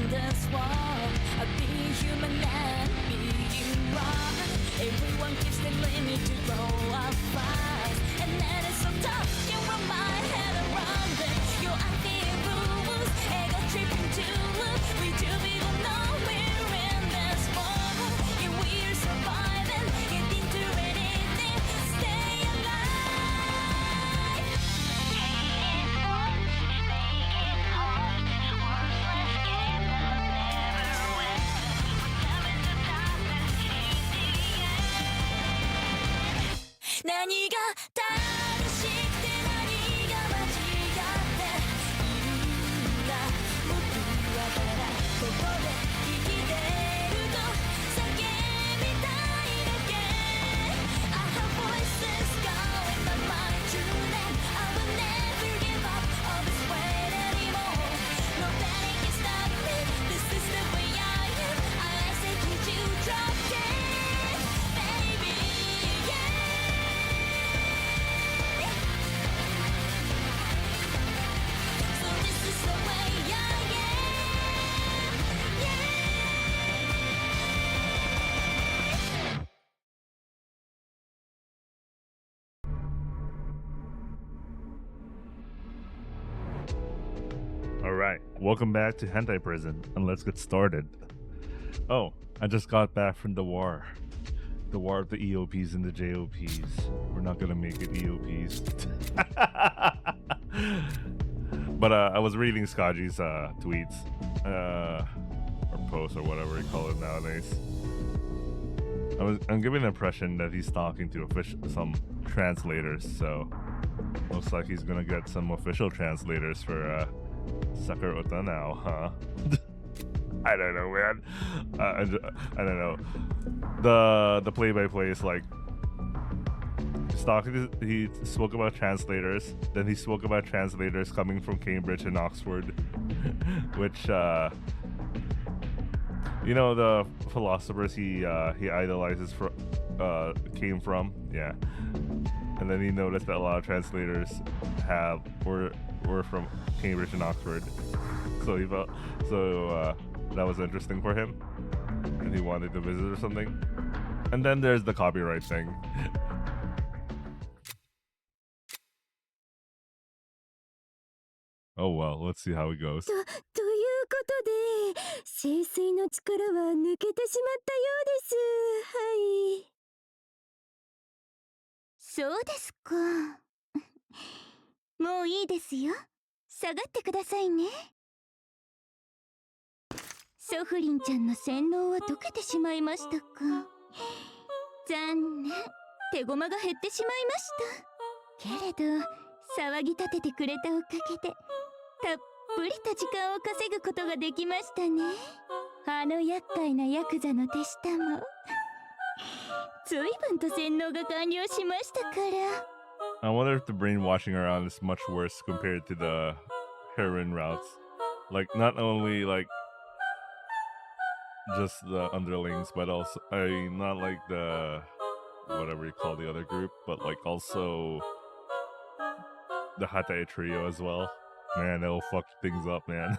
this world. Being human and being wrong. Everyone keeps telling me to grow up fast, and that is so tough. You run my head around it. You unclear rules, ego tripping to look. We do people know we're in this world. Yeah, we're surviving, getting through anything, stay alive. It's one, making hard, worthless game that never wins. We're coming to stop us in the end. 何が正しくて何が間違っているんだ。僕はただここで生きてると叫びたいだけ。I have voices going my mind tonight. I will never give up on this way anymore. Nobody can stop me. This is the way I am. I say can you drop it, baby? Yeah. So this is the way I am. Yeah. Alright, welcome back to Hentai Prison, and let's get started. Oh, I just got back from the war. The war of the EOPs and the JOPs. We're not gonna make it EOPs. But I was reading Skaji's tweets, or posts, or whatever you call it nowadays. I'm giving the impression that he's talking to some translators, so looks like he's gonna get some official translators for Sucker Ota now, huh? I don't know, man. I don't know. The play-by-play is like he spoke about translators, then he spoke about translators coming from Cambridge and Oxford, which you know, the philosophers he idolizes came from, yeah. And then he noticed that a lot of translators were from Cambridge and Oxford, so he felt that was interesting for him, and he wanted to visit or something. And then there's the copyright thing. Oh well, let's see how it goes. ということで、聖水の力は抜けてしまったようです。はい。そうですか。もういいですよ。下がってくださいね。ソフリンちゃんの洗脳は解けてしまいましたか。残念。手駒が減ってしまいました。けれど、騒ぎ立ててくれたおかげで、たっぷりと時間を稼ぐことができましたね。あの厄介なヤクザの手下も随分と洗脳が完了しましたから。I wonder if the brainwashing around is much worse compared to the heroin routes. Like, not only like just the underlings, but also not like the whatever you call the other group, but like also the Hatae trio as well. Man, that'll fuck things up, man.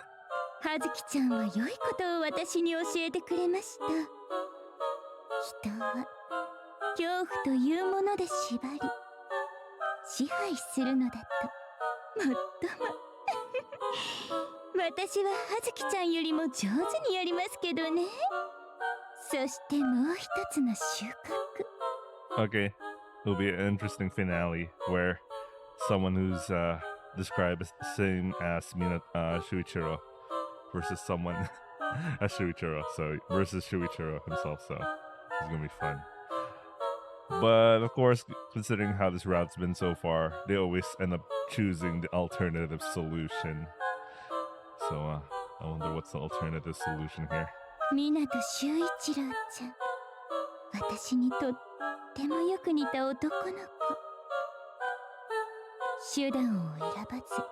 はずきちゃんは良いことを私に教えてくれました。人は恐怖というもので縛り支配するのだと。もっとも私ははずきちゃんよりも上手にやりますけどね。そしてもう一つの収穫。 Okay, it'll be an interesting finale where someone who's described as the same as Shuichiro versus someone as Shuichiro, so versus Shuichiro himself, so it's gonna be fun. But of course, considering how this route's been so far, they always end up choosing the alternative solution. So I wonder what's the alternative solution here. 湊修一郎ちゃん、私にとってもよく似た男の子。手段を選ばず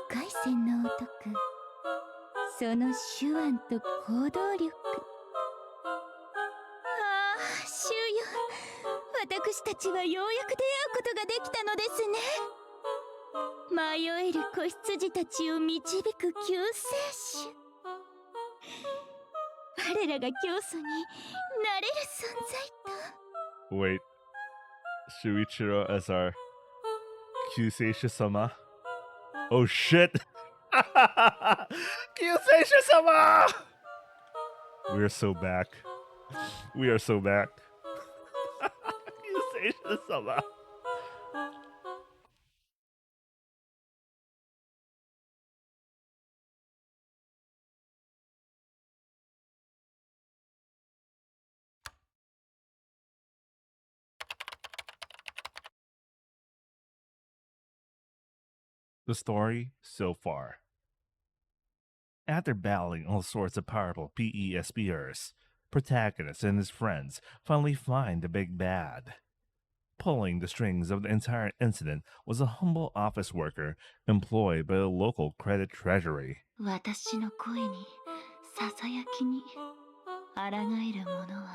深い洗脳を解くその手腕と行動力。ああ、修よ、私たちはようやく出会うことができたのですね。迷える子羊たちを導く救世主。彼らが教祖になれる存在と。 Wait, Shuichiro as our Kyuseisha-sama? Oh shit! Kyuseisha-sama! We are so back. We are so back. Kyuseisha-sama. The story so far. After battling all sorts of powerful PESPers, protagonist and his friends finally find the big bad. Pulling the strings of the entire incident was a humble office worker employed by the local credit treasury. 私の声にささやきに抗える者は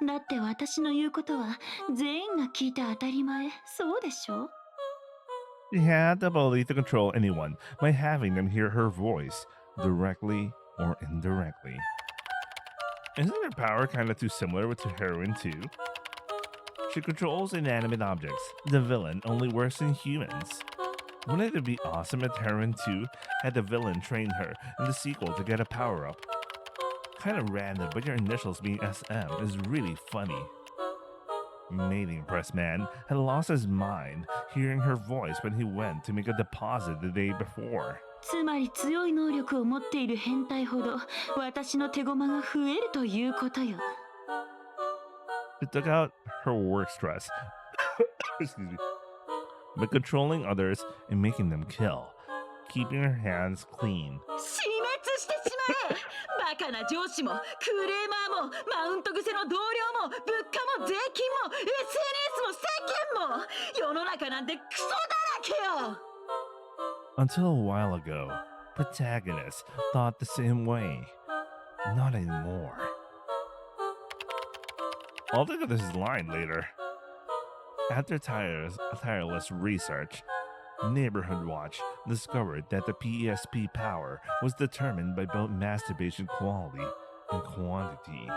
いない。だって私の言うことは全員が聞いて当たり前。そうでしょ？ She had the ability to control anyone by having them hear her voice, directly or indirectly. Isn't her power kinda too similar to Heroine 2? She controls inanimate objects. The villain only works in humans. Wouldn't it be awesome if Heroine 2 had the villain train her in the sequel to get a power-up? Kinda random, but your initials being SM is really funny. Mating Press Man had lost his mind hearing her voice when he went to make a deposit the day before. つまり強い能力を持っている変態ほど私の手駒が増えるということよ。 It took out her work stress excuse me, by controlling others and making them kill, keeping her hands clean. 死滅してしまえ！バカな上司もクレーマーもマウント癖の同僚も物価も税金も SNS も世間も世の中なんてクソだらけよ！ Until a while ago, protagonists thought the same way. Not anymore. I'll think of this line later. After tireless research, Neighborhood Watch discovered that the PESP power was determined by both masturbation quality and quantity.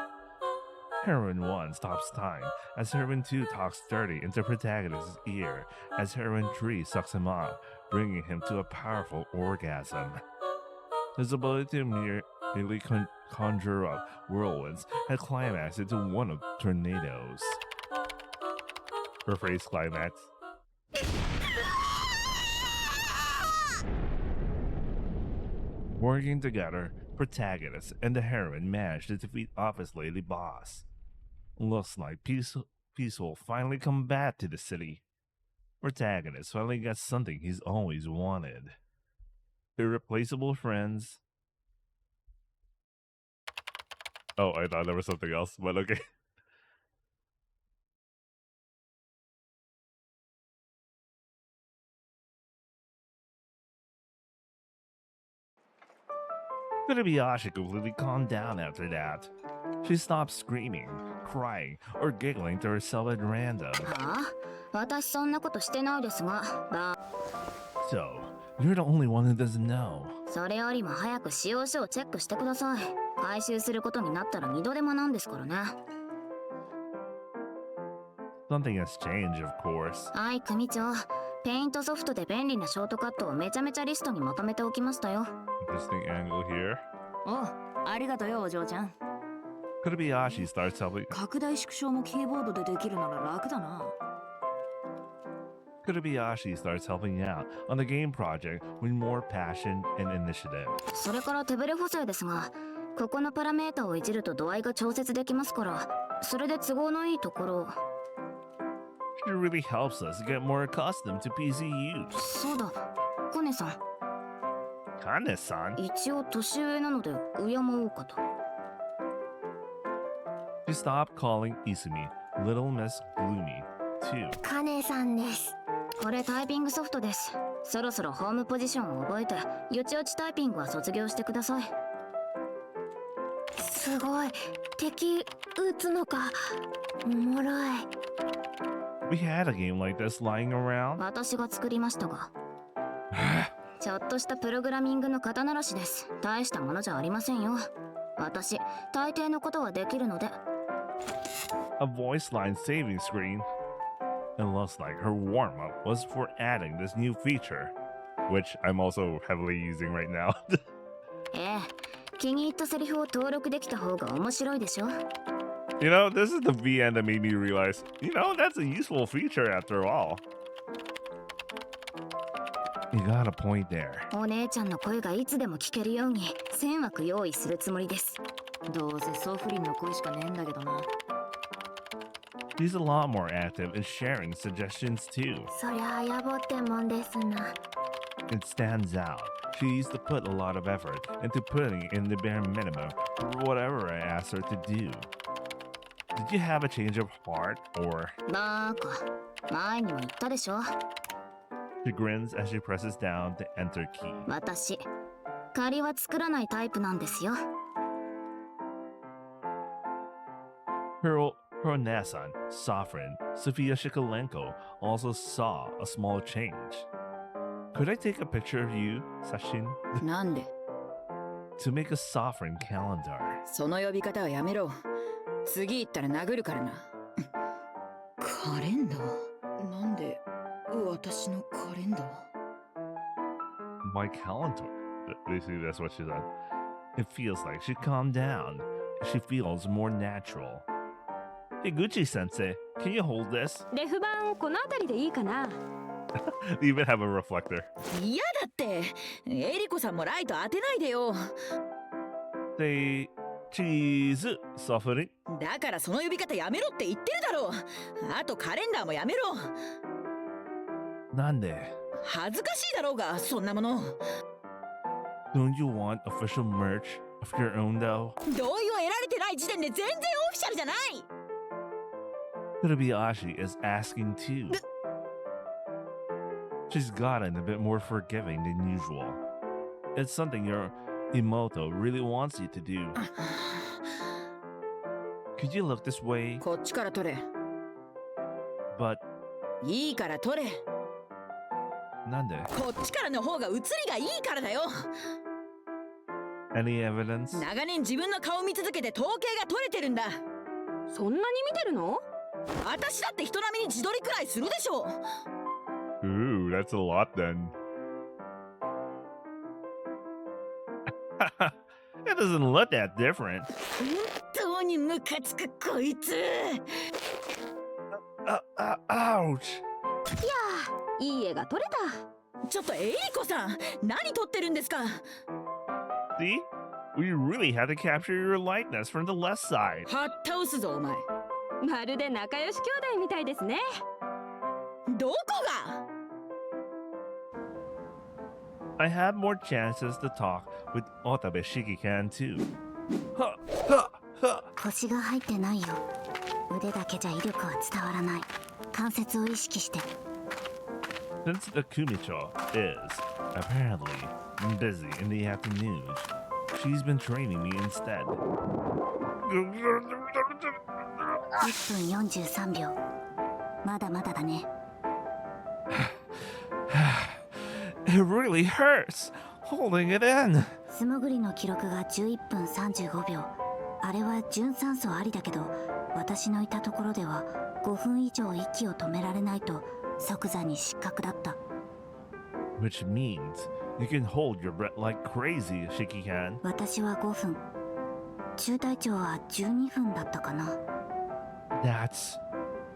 Heroine 1 stops time as Heroine 2 talks dirty into protagonist's ear as Heroine 3 sucks him off, bringing him to a powerful orgasm. His ability to merely conjure up whirlwinds had climaxed into one of tornadoes. Rephrase climax. Working together, protagonist and the heroine managed to defeat Office Lady Boss. Looks like peace will finally come back to the city. Protagonist finally got something he's always wanted. Irreplaceable friends. Oh, I thought there was something else, but okay. Kobayashi completely calmed down after that. She stopped screaming, crying, or giggling to herself at random. はあ？私そんなことしてないですが。So, you're the only one who doesn't know. それよりも早く使用書をチェックしてください。回収することになったら二度手間なんですからね。Something has changed, of course. はい、組長。ペイントソフトで便利なショートカットをめちゃめちゃリストにまとめておきましたよ。Interesting angle here. おう、ありがとうよ、お嬢ちゃん。Kobayashi starts helping. 拡大縮小もキーボードでできるなら楽だな。Kobayashi starts helping out on the game project with more passion and initiative. それから手ブレ補正ですが、ここのパラメータをいじると度合いが調節できますから、それで都合のいいところ。It really helps us get more accustomed to PC use. そうだ、コネさん。Kane-san? 一応年上なので敬おうかと。She stopped calling Isumi Little Miss Gloomy, too. カネさんです。これタイピングソフトです。そろそろホームポジションを覚えて、よちよちタイピングは卒業してください。すごい。敵撃つのか。おもろい。We had a game like this lying around. 私が作りましたが。ちょっとしたプログラミングの肩慣らしです。大したものじゃありませんよ。私大抵のことはできるので。 A voice line saving screen. It looks like her warm up was for adding this new feature, which I'm also heavily using right now. ええ、気に入ったセリフを登録できた方が面白いでしょ。 You know, this is the VN that made me realize, that's a useful feature after all. You got a point there. お姉ちゃんの声がいつでも聞けるように1000枠用意するつもりです。どうせソフリンの声しかねえんだけどな。 She's a lot more active in sharing suggestions too. そりゃあやぼってもんですな。 It stands out. She used to put a lot of effort into putting in the bare minimum for whatever I asked her to do. Did you have a change of heart or... バーカ、前にも言ったでしょ。 She grins as she presses down the enter key. 私、借りは作らないタイプなんですよ。 Her Nasan, Sovereign, Sofia Shikolenko also saw a small change. Could I take a picture of you, Sashin? なんで To make a Sovereign calendar. その呼び方はやめろ。次行ったら殴るからな。カレンダーなんで私のカレンダー My calendar. Basically, that's what she said. It feels like she calmed down. She feels more natural. Hey, Gucci Sensei, can you hold this? レフ板この辺りでいいかな。 They even have a reflector. 嫌だって。エリコさんもライト当てないでよ。 They cheese suffering. だからその呼び方やめろって言ってるだろう。あとカレンダーもやめろ。 Nande. 恥ずかしいだろうが、そんなもの。 Don't you want official merch of your own though? 同意を得られてない時点で全然オフィシャルじゃない。 Kurobayashi is asking too. She's gotten a bit more forgiving than usual. It's something your Imoto really wants you to do. Could you look this way? こっちから取れ。 But いいから取れ。 Nande? こっちからの方が写りがいいからだよ。 Any evidence? 長年自分の顔見続けて統計が取れてるんだ。そんなに見てるの？私だって人並みに自撮りくらいするでしょ。 Ooh, that's a lot then. It doesn't look that different. 本当にムカつくこいつ。 Ouch! いい絵が撮れた。ちょっとエリコさん、何撮ってるんですか。 See? We really had to capture your likeness from the left side. はっ倒すぞお前。まるで仲良し兄弟みたいですね。どこが。 I had more chances to talk with Otabe Shikikan too. 腰が入ってないよ。腕だけじゃ威力は伝わらない。関節を意識して。 Since the Kumicho is apparently busy in the afternoons, she's been training me instead. 1分43秒。まだまだだね。 It really hurts holding it in. 素潜りの記録が11分35秒。あれは純酸素ありだけど、私のいたところでは5分以上息を止められないと即座に失格だった。 Which means you can hold your breath like crazy, Shikikan. 私は5分。中隊長は12分だったかな。 That's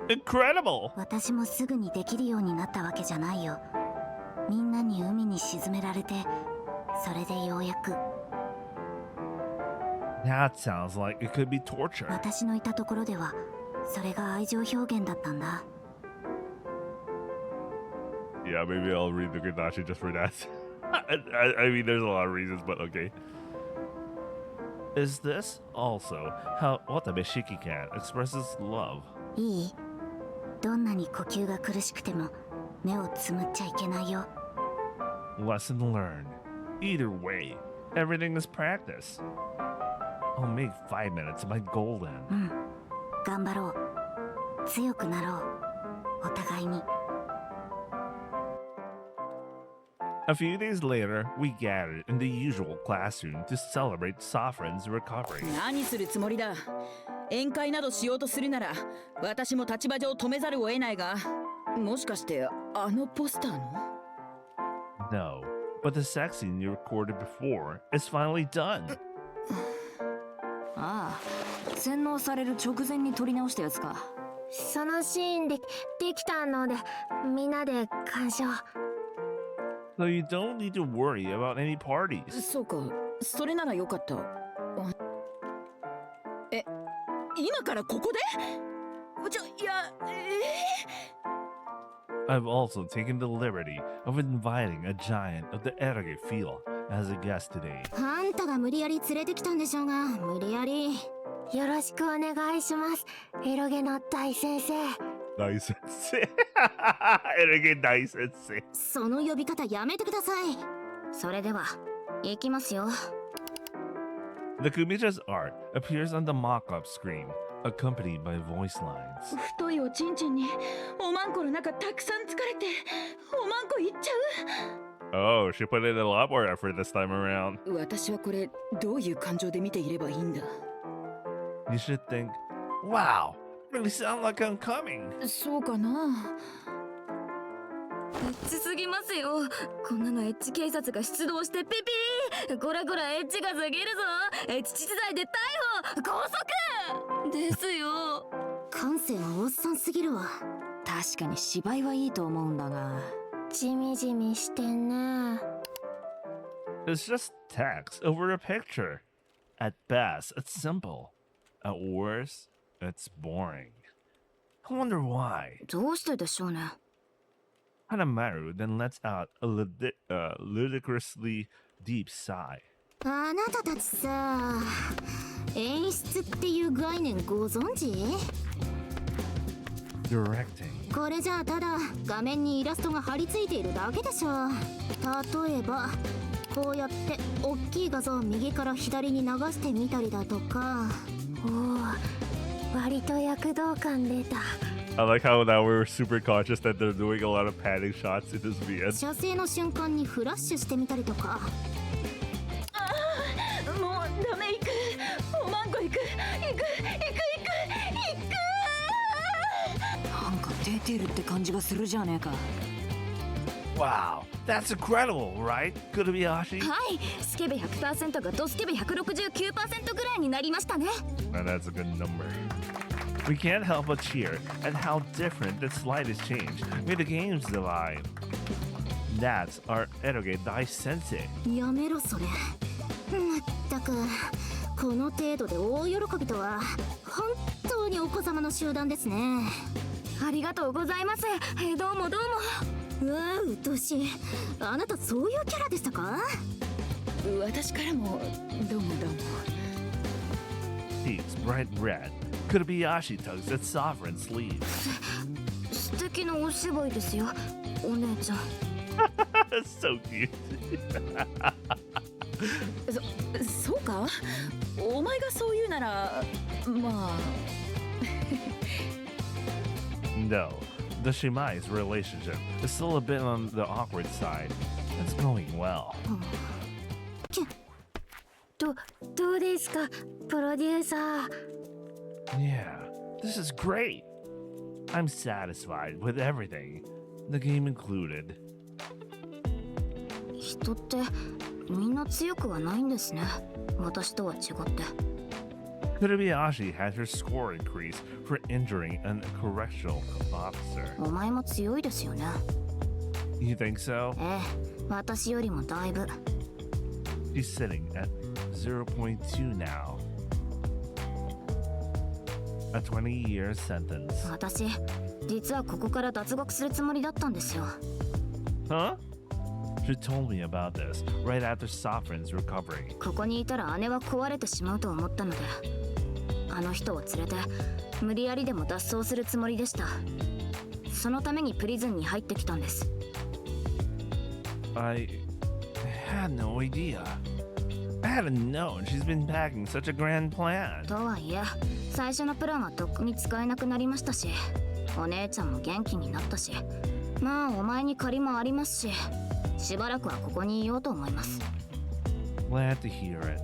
incredible! 私もすぐにできるようになったわけじゃないよ。みんなに海に沈められて、それでようやく。 That sounds like it could be torture. 私のいたところでは、それが愛情表現だったんだ。 Yeah, maybe I'll read the Gadashi just for that. I mean, there's a lot of reasons, but okay. Is this also how Watabe Shikikan expresses love? いい？どんなに呼吸が苦しくても、目をつむっちゃいけないよ。 Lesson learned. Either way, everything is practice. I'll make 5 minutes my goal then. うん。頑張ろう。強くなろう。お互いに。A few days later, we gathered in the usual classroom to celebrate Safran's recovery. 何するつもりだ。宴会などしようとするなら私も立場上止めざるを得ないが、もしかしてあのポスターの？ No, but the sex scene you recorded before is finally done. ああ、洗脳される直前に撮り直したやつか。そのシーンできたのでみんなで鑑賞。 So you don't need to worry about any parties. そうか、それならよかった。今からここで？I've also taken the liberty of inviting a giant of the eroge field as a guest today. あんたが無理やり連れてきたんでしょうが、無理やり。よろしくお願いします。エロゲの大先生。大先生。eroge 大先生。その呼び方やめてください。それでは、行きますよ。The Kumicha's art appears on the mock-up screen, accompanied by voice lines. 太いおちんちんにおまんこの中たくさん疲れておまんこいっちゃ Oh, she put in a lot more effort this time around. う。私はこれどういう感情で見ていればいいんだ。 You should think, wow, really sound like I'm coming. そうかな。エッチすぎますよ。こんなのエッチ警察が出動してピピー。こらこらエッチが過ぎるぞ。エッチ窒罪で逮捕拘束ですよ。感性がおっさんすぎるわ。確かに芝居はいいと思うんだが。じみじみしてんね。 It's just text over a picture. At best, it's simple. At worst, it's boring. I wonder why. どうしてでしょうね。Hanamaru then lets out a ludicrously deep sigh. あなたたちさ、演出っていう概念ご存知？ Directing. これじゃあただ画面にイラストが貼り付いているだけでしょ。例えばこうやって大きい画像を右から左に流してみたりだとか。おお、割と躍動感出た。 I like how now we're super conscious that they're doing a lot of panning shots in this VS. 射精の瞬間にフラッシュしてみたりとか。もうダメ、行く。おまんこ行く。なんか出てるって感じがするじゃねえか。 Wow, that's incredible, right? Kurumiyashi? はい、スケベ 100% がドスケベ 169% ぐらいになりましたね。 And that's a good number. We can't help but cheer at how different the slightest change made the game's divine. That's our eroge Dai Sensei. やめろそれ。まったくこの程度で大喜びとは本当にお子様の集団ですね。ありがとうございます。どうもどうも。うわあ、うっとうしい。あなたそういうキャラでしたか？私からもどうもどうも。 Teeth bright red. Kurumiyashi tugs at Sovereign's sleeve. 素敵なお芝居ですよ、お姉ちゃん。So cute. そうか？お前がそう言うならまあ。No, the Shimai's relationship is still a bit on the awkward side. It's going well. どうですか、プロデューサー。 Yeah, this is great. I'm satisfied with everything, the game included. 人ってみんな強くはないんですね。私とは違って。 Kurumiyashi had her score increased for injuring a correctional officer. お前も強いですよね。 You think so? ええ、私よりもだいぶ。 She's sitting at 0.2 now. A 20-year sentence. 私、実はここから脱獄するつもりだったんですよ。 Huh? She told me about this right after Sovereign's recovery. ここにいたら姉は壊れてしまうと思ったので、あの人を連れて無理やりでも脱走するつもりでした。そのためにプリズンに入ってきたんです。 I had no idea. I hadn't known she's been packing such a grand plan. とはいえ、最初のプランはとっくに使えなくなりましたし、お姉ちゃんも元気になったし、まあお前に借りもありますし、しばらくはここにいようと思います。 Glad to hear it.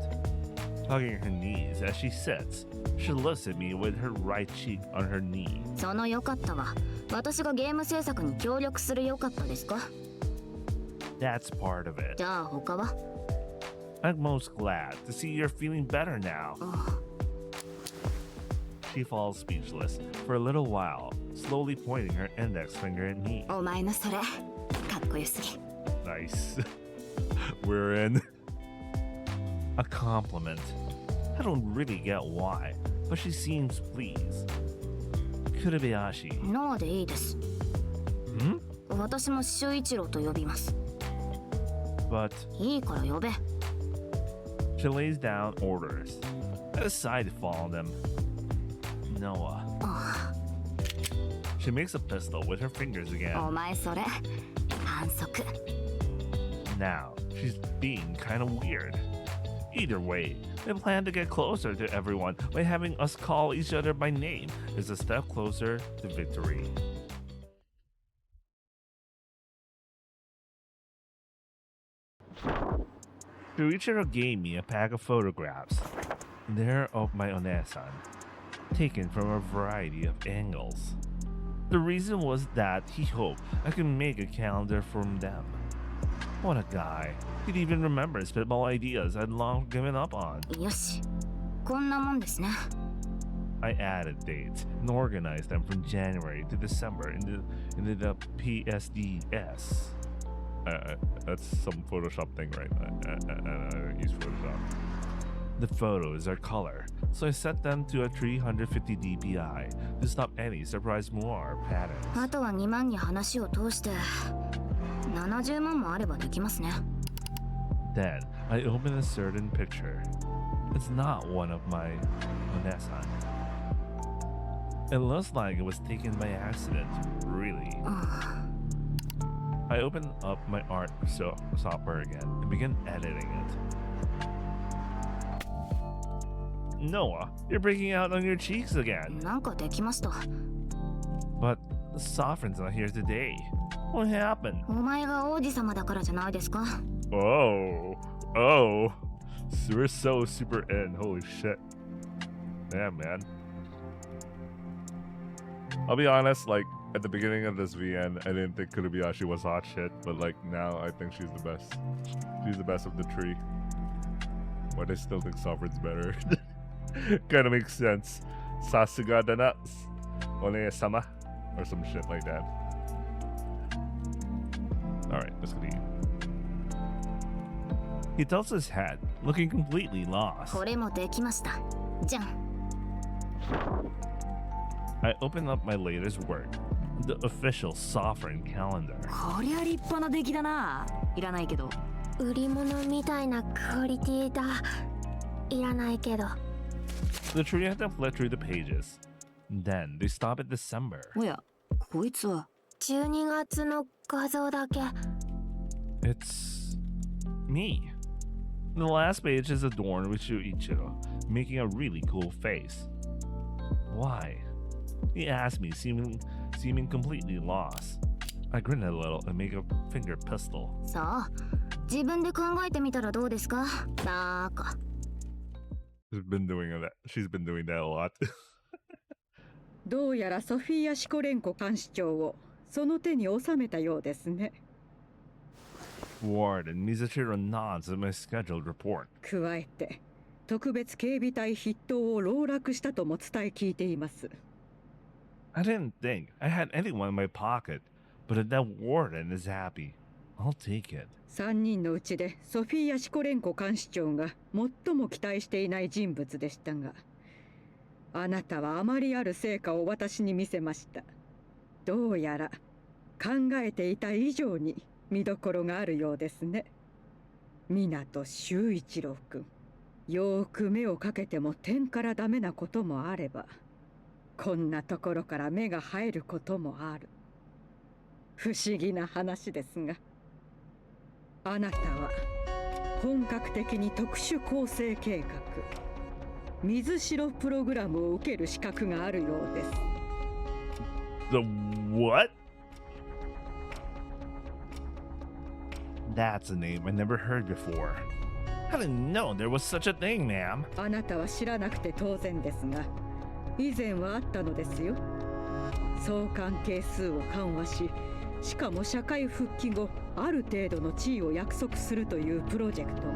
Hugging her knees as she sits, she looks at me with her right cheek on her knee. その良かったは私がゲーム制作に協力する良かったですか？ That's part of it. じゃあ他は？ I'm most glad to see you're feeling better now. She falls speechless for a little while, slowly pointing her index finger at me. お前のそれかっこよすぎ。 Nice. We're in. A compliment. I don't really get why, but she seems pleased. Kurebayashi. ノーでいいです。 Hmm? 私も周一郎と呼びます。 But いいから呼べ。 she lays down orders. I decide to follow them. Noah. She makes a pistol with her fingers お again. 前それ反則。 Now, she's being kind of weird. Either way, they plan to get closer to everyone by having us call each other by name is a step closer to victory. Shuichiro gave me a pack of photographs. They're of my Onesan, taken from a variety of angles. The reason was that he hoped I could make a calendar from them. What a guy. He'd even remember spitball ideas I'd long given up on. よし、こんなもんですね。 I added dates and organized them from January to December into the PSDS. That's some Photoshop thing, right? I don't use Photoshop. The photos are color, so I set them to a 350 dpi to stop any surprise moire あ patterns. とは2万に話を通して70万もあればできますね。 Then I open a certain picture. It's not one of my Onesan. It looks like it was taken by accident, really. I open up my art software again and begin editing it. Noah, you're breaking out on your cheeks again. なんかできました。 But the sovereign's not here today. What happened? お前が王子様だからじゃないですか。 Oh, we're so super in. Holy shit. Damn, man. I'll be honest, like, at the beginning of this VN, I didn't think Kurebayashi was hot shit, but like, now I think she's the best. She's the best of the tree. But I still think Sovereign's better. Kinda makes sense. Sasuga dana one-sama or some shit like that. Alright, let's continue. He tilts his head, looking completely lost. これもできました。じゃん。 I open up my latest work, the official Sovereign calendar. こりゃ立派な出来だな。いらないけど。売り物みたいなクオリティだ。いらないけど。 The trio have to flip through the pages. Then they stop at December. おや、こいつは。12月の画像だけ。 It's me. The last page is adorned with Shuichiro, making a really cool face. Why? He asked me, seeming completely lost. I grin a little and make a finger pistol. さあ、自分で考えてみたらどうですか？バカ。 She's been doing that. She's been doing that a lot. どうやらソフィア・シコレンコ監視長をその手に収めたようですね。Warden Mizuchiro nods at my scheduled report. 加えて特別警備隊筆頭を籠絡したとも伝え聞いています。 I didn't think I had anyone in my pocket, but if that warden is happy, I'll take it. 3人のうちでソフィア・シコレンコ監視長が最も期待していない人物でしたが、あなたはあまりある成果を私に見せました。どうやら考えていた以上に見どころがあるようですね。湊修一郎君、よーく目をかけても点からダメなこともあれば、こんなところから目が生えることもある。不思議な話ですが、あなたは本格的に特殊構成計画、水城プログラムを受ける資格があるようです。 The what? That's a name I never heard before. I didn't know there was such a thing, ma'am. あなたは知らなくて当然ですが、以前はあったのですよ。相関係数を緩和し、しかも社会復帰後ある程度の地位を約束するというプロジェクトが。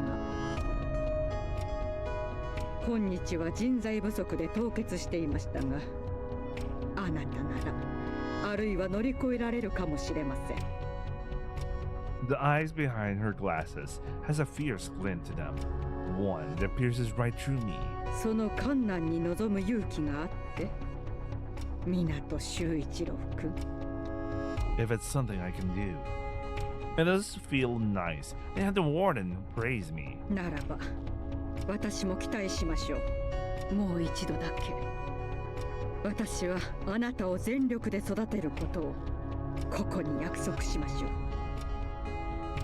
今日は人材不足で凍結していましたが、あなたならあるいは乗り越えられるかもしれません。The eyes behind her glasses has a fierce glint to them, one that pierces right through me. その困難に臨む勇気があって、港修一郎君。If it's something I can do. It does feel nice. They had the warden praise me. ならば、私も期待しましょう。もう一度だけ。私はあなたを全力で育てることをここに約束しましょう。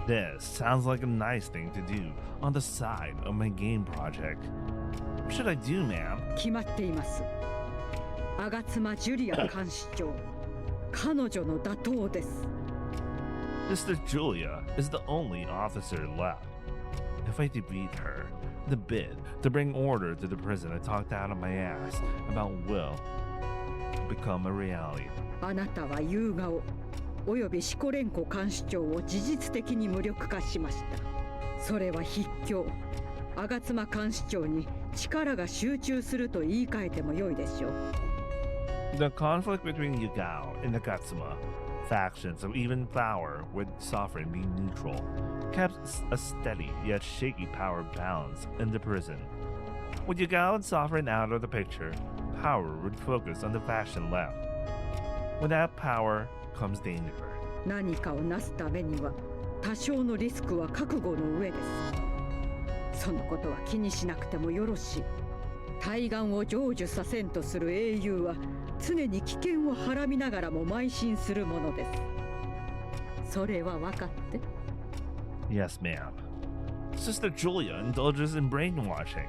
This sounds like a nice thing to do on the side of my game project. What should I do, ma'am? 決まっています。吾妻ジュリア監視長。彼女の打倒です。Sister Julia is the only officer left. If I defeat her, the bid to bring order to the prison I talked out of my ass about will become a reality. あなたは優雅をおよびシコレンコ監視長を事実的に無力化しました。それは筆境、吾妻監視長に力が集中すると言い換えても良いでしょう。The conflict between Yugao and Nagatsuma, factions of even power with Sovereign being neutral, kept a steady yet shaky power balance in the prison. With Yugao and Sovereign out of the picture, power would focus on the faction left. Without power comes danger. 何かをなすためには多少のリスクは覚悟の上です。そのことは気にしなくてもよろしい。対岸を成就させんとする英雄は常に危険をはらみながらも邁進するものです。それは分かって。Yes, ma'am. Sister Julia indulges in brainwashing.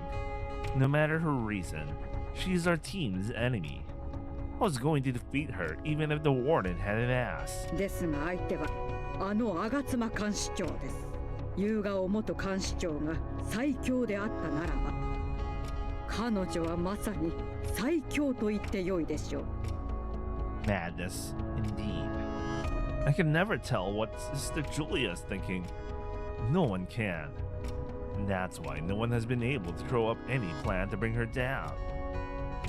No matter her reason, she's our team's enemy. I was going to defeat her even if the warden had an ass. ですが相手はあの吾妻監視長です。優雅を元監視長が最強であったならば、彼女はまさに最強と言ってよいでしょう。Madness, indeed. I can never tell what Sister Julia is thinking. No one can. And that's why no one has been able to throw up any plan to bring her down.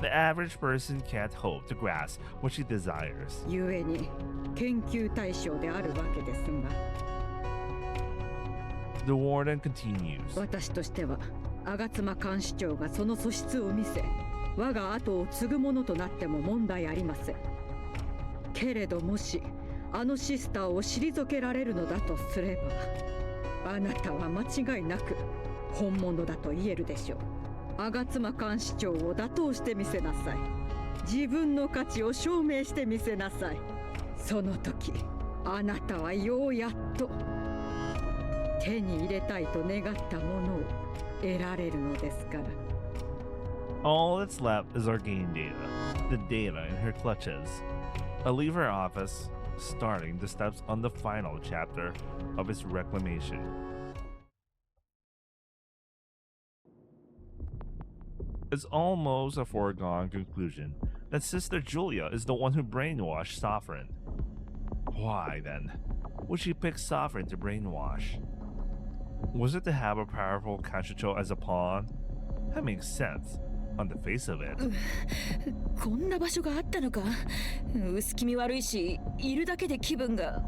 The average person can't hope to grasp what she desires. ゆえに研究対象であるわけですが、 The warden continues. 私としては吾妻監視長がその素質を見せ、我が後を継ぐものとなっても問題ありません。けれどもしあのシスターを退けられるのだとすれば、あなたは間違いなく本物だと言えるでしょう。吾妻監視長を打倒してみせなさい。自分の価値を証明してみせなさい。その時あなたはようやっと手に入れたいと願ったものを得られるのですから。 All that's left is our game data, the data in her clutches. I leave her office, starting the steps on the final chapter of its reclamation. It's almost a foregone conclusion that Sister Julia is the one who brainwashed Sovereign. Why, then, would she pick Sovereign to brainwash? Was it to have a powerful Kanchicho as a pawn? That makes sense, on the face of it. こんな場所があったのか。薄気味悪いし、いるだけで気分が。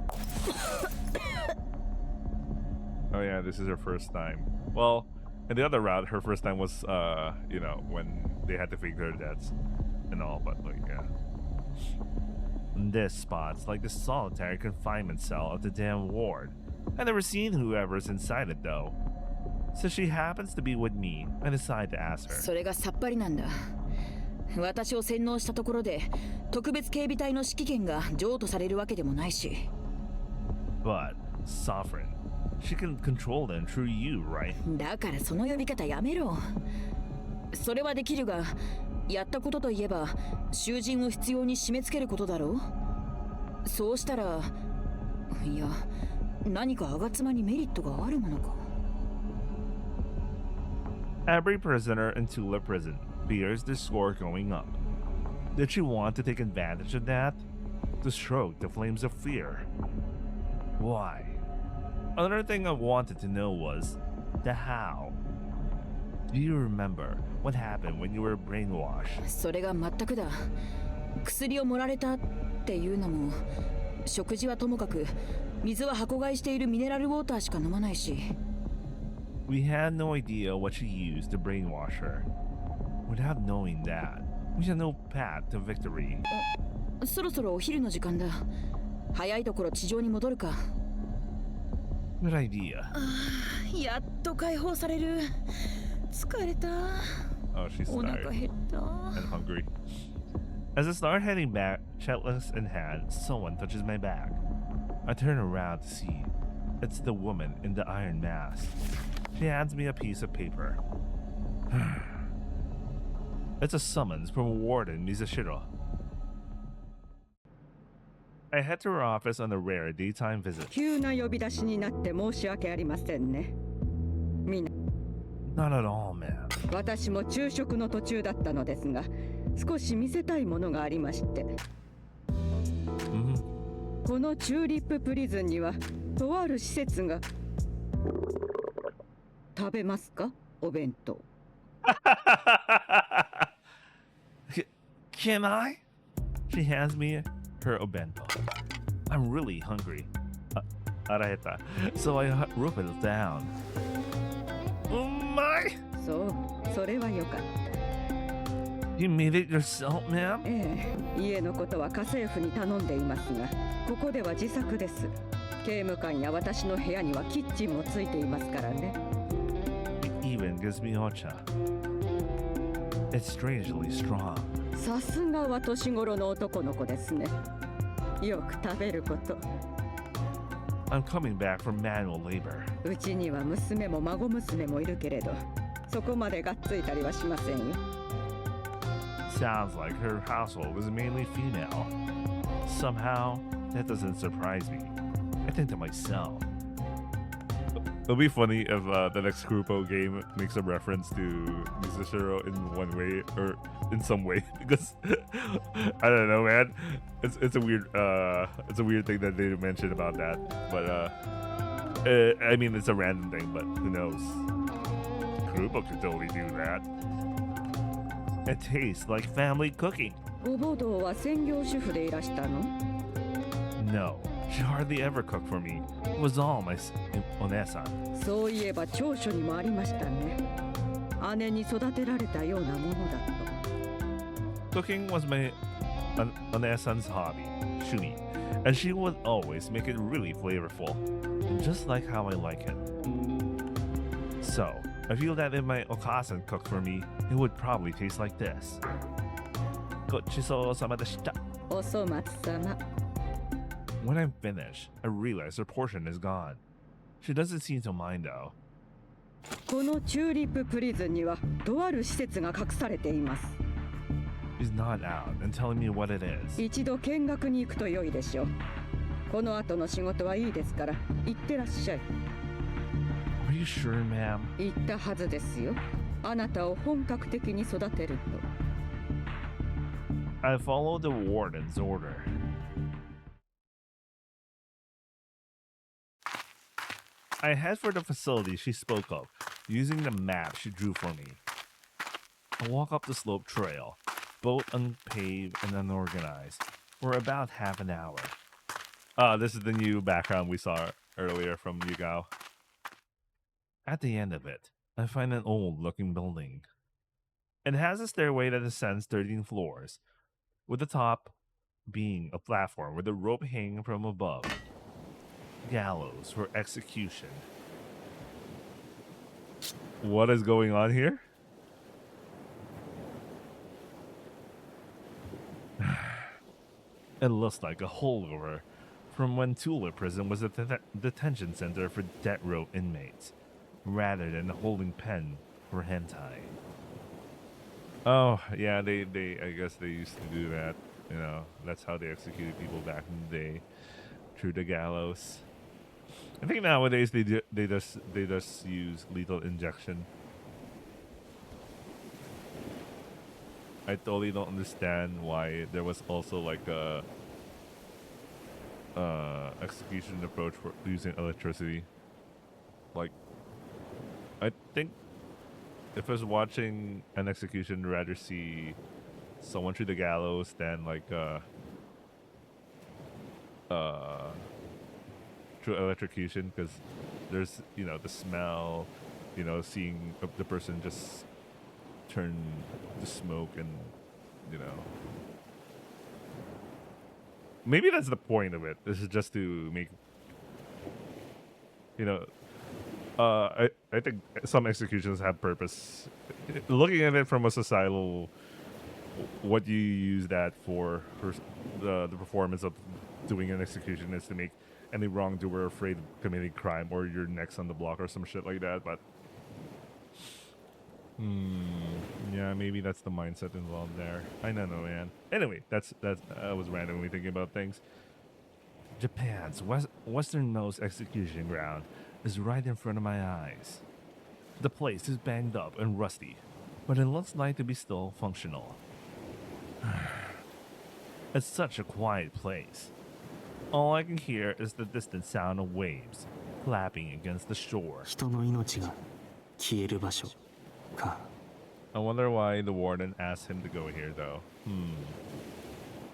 Oh yeah, this is her first time. Well, in the other route, her first time was, when they had to fake their debts and all, but like, yeah. This spot's like the solitary confinement cell of the damn ward. I've never seen whoever's inside it though. So she happens to be with me, I decide to ask her. それがさっぱりなんだ。私を洗脳したところで特別警備隊の指揮権が譲渡されるわけでもないし。But, Sovereign, she can control them through you, right? だからその呼び方やめろ。それはできるが、やったことといえば囚人を必要に締め付けることだろう。そうしたら、いや、何か吾妻にメリットがあるものか。 Every prisoner in Tula prison fears their score going up. Did she want to take advantage of that? To stroke the flames of fear? Why? Another thing I wanted to know was the how. Do you remember what happened when you were brainwashed? それが全くだ。薬を盛られたっていうのも、食事はともかく水は箱買いしているミネラルウォーターしか飲まないし。 We had no idea what she used to brainwash her. Without knowing that, we had no path to victory. そろそろお昼の時間だ。早いところ地上に戻るか。 Good idea. やっと解放される。疲れた。 Oh, she's お tired 腹減った。 and hungry. As I start heading back, checklist in hand, someone touches my back. I turn around to see it's the woman in the iron mask. She hands me a piece of paper. It's a summons from Warden Mizashiro. I head to her office on a rare daytime visit. 急な呼び出しになって申し訳ありませんね。みんな、 Not at all, ma'am. 私も昼食の途中だったのですが、少し見せたいものがありまして。 このチューリッププリズンにはとある施設が。食べますか？お弁当。Can I? She hands me her obento. I'm really hungry. Araheta. So I rope it down. Oh my! そう、それはよかった。 You made it yourself, ma'am? ええ、家のことは家政婦に頼んでいますが、ここでは自作です。刑務官や私の部屋にはキッチンもついていますからね。 It even gives me ocha. It's strangely strong. さすがは年頃の男の子ですね。よく食べること。 I'm coming back from manual labor. うちには娘も孫娘もいるけれど、そこまでがっついたりはしませんよ。 Sounds like her household is mainly female. Somehow, that doesn't surprise me. I think to myself, it'll be funny if the next Grupo game makes a reference to Mizashiro in one way or in some way, because I don't know, man. It's a weird thing that they mentioned about that, but I mean it's a random thing, but who knows? Grupo could totally do that. It tastes like family cooking. ごぼ堂は専業主婦でいらしたの？ No, she hardly ever cooked for me. It was all my Onesa. そういえば長所にもありましたね。姉に育てられたようなものだと。 Cooking was my Onesan's hobby, Shumi, and she would always make it really flavorful, just like how I like it. So, I feel that if my Okasan cooked for me, it would probably taste like this. Gochiso-sama deshita. お粗末様。 When I'm finished, I realize her portion is gone. She doesn't seem to mind though. このチューリッププリズンにはとある施設が隠されています。 She's not out and telling me what it is. 一度見学に行くと良いでしょう。この後の仕事はいいですから、行ってらっしゃい。 Are you sure, ma'am? 言ったはずですよ。あなたを本格的に育てると。 I follow the warden's order. I head for the facility she spoke of, using the map she drew for me. I walk up the slope trail, both unpaved and unorganized, for about half an hour. This is the new background we saw earlier from Yugao. At the end of it, I find an old-looking building. It has a stairway that ascends 13 floors, with the top being a platform with a rope hanging from above. Gallows for execution. What is going on here? It looks like a holdover from when Tula Prison was a detention center for death row inmates, rather than a holding pen for hentai. Oh, yeah, I guess they used to do that. You know, that's how they executed people back in the day, through the gallows. I think nowadays they just use lethal injection. I totally don't understand why there was also like a execution approach for using electricity. Like, I think if I was watching an execution, I'd rather see someone through the gallows than like through electrocution, because there's, you know, the smell, you know, seeing the person just turn to smoke, and you know, maybe that's the point of it. This is just to make, you know, I think some executions have purpose. Looking at it from a societal, what you use that for the performance of doing an execution is to make any wrongdoer afraid of committing crime, or you're next on the block or some shit like that. But yeah, maybe that's the mindset involved there. I don't know, man. Anyway, that's I was randomly thinking about things. Japan's westernmost execution ground is right in front of my eyes. The place is banged up and rusty, but it looks like to be still functional. It's such a quiet place. All I can hear is the distant sound of waves clapping against the shore. 人の命が消える場所か。 I wonder why the warden asked him to go here, though.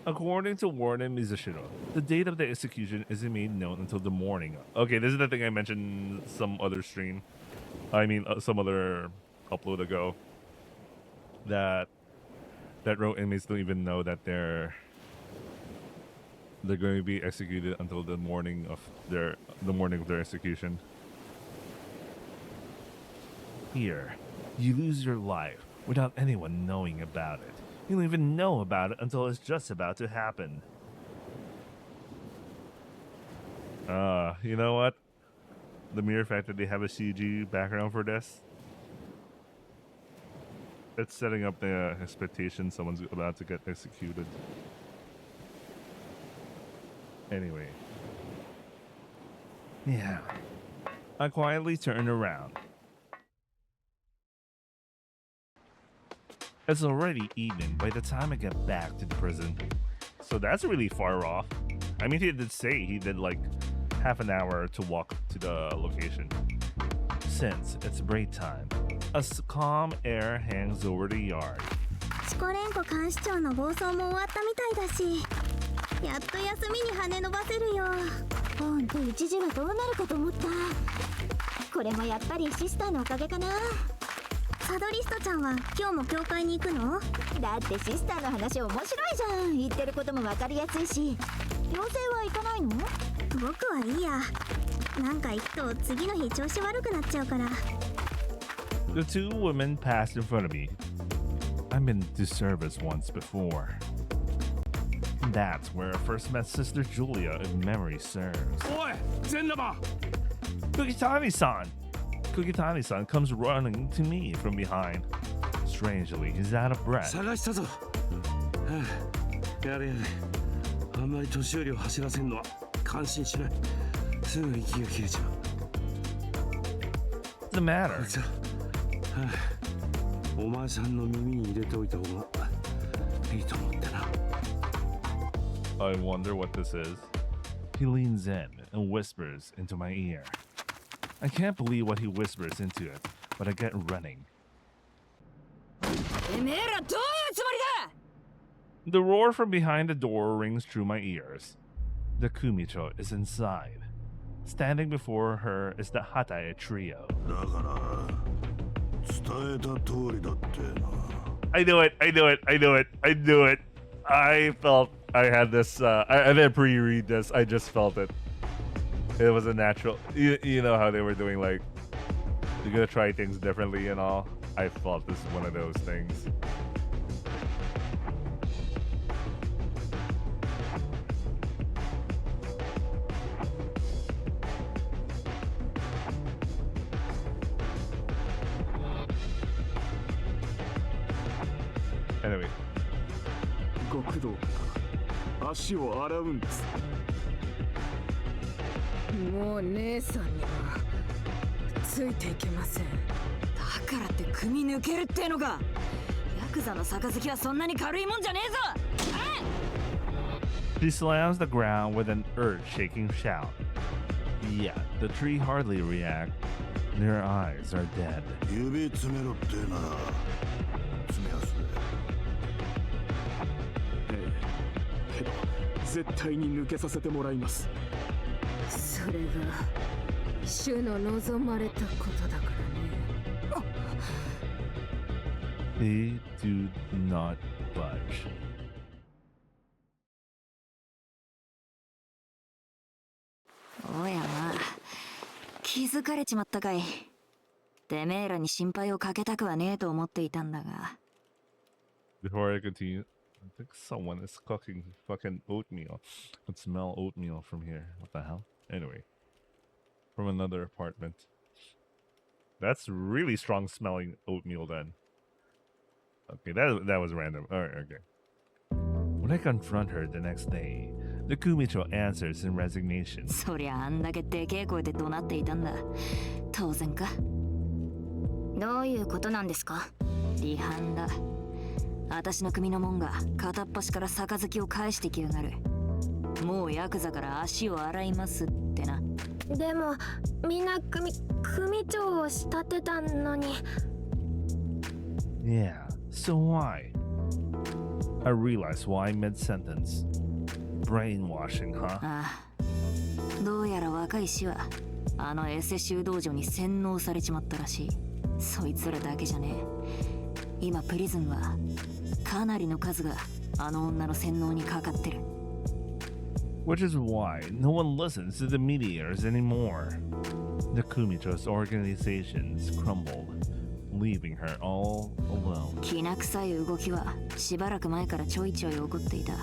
According to Warden Mizushiro, the date of the execution isn't made known until the morning. Okay, this is the thing I mentioned some other stream. I mean, some other upload ago. That row inmates don't even know that they're going to be executed until the morning of their execution. Here, you lose your life without anyone knowing about it. You don't even know about it until it's just about to happen. You know what? The mere fact that they have a CG background for this, it's setting up the expectation someone's about to get executed. Anyway. Yeah. I quietly turn around. It's already evening by the time I get back to the prison. So that's really far off. I mean, he did say he did like half an hour to walk to the location. Since it's break time, a calm air hangs over the yard. シコレンコ監視長の暴走も終わったみたいだし、やっと休みに羽伸ばせるよ。ほんと一時はどうなるかと思った。これもやっぱりシスターのおかげかな。サドリストちゃんは今日も教会に行くの？だってシスターの話面白いじゃん。言ってることも分かりやすいし。妖精は行かないの？僕はいいや。なんか行くと次の日調子悪くなっちゃうから。 The two women passed in front of me. I've been to service once before. That's where I first met Sister Julia, if memory serves. Oi! Zendaba! Kukitani-san! Kukitani-san comes running to me from behind. Strangely, he's out of breath. 探したぞ。やれやれ。あんまり年寄りを走らせるのは感心しない。すぐ息が切れちゃう。 What's the matter? こいつはお前さんの耳に入れておいた方がいいと思ってな。 I wonder what this is. He leans in and whispers into my ear. I can't believe what he whispers into it, but I get running. The roar from behind the door rings through my ears. The Kumicho is inside. Standing before her is the Hatae trio. I knew it. I felt I had this. I didn't pre-read this. I just felt it. It was a natural. You know how they were doing, like, you're gonna try things differently and all. I felt this is one of those things. Anyway. 極道足を洗うんです。もう姉さんにはついていけません。だからって組抜けるってのか。ヤクザの杯はそんなに軽いもんじゃねえぞ。 She slams the ground with an earth-shaking shout. Yet the tree hardly react. Their eyes are dead. 指詰めろってなら詰めやすい。けど絶対に抜けさせてもらいます。それが主の望まれたことだからね。They do not budge. おやまあ、気づかれちまったかい。てめえらに心配をかけたくはねえと思っていたんだが。 Before I continue, I think someone is cooking fucking oatmeal. I can smell oatmeal from here. What the hell? Anyway, from another apartment. That's really strong smelling oatmeal then. Okay, that was random. Alright, okay. When I confront her the next day, the Kumicho answers in resignation. そりゃあんだけでけえ声で怒鳴っていたんだ。当然か。どういうことなんですか？離反だ。私の組の門が片っ端から杯を返してきやがる。もうヤクザから足を洗いますってな。でもみんな組長を慕ってたのに。 Yeah, so why? I realize why mid-sentence. Brainwashing, huh? ああ、どうやら若い氏はあのエセ修道女に洗脳されちまったらしい。そいつらだけじゃねえ。今プリズンはかなりの数があの女の洗脳にかかってる。Which is why no one listens to the mediators anymore. The Kumicho's organizations crumbled, leaving her all alone. きな臭い動きはしばらく前からちょいちょい起こっていた。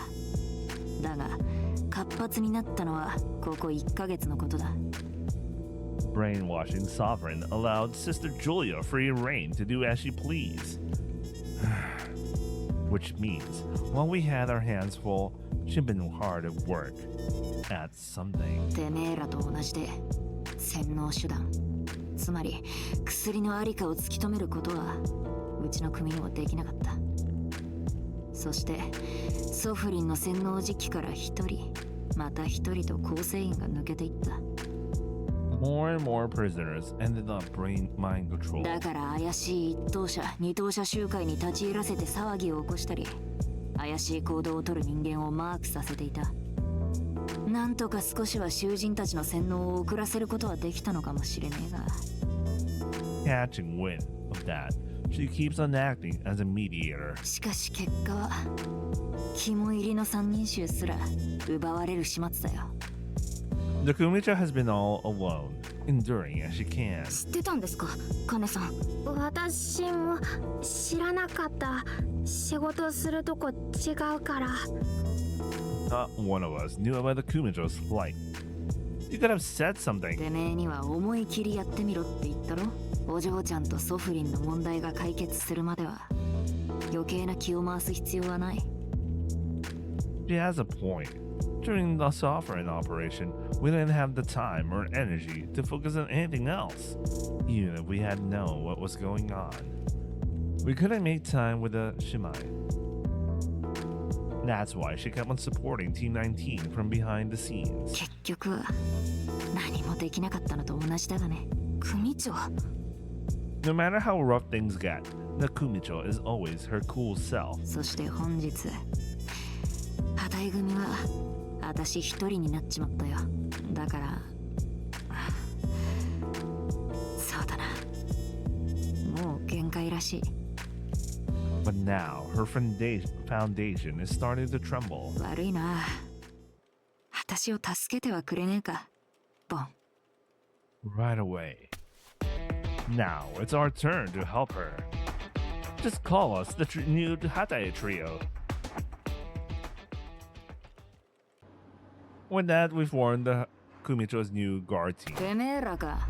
だが活発になったのはここ1ヶ月のことだ。Brainwashing Sovereign allowed Sister Julia free reign to do as she pleased. Which means, while we had our hands full, she'd been hard at work at something. てめえらと同じで洗脳手段、つまり薬のありかを突き止めることはうちの組にもできなかった。そしてソフリンの洗脳時期から一人また一人と構成員が抜けていった。More and more prisoners ended up mind control. だから怪しい一等者二等者集会に立ち入らせて騒ぎを起こしたり、怪しい行動をとる人間をマークさせていた。なんとか少しは囚人たちの洗脳を遅らせることはできたのかもしれねえが。 Catching wind of that, she keeps on acting as a mediator. しかし結果は肝入りの三人衆すら奪われる始末だよ。The Kumicha has been all alone, enduring as she can. 知ってたんですか、カネさん。私も知らなかった。仕事するとこ違うから。 Not one of us knew about the Kumicho's flight. You could have said something. てめえには思い切りやってみろって言ったろ。お嬢ちゃんとソフリンの問題が解決するまでは余計な気を回す必要はない。 She has a point. During the sovereign operation, we didn't have the time or energy to focus on anything else, even if we had known what was going on. We couldn't make time with the Shimai. That's why she kept on supporting Team 19 from behind the scenes. 結局は何もできなかったのと同じだがね。組長。 No matter how rough things get, the Kumicho is always her cool self. そして本日、旗井組は私一人になっちまったよ。だから、そうだな。もう限界らしい。But now, her foundation is starting to tremble. 悪いな。私を助けてはくれねえか、ボン。Right away. Now, it's our turn to help her. Just call us the new Hatae trio. With that, we've formed the Kumicho's new guard team. てめえらか。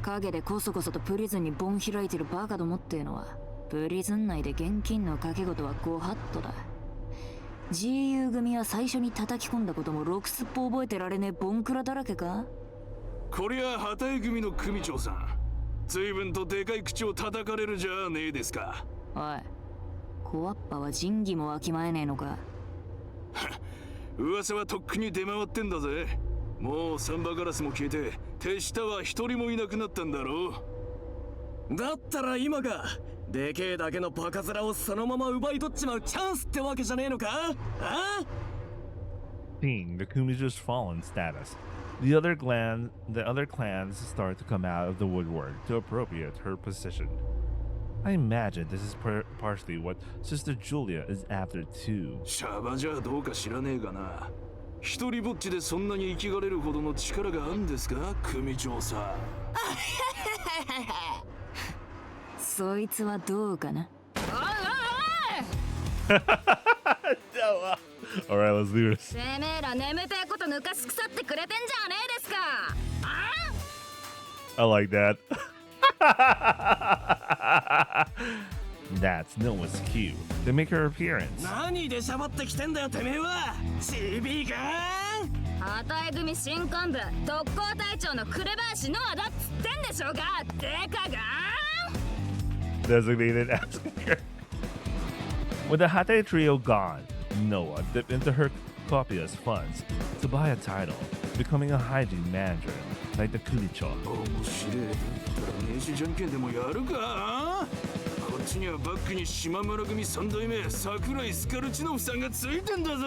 陰でこそこそとプリズンにボン開いてるバカどもっていうのは、プリズン内で現金の掛け事はご法度だ。GU 組は最初に叩き込んだこともろくすっぽ覚えてられねえボンクラだらけか。こりゃ旗絵組の組長さん。随分とでかい口を叩かれるじゃねえですか。おい、小わっぱは仁義もわきまえねえのか。噂はとっくに出回ってんだぜ。もうサンバガラスも消えて手下は一人もいなくなったんだろう。だったら今がでけえだけのバカ面をそのまま奪い取っちまうチャンスってわけじゃねえのか。ああ Seeing the Kumijo's fallen status, the other clans start to come out of the woodwork to appropriate her position. I imagine this is partially what Sister Julia is after too. シャバじゃどうか知らねえがな。一人ぼっちでそんなに生きがれるほどの力があるんですか、組長さん。そいつはどうかな。Alright, let's do this. てめえら眠てえこと抜かし腐ってくれてんじゃねえですか。I like that. That's Noah's cue to make her appearance. 何でしゃばってきてんだよてめえは。ちびか旗絵組新幹部特攻隊長の紅林ノアだっつってんでしょうが。でかが Designated asker. With the Hate trio gone, Noah dipped into her copious funds to buy a title, becoming a hygiene manager like the Kumicho. 面白い。名刺じゃんけんでもやるか。こっちにはバックに島村組三代目桜井スカルチノフさんがついてんだぞ。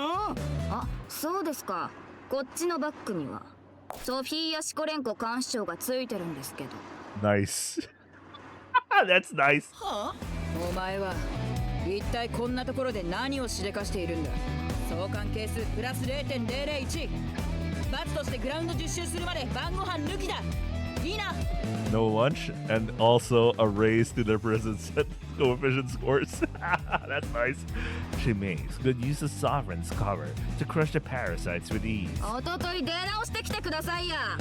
あ、そうですか。こっちのバックにはソフィーヤ・シコレンコ監視長がついてるんですけど。 Nice. That's nice. お前は一体こんなところで何をしでかしているんだ。相関係数プラス 0.001。 罰としてグラウンド10周するまで晩ご飯抜きだ。いいな。 No lunch and also a raise to their prison coefficient scores. That's nice. She makes good use of Sovereign's cover to crush the parasites with ease. おととい出直してきてくださいや。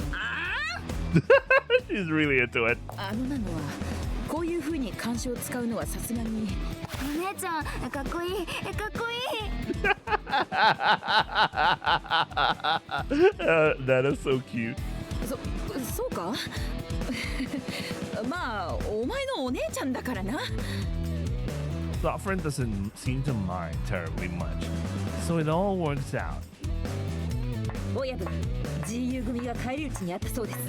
She's really into it. あのなのはこういう風に監視を使うのはさすがに。お姉ちゃんかっこいいかっこいい。That is so cute. そうか。まあお前のお姉ちゃんだからな。 Sovereign doesn't seem to mind terribly much, so it all works out. 親分、GU 組が返り討ちにあったそうです。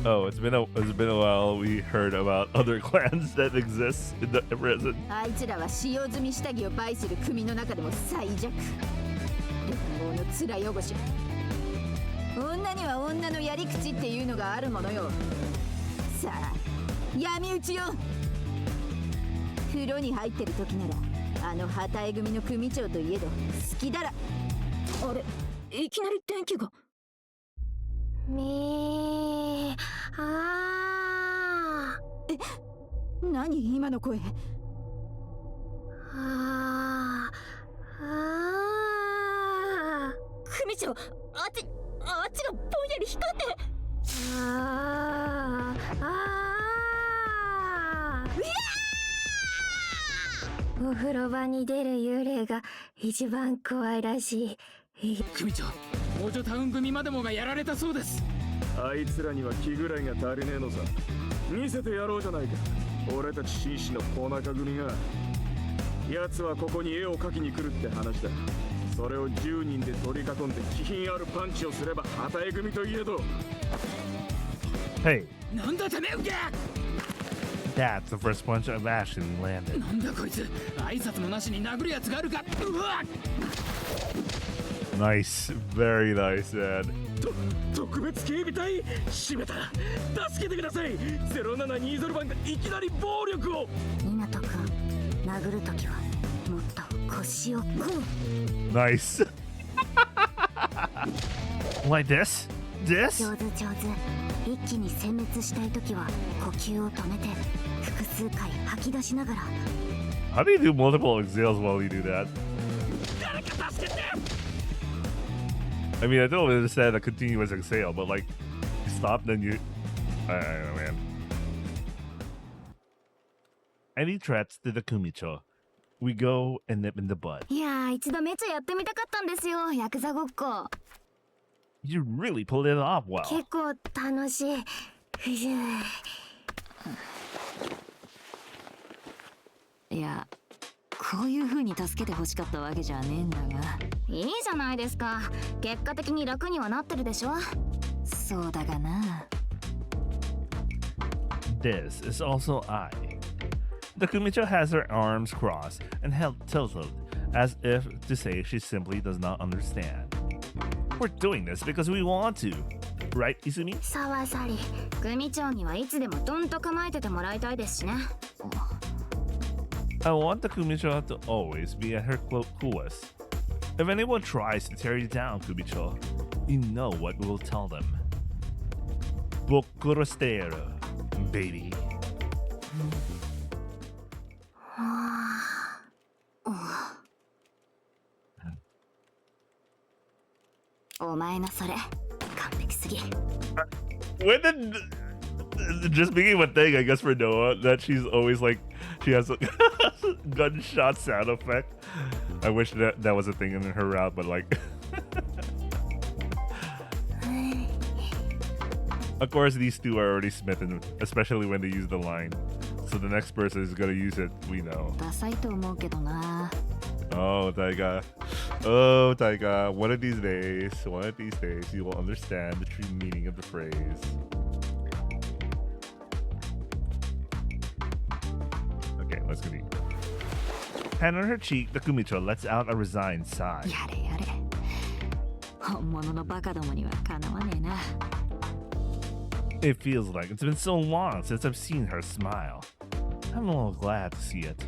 Oh, it's been a while. We heard about other clans that exist in the prison. あいつらは使用済み下着を売する組の中でも最弱。連合の面汚し。女には女のやり口っていうのがあるものよ。さあ闇討ちよ。風呂に入ってる時ならあの旗絵組の組長といえど好きだら。あれ、いきなり電気が。みーあー。え、何今の声。あーあー。組長、あっちがぼんやり光って。あーあー。お風呂場に出る幽霊が一番怖いらしい。組長、モジョタウン組までもがやられたそうです。あいつらには気ぐらいが足りねえのさ。見せてやろうじゃないか。俺たち紳士の小中組が。奴はここに絵を描きに来るって話だ。それを10人で取り囲んで気品あるパンチをすれば旗絵組といえど。 Hey, なんだてめえうぎゃ。 that's the first punch I've actually landed. なんだこいつ、挨拶もなしに殴るやつがあるか。うわっ。 Nice, very nice, man. 特別警備隊閉めた。助けてください。0720番がいきなり暴力を。湊くん、殴るときはもっと腰をグー。 Nice. Like this? This? 上手上手。一気に殲滅したいときは呼吸を止めて複数回吐き出しながら。 How do you do multiple exhales while you do that? 誰か助けて。 I mean, I don't understand a continuous exhale, but like, you stop, then you... I don't know, man. Any threats to the Kumicho? We go and nip in the bud. いやー、一度めちゃやってみたかったんですよ、ヤクザごっこ。You really pulled it off well. 結構楽しい。ふふいや、こういう風に助けて欲しかったわけじゃねえんだが。いいじゃないですか。結果的に楽にはなってるでしょ。そうだがな。This is also I. The Kumicho has her arms crossed and held tilted, as if to say she simply does not understand. We're doing this because we want to, right, Izumi? さわさり、組長にはいつでもどんと構えててもらいたいですしね。I want the Kumicho to always be at her coolest. If anyone tries to tear you down, Kumicho, you know what we will tell them. Bokurostero, baby. お前のそれ、完璧すぎ。When did just being one thing, I guess, for Noah, that she's always like, she has a gunshot sound effect. I wish that was a thing in her route, but like, of course, these two are already smitten, especially when they use the line. So the next person is gonna use it, we know. ダサいと思うけどな。Oh, Taiga. Oh, Taiga. One of these days, you will understand the true meaning of the phrase. Okay, let's continue. Hand on her cheek, the Kumicho lets out a resigned sigh. やれやれ。本物のバカどもにはかなわねえな。It feels like it's been so long since I've seen her smile. I'm a little glad to see it.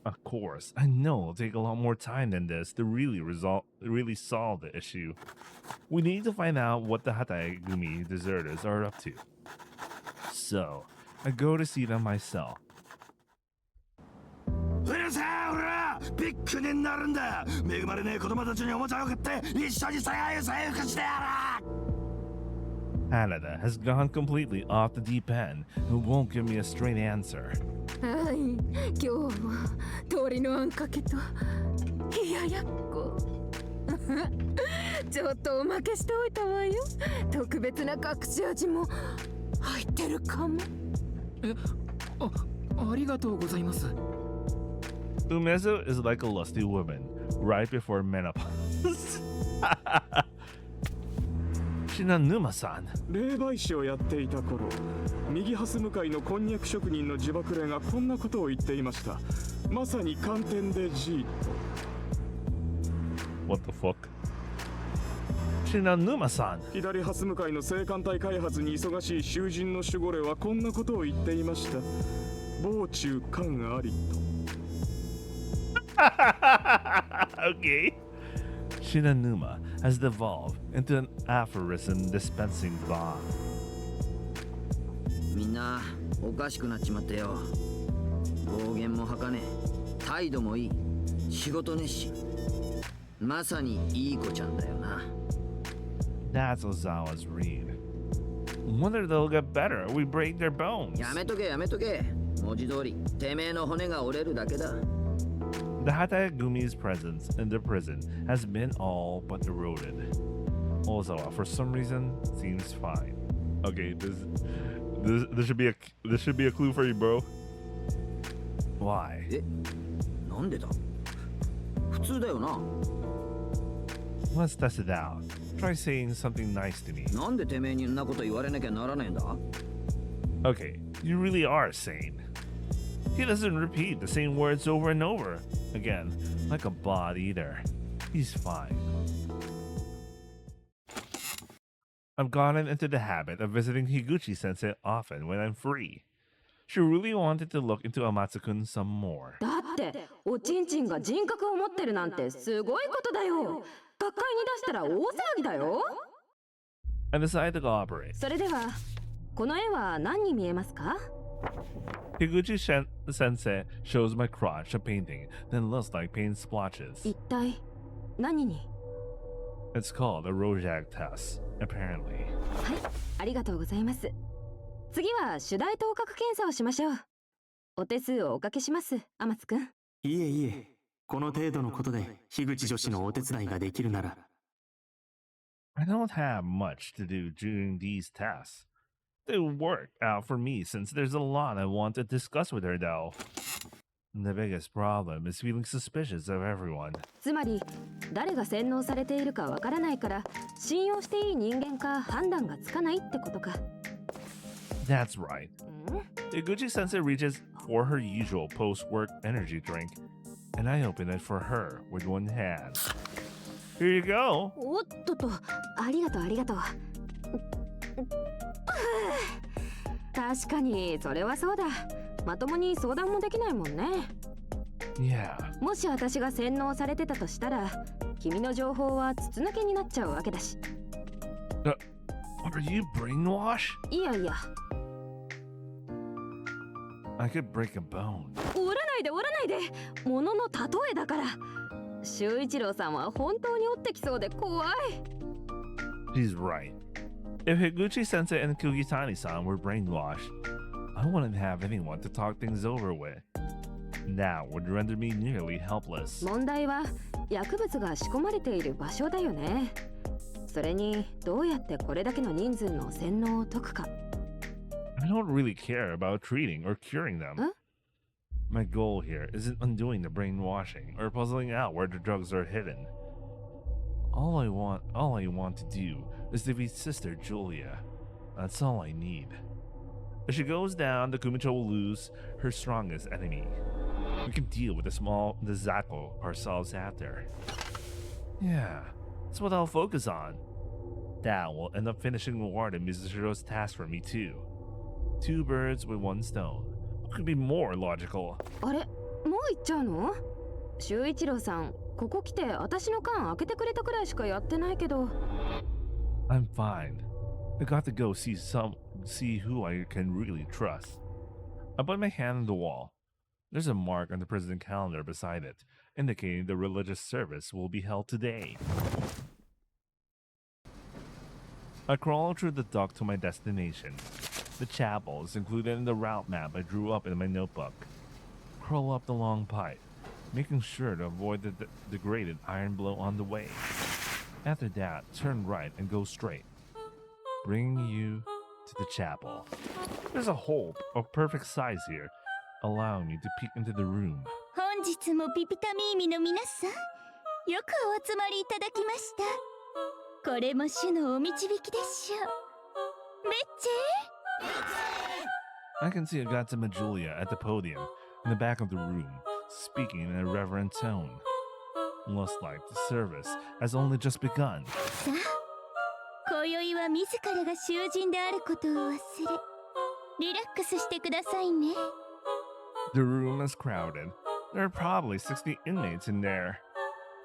Of course, I know it'll take a lot more time than this to really solve the issue. We need to find out what the Hataegumi deserters are up to. So, I go to see them myself. うるせえ俺らビッグになるんだ。恵まれねえ子供たちにおもちゃを送って一緒に世界を征服してやる。 Hanada has gone completely off the deep end and won't give me a straight answer. はい、今日は鳥のあんかけと冷ややっこ。ちょっとおまけしておいたわよ。特別な隠し味も入ってるかも。ありがとうございます。 Umezu is like a lusty woman right before menopause. Shinanuma-san. 霊媒師をやっていた頃、右ハス向かいのこんにゃく職人の呪縛霊がこんなことを言っていました。まさに寒天でじーっと。 What the fuck? Shinanuma-san. 左ハス向かいの性艦隊開発に忙しい囚人の守護霊はこんなことを言っていました。傍中感ありと。Okay. Shinanuma has devolved into an aphorism dispensing bomb. みんなおかしくなっちまってよ。暴言も吐かねえ、態度もいい、仕事熱心。まさにいい子ちゃんだよな。That's Ozawa's read. Wonder they'll get better. We break their bones. やめとけやめとけ。文字通りてめえの骨が折れるだけだ。 The Hataegumi's presence in the prison has been all but eroded. Ozawa, for some reason, seems fine. Okay, this should be a clue for you, bro. Why? なんでだ？普通だよな。 Let's test it out. Try saying something nice to me. なんでてめえにんなこと言われなきゃならねえんだ？ Okay, you really are sane. He doesn't repeat the same words over and over again, like a bot either. He's fine. I've gotten into the habit of visiting Higuchi-sensei often when I'm free. She really wanted to look into Amatsu-kun some more. だっておちんちんが人格を持ってるなんてすごいことだよ。学会に出したら大騒ぎだよ。 I decided to cooperate. それではこの絵は何に見えますか？ Higuchi-sensei shows my crotch a painting, then looks like paint splotches. 一体何に？ It's called a Rojak test, apparently. はい、ありがとうございます。次は主題当確検査をしましょう。お手数をおかけします、天津くん。いえいえ、この程度のことで樋口女子のお手伝いができるなら。I don't have much to do during these tasks. They work out for me since there's a lot I want to discuss with her though. The biggest problem is feeling suspicious of everyone. つまり誰が洗脳されているかわからないから信用していい人間か判断がつかないってことか。That's right. Iguchi Sensei reaches for her usual post-work energy drink, and I open it for her with one hand. Here you go. おっとと、ありがとうありがとう。確かにそれはそうだ。まともに相談もできないもんね。Yeah. もし私が洗脳されてたとしたら、君の情報は筒抜けになっちゃうわけだし。Are you brainwashed? いやいや。I could break a bone. 折らないで折らないで。ものの例えだから。修一郎さんは本当に折ってきそうで怖い。She's right. If Higuchi Sensei and Kugitani-san were brainwashed, I wouldn't have anyone to talk things over with. That would render me nearly helpless. 問題は薬物が仕込まれている場所だよね。それにどうやってこれだけの人数の洗脳を解くか。I don't really care about treating or curing them. Huh? My goal here isn't undoing the brainwashing or puzzling out where the drugs are hidden. All I want to do is defeat Sister Julia. That's all I need. If she goes down, the Kumicho will lose her strongest enemy. We can deal with the Zako ourselves after. Yeah, that's what I'll focus on. That will end up finishing Warden Mizushiro's task for me too. Two birds with one stone. What could be more logical? あれ、もう行っちゃうの？修一郎さん、ここ来て私の缶開けてくれたくらいしかやってないけど。I'm fine. I got to go see who I can really trust. I put my hand on the wall. There's a mark on the prison calendar beside it, indicating the religious service will be held today. I crawl through the dock to my destination. The chapel is included in the route map I drew up in my notebook. Crawl up the long pipe, making sure to avoid the degraded iron blow on the way. After that, turn right and go straight, bringing you to the chapel. There's a hole of perfect size here, allowing me to peek into the room. 本日もピピタミーミの皆さん、よくお集まりいただきました。これも主のお導きでしょう。ベッチェ I can see Agatsuma Julia at the podium in the back of the room, speaking in a reverent tone. Looks like the service has only just begun. さあ、今宵は自らが囚人であることを忘れ、リラックスしてくださいね。The room is crowded. There are probably 60 inmates in there.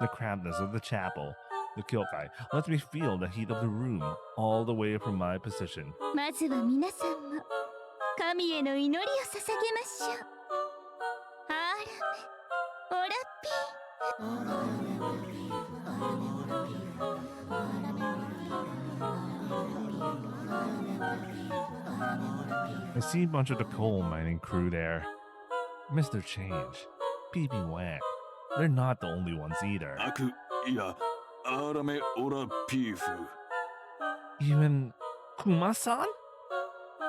The crampedness of the chapel, the kyokai, lets me feel the heat of the room all the way from my position. まずは皆さんも神への祈りを捧げましょう。アーラメ、オラピー。I see a bunch of the coal mining crew there. Mr. Change, P.B. Wang. They're not the only ones either. Even Kuma-san?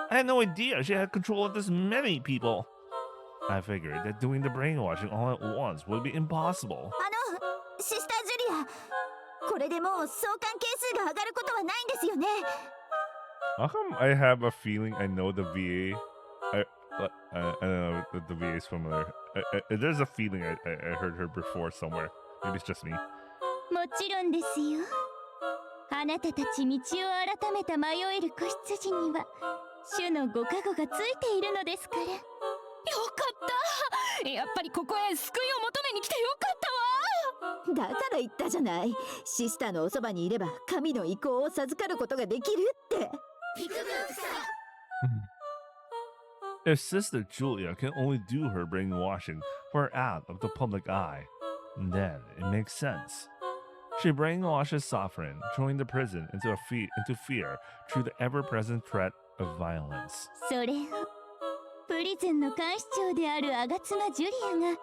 I had no idea she had control of this many people. I figured that doing the brainwashing all at once would be impossible. シスタージュリア、これでもう相関係数が上がることはないんですよね。How come I have a feeling I know the VA? I don't know if the VA is familiar. There's a feeling I heard her before somewhere. Maybe it's just me. もちろんですよ。あなたたち道を改めた迷える子羊には主のご加護がついているのですから。よかった。やっぱりここへ救いを求めに来てよかったわ。だから言ったじゃない。シスターのおそばにいれば神の意向を授かることができるって。ピクブーさん。If Sister Julia can only do her brainwashing far out of the public eye, then it makes sense. She brainwashes Sovereign, throwing the prison into fear through the ever-present threat of violence. それをプリズンの監視長である吾妻ジュリアが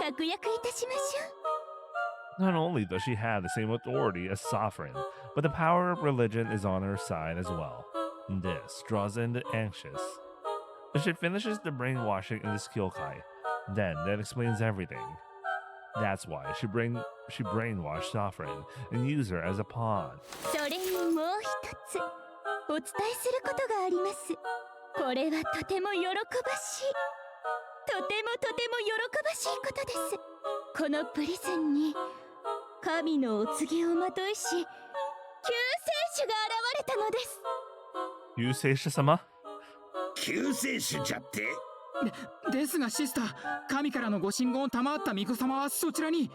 確約いたしましょう。 Not only does she have the same authority as Sovereign, but the power of religion is on her side as well. This draws in the anxious. If she finishes the brainwashing in this Kyokai, then that explains everything. That's why she brainwashed Sovereign and used her as a pawn. それにもう一つお伝えすることがあります。これはとても喜ばしい、とても喜ばしいことです。このプリズンに神のお告げをまといし、救世主が現れたのです。救世主様? 救世主じゃって？ですがシスター、神からのご神言を賜った巫女様はそちらに。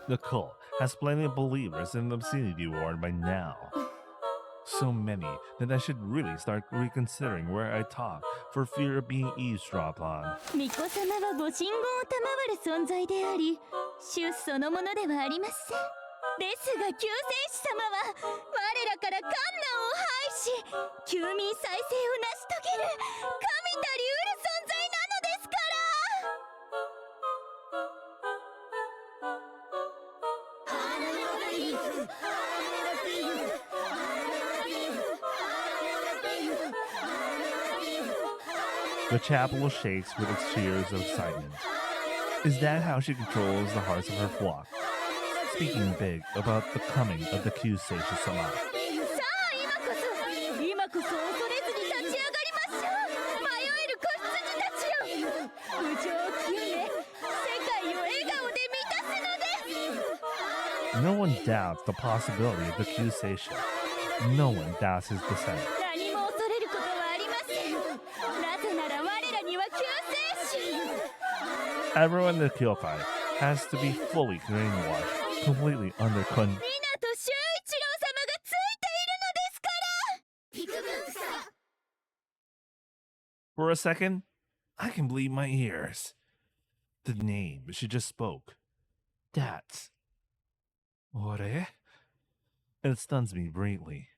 The cult has plenty of believers in the obscenity ward by now. So many that I should really start reconsidering where I talk for fear of being eavesdropped on. 巫女様はご神言を賜る存在であり、主そのものではありません。ですが救世主様は我らから困難を排し、救民再生を成し遂げる神たりうる存在なのですから。 The chapel shakes with its cheers of excitement. Is that how she controls the hearts of her flock? Speaking big about the coming of the Kyusei Sama. 今こそ恐れずに立ち上がりましょう。迷える子羊たちよ。無情を清め、世界を笑顔で満たすのです。 No one doubts the possibility of the Kyusei. No one doubts his descent. 何も恐れることはありません。なぜなら我らには救世主。 Everyone in the Kyokai has to be fully brainwashed, completely under con. For a second, I can believe my ears. The name she just spoke. That's... Ore? It stuns me greatly.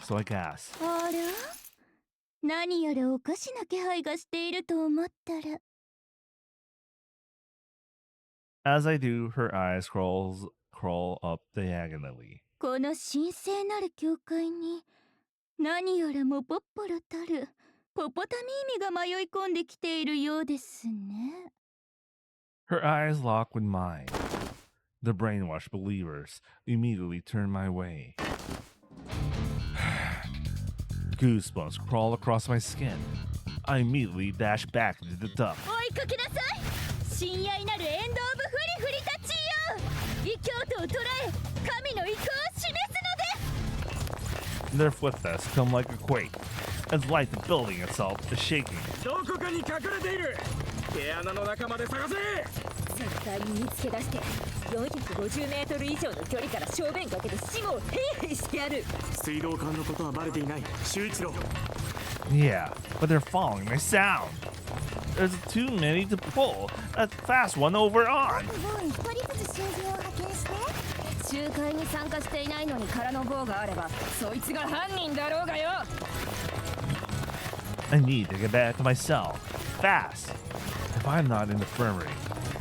So I gasp. あら、何やらおかしな気配がしていると思ったら。 As I do, her eyes crawl up diagonally. この神聖なる教会に何やらもぽっぽろたるポポタミーミが迷い込んできているようですね。 Her eyes lock with mine. The brainwashed believers immediately turn my way. Goosebumps crawl across my skin. I immediately dash back into the duck. 追いかけなさい。親愛なるエンド・オブ・フリフリたちよ。異教徒を捕らえ、神の意向を示すのです。 Their footsteps come like a quake, as like the building itself is shaking. どこかに隠れている。毛穴の中まで探せ。絶対に見つけ出して450メートル以上の距離から正面かけて死後をヘイヘイしてやる。水道管のことはバレていない。修一郎。 Yeah, but they're following my sound. There's too many to pull. A fast one over on. もう一人ずつ囚人を派遣して。集会に参加していないのに空の棒があればそいつが犯人だろうがよ。 I need to get back to my cell. Fast. If I'm not in the infirmary,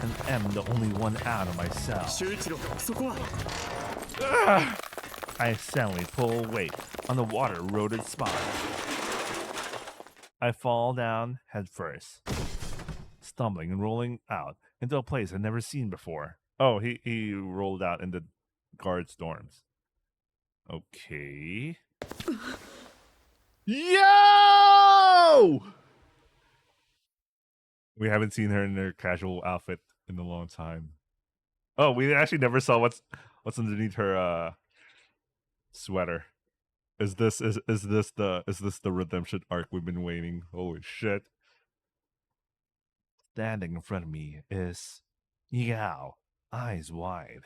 and am the only one out of my cell. 修一郎、そこは。I accidentally pull weight on the water-eroded spot. I fall down head first, stumbling and rolling out into a place I've never seen before. Oh, he rolled out in the guard's dorms. Okay. Yo! We haven't seen her in her casual outfit in a long time. Oh, we actually never saw what's underneath her sweater. Is this the redemption arc we've been waiting? Holy shit. Standing in front of me is Yao, eyes wide.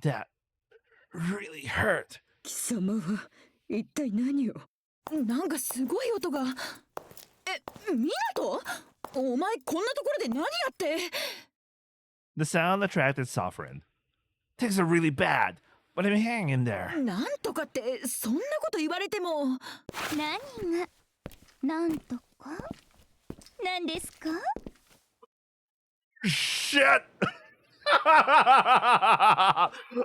That really hurt. 貴様は一体何を。なんかすごい音が。ミナト？お前こんなところで何やって。 The sound attracted Sovereign. Things are really bad, but I'm hanging there. なんとかってそんなこと言われても。何がなんとかなんですか？ shit!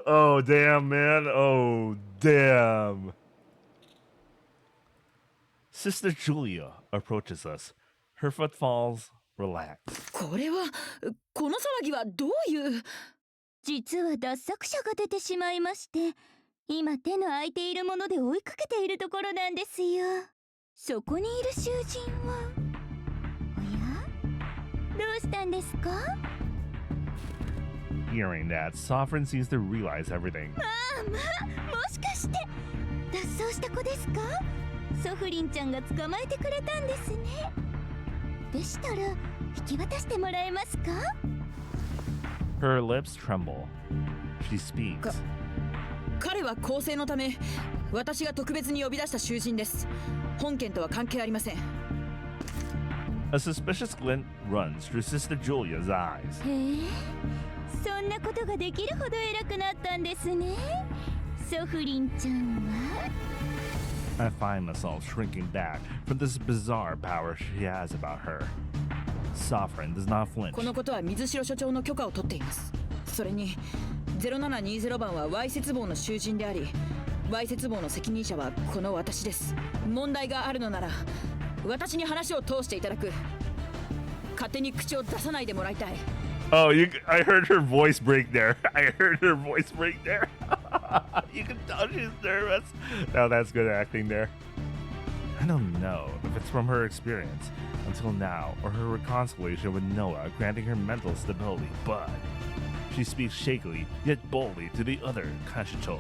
Oh, damn, man. Oh, damn. Sister Julia approaches us. Her footfalls relax. これはこの騒ぎはどういう。実は脱作者が出てしまいまして、今手の空いているもので追いかけているところなんですよ。そこにいる囚人は、おや、どうしたんですか？ Hearing that, Sovereign seems to realize everything. まあ、もしかして脱走した子ですか？ソフリンちゃんが捕まえてくれたんですね。でしたら引き渡してもらえますか？ Her lips tremble. She speaks. 彼は更生のため私が特別に呼び出した囚人です。本件とは関係ありません。A suspicious glint runs through Sister Julia's eyes. へえ、そんなことができるほど偉くなったんですね。ソフリンちゃんは。I find myself shrinking back from this bizarre power she has about her. Sovereign does not flinch. このことは水城所長の許可を取っています。それに0720番はわいせつ棒の囚人であり、わいせつ棒の責任者はこの私です。問題があるのなら私に話を通していただく。勝手に口を出さないでもらいたい。Oh, I heard her voice break there. I heard her voice break there. You can tell she's nervous. Now that's good acting there. I don't know if it's from her experience until now or her reconciliation with Noah granting her mental stability, but she speaks shakily yet boldly to the other Kashito.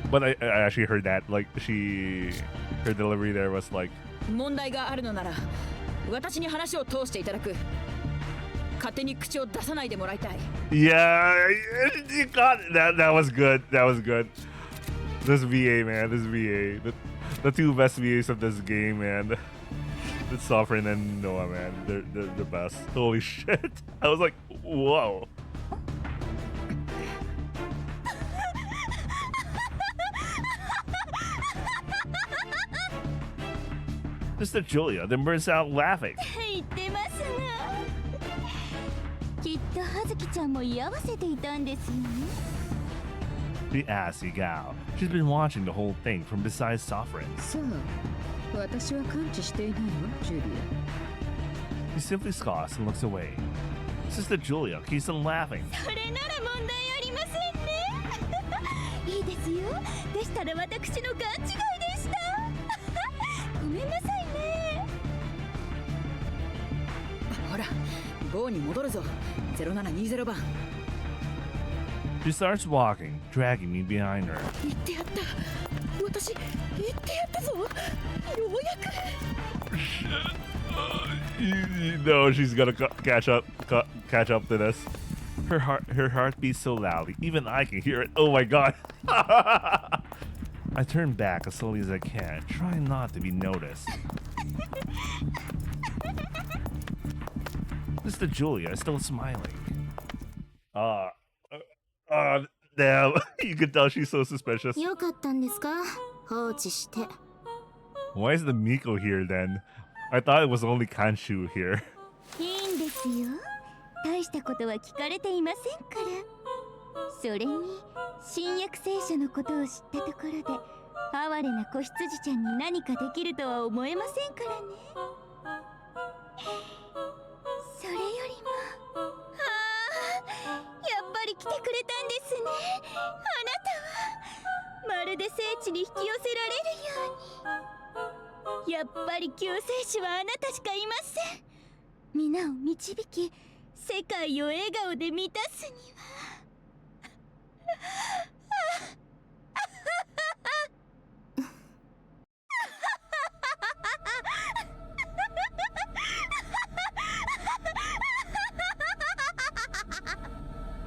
But I actually heard that, like, her delivery there was like, 問題があるのなら私に話を通していただく。勝手に口を出さないでもらいたい。 yeah, you got it. That was good. That was good. This VA, man, this VA, the two best VAs of this game, man. The Sovereign and Noah, man, they're the best. Holy shit! I was like, whoa. Sister Julia then bursts out laughing. 言ってますが、きっと葉月ちゃんも居合わせていたんですよね。 She asks Yigao. She's been watching the whole thing from beside Sovereign. さあ、私は感知していないわ、ジュリ He simply scoffs and looks away. Sister Julia keeps on laughing. それなら問題ありませんね。いいですよ。でしたら私の勘違いでした。ごめんなさいね。ほら、棒に戻るぞ。0720番。She starts walking, dragging me behind her. 言ってやった。私、言ってやったぞ。ようやく。You know she's gonna catch up to this. Her heart beats so loudly, even I can hear it. Oh my god! I turn back as slowly as I can, trying not to be noticed. Sister Julia is still smiling. Damn! You can tell she's so suspicious. よかったんですか？放置して。 Why is the Miko here then? I thought it was only Kanshu here. いいんですよ。大したことは聞かれていませんから。それに新約聖書のことを知ったところで哀れな子羊ちゃんに何かできるとは思えませんからね。それよりもやっぱり来てくれたんですね。あなたはまるで聖地に引き寄せられるように。やっぱり救世主はあなたしかいません。皆を導き世界を笑顔で満たすには。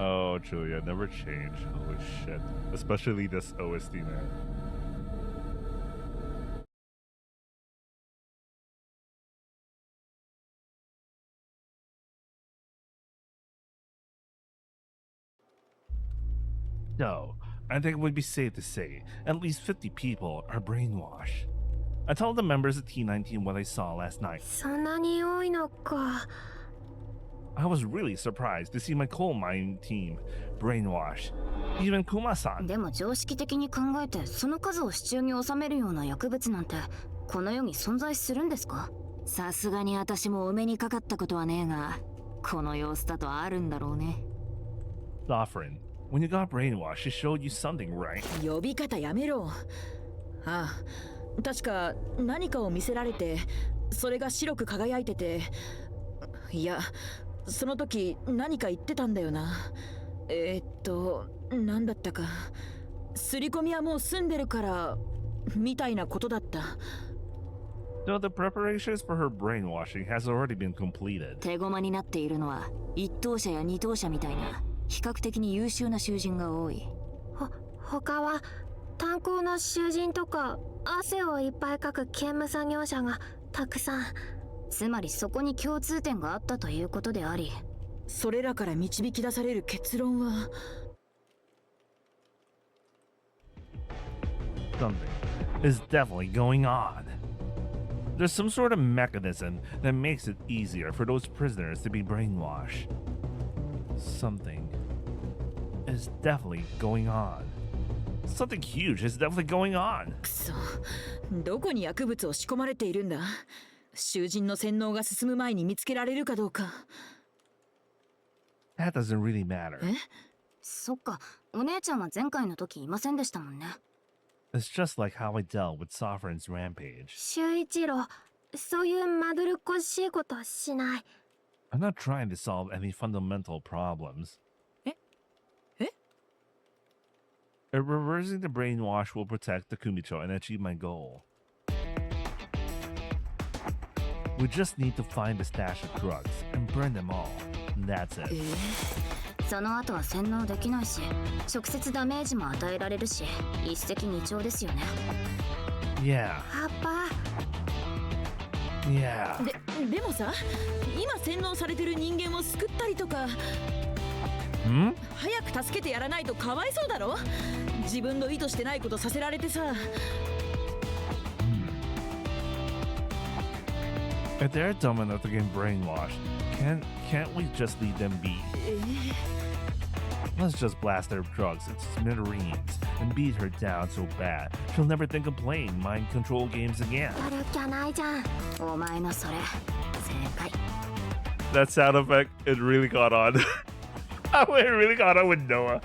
Oh, Julia, never change. Holy shit. Especially this OST, man. So, I think it would be safe to say at least 50 people are brainwashed. I told the members of T19 what I saw last night. そんなに多いのか。I was really surprised to see my coal mine team brainwash. Even Kuma-san. でも常識的に考えてその数を手中に収めるような薬物なんてこの世に存在するんですか？さすがに私もお目にかかったことはねえが、この様子だとあるんだろうね。Sovereign, when you got brainwashed, it showed you something, right? 呼び方やめろ。ああ、確か何かを見せられて、それが白く輝いてて、いや、その時何か言ってたんだよな。何だったか。刷り込みはもう済んでるからみたいなことだった。So the preparations for her brainwashing has already been completed. 手駒になっているのは一等者や二等者みたいな比較的に優秀な囚人が多い。他は炭鉱の囚人とか汗をいっぱいかく刑務作業者がたくさん。つまりそこに共通点があったということであり、それらから導き出される結論は Something is definitely going on. There's some sort of mechanism that makes it easier for those prisoners to be brainwashed. Something is definitely going on. Something huge is definitely going on. くそ、どこに薬物を仕込まれているんだ。囚人の洗脳が進む前に見つけられるかどうか。That doesn't really matter. そっか、お姉ちゃんは前回の時いませんでしたもんね。It's just like how I dealt with Sovereign's rampage. 修一郎、そういうまどろっこしいことはしない。I'm not trying to solve any fundamental problems. Reversing the brainwash will protect the Kumicho and achieve my goal. We just need to find the stash of drugs and burn them all. And that's it. その後は洗脳できないし、直接ダメージも与えられるし、一石二鳥ですよね。Yeah. パパ。Yeah. でもさ、今洗脳されてる人間を救ったりとか。早く助けてやらないとかわいそうだろ。自分の意図してないことさせられてさ。If they're dumb enough to get brainwashed, can't we just leave them be? Let's just blast their drugs into smithereens and beat her down so bad she'll never think of playing mind control games again. やる気ゃないじゃん。お前のそれ、正解。That sound effect, it really caught on. It really caught on with Noah.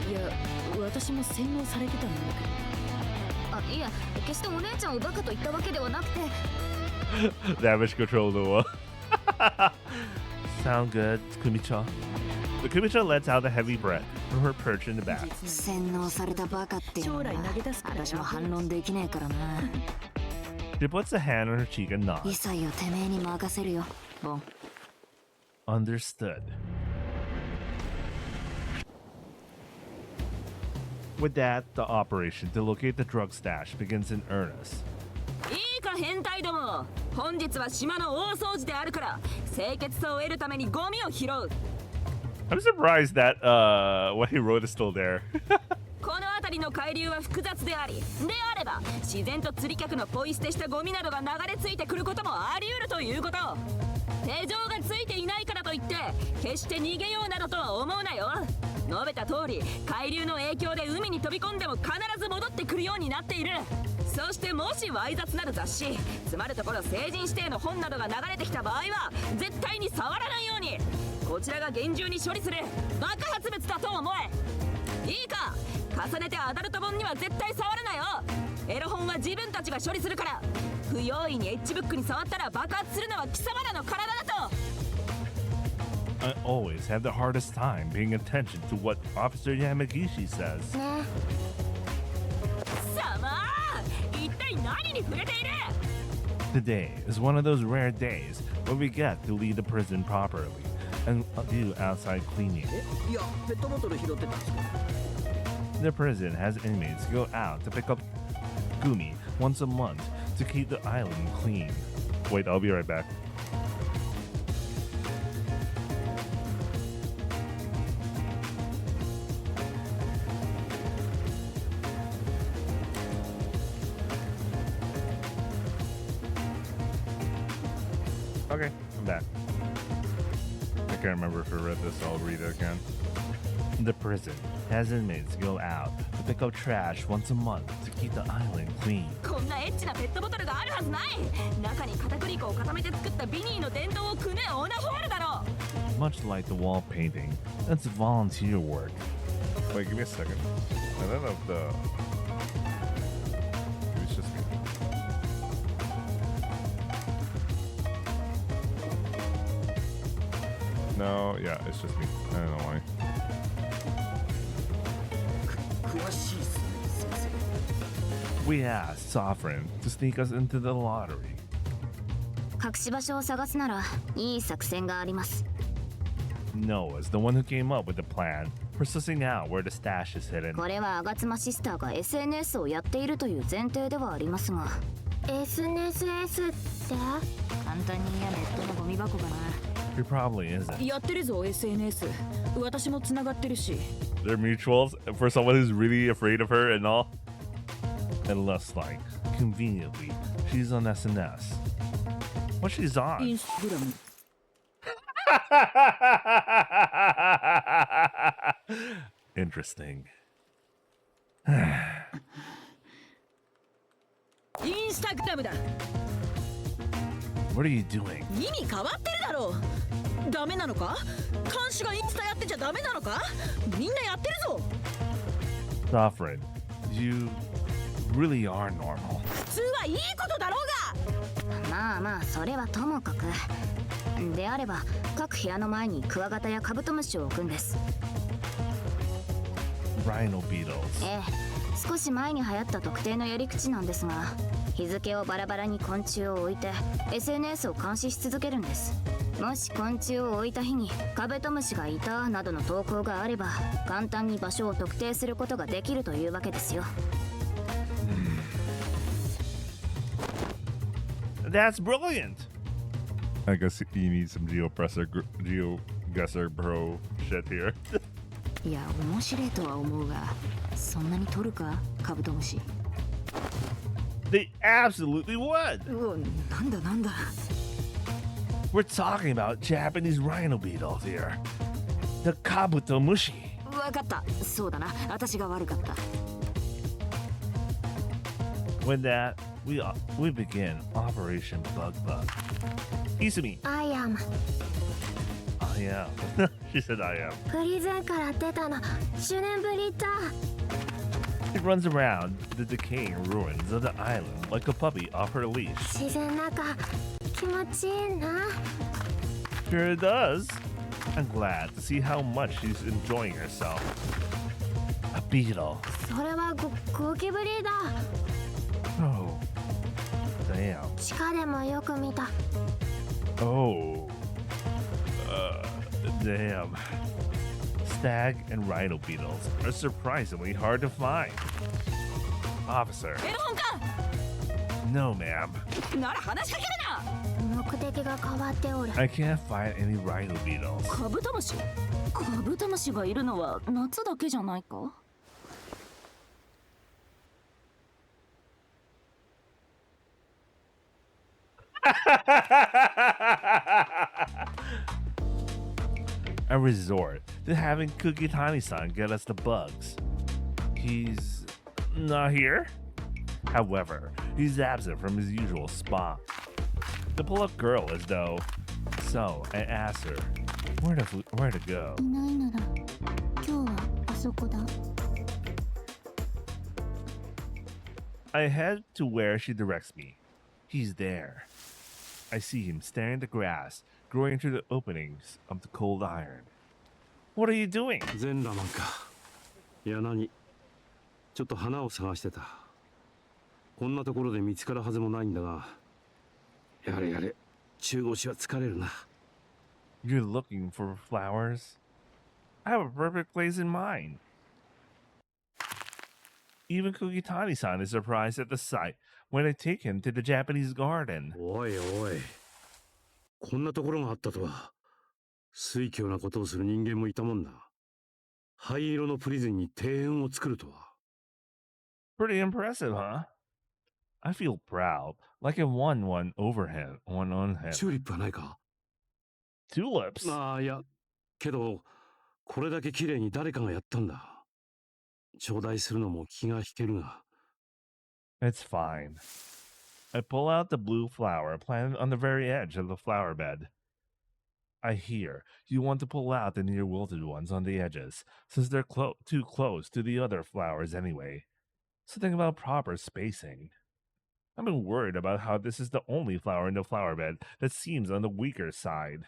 いや、私も洗脳されてたんだけど。あ、いや、決してお姉ちゃんをバカと言ったわけではなくて。Damage control Noah. Sound good, Kumicha. The Kumicha lets out a heavy breath from her perch in the back. 洗脳されたバカっていうのは私も反論できねえからな。She puts a hand on her cheek and nods. 一切をてめえに任せるよ、ボン。Understood. With that, the operation to locate the drug stash begins in earnest. いいか変態ども、本日は島の大掃除であるから清潔さを得るためにゴミを拾う。 I'm surprised that what he wrote is still there. この辺りの海流は複雑であり、であれば自然と釣り客のポイ捨てしたゴミなどが流れ着いてくることもあり得るということ。手錠がついていないからといって決して逃げようなどとは思うなよ。述べた通り海流の影響で海に飛び込んでも必ず戻ってくるようになっている。そしてもしわい雑なる雑誌、つまるところ成人指定の本などが流れてきた場合は絶対に触らないように、こちらが厳重に処理する爆発物だと思え。いいか、重ねてアダルト本には絶対触るなよ。エロ本は自分たちが処理するから。不用意にエッジブックに触ったら爆発するのは貴様らの体だと。I always have the hardest time paying attention to what Officer Yamagishi says. ね。さまあ、一体何に触れている？ Today is one of those rare days where we get to leave the prison properly and do outside cleaning. いや、ペットボトル拾ってたんですけど。The prison has inmates go out to pick up gumi once a month to keep the island clean. Wait, I'll be right back. Okay, I'm back. I can't remember if I read this, so I'll read it again. The prison has inmates go out to pick up trash once a month to keep the island clean. こんなエッチなペットボトルがあるはずない。中に片栗粉を固めて作ったビニーの電動をくねオナホールだろ。 Much like the wall painting, that's volunteer work. Wait, give me a second. I don't know if maybe it's just me. No, yeah, it's just me. I don't know why. 詳しいっすね、先 We asked Sovereign to sneak us into the lottery. 隠し場所を探すならいい作戦があります。 Noah's the one who came up with the plan for sussing out where the stash is hidden. これは吾妻シスターが SNS をやっているという前提ではありますが SNS って簡単に言えばネットのゴミ箱かな。 He probably isn't. やってるぞ SNS。私も繋がってるし。 They're mutuals for someone who's really afraid of her and all. It looks like, conveniently, she's on SNS. What she's on? インスタグラム。Interesting. インスタグラムだ。 What are you doing? 意味変わってるだろう。ダメなのか？監視がインスタやってちゃダメなのか？みんなやってるぞ。 Sovereign, you really are normal. 普通はいいことだろうが。まあまあそれはともかくであれば各部屋の前にクワガタやカブトムシを置くんです。 Rhino beetles. ええ、少し前に流行った特定のやり口なんですが日付をバラバラに昆虫を置いて SNS を監視し続けるんです。もし昆虫を置いた日にカブトムシがいたなどの投稿があれば簡単に場所を特定することができるというわけですよ。 That's brilliant. I guess you need some GeoGuessr bro shit here. いや面白いとは思うがそんなに取るかカブトムシ。 They absolutely would. うわなんだ We're talking about Japanese rhino beetles here. The kabutomushi. わかった。そうだな。私が悪かった。 With that, we begin Operation Bug Bug. Izumi. I am I am. She said I am. プリズンから出たの10年ぶりだ。 She runs around the decaying ruins of the island like a puppy off her leash. 自然の中気持ちいいな。 Sure it does. I'm glad to see how much she's enjoying herself. A beetle. それはゴキブリだ。 Oh. Damn. 地下でもよく見た。 Oh. Damn. Stag and rhino beetles are surprisingly hard to find. Officer. エロ本か。 No, ma'am. なら話しかけるな。目的が変わっておる。 I can't find any rhino beetles. カブトムシ？カブトムシがいるのは夏だけじゃないか？ A resort to having Cookie Tiny-san get us the bugs. He's not here? However, he's absent from his usual spot. To pull up girl as though. So I asked her where to go. いないなら今日はあそこだ。 I head to where she directs me. He's there. I see him staring at the grass, growing through the openings of the cold iron. What are you doing? 全裸マンか。いや何ちょっと花を探してた。こんなところで見つかるはずもないんだが。やれやれ、中腰は疲れるな。You're looking for flowers? I have a perfect place in mind. Even Kugitani-san is surprised at the sight when I take him to the Japanese garden. おいおい。こんなところがあったとは。酔狂なことをする人間もいたもんだ。灰色のプリズンに庭園を作るとは。Pretty impressive, huh? I feel proud, like I won one over him, one on him. チューリップはないか？ Tulips. ああ、いや、けど、これだけ綺麗に誰かがやったんだ。頂戴するのも気が引けるが。It's fine. I pull out the blue flower planted on the very edge of the flower bed. I hear you want to pull out the near wilted ones on the edges, since they're too close to the other flowers anyway. So think about proper spacing. I've been worried about how this is the only flower in the flower bed that seems on the weaker side.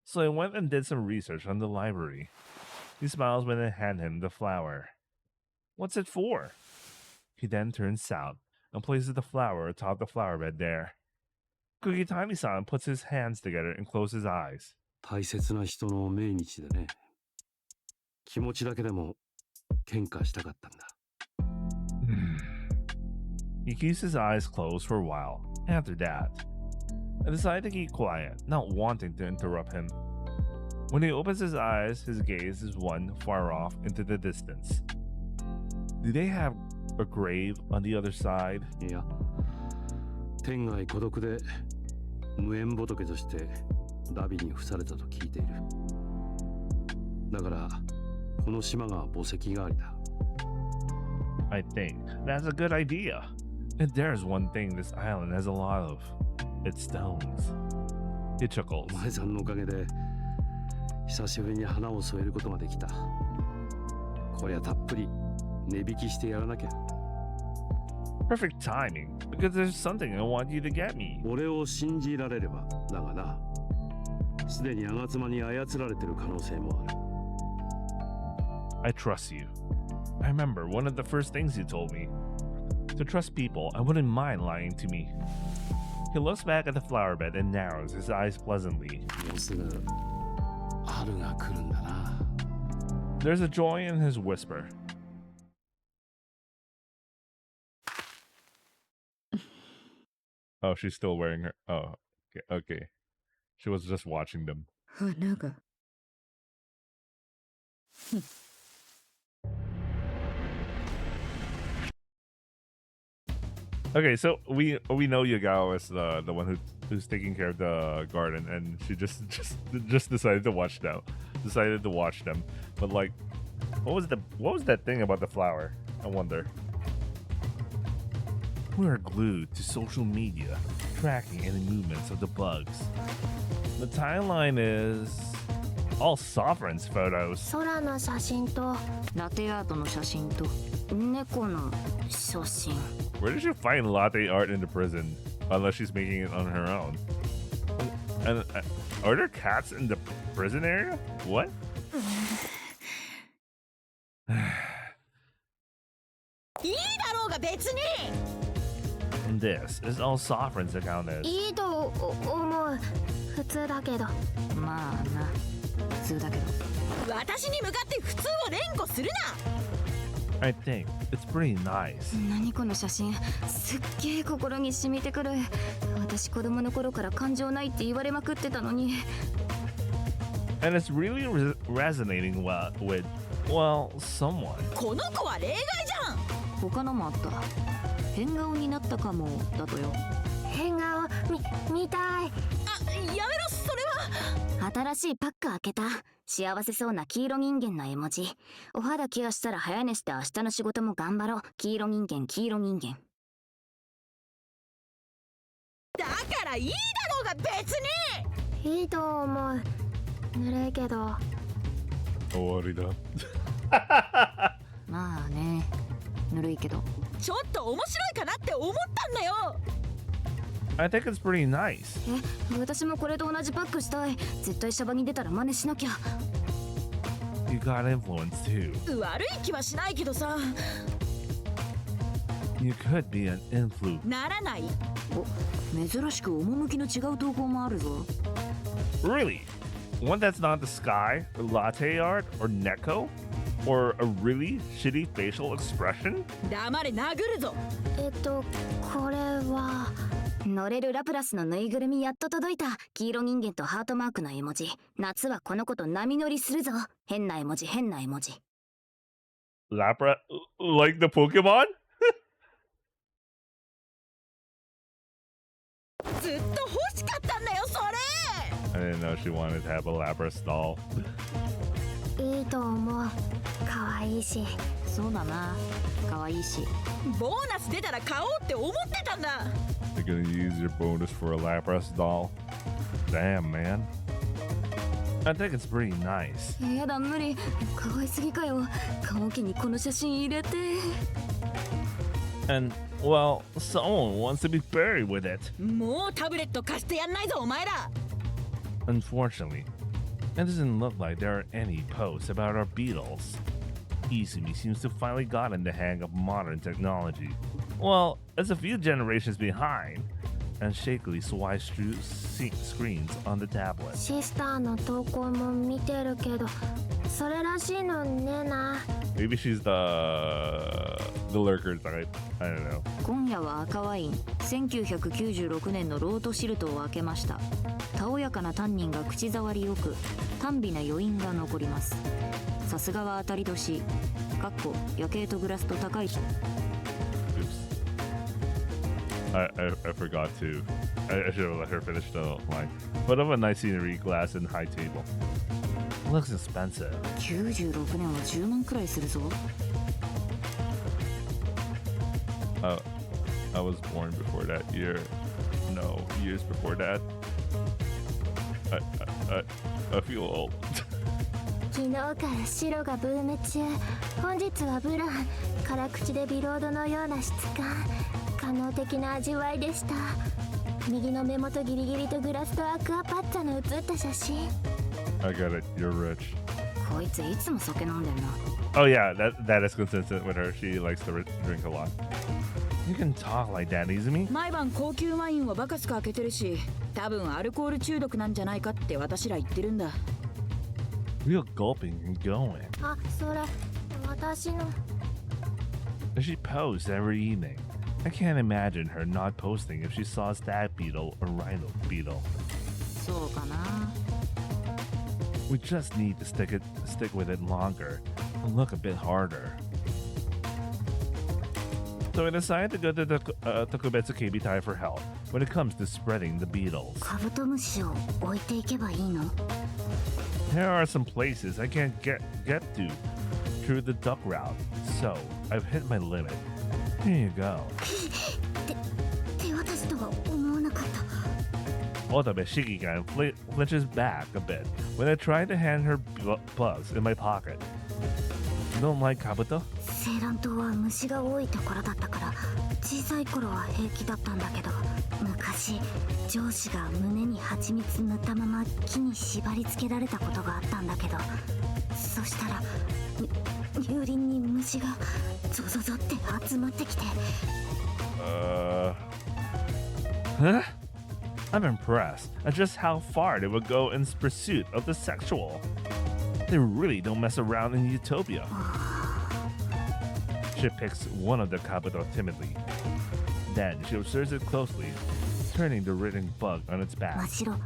So I went and did some research on the library. He smiles when I hand him the flower. What's it for? He then turns south and places the flower atop the flower bed there. Cookie Tiny-san puts his hands together and closes his eyes. 大切な人の命日でね。気持ちだけでも喧嘩したかったんだ。He keeps his eyes closed for a while. After that, I decide to keep quiet, not wanting to interrupt him. When he opens his eyes, his gaze is one far off into the distance. Do they have a grave on the other side? いや、天涯孤独で無縁仏として荼毘に付されたと聞いている。だからこの島が墓石代わりだ。I think that's a good idea. And there's one thing this island has a lot of. It's stones. He chuckles. お前さんのおかげで久しぶりに花を添えることができた。こりゃたっぷり値引きしてやらなきゃ。Perfect timing, because there's something I want you to get me. 俺を信じられればだがな。すでに吾妻に操られてる可能性もある。I trust you. I remember one of the first things you told me. To trust people, I wouldn't mind lying to me. He looks back at the flower bed and narrows his eyes pleasantly. もうすぐ春が来るんだな。There's a joy in his whisper. Oh, she's still wearing her. Oh, okay. She was just watching them. 花が。Okay, so we know Yagao is the one who's taking care of the garden, and she just decided to watch them. But like, what was that thing about the flower? I wonder. We are glued to social media, tracking any movements of the bugs. The timeline is all Sovereign's photos. 空の写真とラテアートの写真と猫の写真。 Where did she find latte art in the prison? Unless she's making it on her own. And are there cats in the prison area? What? This is all Sovereign's account is. いいと思う。普通だけど。まあな、普通だけど。私に向かって普通を連呼するな。 I think it's pretty nice. 何この写真、すっげえ心に染みてくる。私子供の頃から感情ないって言われまくってたのに。 And it's really resonating with, well, someone. この子は例外じゃん。他のもあった。変顔になったかもだとよ。変顔見たい。あ、やめろ、それは。新しいパック開けた。幸せそうな黄色人間の絵文字。お肌ケアしたら早寝して明日の仕事も頑張ろう。黄色人間。だからいいだろうが別に。いいと思う。ぬるいけど。終わりだ。まあね、ぬるいけど。ちょっと面白いかなって思ったんだよ。I think it's pretty nice. 私もこれと同じパックしたい。絶対シャバに出たら真似しなきゃ。 You got influence too. 悪い気はしないけどさ。You could be an influence. ならない。お、珍しく趣の違う投稿もあるぞ。Really? One that's not the sky, or latte art, or Neko? Or a really shitty facial expression? 黙れ、殴るぞ。これは。乗れるラプラスのぬいぐるみやっと届いた。黄色人間とハートマークの絵文字。夏はこの子と波乗りするぞ。変な絵文字。Lapra, like the Pokemon? ずっと欲しかったんだよそれ。 I didn't know she wanted to have a Lapras doll. いいと思う。可愛いし。そうだな、可愛いし。ボーナス出たら買おうって思ってたんだ。 You're gonna use your bonus for a Lapras doll? Damn, man. I think it's pretty nice. やだ無理、可愛すぎかよ。棺桶にこの写真入れて。 And, well, someone wants to be buried with it. もうタブレット貸してやんないぞお前ら。 Unfortunately, it doesn't look like there are any posts about our beetles. Izumi seems to finally gotten the hang of modern technology. Well, it's a few generations behind, and shakily swipes through screens on the tablet. シスターの投稿も見てるけど、それらしいのねえな。 Maybe she's the lurker type. I don't know. 今夜は赤ワイン1996年のロートシルトを開けました。たおやかなタンニンが口触りよく、短美な余韻が残ります。さすがは当たり年。かっこ夜景とグラスと高い。 Oops. I forgot to. I should have let her finish the line. But of a nice scenery, glass, and high table. Looks expensive. 96年は10万くらいするぞ。I was born before that year. No, years before that. I feel old. 昨日から白がブーム中。本日はブラン。辛口でビロードのような質感。可能的な味わいでした。右の目元ギリギリとグラスとアクアパッツァの写った写真。 I got it. You're rich. こいついつも酒飲んでんな。 Oh yeah, that is consistent with her. She likes to drink a lot. You can talk like that, Izumi. 毎晩高級ワインをバカスカ開けてるし、多分アルコール中毒なんじゃないかって私ら言ってるんだ。 Real gulping and going. あ、それ私の。 She posts every evening. I can't imagine her not posting if she saw a stag beetle or rhino beetle. そうかな。 We just need to stick with it longer and look a bit harder. So we decided to go to the Tokubetsu Keibitai for help when it comes to spreading the beetles. カブトムシを置いていけばいいの？ There are some places I can't get to through the duck route, so I've hit my limit. Here you go. 手渡しとは思わなかった。 Otabe Shikigan flinches back a bit when I try to hand her bugs in my pocket. You don't like Kabuto? セイラン島は虫が多いところだったから小さい頃は平気だったんだけど、昔上司が胸に蜂蜜塗ったまま木に縛り付けられたことがあったんだけど、そしたら乳輪に虫がゾゾゾって集まってきて。Huh? I'm impressed at just how far they would go in pursuit of the sexual. They really don't mess around in Utopia. She picks one of the Kabuto timidly. Then she observes it closely, turning the writhing bug on its back. 真白、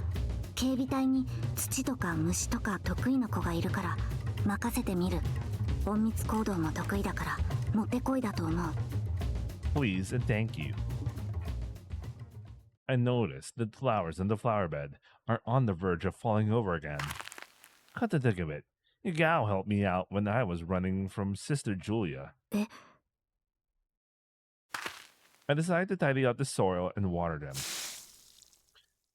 警備隊に土とか虫とか得意な子がいるから任せてみる。隠密行動も得意だからもってこいだと思う。 Please and thank you. I notice the flowers in the flower bed are on the verge of falling over again. Cut to think of it, your gal helped me out when I was running from Sister Julia. I decided to tidy up the soil and water them.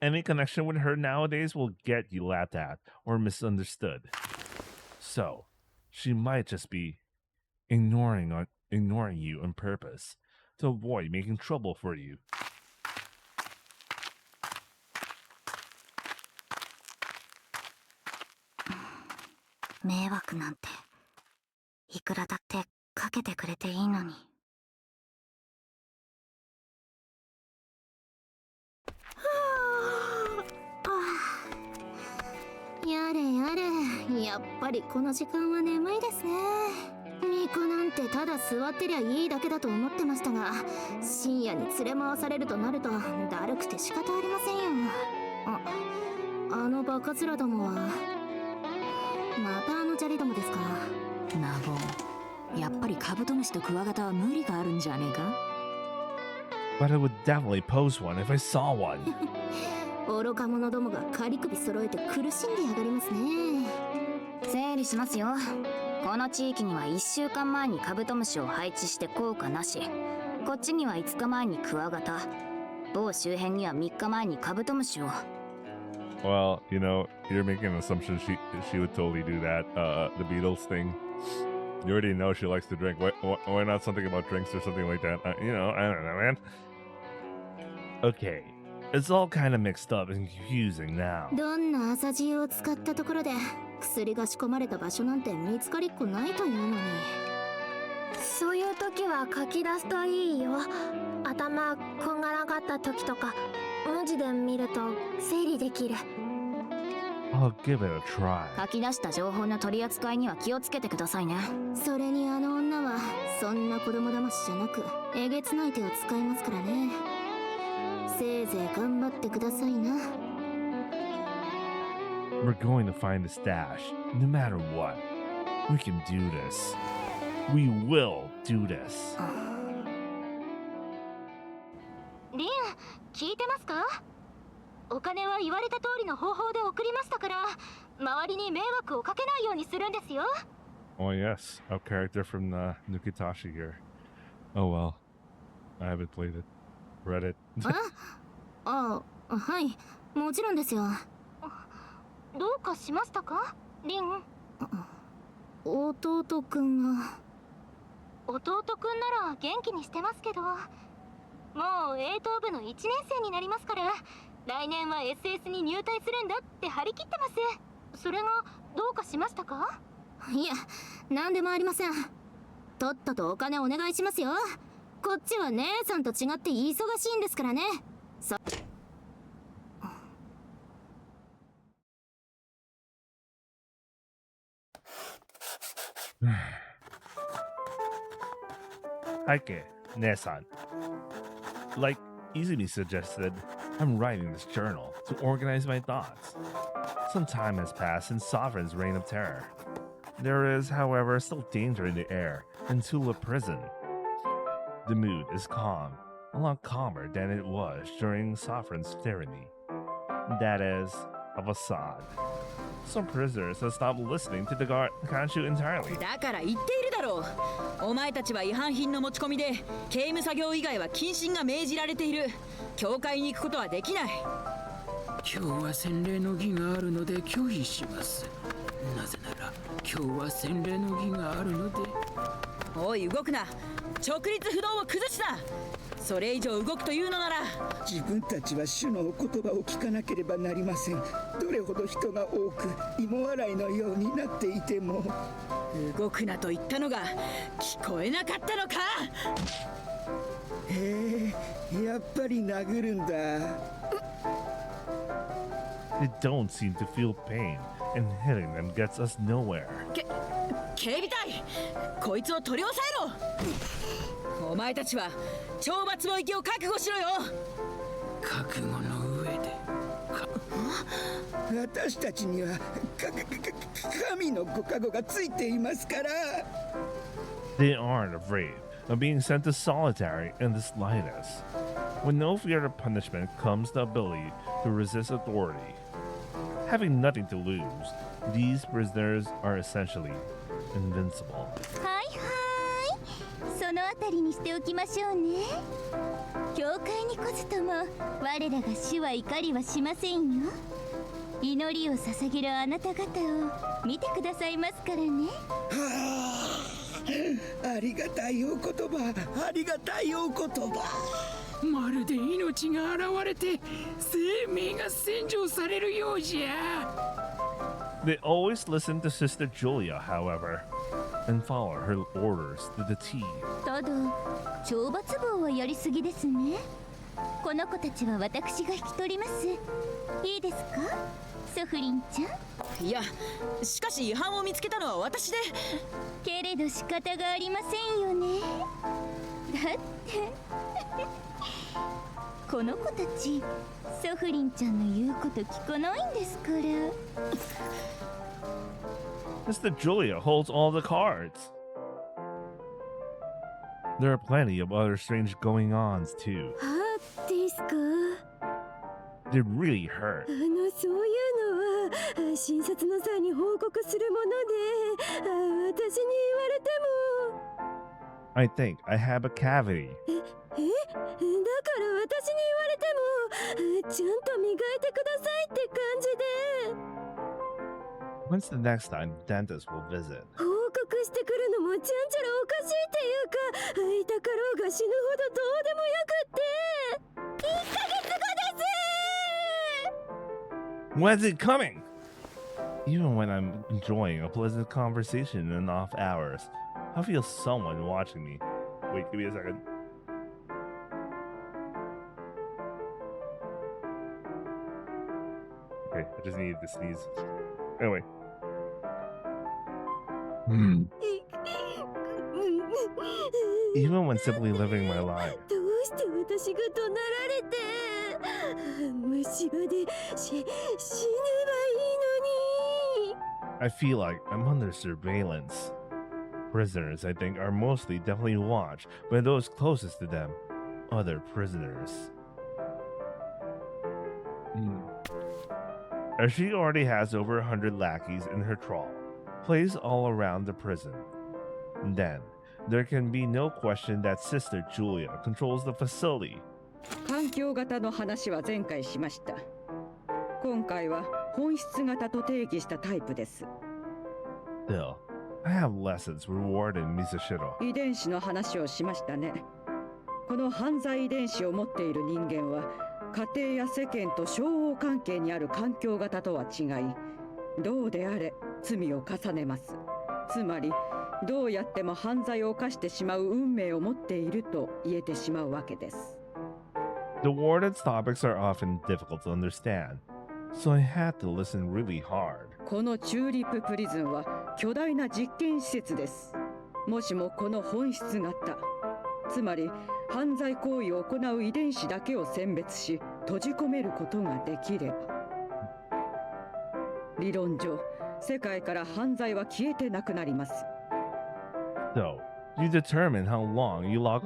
Any connection with her nowadays will get you laughed at or misunderstood. So, she might just be ignoring you on purpose to avoid making trouble for you. 迷惑なんていくらだってかけてくれていいのに。やれやれ、やっぱりこの時間は眠いですね。ミコなんてただ座ってりゃいいだけだと思ってましたが、深夜に連れ回されるとなるとだるくて仕方ありませんよ。あのバカ面どもはまたあの砂利どもですか。ナボン、やっぱりカブトムシとクワガタは無理があるんじゃねえか。But I would definitely post one if I saw one. 愚か者どもが仮首揃えて苦しんでやがりますね。整理しますよ。この地域には1週間前にカブトムシを配置して効果なし。こっちには5日前にクワガタ。某周辺には3日前にカブトムシを。Well, you know, you're making an assumption she would totally do that. The Beatles thing. You already know she likes to drink. Why not something about drinks or something like that? You know, I don't know, man. Okay, it's all kind of mixed up and confusing now. どんな朝知恵を使ったところで薬が仕込まれた場所なんて見つかりっこないというのに。そういう時は書き出すといいよ。頭こんがらがった時とか文字で見ると整理できる。I'll give it a try. 書き出した情報の取り扱いには気をつけてくださいね。それにあの女はそんな子供騙しじゃなくえげつない手を使いますからね。せいぜい頑張ってくださいな。We're going to find the stash, no matter what. We can do this. We will do this. リン、聞いてますか？お金は言われた通りの方法で送りましたから、周りに迷惑をかけないようにするんですよ。Oh yes, a character from Nukitashi here. Oh well, I haven't played it. Read it. はい、もちろんですよ。どうかしましたか、リン？弟くんが。弟くんなら元気にしてますけど、もう英東部の1年生になりますから、来年は SS に入隊するんだって張り切ってます。それがどうかしましたか？いや、なんでもありません。とっととお金お願いしますよ。こっちは姉さんと違って忙しいんですからね。Heike, Nesan. Like Izumi suggested, I'm writing this journal to organize my thoughts. Some time has passed since Sovereign's reign of terror. There is, however, still danger in the air in Tula prison. The mood is calm, a lot calmer than it was during Sovereign's tyranny. That is, a facade. Some prisoners have stopped listening to the Kanshu entirely. だから言っているだろう。お前たちは違反品の持ち込みで刑務作業以外は謹慎が命じられている。教会に行くことはできない。今日は洗礼の儀があるので拒否します。なぜなら今日は洗礼の儀があるので。おい、動くな。直立不動を崩すな。それ以上動くというのなら、自分たちは主のお言葉を聞かなければなりません。どれほど人が多く芋洗いのようになっていても。動くなと言ったのが聞こえなかったのか。やっぱり殴るんだ。They don't seem to feel pain, and hitting them gets us nowhere. 警備隊、こいつを取り押さえろ。お前たちは懲罰の息を覚悟しろよ。覚悟の上で。私たちには神のご加護がついていますから。They aren't afraid of being sent to solitary in the slightest. With no fear of punishment comes the ability to resist authority. Having nothing to lose, these prisoners are essentially invincible. はいはい、そのあたりにしておきましょうね。教会に来ずとも我らが主は怒りはしませんよ。祈りを捧げるあなた方を見てくださいますからね。ありがたいお言葉、ありがたいお言葉。まるで命が現れて生命が洗浄されるようじゃ。They always listen to Sister Julia, however, and follow her orders to the T. ただ、懲罰棒はやりすぎですね。この子たちは私が引き取ります。いいですか、ソフリンちゃん。いや、しかし違反を見つけたのは私で。けれど仕方がありませんよね。だってこの子たちソフリンちゃんの言うこと聞かないんですから。Mr. Julia holds all the cards. There are plenty of other strange going-ons too. ですか They really hurt. そういうのは診察の際に報告するもので私に言われても I think I have a cavity. だから私に言われてもちゃんと磨いてくださいって感じで When's the next time the dentist will visit? 報告してくるのもちゃんちゃらおかしいっていうか痛かろうが死ぬほどどうでもよくって1ヶ月後です When's it coming? Even when I'm enjoying a pleasant conversation in off hours, I feel someone watching me. Wait, give me a second. Okay, I just needed to sneeze. Anyway. Even when simply living my life. どうして私が怒鳴られて虫歯で死ねばいいのに I feel like I'm under surveillance. Prisoners, I think, are mostly definitely watched by those closest to them, other prisoners. As she already has over 100 lackeys in her trawl, placed all around the prison. Then, there can be no question that Sister Julia controls the facility. 環境型の話は前回しました。今回は本質型と定義したタイプです。Still, I have lessons rewarded Misashiro. 遺伝子の話をしましたね。この犯罪遺伝子を持っている人間は家庭や世間と相応関係にある環境型とは違い、どうであれ罪を重ねます。つまりどうやっても犯罪を犯してしまう運命を持っていると言えてしまうわけです。The warden's topics are often difficult to understand, so I had to listen really hard. このチューリッププリズンは巨大な実験施設です。もしもこの本質型、つまり犯罪行為を行う遺伝子だけを選別し閉じ込めることができれば、理論上世界から犯罪は消えてなくなります。So, you determine how long you lock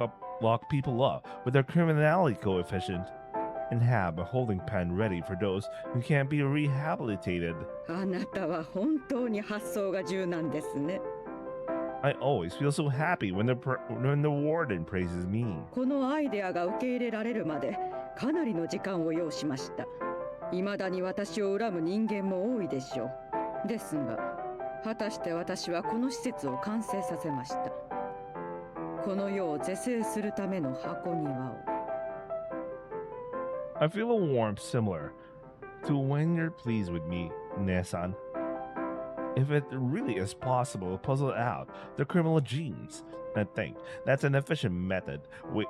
people up with their criminality coefficient and have a holding pen ready for those who can't be rehabilitated. あなたは本当に発想が柔軟ですね。I always feel so happy when the warden praises me. このアイデアが受け入れられるまでかなりの時間を要しました。未だに私を恨む人間も多いでしょう。ですが、果たして私はこの施設を完成させました。この世を是正するための箱庭を。I feel a warmth similar to when you're pleased with me, Nesan. If it really is possible to puzzle out the criminal genes, I think that's an efficient method way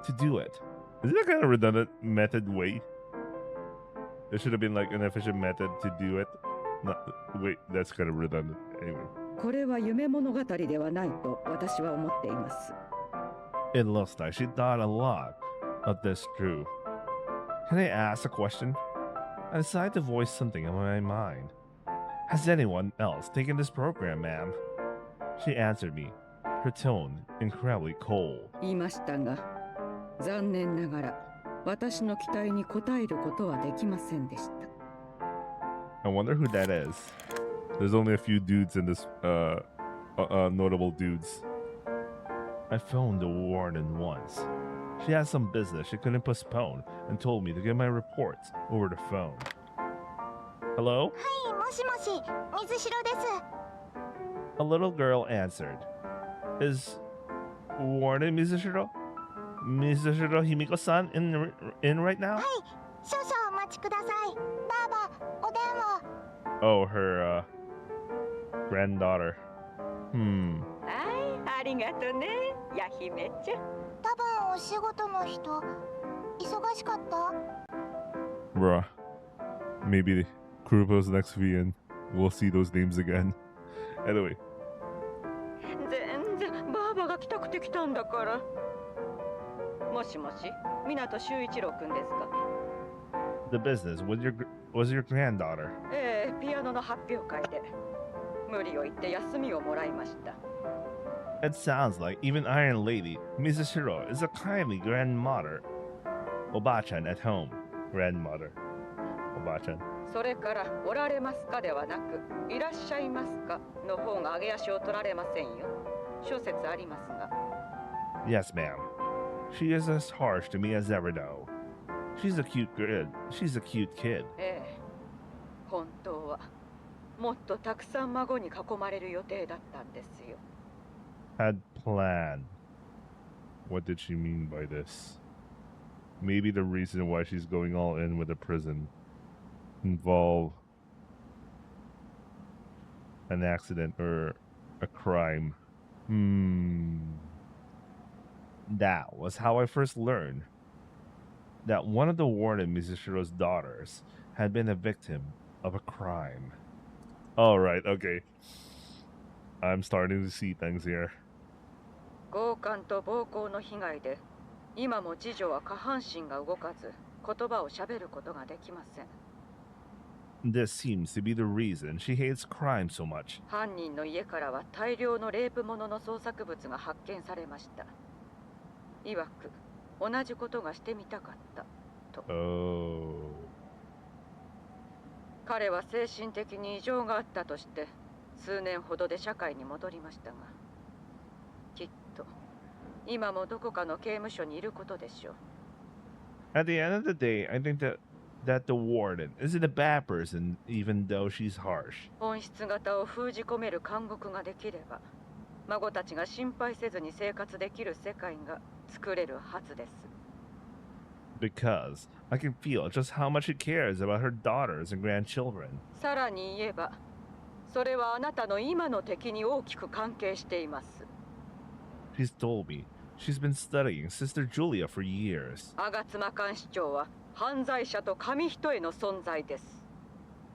to do it. Is that kind of redundant method way? There should have been like an efficient method to do it. Wait, that's kind of redundant. Anyway. これは夢物語ではないと私は思っています。It looks like she thought a lot of this through. Can I ask a question? I decided to voice something on my mind. Has anyone else taken this program, ma'am? She answered me, her tone incredibly cold. 言いましたが、残念ながら私の期待に応えることはできませんでした。I wonder who that is. There's only a few dudes in this, notable dudes. I phoned the warden once. She had some business she couldn't postpone and told me to get my reports over the phone. Hello? はい、もしもし、水城です。A little girl answered. Is Warden Mizushiro? Mizushiro Himiko-san in right now? はい、少々お待ちください。ばあば、お電話。Oh, her, granddaughter. はい、ありがとね、ヤヒメちゃん。多分お仕事の人、忙しかった？ Bruh. Maybe Kurobo's next V and we'll see those names again. Anyway. 全然ばあばが来たくて来たんだから。もしもし、湊修一郎くんですか？ The business was your granddaughter. ピアノの発表会で無理を言って休みをもらいました。It sounds like even Iron Lady, Mrs. Shiro, is a kindly grandmother. Obachan at home. Grandmother. Obachan. それからおられますかではなくいらっしゃいますかの方が上げ足を取られませんよ。諸説ありますが。Yes, ma'am. She is as harsh to me as ever, though. She's a cute kid. She's a cute kid. ええ、本当はもっとたくさん孫に囲まれる予定だったんですよ。Had planned. What did she mean by this? Maybe the reason why she's going all in with the prison involve an accident or a crime. That was how I first learned that one of the warden Mizushiro's daughters had been a victim of a crime. All right, okay. I'm starting to see things here. 強姦と暴行の被害で今も次女は下半身が動かず言葉をしゃべることができません。 This seems to be the reason she hates crime so much. 犯人の家からは大量のレイプ物の創作物が発見されました。曰く同じことがしてみたかったと。彼は精神的に異常があったとして数年ほどで社会に戻りましたが、きっと今もどこかの刑務所にいることでしょう。 At the end of the day, I think that the warden isn't a bad person, even though she's harsh. 本質型を封じ込める監獄ができれば、孫たちが心配せずに生活できる世界が作れるはずです。 Because I can feel just how much she cares about her daughters and grandchildren. さらに言えば、それはあなたの今の敵に大きく関係しています。 She's told me she's been studying Sister Julia for years. 吾妻監視長は犯罪者と紙一重の存在です。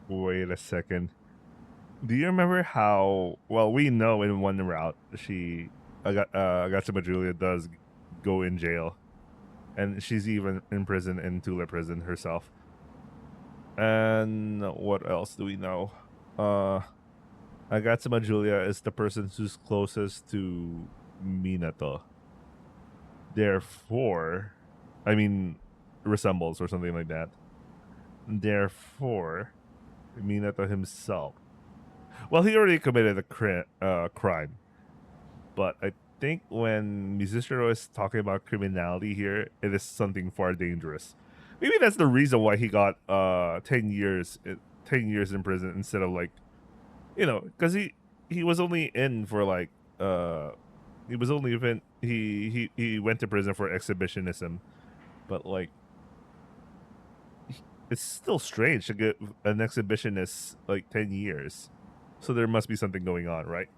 Wait a second. Do you remember how? Well, we know in one route Agatsuma Julia does go in jail, and she's even in prison in Tula prison herself. And what else do we know? Agatsuma Julia is the person who's closest to Minato. Therefore, I mean, resembles or something like that. Therefore, Minato himself. Well, he already committed a crime. But I think when Mizushiro is talking about criminality here, it is something far dangerous. Maybe that's the reason why he got 10 years in prison instead of like, you know, because he was only in for like he went to prison for exhibitionism, but like it's still strange to get an exhibitionist like 10 years. So there must be something going on, right?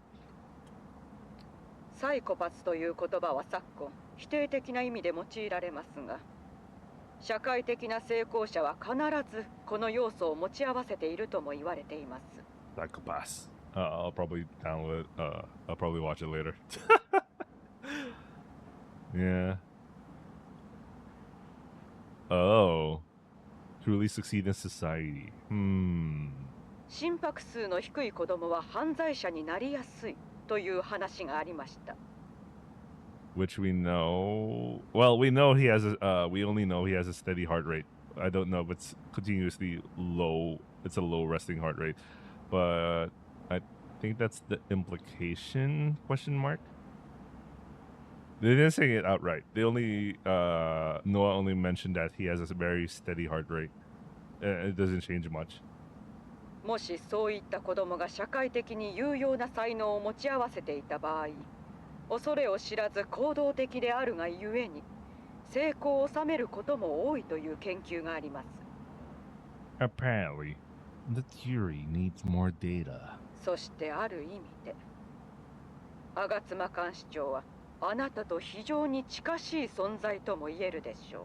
サイコパスという言葉は昨今否定的な意味で用いられますが、社会的な成功者は必ずこの要素を持ち合わせているとも言われています。 Psychopaths. I'll probably download. I'll probably watch it later. Yeah. Oh. Truly succeed in society. 心拍数の低い子供は犯罪者になりやすいという話がありました。 Which we know. Well, we know he has we only know he has a steady heart rate. I don't know if it's continuously low. It's a low resting heart rate. But I think that's the implication, question mark. They didn't say it outright. They only Noah only mentioned that he has a very steady heart rate. It doesn't change much. もしそういった子供が社会的に有用な才能を持ち合わせていた場合、恐れを知らず行動的であるがゆえに成功を収めることも多いという研究があります。 Apparently, the theory needs more data. そしてある意味で、吾妻監視長はあなたと非常に近しい存在とも言えるでしょう。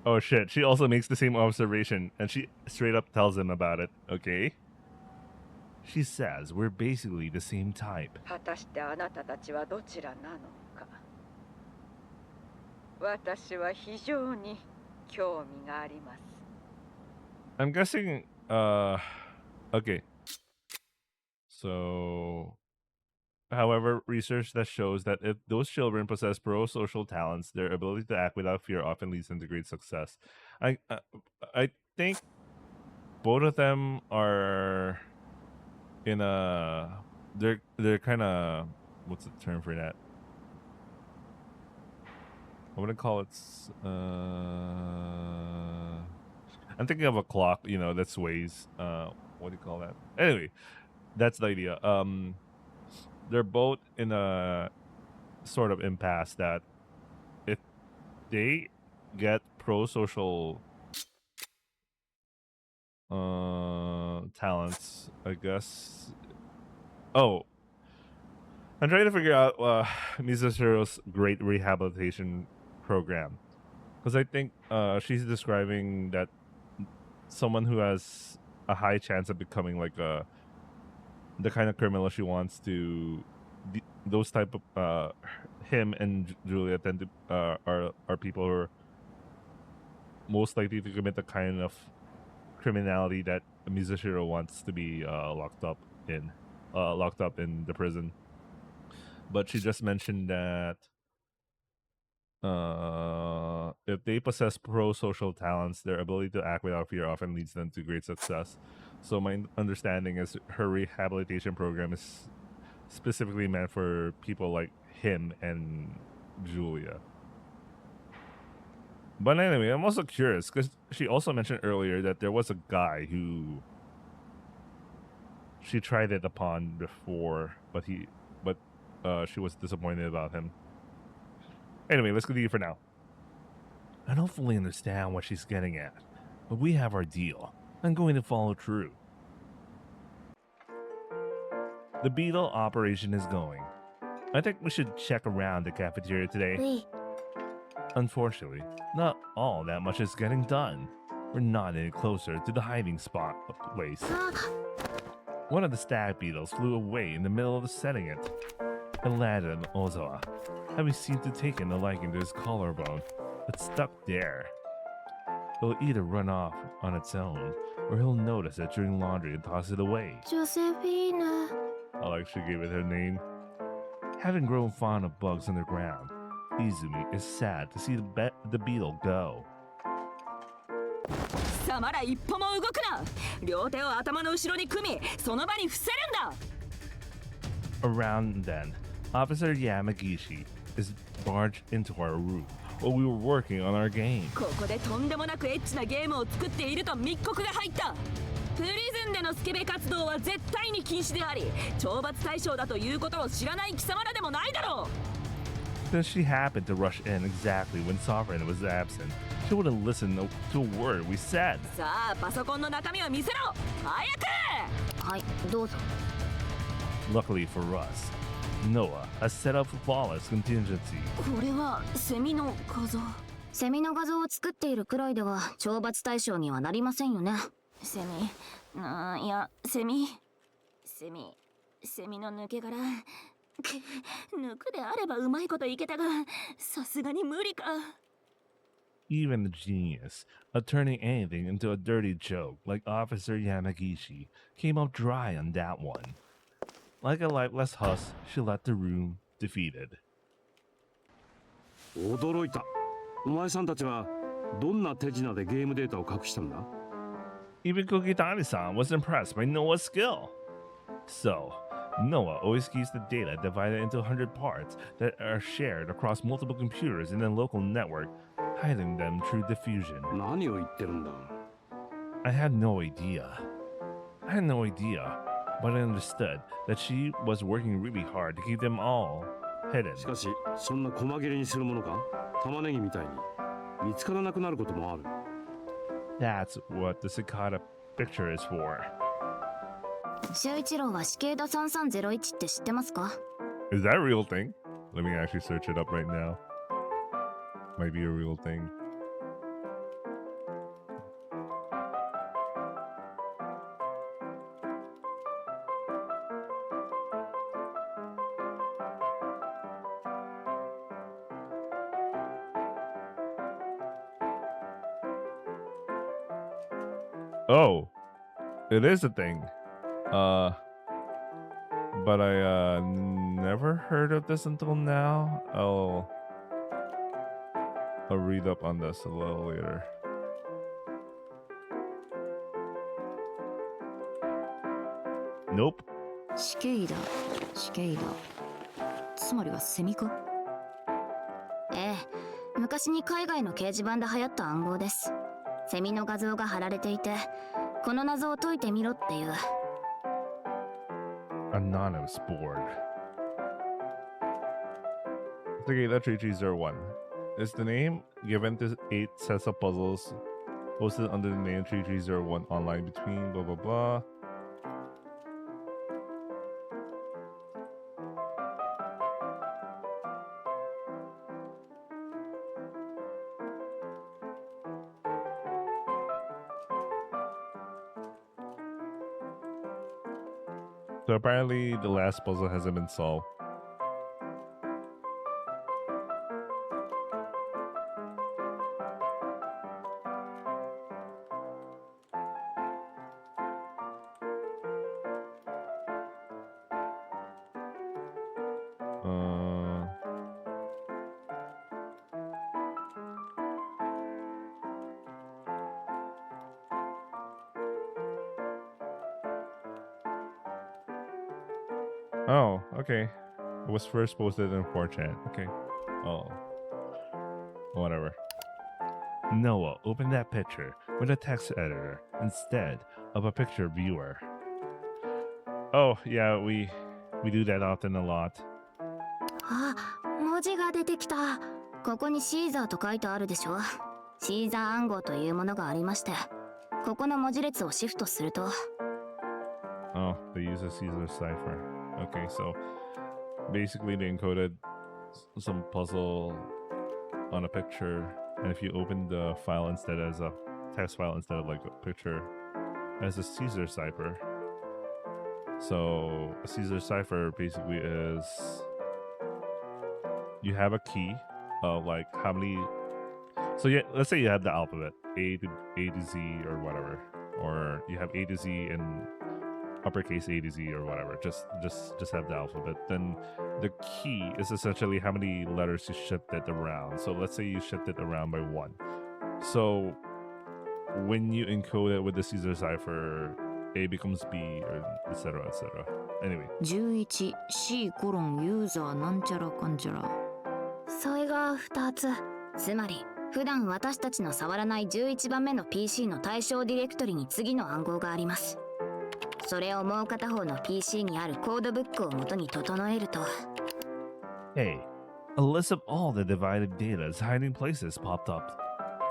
Oh shit, she also makes the same observation, and she straight up tells him about it, okay? She says we're basically the same type. 果たしてあなたたちはどちらなのか。私は非常に興味があります。 I'm guessing, okay. So, however, research that shows that if those children possess pro-social talents, their ability to act without fear often leads them to great success. I think both of them are in a they're kind of, what's the term for that? I wouldn't call it. I'm thinking of a clock, that sways. What do you call that? Anyway, that's the idea. They're both in a sort of impasse that if they get pro-social talents, I guess. Oh, I'm trying to figure out Mizuhiro's great rehabilitation program, because I think she's describing that someone who has a high chance of becoming like the kind of criminal she wants to, those type of him and Julia tend to are people who are most likely to commit the kind of criminality that Mizuhiro wants to be locked up in the prison. But she just mentioned that if they possess pro-social talents, their ability to act without fear often leads them to great success. So my understanding is her rehabilitation program is specifically meant for people like him and Julia. But anyway, I'm also curious because she also mentioned earlier that there was a guy who she tried it upon before, but she was disappointed about him. Anyway, let's continue for now. I don't fully understand what she's getting at, but we have our deal. I'm going to follow through. The beetle operation is going. I think we should check around the cafeteria today. Oui. Unfortunately, not all that much is getting done. We're not any closer to the hiding spot place. One of the stag beetles flew away in the middle of setting it. It landed on Ozawa, having seemed to take a liking to his collarbone. It's stuck there. It'll either run off on its own, or he'll notice it during laundry and toss it away. Josephina. I like she gave it her name. Having grown fond of bugs underground, Izumi is sad to see the beetle go. さあまだ一歩も動くな。両手を頭の後ろに組み、その場に伏せるんだ。 Around then, Officer Yamagishi is barged into our room while we were working on our game. ここでとんでもなくエッチなゲームを作っていると密告が入った。プリズンでのスケベ活動は絶対に禁止であり、懲罰対象だということを知らない貴様らでもないだろう。 Since she happened to rush in exactly when Sovereign was absent, she wouldn't listen to a word we said. さあパソコンの中身を見せろ。早く。はい、どうぞ。 Luckily for us, Noah has set up a flawless contingency. これはセミの画像。セミの画像を作っているくらいでは懲罰対象にはなりませんよね。セミ、いやセミの抜け殻。抜くであればうまいこといけたが、さすがに無理か。 Even the genius of turning anything into a dirty joke like Officer Yamagishi came up dry on that one. Like a lifeless husk, she left the room defeated. 驚いた。お前さんたちはどんな手品でゲームデータを隠したんだ？ Even Kokitani-san was impressed by Noah's skill. So, Noah always keeps the data divided into 100 parts that are shared across multiple computers in a local network, hiding them through diffusion. 何を言ってるんだ？ I had no idea. But I understood that she was working really hard to keep them all hidden. しかし、そんな細切れにするものか？玉ねぎみたいに見つからなくなることもある。That's what the cicada picture is for. 修一郎は死刑だ3301って知ってますか？ Is that a real thing? Let me actually search it up right now. Might be a real thing. Oh, it is a thing. But I never heard of this until now. I'll read up on this a little later. Nope. 死刑だ死刑だつまりはセミか。ええ、昔に海外の掲示板で流行った暗号です。セミの画像が貼られていて、この謎を解いてみろっていう。Anonymous board. Okay, that's 3301. Is the name given to 8 sets of puzzles posted under the name 3301 online between blah blah blah. So apparently the last puzzle hasn't been solved. Oh, okay. It was first posted in 4chan. Okay. Oh. Whatever. Noah, open that picture with a text editor instead of a picture viewer. Oh, yeah, we do that often a lot. あ、文字が出てきた。ここにシーザーと書いてあるでしょ。シーザー暗号というものがありまして、ここの文字列をシフトすると。Oh, they use a Caesar cipher. Okay, so basically they encoded some puzzle on a picture, and if you open the file instead as a text file instead of like a picture as a Caesar cipher. So a Caesar cipher basically is you have a key of like how many. So yeah, let's say you have the alphabet A to Z or whatever, or you have A to Z in uppercase A to Z or whatever. Just have the alphabet. Then the key is essentially how many letters you shifted around. So let's say you shifted around by 1. So when you encode it with the Caesar cipher, A becomes B, or etc. etc. Anyway. 11 C コロンユーザーなんちゃらかんちゃら。それが2つ。つまり普段私たちの触らない11番目の PC の対象ディレクトリに次の暗号があります。それをもう片方の PC にあるコードブックを元に整えると。Hey, a list of all the divided data's hiding places popped up.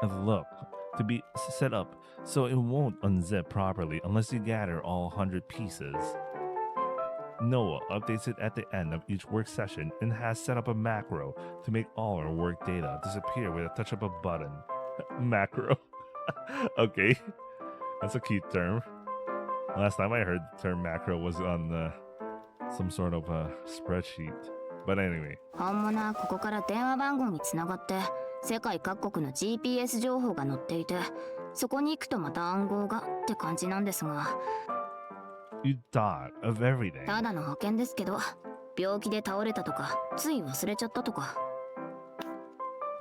And look, to be set up so it won't unzip properly unless you gather all 100 pieces. Noah updates it at the end of each work session and has set up a macro to make all our work data disappear with a touch of a button. Macro. Okay, that's a cute term. Last time I heard the term macro was on some sort of a spreadsheet. But anyway. 本物はここから電話番号につながって世界各国の GPS 情報が載っていて、そこに行くとまた暗号がって感じなんですが。You thought of everything. ただの保険ですけど、病気で倒れたとか、つい忘れちゃったとか。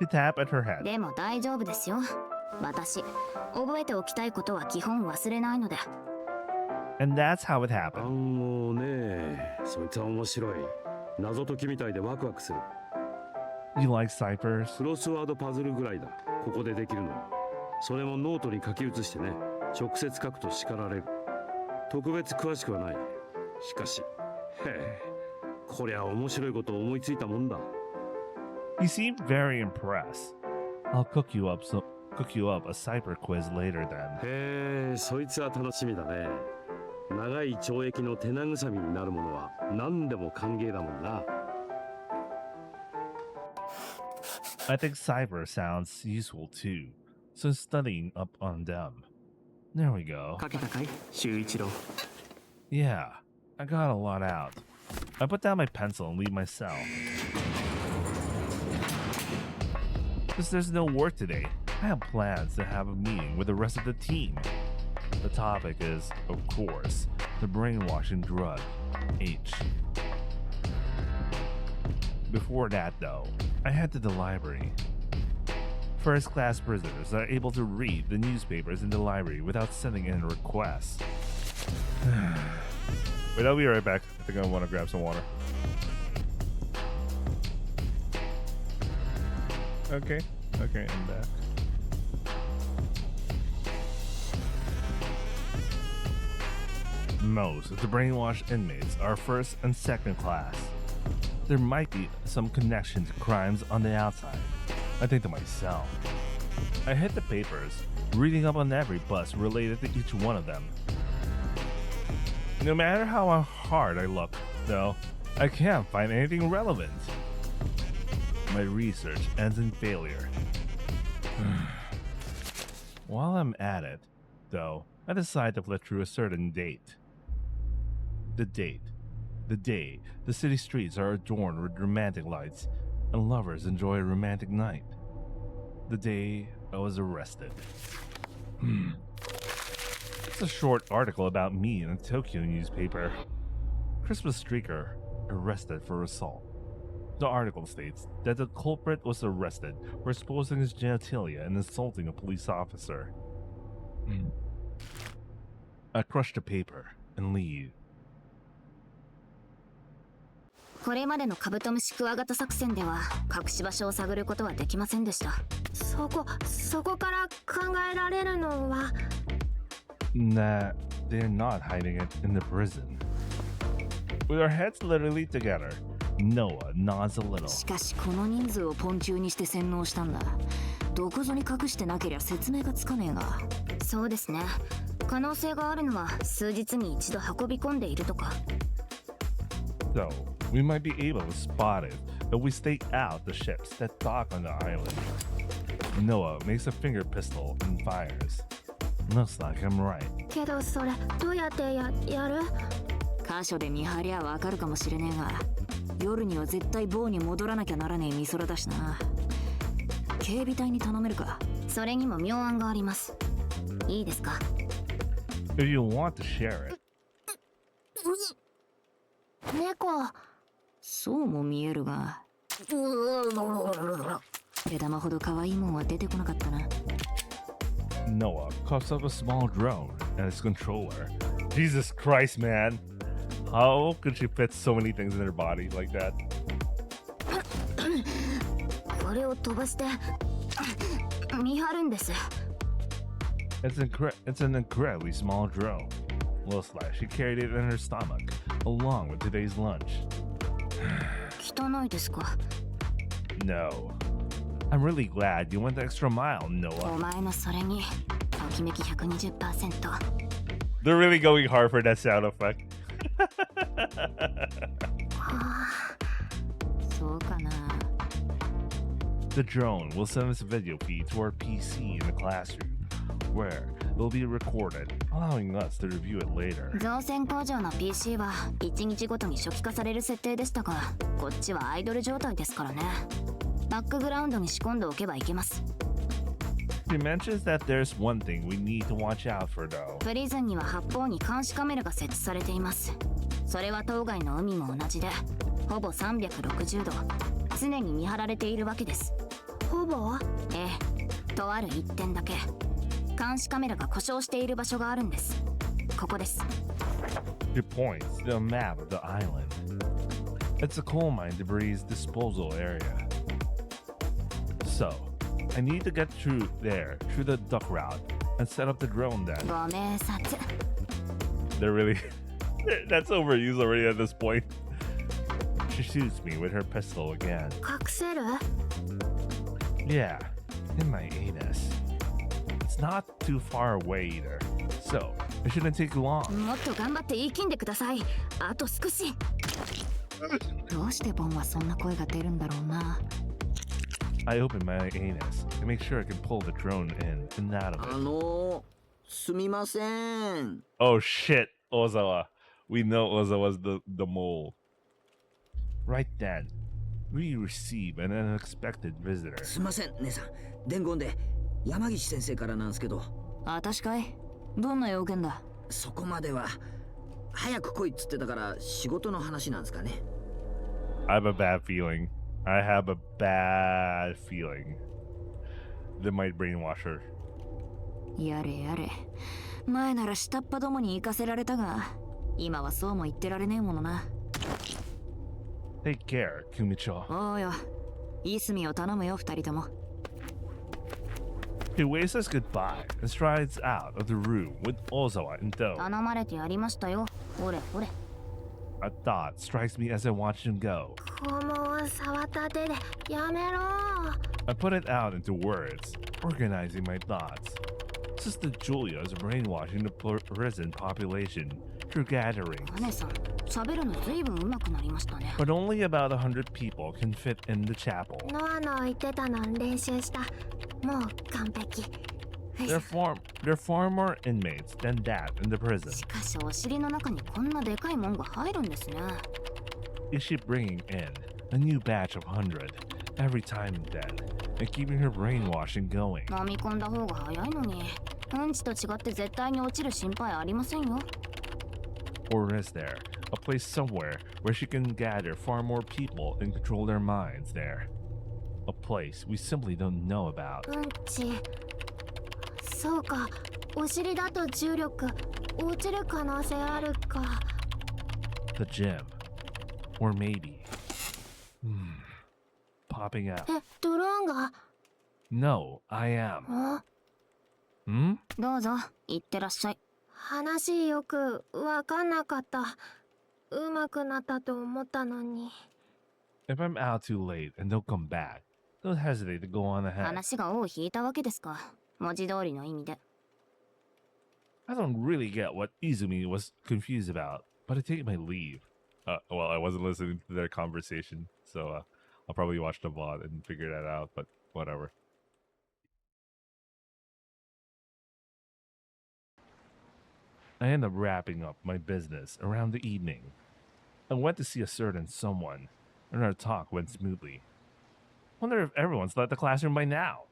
To tap at her head. でも大丈夫ですよ。私、覚えておきたいことは基本忘れないので。And that's how it happened. 暗号ね、そいつは面白い。謎解きみたいでワクワクする。You like ciphers? クロスワードパズルぐらいだ。ここでできるのは。それもノートに書き写してね。直接書くと叱られる。特別詳しくはない。しかし、へえ、こりゃ面白いことを思いついたもんだ。You seem very impressed. I'll cook you up a cipher quiz later then. へえ、そいつは楽しみだね。長い懲役の手慰みになるものは何でも歓迎だもんな。I think cipher sounds useful too, so studying up on them. There we go. 書けたかい、修一郎。Yeah, I got a lot out. I put down my pencil and leave my cell. Since there's no work today, I have plans to have a meeting with the rest of the team. The topic is, of course, the brainwashing drug, H. Before that, though, I head to the library. First-class prisoners are able to read the newspapers in the library without sending in requests. Wait, I'll be right back. I think I want to grab some water. Okay, I'm back. Most of the brainwashed inmates are first and second class. There might be some connection to crimes on the outside. I think to myself. I hit the papers, reading up on every bust related to each one of them. No matter how hard I look, though, I can't find anything relevant. My research ends in failure. While I'm at it, though, I decide to flip through a certain date. The day the city streets are adorned with romantic lights and lovers enjoy a romantic night. The day I was arrested. It's a short article about me in a Tokyo newspaper. Christmas streaker arrested for assault. The article states that the culprit was arrested for exposing his genitalia and insulting a police officer. I crush the paper and leave. これまでのカブトムシクワガタ作戦では隠し場所を探ることはできませんでした。そこから考えられるのは Nah, they're not hiding it in the prison. With our heads literally together, Noah nods a little. しかしこの人数をポン中にして洗脳したんだ。どこぞに隠してなけりゃ説明がつかねえが。そうですね。可能性があるのは数日に一度運び込んでいるとか。So, we might be able to spot it if we stake out the ships that dock on the island. Noah makes a finger pistol and fires. Looks like I'm right. けどそれどうやってやる？箇所で見張りゃわかるかもしれねえが、夜には絶対棒に戻らなきゃならねえ美空だしな。警備隊に頼めるか？それにも妙案があります。いいですか？ If you want to share it. 猫。そうも見えるが。手玉ほど可愛いもんは出てこなかったな。Noah coughs up a small drone and its controller. Jesus Christ, man. How could she fit so many things in her body like that? これを飛ばして見張るんです。It's an incredibly small drone. Looks like she carried it in her stomach, along with today's lunch. 汚いですか？ No. I'm really glad you went the extra mile, Noah. お前のそれにときめき 120%。They're really going hard for that sound effect. そうかな。The drone will send this video feed to our PC in the classroom, where it'll be recorded, allowing us to review it later. 造船工場の PC は1日ごとに初期化される設定でしたが、こっちはアイドル状態ですからね。バックグラウンドに仕込んでおけばいけます。He mentions that there's one thing we need to watch out for, though. プリズンには八方に監視カメラが設置されています。それは当該の海も同じで、ほぼ360度常に見張られているわけです。ほぼ？ええ、とある一点だけ監視カメラが故障している場所があるんです。ここです。He points to a map of the island. It's a coal mine debris disposal area. So, I need to get through there through the duck route and set up the drone then. ご明察。 They're really... That's overused already at this point. She shoots me with her pistol again. 隠せる？ Yeah, in my anus. It's not too far away either, so it shouldn't take long. もっと頑張って言い切んでください。あと少し。どうしてボンはそんな声が出るんだろうな。I open my anus to make sure I can pull the drone in and out of it. すみません。 Oh shit, Ozawa. We know Ozawa's the mole. Right then, we receive an unexpected visitor. すみません、姉さん。伝言で山岸先生からなんですけど。私かい？どんな用件だ？そこまでは。早く来いっつってたから仕事の話なんですかね。I have a bad feeling. I have a bad feeling they might brainwash her. やれやれ。前なら下っ端どもに行かせられたが、今はそうも言ってられねえものな。Take care, Kumicho. おうよ。いい墨を頼むよ、二人とも。He waves us goodbye and strides out of the room with Ozawa in tow. 頼まれてやりましたよ。ほれほれ。A thought strikes me as I watch him go. 肛門を触った手でやめろ。 I put it out into words, organizing my thoughts. Sister Julia is brainwashing the prison population through gatherings. 姉さん、喋るのずいぶん上手くなりましたね。 But only about 100 people can fit in the chapel. ノアの言ってたの練習した。もう完璧。There are far more inmates than that in the prison. しかしお尻の中にこんなでかいもんが入るんですね。Is she bringing in a new batch of 100 every time then, and keeping her brainwashing going? 飲み込んだ方が早いのに。うんちと違って絶対に落ちる心配ありませんよ。Or is there a place somewhere where she can gather far more people and control their minds there? A place we simply don't know about. うんち。そうか。お尻だと重力落ちる可能性あるか。 The gym. Or maybe. Popping out. え、ドローンが。 No, I am. あ、 どうぞ、行ってらっしゃい。話よくわかんなかった。上手くなったと思ったのに。 If I'm out too late and don't come back, don't hesitate to go on ahead. 話が尾を引いたわけですか。文字通りの意味で。I don't really get what Izumi was confused about, but I take my leave. Well, I wasn't listening to their conversation, so I'll probably watch the VOD and figure that out, but whatever. I end up wrapping up my business around the evening. I went to see a certain someone, and our talk went smoothly. Wonder if everyone's left the classroom by now.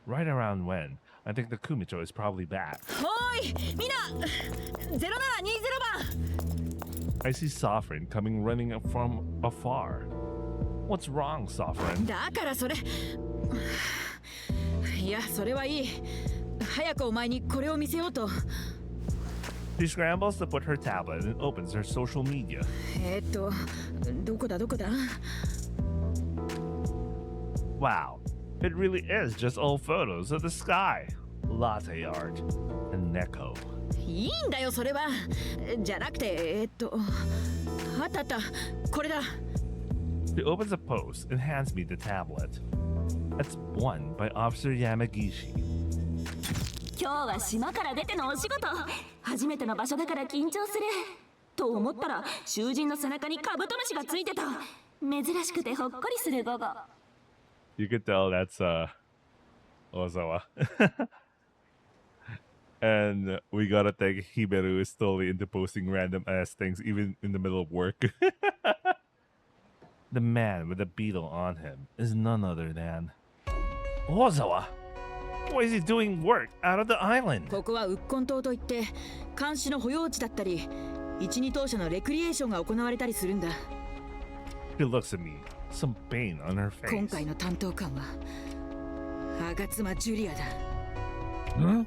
Right around when, I think the Kumicho is probably back. おいみんな0720番 I see Sofrin coming running up from afar. What's wrong, Sofrin? だからそれいやそれはいい早くお前にこれを見せようと She scrambles to put her tablet and opens her social media. どこだ Wow, it really is just old photos of the sky, latte art, and Neko. いいんだよそれはじゃなくてあったこれだ She opens a post and hands me the tablet. It's one by Officer Yamagishi. 今日は島から出てのお仕事。初めての場所だから緊張する。と思ったら囚人の背中にカブトムシがついてた。珍しくてほっこりする午後。You could tell that's Ozawa. And we gotta thank Hiberu is totally into posting random ass things even in the middle of work. The man with the beetle on him is none other than Ozawa. Why is he doing work out of the island? ここはウッコン島といって監視の保養地だったり一二等車のレクリエーションが行われたりするんだ She looks at me, some pain on her face. 今回の担当官は吾妻ジュリアだ Huh?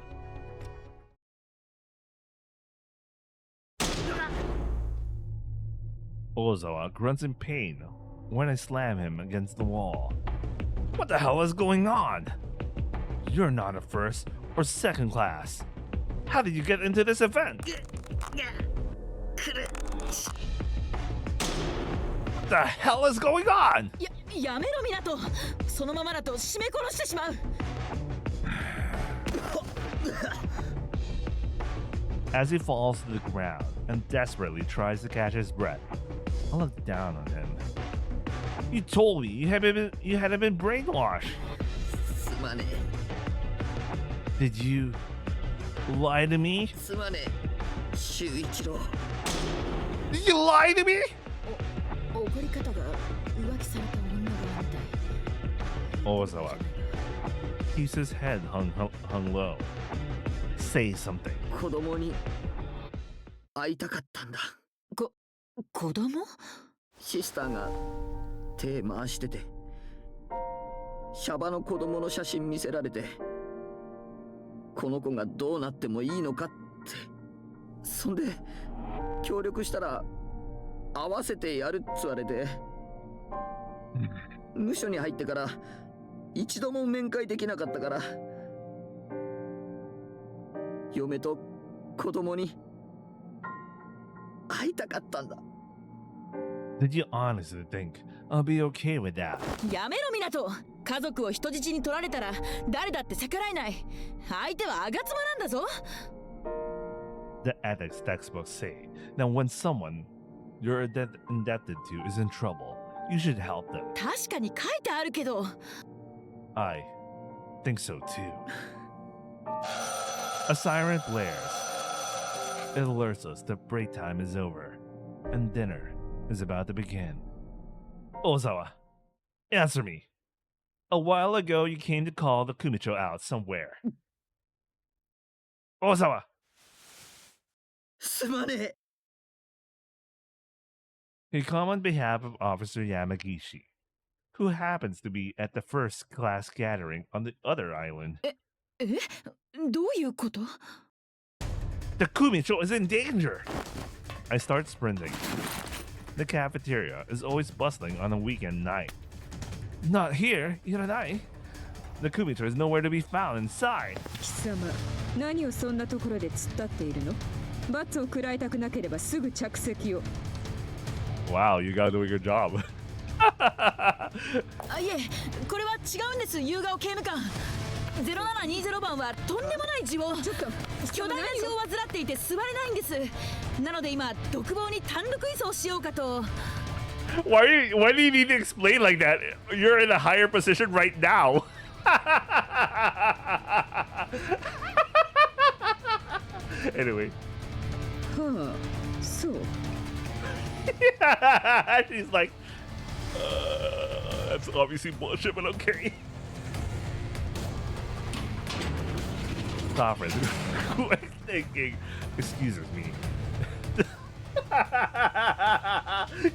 Ozawa grunts in pain when I slam him against the wall. What the hell is going on? You're not a first or second class. How did you get into this event? What the hell is going on? やめろ港そのままだと絞め殺してしまう As he falls to the ground and desperately tries to catch his breath, I look down on him. You told me you hadn't been brainwashed. Did you lie to me? Did you lie to me? 怒り方が浮気された女がみたい Ozawa keeps his head hung low. Say something. 子供に会いたかったんだ子供シスターが手回してて、シャバの子供の写真見せられて、この子がどうなってもいいのかって、そんで協力したら合わせてやるっつわれて、無所に入ってから一度も面会できなかったから、嫁と子供に会いたかったんだ。 Did you honestly think I'll be okay with that? やめろ港。家族を人質に取られたら誰だって逆らえない。相手は吾妻なんだぞ。 The ethics textbooks say that when someone you're indebted to is in trouble, you should help them. 確かに書いてあるけど。 I think so too. A siren blares. It alerts us that break time is over and dinner is about to begin. Ozawa, answer me. A while ago you came to call the Kumicho out somewhere. Ozawa! すまねえ。 He called on behalf of Officer Yamagishi, who happens to be at the first class gathering on the other island. どういうこと？ The Kumicho is in danger! I start sprinting. The cafeteria is always bustling on a weekend night. Not here, Hiranai. The Kumicho is nowhere to be found inside. 貴様、何をそんなところで突っ立っているの？罰を食らいたくなければすぐ着席を。Wow, you gotta do your job. あ、いえ、これは違うんです、夕顔刑務官。0720番はとんでもない痔を、巨大な痔を患っていて座れないんです。なので今独房に単独移送しようかと。Why do you need to explain like that? You're in a higher position right now. Anyway. はあ、そう。She's like, that's obviously bullshit, but okay. Stop it. Quick thinking. Excuses me.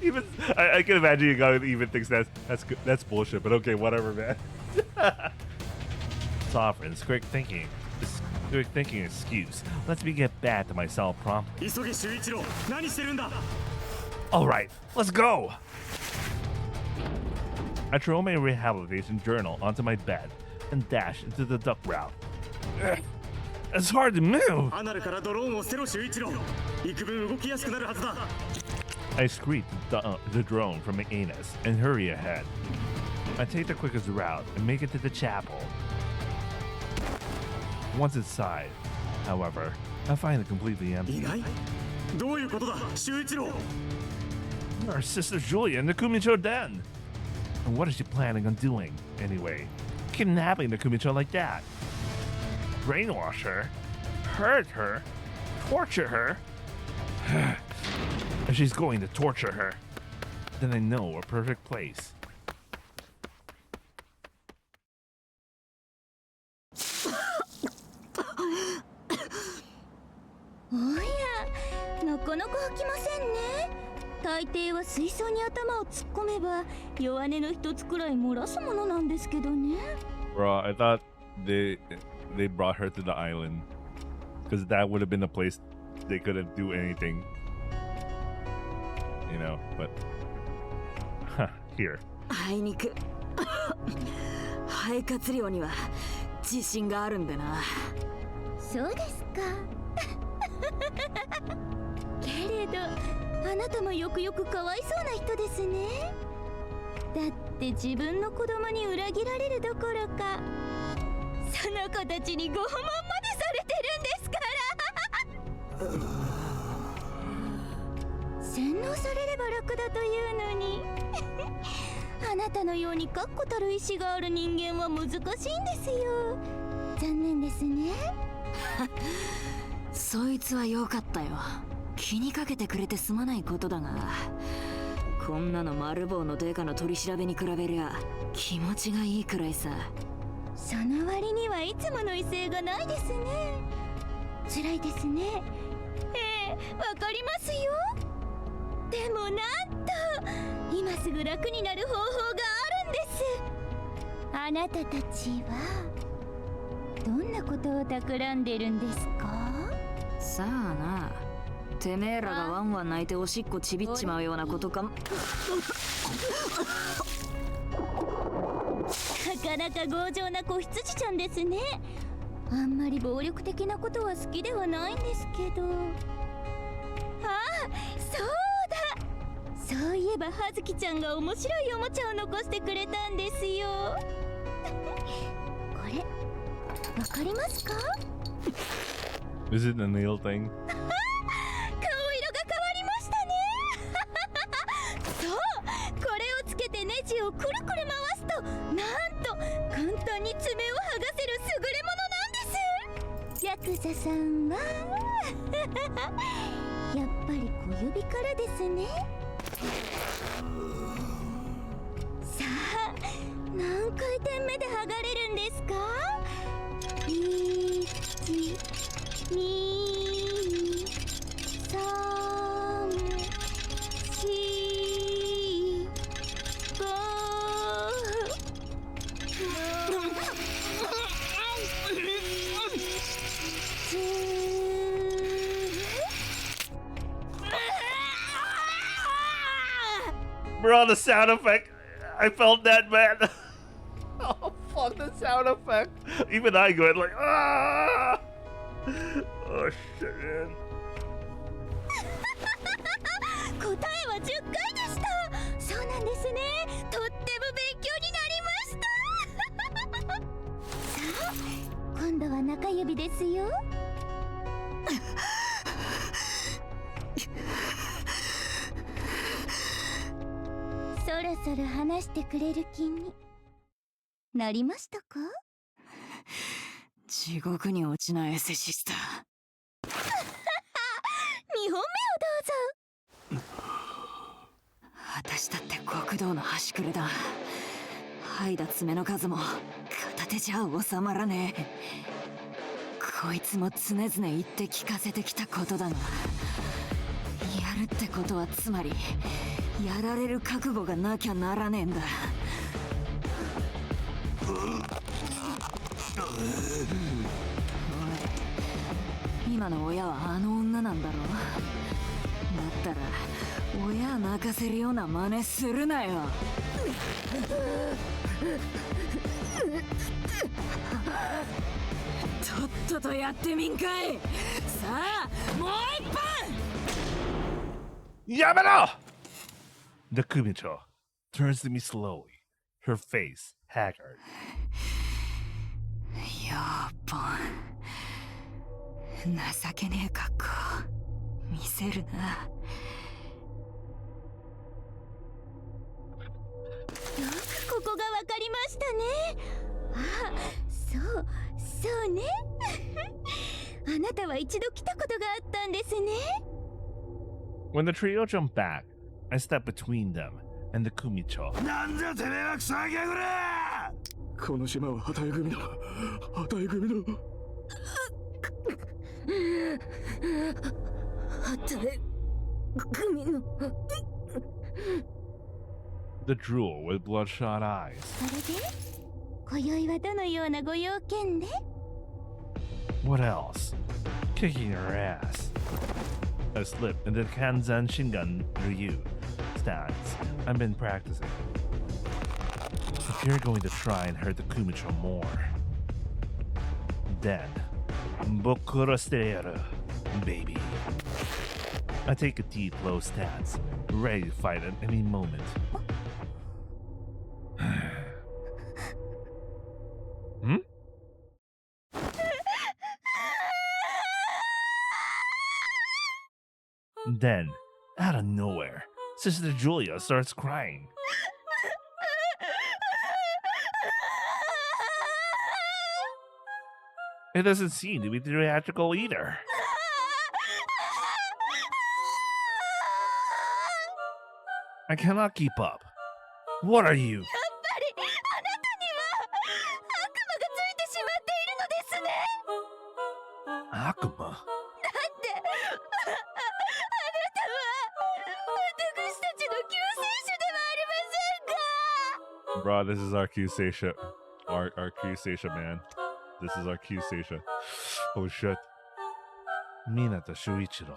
Even I can imagine you guy even thinks that's bullshit, but okay, whatever, man. Sovereign's quick thinking excuse. Let me get back to my cell promptly. Alright, let's go! I throw my rehabilitation journal onto my bed and dash into the duck route. It's hard to move! I screech the drone from my anus and hurry ahead. I take the quickest route and make it to the chapel. Once inside, however, I find it completely empty. Our sister Julia in the Kumicho den! And what is she planning on doing, anyway? Kidnapping the Kumicho like that? Brainwash her? Hurt her? Torture her? If she's going to torture her, then I know a perfect place. おや、なかなか吐きませんね。大抵は水槽に頭を突っ込めば弱音の一つくらい漏らすものなんですけどね。Bro, I thought they brought her to the island because that would have been a place they couldn't do anything, you know. But here. あいにく肺活量には自信があるんでな。そうですか。けれどあなたもよくよくかわいそうな人ですね。だって自分の子供に裏切られるどころかその子たちに拷問までされてるんですから。洗脳されれば楽だというのにあなたのように確固たる意志がある人間は難しいんですよ。残念ですね。そいつは良かったよ。気にかけてくれてすまないことだが、こんなの丸棒のデカの取り調べに比べりゃ気持ちがいいくらいさ。その割にはいつもの威勢がないですね。辛いですね。ええ、わかりますよ。でもなんと今すぐ楽になる方法があるんです。あなたたちはどんなことを企んでるんですか？さあな、てめえらがワンワン泣いておしっこちびっちまうようなことかも。なかなか強情な子羊ちゃんですね。あんまり暴力的なことは好きではないんですけど。あ、そうだ、そういえば葉月ちゃんが面白いおもちゃを残してくれたんですよ。これわかりますか？ Is it a nail thing? 顔色が変わりましたね。そう、これをつけてネジをくるくる回すと、なんと簡単に爪を剥がせる優れものなんです。ヤクザさんはやっぱり小指からですね。さあ、何回転目で剥がれるんですか？1、2、3、4、Bro, the sound effect. I felt that, man. Oh, fuck the sound effect. Even I go like, ah. Oh, shit, man. 答えは10回でした。そうなんですね。とっても勉強になりました。さあ、今度は中指ですよ。そろそろ話してくれる気になりましたか？地獄に落ちないエセシスター。2本目をどうぞ。私だって極道の端くれだ。剥いだ爪の数も片手じゃ収まらねえ。こいつも常々言って聞かせてきたことだが、やるってことはつまりやられる覚悟がなきゃならねえんだ。おい、今の親はあの女なんだろう。だったら親泣かせるような真似するなよ。とっととやってみんかい。さあ、もう一本。やめろ! The Kumicho turns to me slowly, her face haggard. やっぱ情けねえ格好見せるな。よくここがわかりましたね。あ、そうそうね。あなたは一度来たことがあったんですね。When the trio jump back, I step between them and the Kumicho. なんだてめえはクソガキやがれ！この島は旗絵組だ。旗絵組だ。旗絵組の。The drool with bloodshot eyes. それで今宵はどのようなご用件で？ What else? Kicking her ass. I slip into the Kanzan Shingun Ryu stance I've been practicing. If you're going to try and hurt the Kumicho more, then Bokuro Stereru, baby. I take a deep low stance, ready to fight at any moment. Hmm? Then, out of nowhere, Sister Julia starts crying. It doesn't seem to be theatrical either. I cannot keep up. What are you? やっぱりあなたには悪魔がついてしまっているのですね。悪魔? だってあなたは Bro, this is our Q-Seisha. Our Q-Seisha, man. This is our Q-Seisha. Oh shit. Minato Shuichiro.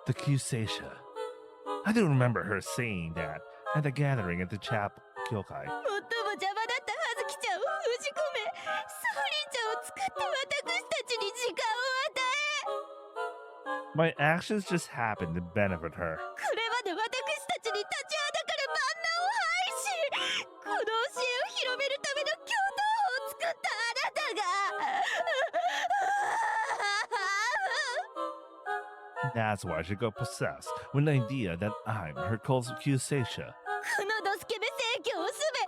The Q-Seisha. I do remember her saying that at the gathering at the chapel Kyokai. 最も邪魔だった葉月ちゃんを封じ込め、ソーリンちゃんを使って私たちに時間を与え。 My actions just happened to benefit her. これまで私たちに立ちはだかる万難を排し、この教えを広めるための共同法を作ったあなたが。 That's why she got possessed with the idea that I'm her close Q-Seisha. このドスケベ聖教をすべ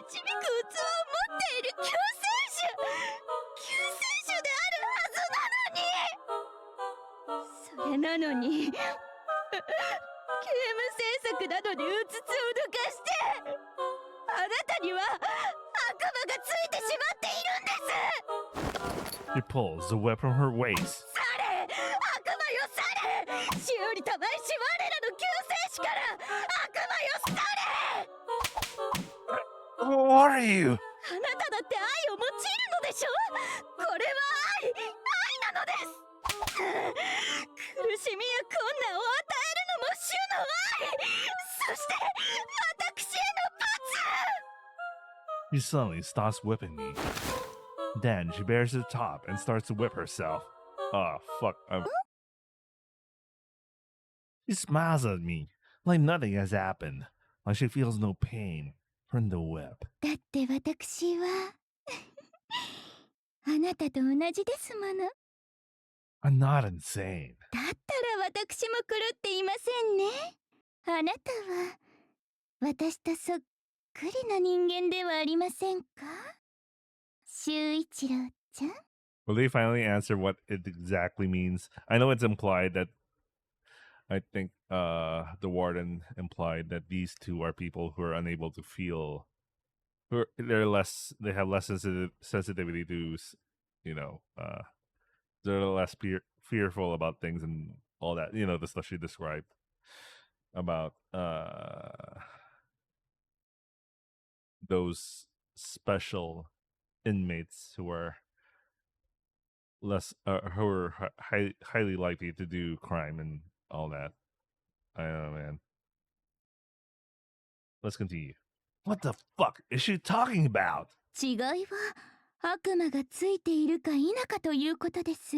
導く器を持っている救世主、救世主であるはずなのに。それなのにゲーム制作などにうつつを抜かして、あなたには悪魔がついてしまっているんです。 She pulls the whip from her waist. され、悪魔よされ、死よりたまいし我らの救世主から悪魔よされ。 What are you? あなただって愛を用いるのでしょ。これは愛なのです。苦しみや困難を与えるのも主の愛、そして私への罰。 She suddenly stops whipping me. Then she bears to the top and starts to whip herself. Oh, fuck. She smiles at me like nothing has happened, like she feels no pain from the whip. だって私はあなたと同じですもの。 I'm not insane. だったら私も狂っていませんね。あなたは私とそっくりな人間ではありませんか、修一郎ちゃん。 Will they finally answer what it exactly means? I know it's implied that I think the warden implied that these two are people who are unable to feel. They have less sensitivity to, you know, they're less fearful about things and all that. You know, the stuff she described about those special inmates who are less, who are highly likely to do crime and all that. I don't know, man. Let's continue. What the fuck is she talking about? 違いは悪魔がついているか否かということです。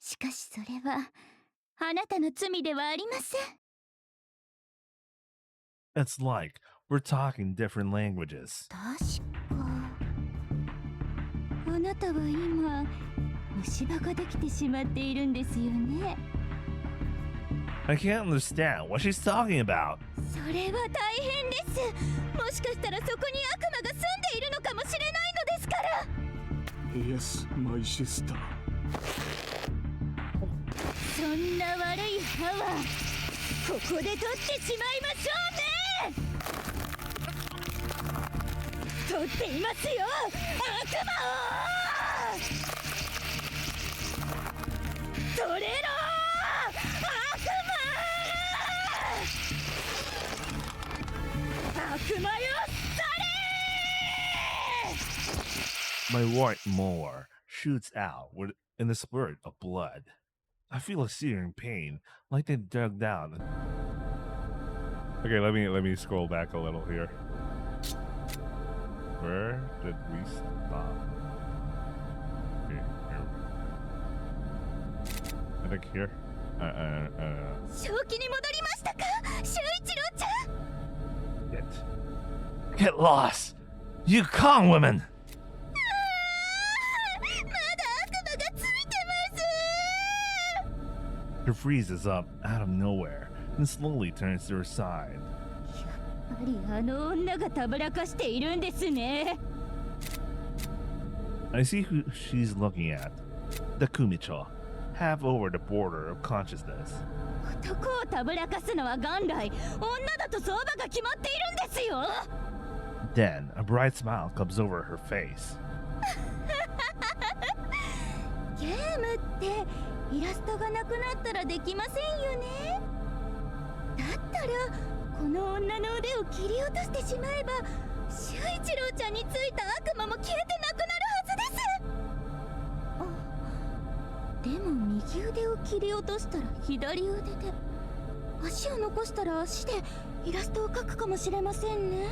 しかしそれはあなたの罪ではありません。 It's like we're talking different languages. 確かあなたは今虫歯ができてしまっているんですよね。 I can't understand what she's talking about. それは大変です。もしかしたらそこに悪魔が住んでいるのかもしれないのですから。 Yes, my sister. そんな悪い歯はここで取ってしまいましょうね。取っていますよ、悪魔を。取れろ悪魔よされ。 My white molar shoots out in a spurt of blood. I feel a searing pain, like they dug down. Okay, let me scroll back a little here. Where did we stop? Okay, here. I think here. 正気に戻りましたか、修一郎ちゃん。 Get lost, you con women! まだ悪魔がついてます。 Her freezes up out of nowhere and slowly turns to her side. やっぱりあの女がたぶらかしているんですね。 I see who she's looking at. The Kumicho, half over the border of consciousness. 男をたぶらかすのは元来女だと相場が決まっているんですよ。 Then a bright smile comes over her face. ゲームってイラストがなくなったらできませんよね。だったらこの女の腕を切り落としてしまえば一郎ちゃんについた悪魔も消えてなくなるはずです。でも右腕を切り落としたら左腕で、足を残したら足でイラストを描くかもしれませんね。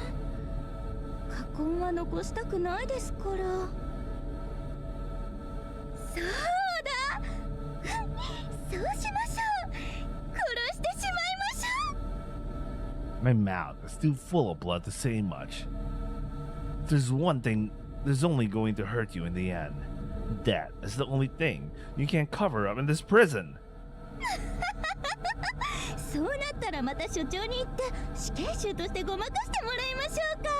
過根は残したくないですから。そうだそうしましょう。殺してしまいましょう。 My mouth is too full of blood to say much. There's one thing that's only going to hurt you in the end. That is the only thing you can't cover up in this prison. そうなったらまた所長に言って死刑囚としてごまかしてもらいましょうか。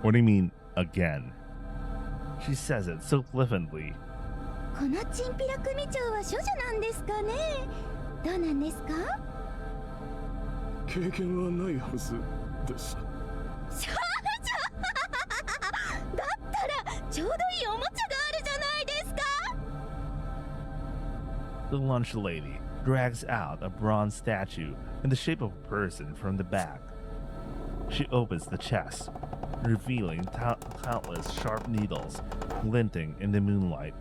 What do you mean, again? She says it so flippantly. このチンピラ組長は処女なんですかね。どうなんですか。経験はないはずです。少女だったらちょうどいいおもちゃがあるじゃないですか。 The lunch lady drags out a bronze statue in the shape of a person from the back. She opens the chest, revealing countless sharp needles glinting in the moonlight.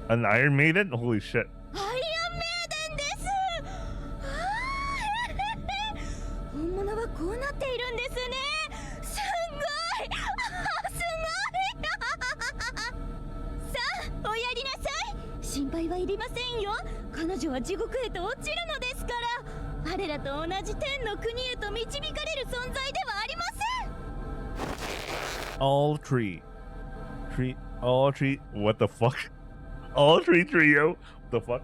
An Iron Maiden? Holy shit. アイアンメイデンです。本物はこうなっているんですね。すごいすごいさあ、おやりなさい。心配はいりませんよ。彼女は地獄へと落ちるのですから。我らと同じ天の国へと導かれる存在ではありません。 All three, what the fuck? All three trio, the fuck?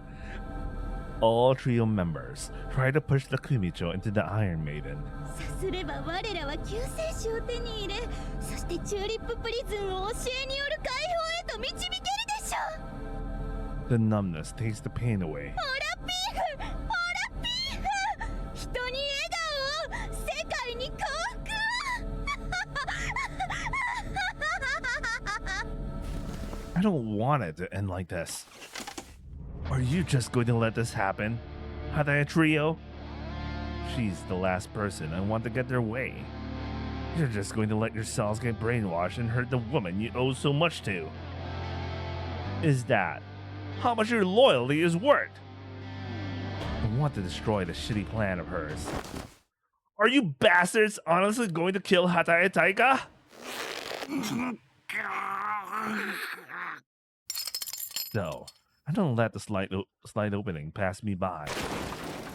All trio members try to push the Kumicho into the Iron Maiden. さすれば我らは救世主を手に入れ、そしてチューリッププリズンを教えによる解放へと導けるでしょう。 The numbness takes the pain away. ほらピーフ、ほらピーフ、人に笑顔を、世界に幸福を。I don't want it to end like this. Are you just going to let this happen? Hataya Trio? She's the last person I want to get their way. You're just going to let yourselves get brainwashed and hurt the woman you owe so much to. Is that how much your loyalty is worth? I want to destroy the shitty plan of hers. Are you bastards honestly going to kill Hataya Taika? No, I don't let the slight opening pass me by.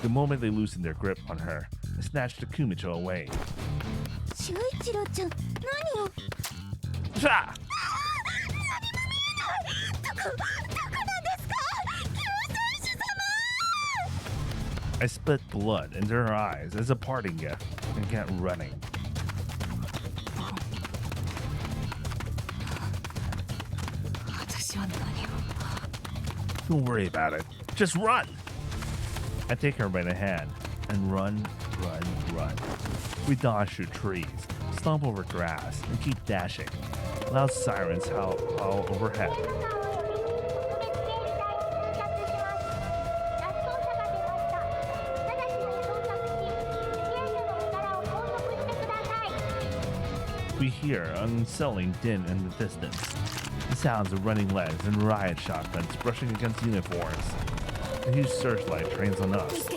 The moment they loosen their grip on her, I snatch the Kumicho away. 修一郎ちゃん、何を。 Sha! どこなんですか、救世主様。 I spit blood into her eyes as a parting gift and get running. Don't worry about it. Just run! I take her by the hand and run. We dodge through trees, stomp over grass, and keep dashing. Loud sirens howl overhead. We hear an unsettling din in the distance. The sounds of running legs and riot shotguns brushing against uniforms. A huge searchlight trains on us.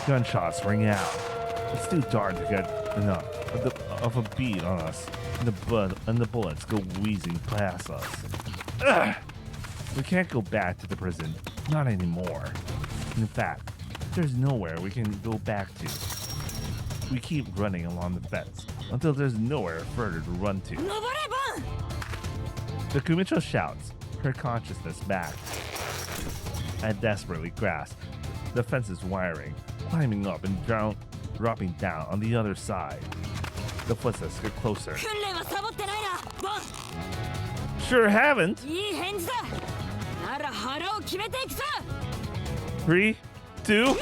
Gunshots ring out. It's too dark to get enough of a beat on us, and the bullets go wheezing past us. Ugh! We can't go back to the prison, not anymore. In fact, there's nowhere we can go back to. We keep running along the fence until there's nowhere further to run to. The Kumicho shouts, her consciousness back. I desperately grasp the fence's wiring, climbing up and dropping down on the other side. The footsteps get closer. Sure haven't. 3, 2.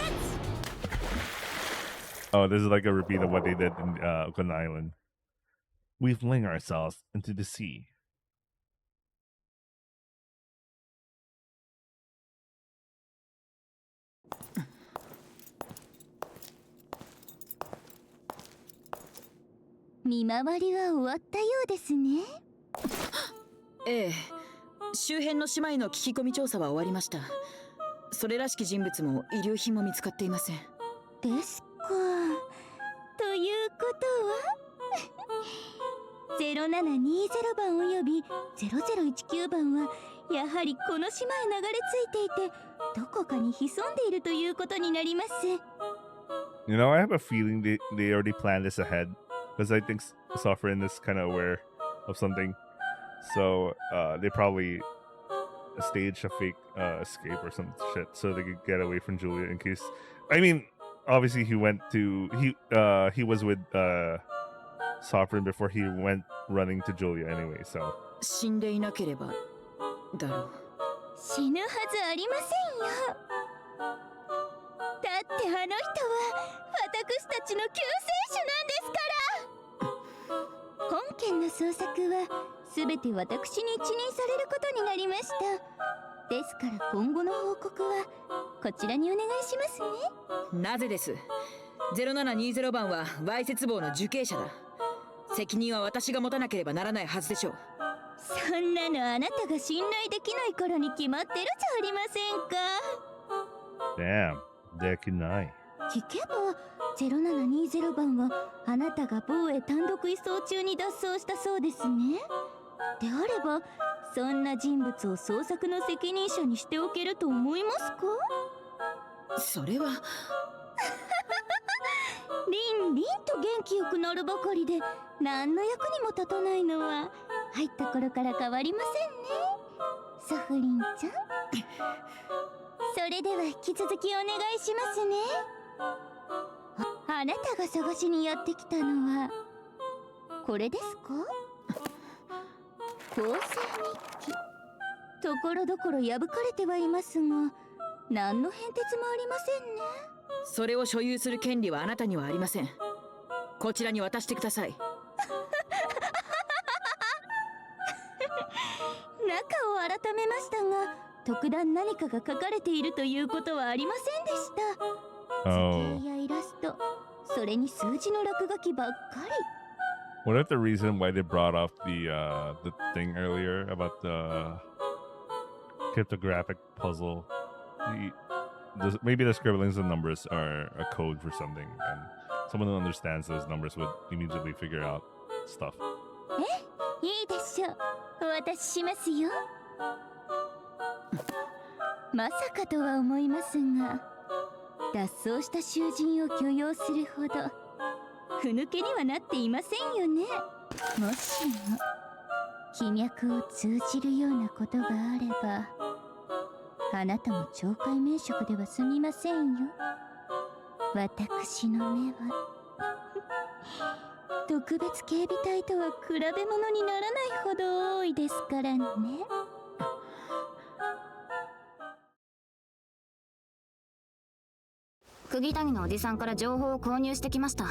Oh, this is like a repeat of what they did in Oakland Island. We fling ourselves into the sea. 見回りは終わったようですね。ええ、周辺の島への聞き込み調査は終わりました。それらしき人物も遺留品も見つかっていません。ですか。ということは0720番および0019番はやはりこの島へ流れ着いていて、どこかに潜んでいるということになります。You know, I have a feeling they already planned this ahead, because I think Sovereign is kind of aware of something. So they probably staged a fake escape or some shit so they could get away from Julia in case. I mean, obviously he was with Sovereign before he went running to Julia anyway. So 死んでいなければだろう。死ぬはずありませんよ。だってあの人は私たちの救世主なんですから。本件の捜索は全て私に一任されることになりました。ですから今後の報告はこちらにお願いしますね。なぜです。0720番はわいせつ坊の受刑者だ。責任は私が持たなければならないはずでしょう。そんなのあなたが信頼できないからに決まってるじゃありませんか。damn, できない。聞けば0720番はあなたが某へ単独移送中に脱走したそうですね。であればそんな人物を捜索の責任者にしておけると思いますか。それはリンリンと元気よくなるばかりで何の役にも立たないのは入った頃から変わりませんね、ソフリンちゃん。それでは引き続きお願いしますね。あなたが探しにやってきたのはこれですか。構成日記。ところどころ破かれてはいますが何の変哲もありませんね。それを所有する権利はあなたにはありません。こちらに渡してください。中を改めましたが特段何かが書かれているということはありませんでした。図形やイラスト、それに数字の落書きばっかり。What if the reason why they brought up the thing earlier about the cryptographic puzzle, maybe the scribblings and numbers are a code for something, and someone who understands those numbers would immediately figure out stuff. いいでしょう。お渡ししますよ。まさかとは思いますが脱走した囚人を許容するほどふぬけにはなっていませんよね。もしも気脈を通じるようなことがあればあなたも懲戒免職では済みませんよ。私の目は特別警備隊とは比べ物にならないほど多いですからね。釘谷のおじさんから情報を購入してきました。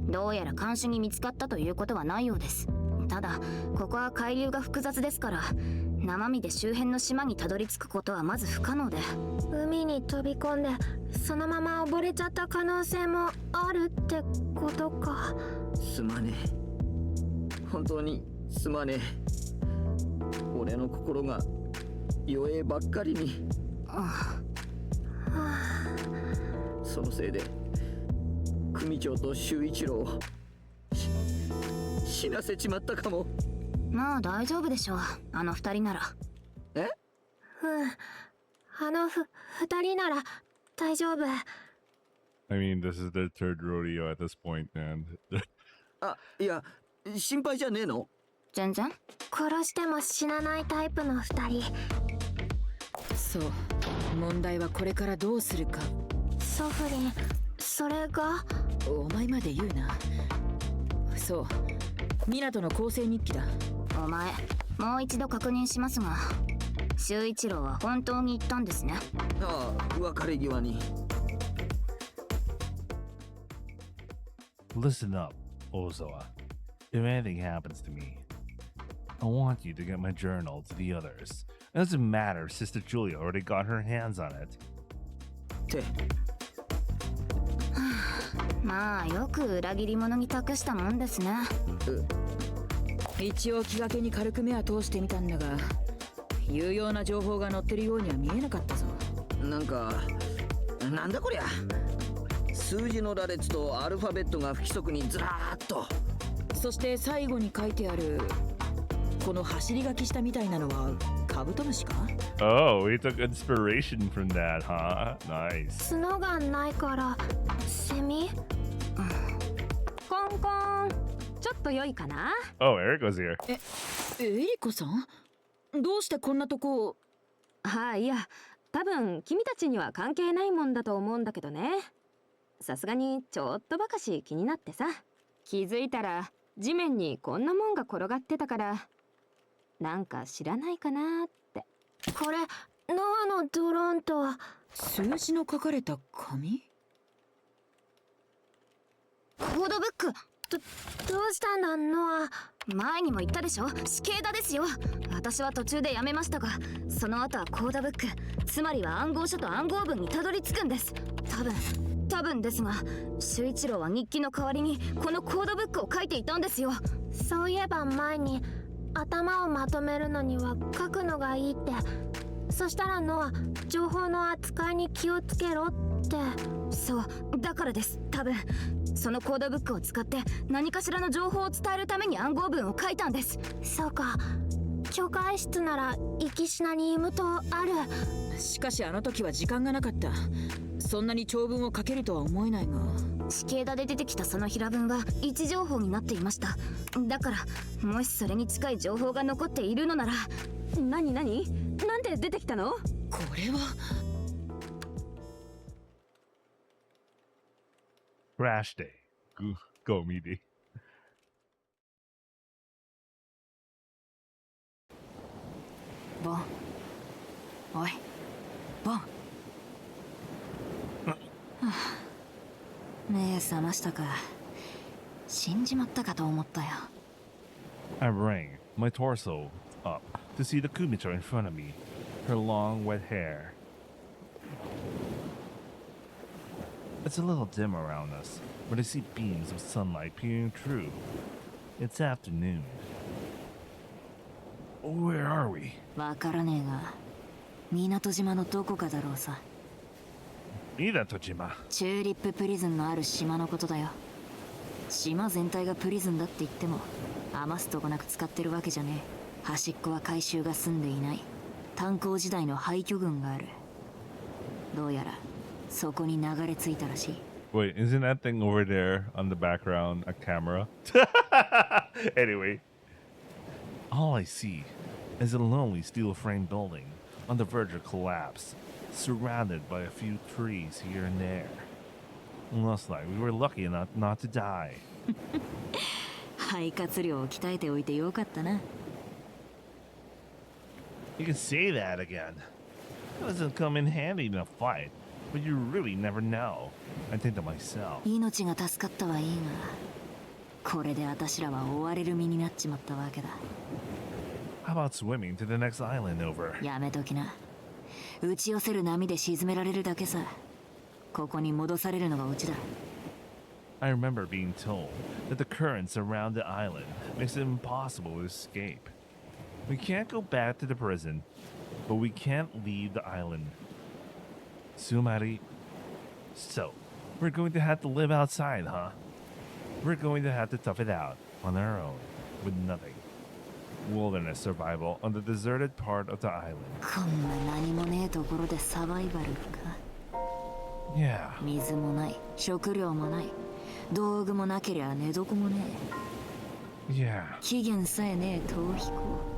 どうやら看守に見つかったということはないようです。ただここは海流が複雑ですから生身で周辺の島にたどり着くことはまず不可能で、海に飛び込んでそのまま溺れちゃった可能性もあるってことか。すまねえ、本当にすまねえ。俺の心が弱えばっかりに。そのせいで組長と周一郎を死なせちまったかも。まあ大丈夫でしょう、あの二人なら。え？あの二人なら大丈夫。I mean, this is their third rodeo at this point, and いや心配じゃねえの？全然。殺しても死なないタイプの二人。そう、問題はこれからどうするか。ソフリン、それが？お前まで言うな。そう、港の構成日記だ。お前もう一度確認しますが周一郎は本当に言ったんですね。ああ、別れ際に。Listen up, Ozawa. If anything happens to me, I want you to get my journal to the others. It doesn't matter if Sister Julia already got her hands on it. ってまあよく裏切り者に託したもんですね。一応気がけに軽く目は通してみたんだが、有用な情報が載ってるようには見えなかったぞ。なんかなんだこりゃ、数字の羅列とアルファベットが不規則にずらーっと。そして最後に書いてあるこの走り書きしたみたいなのはカブトムシか？ Oh, we took inspiration from that, huh? Nice. 角がないからセミ。コンコン、ちょっと良いかな？ Oh, Erico's here. エリコさん？どうしてこんなとこ？いや、多分君たちには関係ないもんだと思うんだけどね。さすがにちょっとばかし気になってさ、気づいたら地面にこんなもんが転がってたから、なんか知らないかなって。これノアのドローンとは。数字の書かれた紙？コードブック。どうしたんだノア？前にも言ったでしょ、死刑だですよ。私は途中でやめましたが、その後はコードブック、つまりは暗号書と暗号文にたどり着くんです。多分ですが、守一郎は日記の代わりにこのコードブックを書いていたんですよ。そういえば前に頭をまとめるのには書くのがいいって。そしたらノア、情報の扱いに気をつけろって。そうだからです。多分そのコードブックを使って何かしらの情報を伝えるために暗号文を書いたんです。そうか、教会室なら行きしなに無糖ある。しかしあの時は時間がなかった。そんなに長文を書けるとは思えないが。死刑だで出てきたその平文は位置情報になっていました。だからもしそれに近い情報が残っているのなら。何なんで出てきたの？これはCrash day. Go, Midi. ボン、おいボン。はあ、目覚ましたか。死んじまったかと思ったよ。I rang my torso up to see the Kumicho in front of me, her long wet hair. It's a little dim around us, but I see beams of sunlight peering through. It's afternoon. Where are we? わからねえが、港島のどこかだろうさ。Minatojima. チューリッププリズンのある島のことだよ。島全体がプリズンだって言っても余すとこなく使ってるわけじゃねえ。端っこは回収が済んでいない炭鉱時代の廃墟群がある。どうやらそこに流れ着いたらしい。 Wait, isn't that thing over there on the background a camera? Anyway, all I see is a lonely steel frame building on the verge of collapse, surrounded by a few trees here and there. Looks like we were lucky enough not to die. 肺活量を鍛えておいてよかったな。 You can say that again. It doesn't come in handy in a fight, but you really never know. I think to myself. 命が助かったはいいが、これで私らは追われる身になっちまったわけだ。 How about swimming to the next island over? やめときな。打ち寄せる波で沈められるだけさ。ここに戻されるのがうちだ。 I remember being told that the currents around the island makes it impossible to escape. We can't go back to the prison, but we can't leave the island. Sumari. So, we're going to have to live outside, huh? We're going to have to tough it out on our own, with nothing. Wilderness survival on the deserted part of the island. こんな何もねえところでサバイバルか。 Yeah. 水もない、食料もない、道具もなけりゃ寝床もねえ。Yeah. 期限さえねえ逃避行。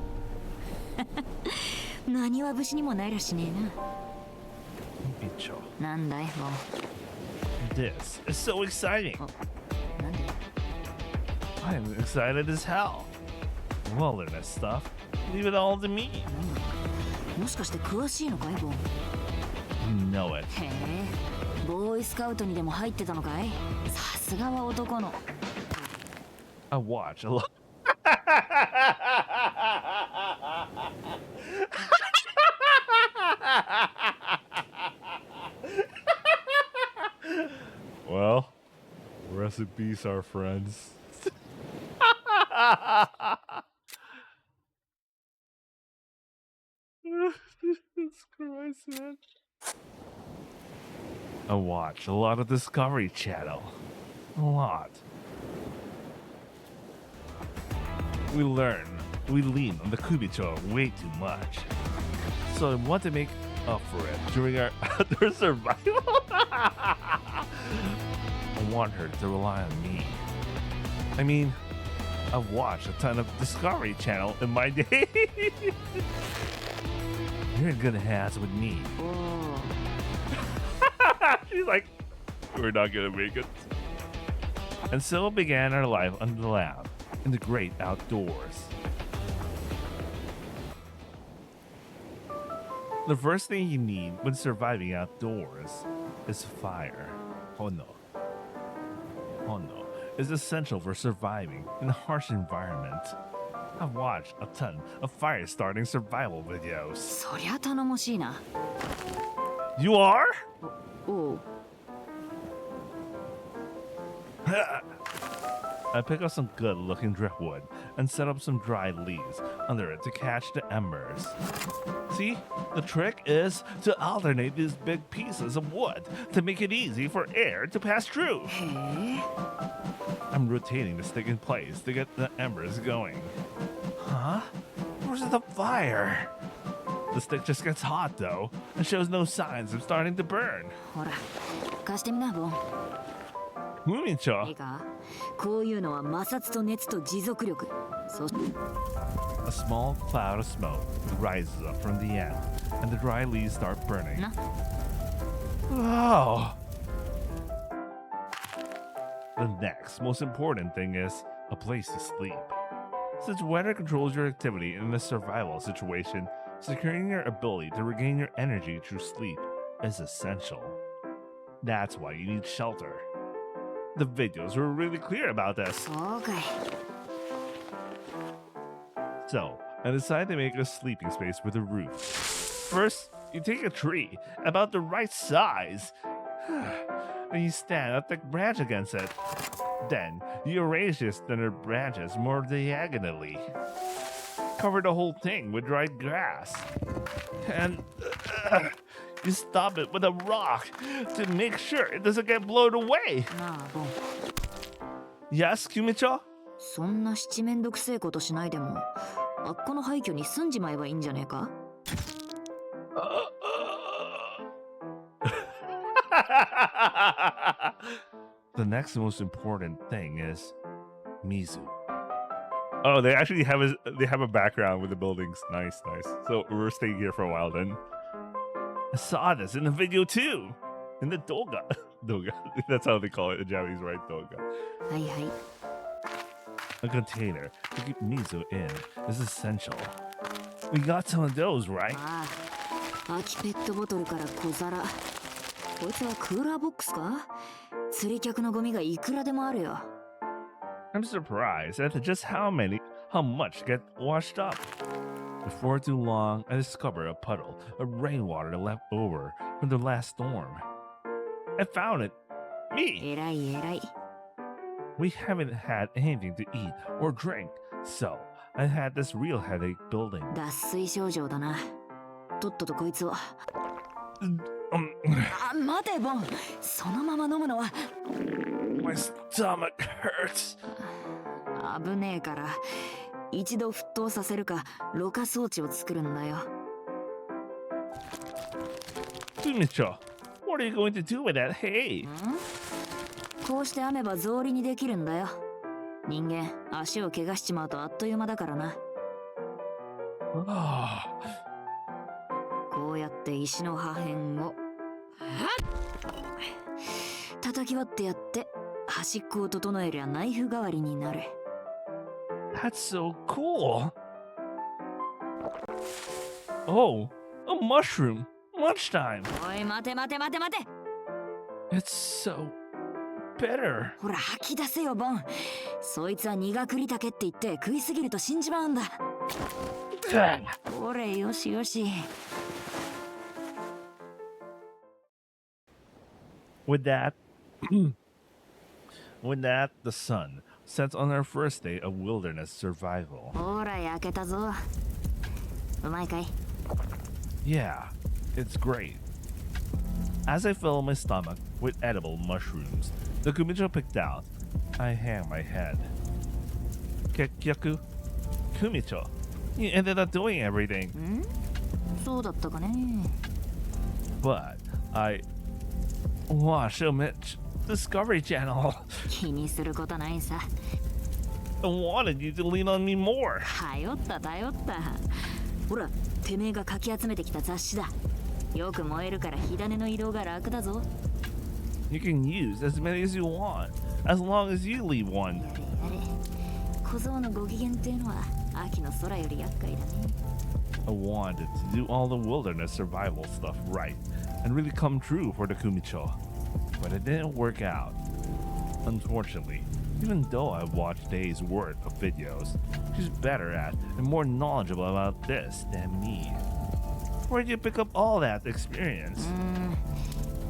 何は節にもないらしねえな。Bicho. なんだい、もう。 This is so exciting. なんで？ I'm excited as hell. Wilderness stuff. Leave it all to me. もしかして詳しいのかい、ボン。 Know it. へえ、ボーイスカウトにでも入ってたのかい？さすがは男の。I watch a lot. Well, Classic beasts are friends. Jesus Christ, man. I watch a lot of Discovery Channel. A lot. We learn, we lean on the Kubicho way too much. So I want to make up for it during our outdoor survival. I want her to rely on me. I mean, I've watched a ton of Discovery Channel in my day. You're in good hands with me. Oh. She's like, we're not gonna make it. And so began our life on the lab, in the great outdoors. The first thing you need when surviving outdoors is fire. Oh no. Is essential for surviving in a harsh environment. I've watched a ton of fire starting survival videos. そりゃ頼もしいな。 You are? Oh. I pick up some good looking driftwood and set up some dried leaves under it to catch the embers. See, the trick is to alternate these big pieces of wood to make it easy for air to pass through. I'm rotating the stick in place to get the embers going. Huh? Where's the fire? The stick just gets hot though and shows no signs of starting to burn. ほら、貸してみな、ボン。Mumincho. いいか、こういうのは摩擦と熱と持続力。そして A small cloud of smoke rises up from the end, and the dry leaves start burning. Oh! The next most important thing is a place to sleep. Since weather controls your activity in a survival situation, securing your ability to regain your energy through sleep is essential. That's why you need shelter. The videos were really clear about this. Okay. So, I decided to make a sleeping space with a roof. First, you take a tree about the right size. Then you stand a thick branch against it. Then, you arrange the extended branches more diagonally. Cover the whole thing with dried grass. And you stop it with a rock to make sure it doesn't get blown away. なあ、ボン。 Yes, Kumicho? そんな七面倒くせえことしないでも、あっこの廃墟に住んじまえばいいんじゃねえか？ The next most important thing is Mizu. Oh, they actually have a background with the buildings. Nice. So we're staying here for a while then. I saw this in the video too. In the doga. Doga. That's how they call it in Japanese, right? Doga. はいはい。 A container to keep Mizu in is essential. We got some of those, right? ああ、空きペットボトルから小皿。こいつはクーラーボックスか？釣り客のゴミがいくらでもあるよ。 I'm surprised at just how much get washed up. Before too long, I discovered a puddle of rainwater left over from the last storm. I found it. Me! 偉い偉い。 We haven't had anything to eat or drink, so I had this real headache building. 脱水症状だな。とっととこいつを。あ、待て、ボン。そのまま飲むのは。 My stomach hurts. 危ねえから、一度沸騰させるか、ろ過装置を作るんだよ。Kumicho, what are you going to do with that hay? こうして編めば草履にできるんだよ。人間、足を怪我しちまうとあっという間だからな。こうやって石の破片を叩き割ってやって端っこを整えりゃナイフ代わりになる。 That's so cool. Oh, a mushroom. Lunchtime. おい、待て待て待て待て。 It's so bitter. ほら吐き出せよ、ボン。そいつは苦栗竹って言って食いすぎると死んじまうんだ。ほれ、よしよし。 With that, With that, the sun sets on our first day of wilderness survival. ほら焼けたぞ。うまいかい？ Yeah, it's great. As I fill my stomach with edible mushrooms, the Kumicho picked out, I hang my head. Kekyaku? Kumicho, you ended up doing everything. そうだったかね。 But I... Watch so much Discovery Channel. 気にすることないさ。 I wanted you to lean on me more. 頼った頼った。ほら、てめえがかき集めてきた雑誌だ。よく燃えるから火種の移動が楽だぞ。 You can use as many as you want, as long as you leave one. やれやれ。小僧のご機嫌っていうのは秋の空より厄介だね。 I wanted to do all the wilderness survival stuff right and really come true for the Kumicho, but it didn't work out. Unfortunately, even though I've watched days worth of videos, she's better at and more knowledgeable about this than me. Where'd you pick up all that experience?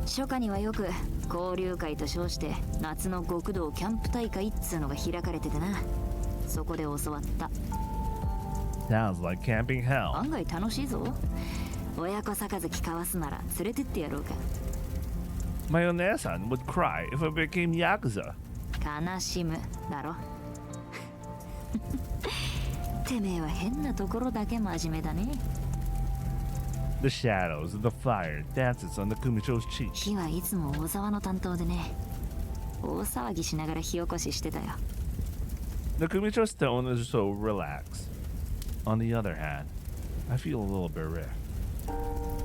初夏にはよく交流会と称して夏の極道キャンプ大会っつうのが開かれててな。そこで教わった。 Sounds like camping hell. 案外楽しいぞ。親子杯交わすなら連れてってやろうか。 My Onesan would cry if I became Yakuza. 悲しむだろ。てめえは変なところだけ真面目だね。 The shadows of the fire dances on the Kumicho's cheek. 火はいつも大沢の担当でね。大騒ぎしながら火起こししてたよ。 The Kumicho's tone is so relaxed. On the other hand, I feel a little bereft.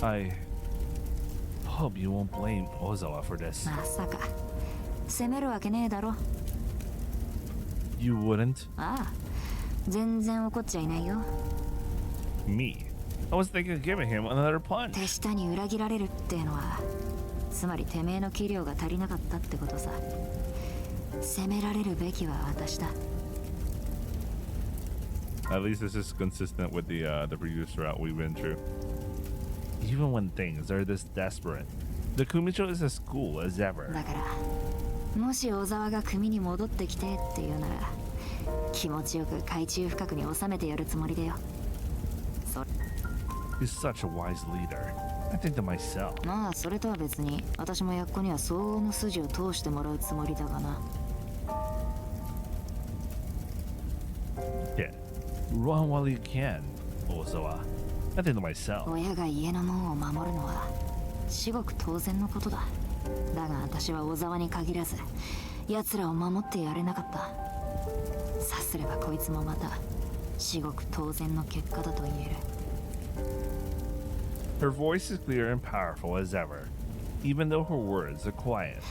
I hope you won't blame Ozawa for this. まさか責めるわけねえだろ。 You wouldn't? ああ、全然怒っちゃいないよ。 Me? I was thinking of giving him another punch. 手下に裏切られるっていうのは、つまりてめえの器量が足りなかったってことさ。責められるべきは私だ。 At least this is consistent with the previous route we've been through. Even when things are this desperate, the Kumicho is as cool as ever. だからもし小沢が組に戻ってきてっていうなら気持ちよく海中深くに収めてやるつもりだよ。そ He's such a wise leader. I think to myself. まあそれとは別に私もやっこには相応の筋を通してもらうつもりだがな。 Yeah. Run while you can, Ozawa. I think to myself. 親が家の門を守るのは至極当然のことだ。だが私は小沢に限らず奴らを守ってやれなかった。さすればこいつもまた至極当然の結果だと言える。 Her voice is clear and powerful as ever, even though her words are quiet.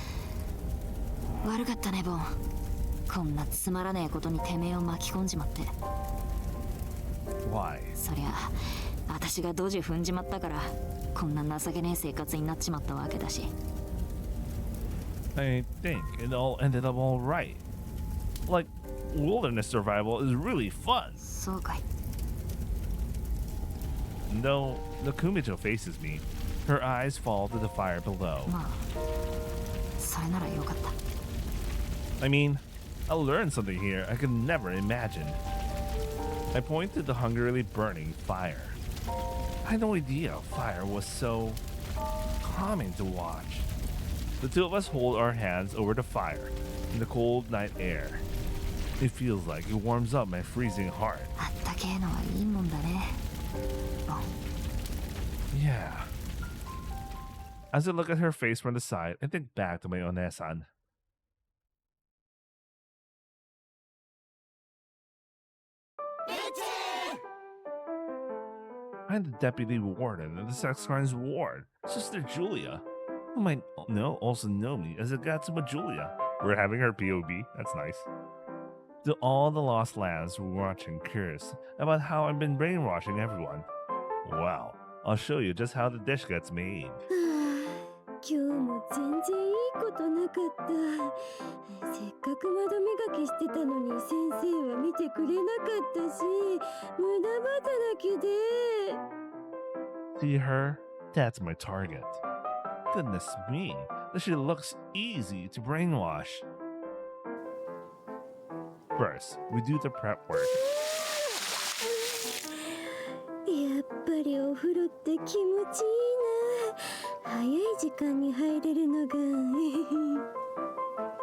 悪かったねボン。こんなつまらねえことにてめえを巻き込んじまって。 Why? そりゃ私がドジ踏んじまったからこんな情けねえ生活になっちまったわけだし。 I think it all ended up all right. Like, wilderness survival is really fun. そうかい。 Though the Kumicho faces me, her eyes fall to the fire below. まあそれならよかった。 I mean, I learned something here I could never imagine. I point to the hungrily burning fire. I had no idea fire was so calming to watch. The two of us hold our hands over the fire in the cold night air. It feels like it warms up my freezing heart. あったけえのはいいもんだね。ボン。 Yeah. As I look at her face from the side, I think back to my Onesan. I'm the deputy warden of the sex crimes ward, Sister Julia, who might also know me as Agatsuma Julia. We're having her POV, that's nice. To all the lost lands who are watching curious about how I've been brainwashing everyone. Wow, I'll show you just how the dish gets made. 今日も全然いいことなかった。せっかく窓磨きしてたのに先生は見てくれなかったし、無駄働きで。 See her? That's my target. Goodness me, this shit looks easy to brainwash. First, we do the prep work. やっぱりお風呂って気持ちいいな。早い時間に入れるのが。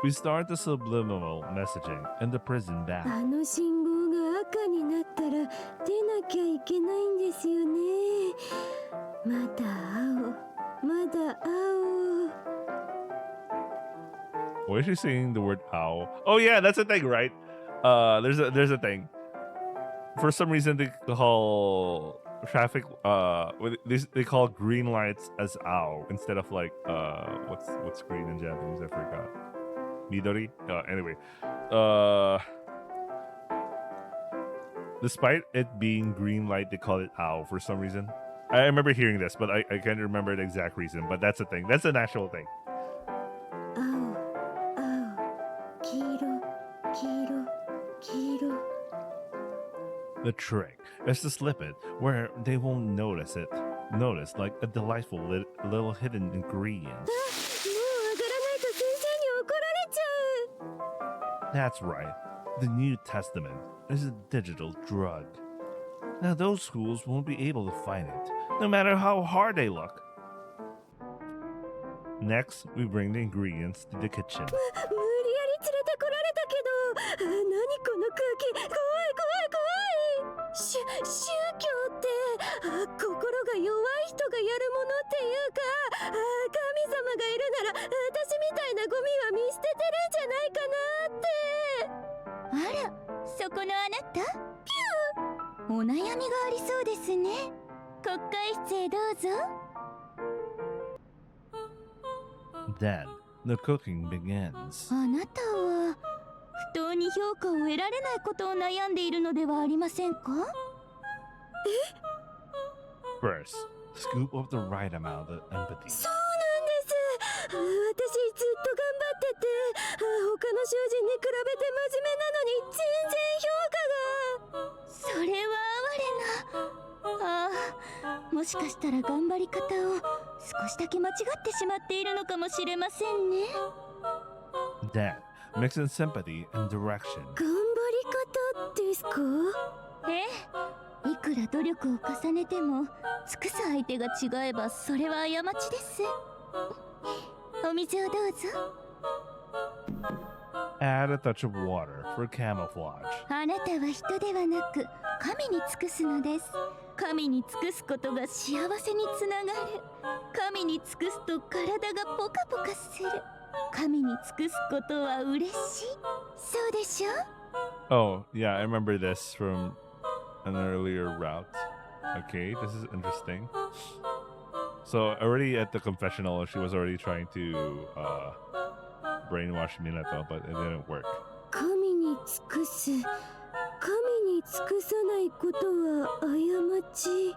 We start the subliminal messaging in the prison bath. あの信号が赤になったら出なきゃいけないんですよね。まだ青、まだ青。Why is she saying the word ow? Oh yeah, that's a thing, right? There's a thing. For some reason they call traffic they call green lights as ow instead of like what's green in Japanese? I forgot. Midori? Anyway. Despite it being green light, they call it ow for some reason. I remember hearing this, but I can't remember the exact reason. But that's a thing. That's an actual thing. 青、青、黄色、黄色、黄色。 The trick is to slip it where they won't notice it. Notice like a delightful little hidden ingredient. もう上がらないと先生に怒られちゃう。 That's right. The New Testament is a digital drug. Now those schools won't be able to find it, no matter how hard they look. Next, we bring the ingredients to the kitchen. 無理やり連れてこられたけど、何この空気、怖い怖い怖い。宗教って心が弱い人がやるものっていうか、神様がいるなら私みたいなゴミは見捨ててるんじゃないかなって。あら、そこのあなた、ピュー、お悩みがありそうですね。国会室へどうぞ。Then, the cooking begins. あなたは不当に評価を得られないことを悩んでいるのではありませんか？ First, scoop up the right amount of empathy. そうなんです。私ずっと頑張ってて、他の囚人に比べて真面目なのに全然評価が。それは哀れな。ああ、もしかしたら頑張り方を少しだけ間違ってしまっているのかもしれませんね。 Then, mix in sympathy and direction. 頑張り方ですか？ええ、いくら努力を重ねても尽くす相手が違えばそれは過ちです。お水をどうぞ。 Add a touch of water for camouflage. あなたは人ではなく神に尽くすのです。神に尽くすことが幸せにつながる。神に尽くすと体がポカポカする。神に尽くすことは嬉しい。そうでしょ？ Oh, yeah, I remember this from an earlier route. Okay, this is interesting. So, already at the confessional, she was already trying to brainwash Minato, but it didn't work. 神に尽くす。神に尽くさないことは過ち。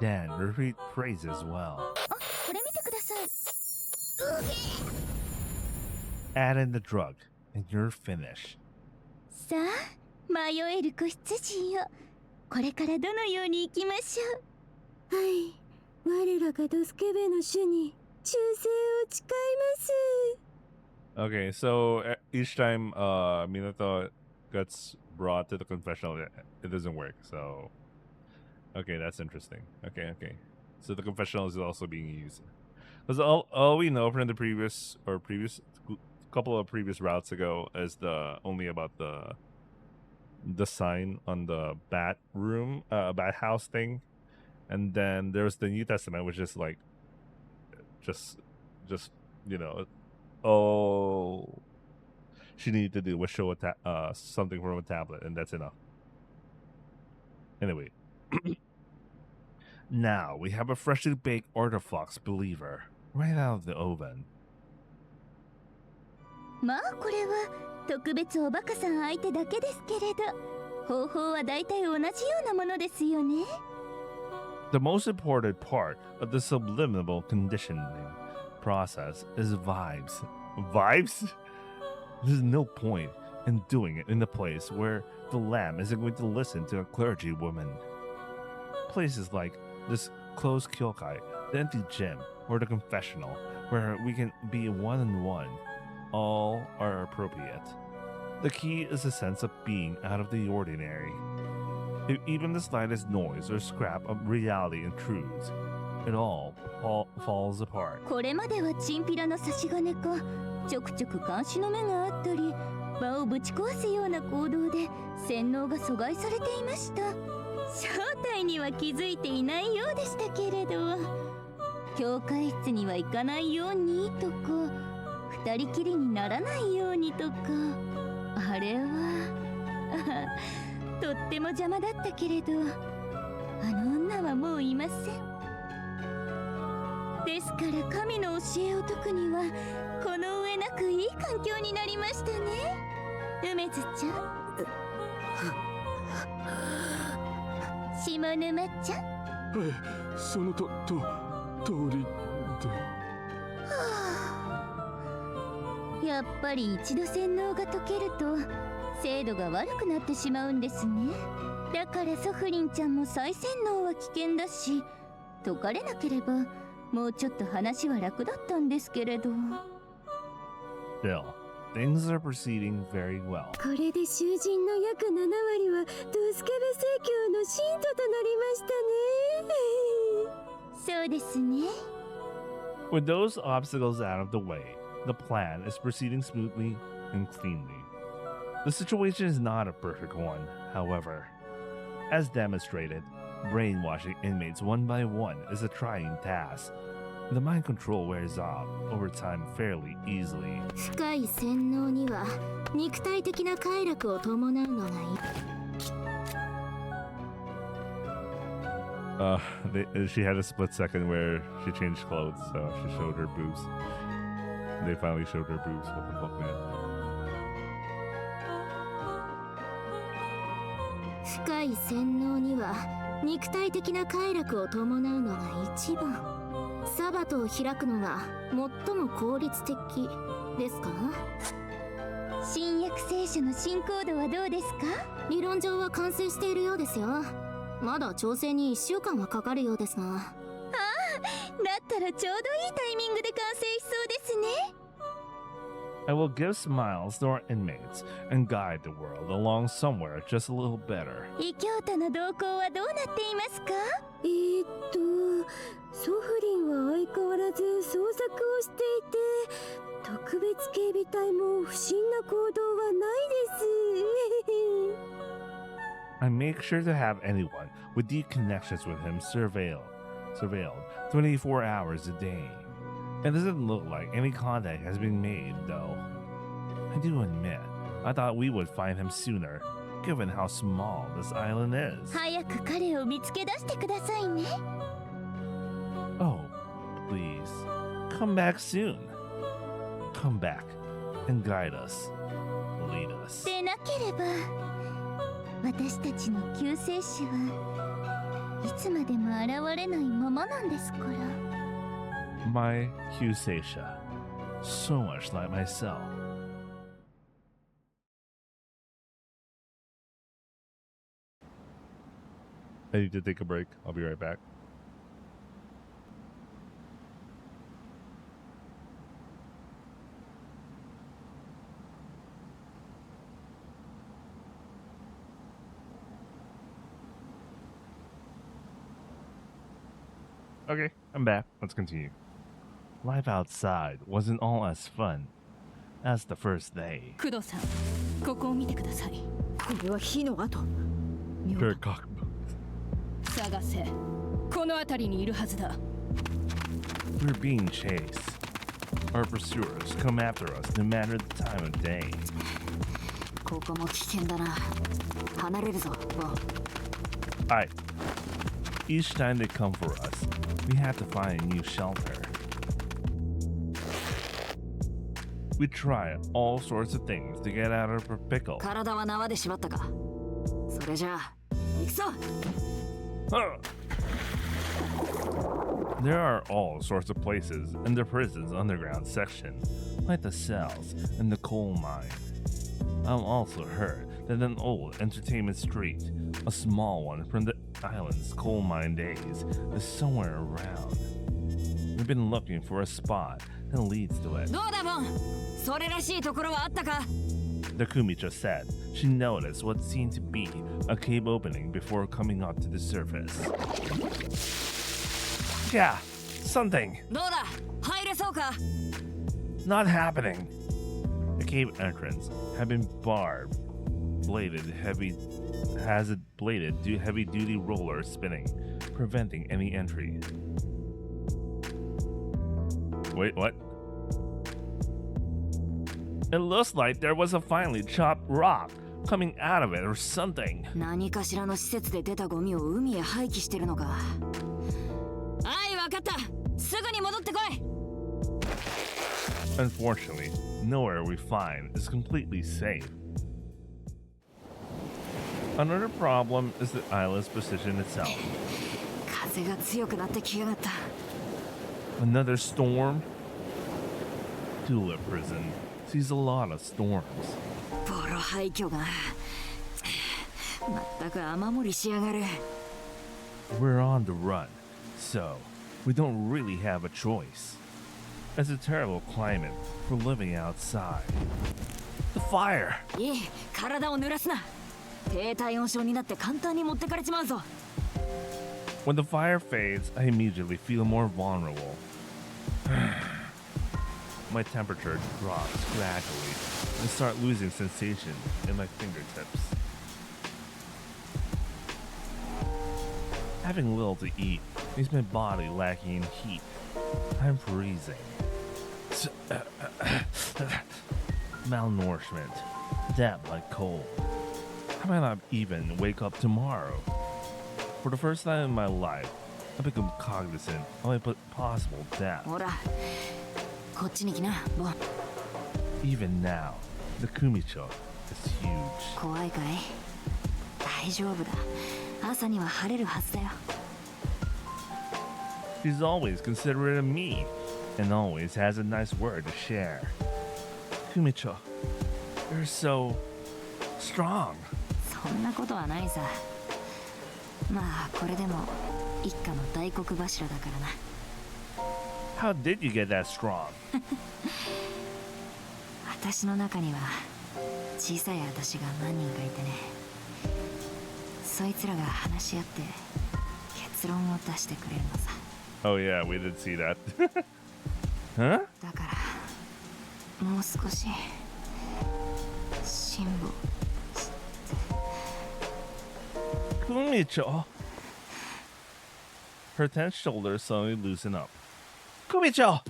Then, repeat praise as well. あ、これ見てください。Add in the drug, and you're finished. さあ、迷える子羊よ。これからどのように行きましょう。はい、我らがドスケベの主に忠誠を誓います。 Okay, so each time Minato gets brought to the confessional, it doesn't work. So, okay, that's interesting. Okay. So the confessional is also being used. Because all we know from the previous couple of previous routes ago is only about the sign on the bat house thing, and then there's the New Testament, which is like just all she needed to do was show something from a tablet, and that's enough. Anyway, now we have a freshly baked orthodox believer right out of the oven. まあこれは特別おバカさん相手だけですけれど、方法は大体同じようなものですよね。 The most important part of the subliminal conditioning process is vibes. Vibes? There's no point in doing it in a place where the lamb isn't going to listen to a clergy woman. Places like this closed kyokai, the empty gym, or the confessional, where we can be one-on-one, all are appropriate. The key is a sense of being out of the ordinary. If even the slightest noise or scrap of reality intrudes, it all falls apart. これまではチンピラの差し金かちょくちょく監視の目があったり場をぶち壊すような行動で洗脳が阻害されていました。正体には気づいていないようでしたけれど、教会室には行かないようにとか二人きりにならないようにとか、あれはとっても邪魔だったけれど、あの女はもういません。ですから神の教えを解くにはこの上なくいい環境になりましたね、梅津ちゃん。下沼ちゃん。はい、その通りで。やっぱり一度洗脳が解けると精度が悪くなってしまうんですね。だからソフリンちゃんも再洗脳は危険だし、解かれなければもうちょっと話は楽だったんですけれど。Still, things are proceeding very well. これで囚人の約7割はドスケベ正教の信徒となりましたね。そうですね。With those obstacles out of the way, the plan is proceeding smoothly and cleanly. The situation is not a perfect one, however. As demonstrated, brainwashing inmates one by one is a trying task. The mind control wears off over time fairly easily. 深い洗脳には肉体的な快楽を伴うのがいい。She had a split second where she changed clothes, so she showed her boobs. They finally showed her boobs. What the fuck, man? 深い洗脳には肉体的な快楽を伴うのが一番。サバトを開くのが最も効率的ですか？新約聖書の新コードはどうですか？理論上は完成しているようですよ。まだ調整に1週間はかかるようですが。ああ、だったらちょうどいいタイミングで完成しそうですね。I will give smiles to our inmates and guide the world along somewhere just a little better. 異教徒の動向はどうなっていますか？ソフリンは相変わらず捜索をしていて、特別警備隊も不審な行動はないです。I make sure to have anyone with deep connections with him surveilled 24 hours a day. It doesn't look like any contact has been made, though. I do admit, I thought we would find him sooner, given how small this island is. 早く彼を見つけ出してくださいね。Oh, please, come back soon. Come back and guide us, lead us. でなければ、私たちの救世主はいつまでも現れないままなんですから。My Huseisha, so much like myself. I need to take a break. I'll be right back. Okay, I'm back. Let's continue. Life outside wasn't all as fun as the first day. 工藤さん、ここを見てください。これは火の跡。 Her cockbook. 探せ。この辺りにいるはずだ。We're being chased. Our pursuers come after us no matter the time of day. ここも危険だな。離れるぞ、Aye. Each time they come for us, we have to find a new shelter. We try all sorts of things to get out of our pickle. 体は縄で縛ったか。それじゃあ、行くぞ。There are all sorts of places in the prison's underground section, like the cells and the coal mine. I've also heard that an old entertainment street, a small one from the island's coal mine days, is somewhere around. We've been looking for a spot that leads to it. どうだボン、それらしいところはあったか？ the Kumicha said, she noticed what seemed to be a cave opening before coming up to the surface. Yeah, something. どうだ入れそうか Not happening. The cave entrance had been has a bladed heavy-duty roller spinning, preventing any entry. Wait, what? It looks like there was a finely chopped rock coming out of it or something. 何かしらの施設で出たゴミを海へ廃棄してるのかはいわかったすぐに戻ってこい Unfortunately, nowhere we find is completely safe. Another problem is the island's position itself. 風が強くなってきやがった Another storm? Tula Prison sees a lot of storms. ボロ廃墟がまったく雨漏りしやがる We're on the run, so we don't really have a choice. It's a terrible climate for living outside. The fire! いい体を濡らすな低体温症になって簡単に持ってかれちまうぞ When the fire fades, I immediately feel more vulnerable. My temperature drops gradually and start losing sensation in my fingertips. Having little to eat makes my body lacking in heat. I'm freezing. Malnourishment, that like cold. I might not even wake up tomorrow. For the first time in my life, I become cognizant of my possible death. ほらこっちに来なボン Even now, the Kumicho is huge. 怖いかい大丈夫だ朝には晴れるはずだよ She's always considerate of me and always has a nice word to share. Kumicho, you're so strong. そんなことはないさまあこれでも一家の大黒柱だからな How did you get that strong? 私の中には小さい私が何人かいてねそいつらが話し合って結論を出してくれるのさ Oh yeah, we did see that. Huh? だからもう少し辛抱 Kumicho. Her tense shoulders suddenly loosen up. Kumicho!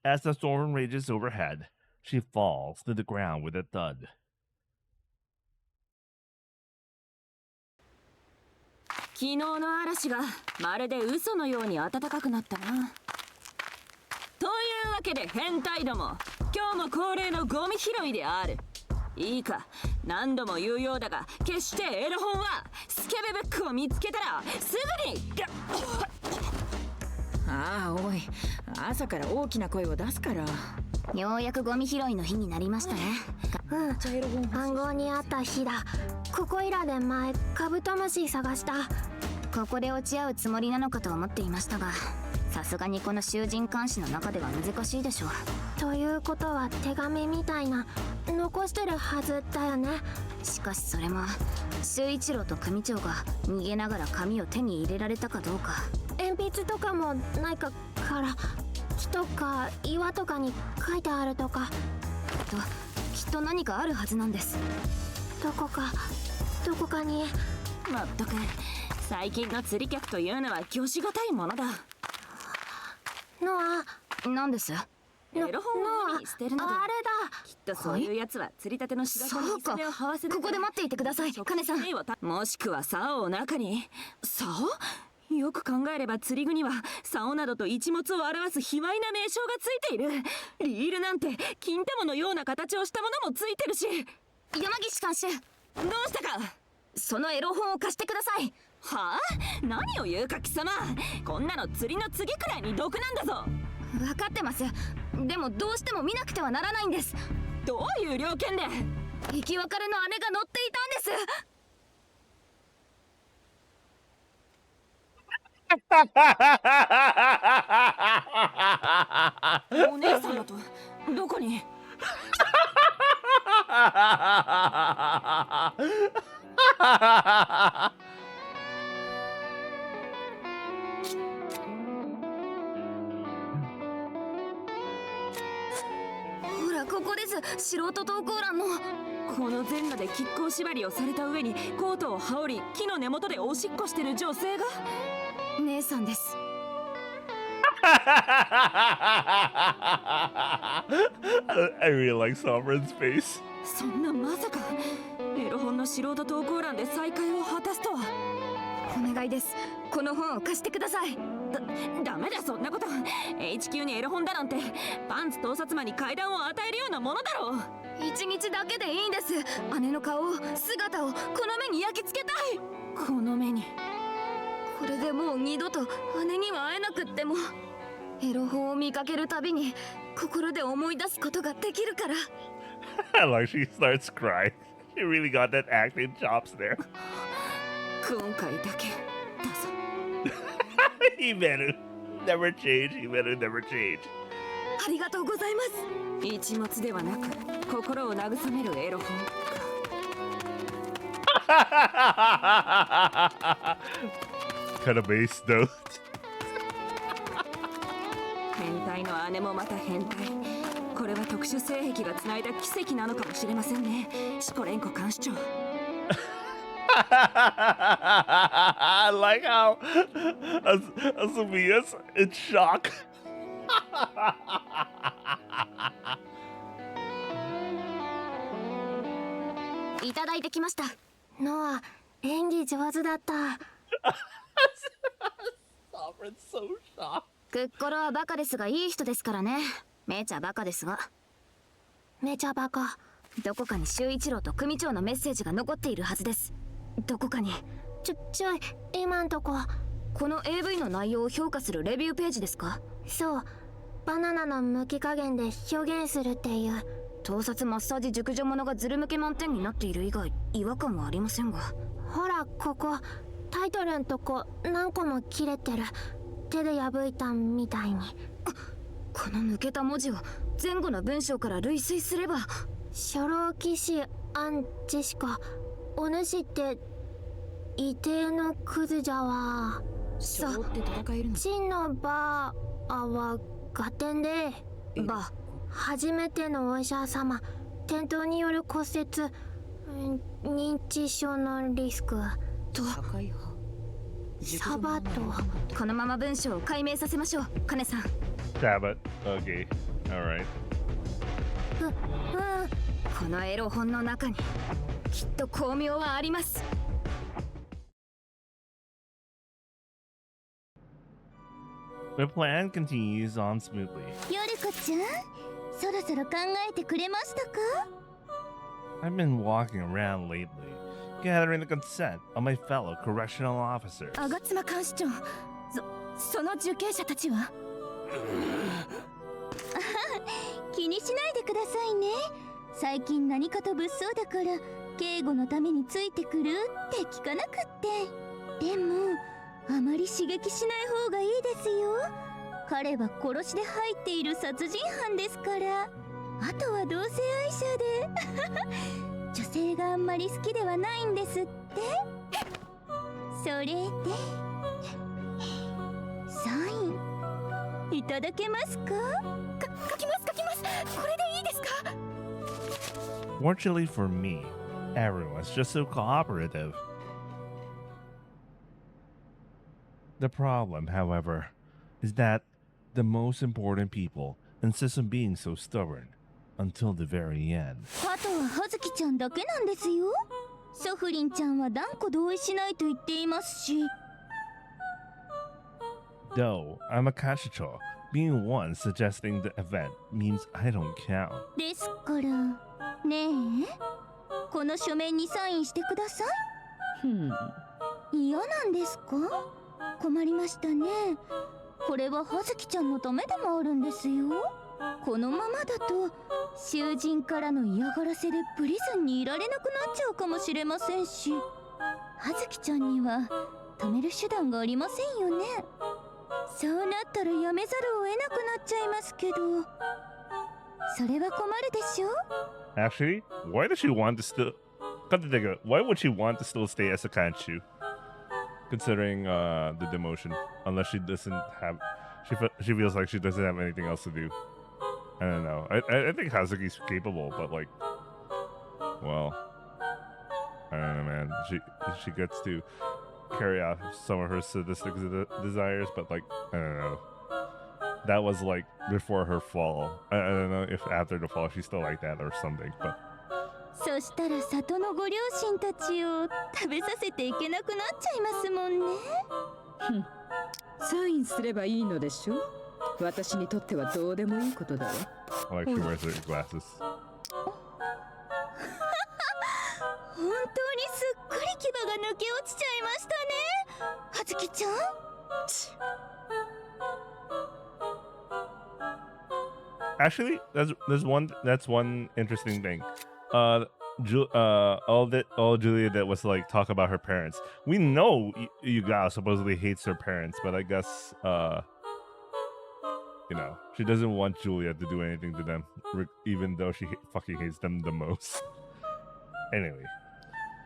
As the storm rages overhead, she falls to the ground with a thud. 昨日の嵐がまるで嘘のように暖かくなったなというわけで変態ども今日も恒例のゴミ拾いであるいいか何度も言うようだが決してエロ本はスケベブックを見つけたらすぐにああおい朝から大きな声を出すからようやくゴミ拾いの日になりましたね暗号にあった日だここいらで前カブトムシ探したここで落ち合うつもりなのかと思っていましたがさすがにこの囚人監視の中では難しいでしょうということは手紙みたいな残してるはずだよねしかしそれも周一郎と組長が逃げながら紙を手に入れられたかどうか鉛筆とかもないかから木とか岩とかに書いてあるとかきっと何かあるはずなんですどこかにまったく最近の釣り客というのは御しがたいものだノアなんですエロ本を海に捨てるなどあれだきっとそういうやつは釣りたての白子に爪を這わせながらここで待っていてくださいカネさんもしくは竿を中に竿よく考えれば釣り具には竿などと一物を表す卑猥な名称がついているリールなんて金玉のような形をしたものもついてるし山岸監修どうしたかそのエロ本を貸してくださいはあ何を言うか貴様こんなの釣りの次くらいに毒なんだぞ分かってますでもどうしても見なくてはならないんですどういう了見で生き別れの姉が乗っていたんですお姉さんだとどこにほらここです。素人投稿欄のこの全裸で亀甲縛りをされた上にコートを羽織り木の根元でおしっこしてる女性が姉さんです。I really like Sovereign's face. そんなまさかエロ本の素人投稿欄で再会を果たすとは。お願いです。この本を貸してください。ダメだそんなこと。 HQ にエロ本だなんてパンツ盗撮魔に階段を与えるようなものだろう。一日だけでいいんです。姉の顔を姿をこの目に焼き付けたい。この目に。これでもう二度と姉には会えなくってもエロ本を見かけるたびに心で思い出すことができるから。Like she starts crying. She really got that acting chops there. 今回だけだぞ。Himeru never change. Himeru never change. ありがとうございます。一物ではなく心を慰めるエロ本か。Kind of base though. 変態の姉もまた変態。これは特殊性癖がつないだ奇跡なのかもしれませんね。シコレンコ監視長。I like how Azumia's in shock. いただいてきました。ノア、演技上手だった。Sovereign's so shocked. クッコロはバカですがいい人ですからね。めちゃバカですが。めちゃバカ。どこかに修一郎と組長のメッセージが残っているはずです。どこかに。ちょい、今んとこ。この AV の内容を評価するレビューページですか？そう。バナナの剥き加減で表現するっていう。盗撮マッサージ熟女ものがズル向け満点になっている以外違和感はありませんが。ほらここタイトルんとこ何個も切れてる。手で破いたみたいに。この抜けた文字を前後の文章から類推すれば。初老騎士アンジェシカお主って異定のクズじゃわ。さ真のバーは合点で初めてのお医者様転倒による骨折認知症のリスクとサバと。このまま文章を解明させましょうカネさん。Sabbath. Okay. Alright. このエロ本の中にきっと巧妙はあります。The plan continues on smoothly. ヨルコちゃん、そろそろ考えてくれましたか？ I've been walking around lately, gathering the consent of my fellow correctional officers. 吾妻監視長、その受刑者たちは気にしないでくださいね。最近何かと物騒だから警護のためについてくるって聞かなくって。でもあまり刺激しない方がいいですよ。彼は殺しで入っている殺人犯ですから。あとは同性愛者で女性があんまり好きではないんですって。それでサインいただけますか？書きます。これでいいですか？ Fortunately for me, everyone's just so cooperative. The problem, however, is that the most important people insist on being so stubborn until the very end. あとは葉月ちゃんだけなんですよ。ソフリンちゃんは断固同意しないと言っていますし。Though I'm a Kashito, being one suggesting the event means I don't count. ですからねえ、この書面にサインしてください。嫌なんですか？困りましたね。これは葉月ちゃんのためでもあるんですよ。このままだと囚人からの嫌がらせでプリズンにいられなくなっちゃうかもしれませんし、葉月ちゃんには止める手段がありませんよね。そうなったらやめざるを得なくなっちゃいますけど。それは困るでしょ。 Actually, why does she want to still? Come to think of it, why would she want to still stay as a kanchu? Considering the demotion, unless she doesn't have, she feels like she doesn't have anything else to do. I don't know. I think Hazuki's capable, but like, well, I don't know, man. She gets to carry out some of her sadistic desires, but like, I don't know. That was like before her fall. I don't know if after the fall she's still like that or something, but. そしたら里のご両親たちを食べさせていけなくなっちゃいますもんね。サインすればいいのでしょ。私にとってはどうでもいいことだわ。Like she wears her glasses. 本当にすっかり牙が抜け落ちちゃいましたね、はずきちゃん。Actually, that's one interesting thing. All Julia did was like talk about her parents. We know Yuga supposedly hates her parents, but I guess you know, she doesn't want Julia to do anything to them, even though she fucking hates them the most. Anyway,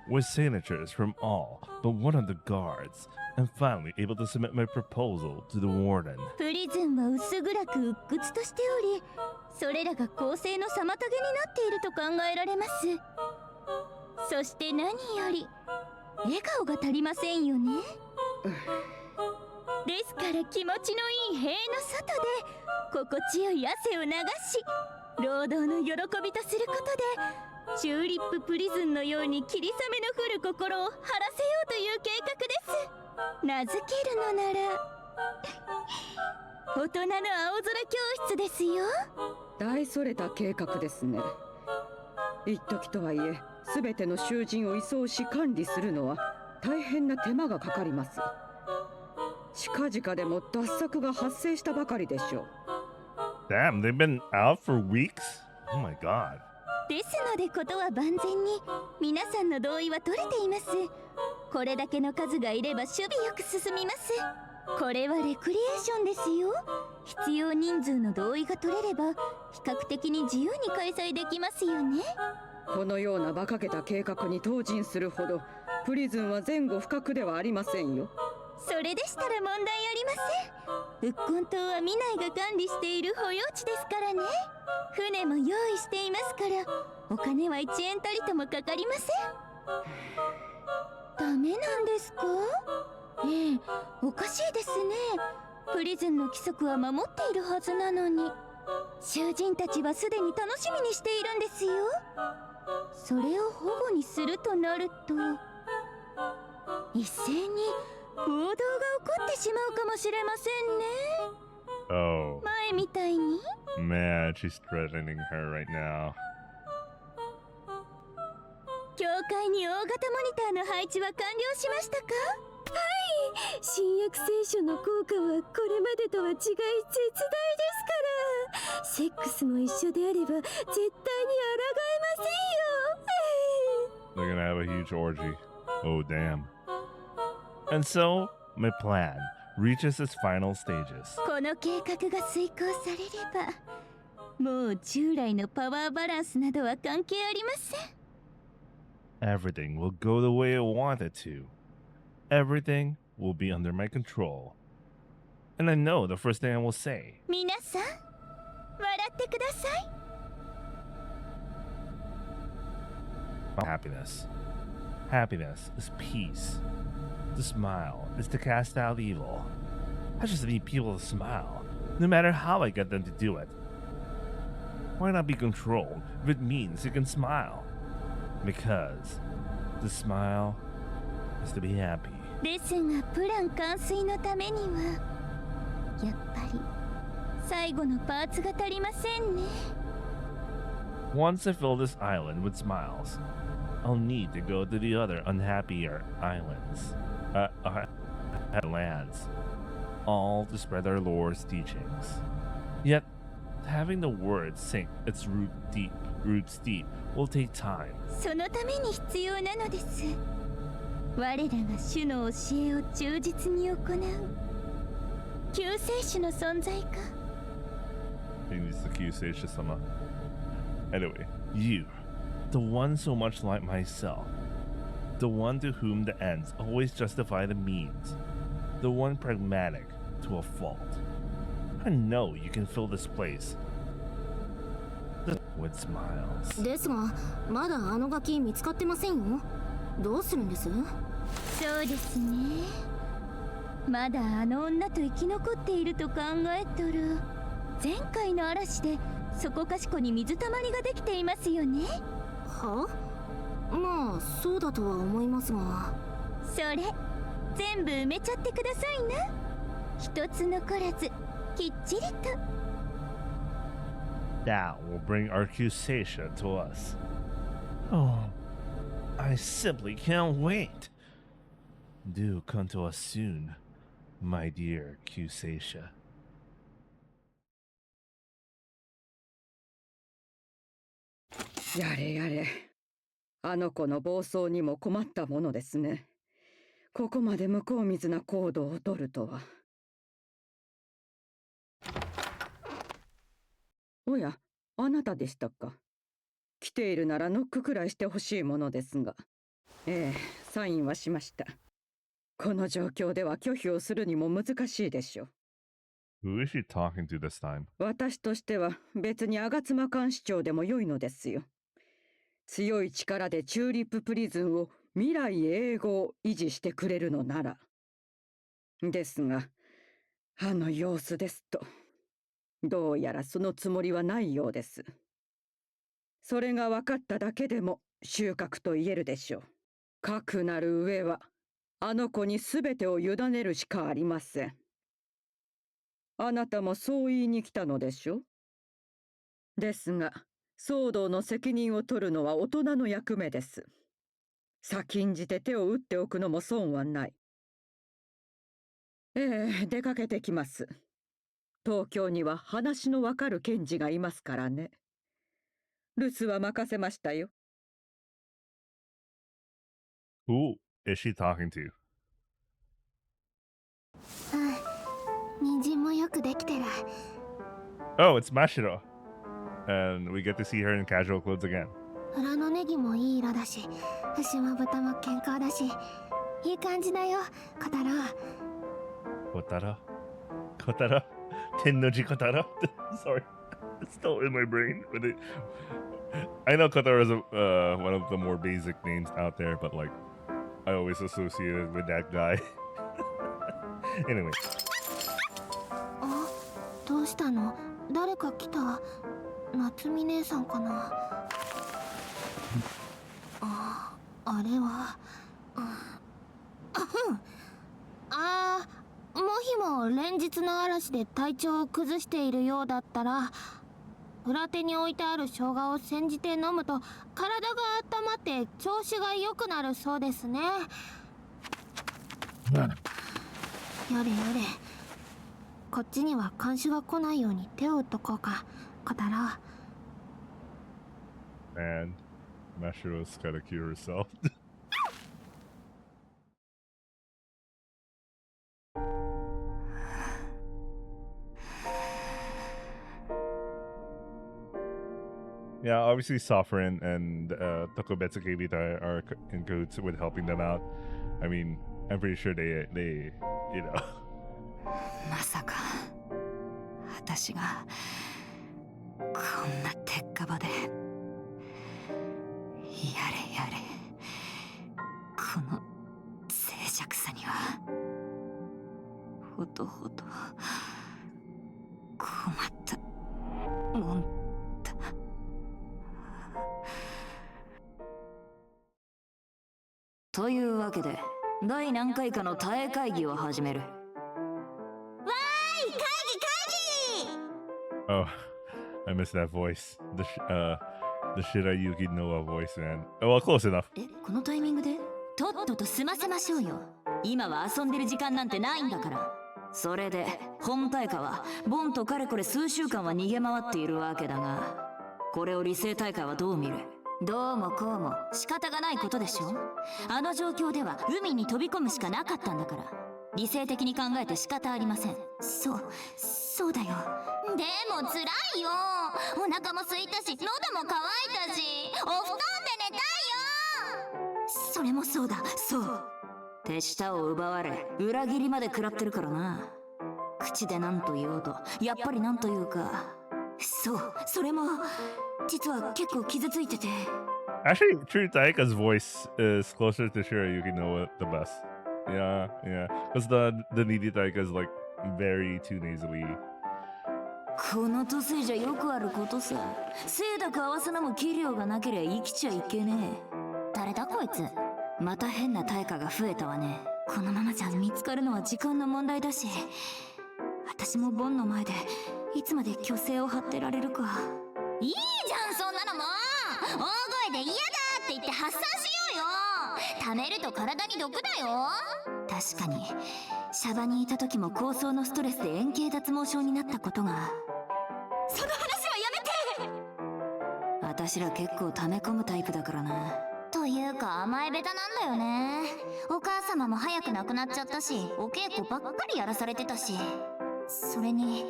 with signatures from all but one of the guards, I'm finally able to submit my proposal to the warden. プリズンは薄暗く鬱屈としており、それらが公正の妨げになっていると考えられます。そして何より笑顔が足りませんよね。ですから気持ちのいい塀の外で心地よい汗を流し、労働の喜びとすることでチューリッププリズンのように霧雨の降る心を晴らせようという計画です。名付けるのなら大人の青空教室ですよ。大それた計画ですね。一時とはいえ、すべての囚人を移送し管理するのは大変な手間がかかります。近々でも脱作が発生したばかりでしょう。Damn, they've been out for weeks? Oh my god. ですのでことは万全に皆さんの同意は取れています。これだけの数がいれば守備よく進みます。これはレクリエーションですよ。必要人数の同意が取れれば比較的に自由に開催できますよね。このような馬鹿げた計画に投進するほどプリズンは前後不覚ではありませんよ。それでしたら問題ありません。ウッコン島はミナイが管理している保養地ですからね。船も用意していますからお金は1円たりともかかりません。ダメなんですか？ええ、おかしいですね。プリズンの規則は守っているはずなのに。囚人たちはすでに楽しみにしているんですよ。それを保護にするとなると一斉に暴動が起こってしまうかもしれませんね。Oh. 前みたいに。Man, she's threatening her right now. 教会に大型モニターの配置は完了しましたか？はい、新約聖書の効果はこれまでとは違い絶大ですから、セックスも一緒であれば絶対に抗えませんよ。 They're gonna have a huge orgy. Oh, damn. And so, my plan reaches its final stages. この計画が遂行されれば、もう従来のパワーバランスなどは関係ありません。Everything will go the way I want it to. Everything will be under my control. And I know the first thing I will say. 皆さん、笑ってください。Happiness. Happiness is peace. To smile is to cast out evil. I just need people to smile, no matter how I get them to do it. Why not be controlled if it means you can smile? Because to smile is to be happy. ですがプラン完遂のためにはやっぱり最後のパーツが足りませんね。 Once I fill this island with smiles, I'll need to go to the other unhappier islands, lands, all to spread our Lord's teachings. Yet, having the word sink its roots deep will take time. そのために必要なのです。我らが主の教えを忠実に行う救世主の存在か。 He needs to 救世主様. Anyway, you, the one so much like myself, the one to whom the ends always justify the means, the one pragmatic to a fault. I know you can fill this place with smiles. ですが、まだあのガキ見つかってませんよ。どうするんです？そうですね。まだあの女と生き残っていると考えたら、前回の嵐でそこかしこに水たまりができていますよね。は？まあそうだとは思いますが。それ全部埋めちゃってくださいな。一つ残らずきっちりと。That will bring Arcusatia to us. Oh, I simply can't wait. Do come to us soon, my dear Arcusatia. やれやれ。あの子の暴走にも困ったものですね。ここまで向こう水な行動をとるとは。おや、あなたでしたか。来ているならノックくらいしてほしいものですが。ええ、サインはしました。この状況では拒否をするにも難しいでしょう。Who is she talking to this time? 私としては別に吾妻監視長でも良いのですよ。強い力でチューリッププリズンを未来永劫維持してくれるのなら。ですが、あの様子ですと、どうやらそのつもりはないようです。それが分かっただけでも収穫と言えるでしょう。かくなる上は、あの子に全てを委ねるしかありません。あなたもそう言いに来たのでしょ？ですが、騒動の責任を取るのは大人の役目です。先んじて手を打っておくのも損はない。出かけてきます。東京には話のわかる検事がいますからね。留守は任せましたよ。Who is she talking to? 人参もよくできてる。Oh, it's Mashiro. And we get to see her in casual clothes again. 裏のネギもいい色だし、牛も豚も健康だし、いい感じだよ、小太郎。小太郎? 小太郎? Tennoji Kotaro? Sorry. It's still in my brain. But I know Kotaro is one of the more basic names out there, but like, I always associate it with that guy. Anyway. あ、どうしたの？誰か来た？夏美姉さんかな。あれは、もしも連日の嵐で体調を崩しているようだったら、裏手に置いてある生姜を煎じて飲むと体が温まって調子が良くなるそうですね。やれやれ、こっちには監視が来ないように手を打っとこうか、小太郎。Man, Mashiro's gotta cure herself. Yeah, obviously Sofrin and Tokubetsu Kibita are in cahoots with helping them out. I mean, I'm pretty sure they you know. まさか私がこんな鉄火場でやれやれ、この静寂さにはほどほど困ったもんだ。というわけで第何回かの耐え会議を始める。Oh, I missed that voice. The Shirayuki Noa voice, man. Oh, well, close enough. このタイミングでとっとと済ませましょうよ。今は遊んでる時間なんてないんだから。それで本大会はボンとかれこれ数週間は逃げ回っているわけだが、これを理性大会はどう見る？どうもこうも仕方がないことでしょ。あの状況では海に飛び込むしかなかったんだから、理性的に考えて仕方ありません。そうだよ。でも辛いよ。お腹も空いたし、喉も渇いたし、お布団で寝たいよ。それもそうだ、そう。手下を奪われ、裏切りまで食らってるからな。口で何と言おうと、やっぱり何というか。そう、それも実は結構傷ついてて。Actually, True Taika's voice is closer to Shirayuki no the best. Yeah, yeah. Because the needy Taika is like very too nasally. この年じゃよくあることさ。清濁合わせなも器量がなけりゃ生きちゃいけねえ。誰だこいつ。また変な対価が増えたわね。このままじゃ見つかるのは時間の問題だし、私もボンの前でいつまで虚勢を張ってられるか。いいじゃん、そんなのもう。大声で嫌だって言って発散しようよ。溜めると体に毒だよ。確かにシャバにいた時も高層のストレスで円形脱毛症になったことが。その話はやめて。私ら結構溜め込むタイプだからな。というか甘えベタなんだよね。お母様も早く亡くなっちゃったし、お稽古ばっかりやらされてたし、それに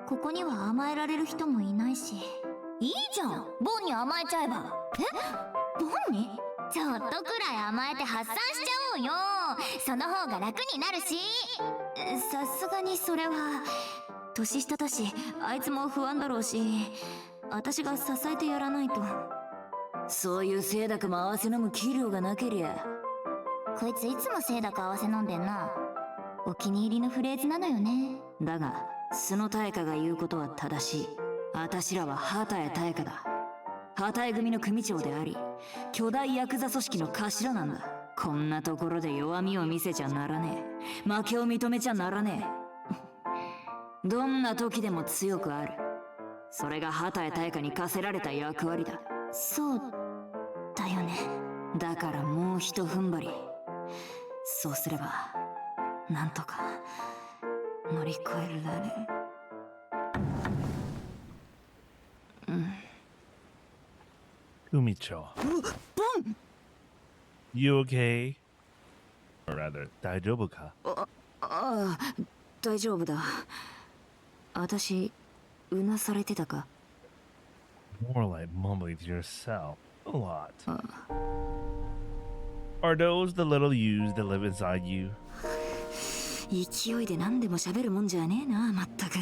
ここには甘えられる人もいないし。いいじゃん、ボンに甘えちゃえば。ボンにちょっとくらい甘えて発散しちゃおうよ。その方が楽になるし。さすがにそれは年下だし、あいつも不安だろうし、私が支えてやらないと。そういう清濁も合わせ飲む器量がなけりゃ。こいついつも清濁合わせ飲んでんな。お気に入りのフレーズなのよね。だが素の大家が言うことは正しい。私らは畑谷大家だ。畑谷組の組長であり、巨大ヤクザ組織の頭なんだ。こんなところで弱みを見せちゃならねえ。負けを認めちゃならねえ。どんな時でも強くある。それが畑谷大家に課せられた役割だ。そうだよね。だからもう一踏ん張り。そうすればなんとか乗り越えられる。Kumicho. You okay? Or rather, 大丈夫か？ああ、大丈夫だ。私、うなされてたか？ More like mumbling to yourself a lot. Are those the little yous that live inside you? 勢いで何でも喋るもんじゃねえな、まったく。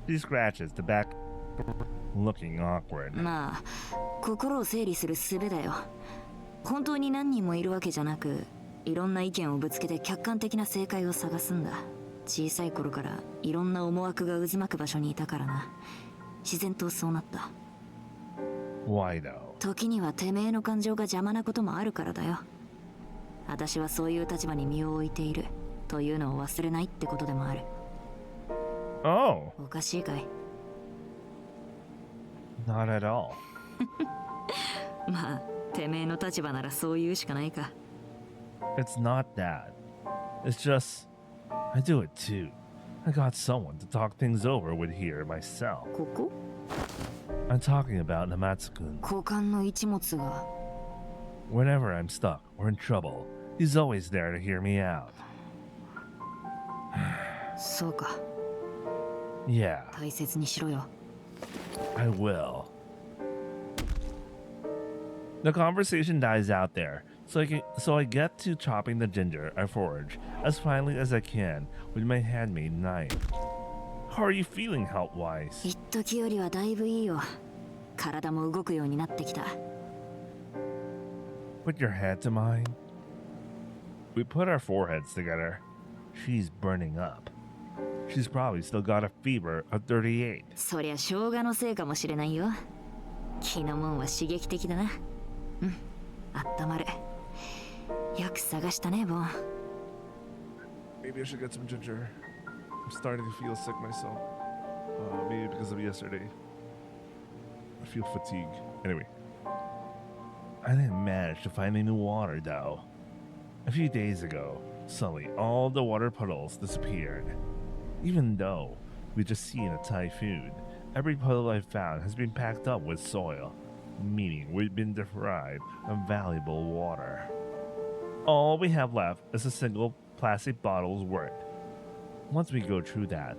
She scratches the back, looking awkward. まあ、心を整理する術だよ。本当に何人もいるわけじゃなく、いろんな意見をぶつけて客観的な正解を探すんだ。小さい頃からいろんな思惑が渦巻く場所にいたからな。自然とそうなった。Why though? 時にはてめえの感情が邪魔なこともあるからだよ。私はそういう立場に身を置いているというのを忘れないってことでもある。Oh. おかしいかい？ Not at all. まあ、てめえの立場ならそう言うしかないか。It's not that. It's just, I do it too. I got someone to talk things over with here myself. ここ？ I'm talking about Namatsu-kun. 交換の一物が。Whenever I'm stuck or in trouble, he's always there to hear me out. そうか。Yeah, 大切にしろよ。I will. The conversation dies out there, so I get to chopping the ginger I forage as finely as I can with my handmade knife. How are you feeling health-wise? 一時よりはだいぶいいよ。体も動くようになってきた。Put your head to mine. We put our foreheads together. She's burning up. She's probably still got a fever of 38. そりゃ生姜のせいかもしれないよ。気のもんは刺激的だな。うん、あったまる。よく探したね、ボン。Maybe I should get some ginger. I'm starting to feel sick myself. Maybe because of yesterday. I feel fatigue. Anyway. I didn't manage to find any water though. A few days ago, suddenly all the water puddles disappeared. Even though we just seen a typhoon, every puddle I found has been packed up with soil, meaning we've been deprived of valuable water. All we have left is a single plastic bottle's worth. Once we go through that,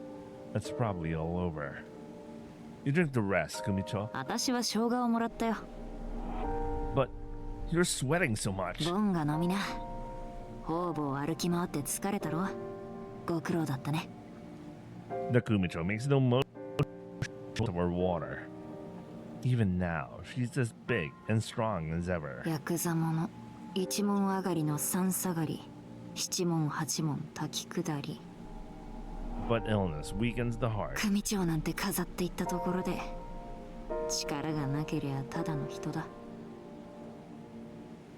it's probably all over. You drink the rest, Kumicho. 私は生姜をもらったよ。 But you're sweating so much. ボンが飲みな。方々歩き回って疲れたろ。ご苦労だったね。 The Kumicho makes no motion of her water. Even now, she's as big and strong as ever. ヤクザ者、一門上がりの三下がり、七門八門滝下り。 But illness weakens the heart. 組長なんて飾っていったところで、力がなけりゃただの人だ。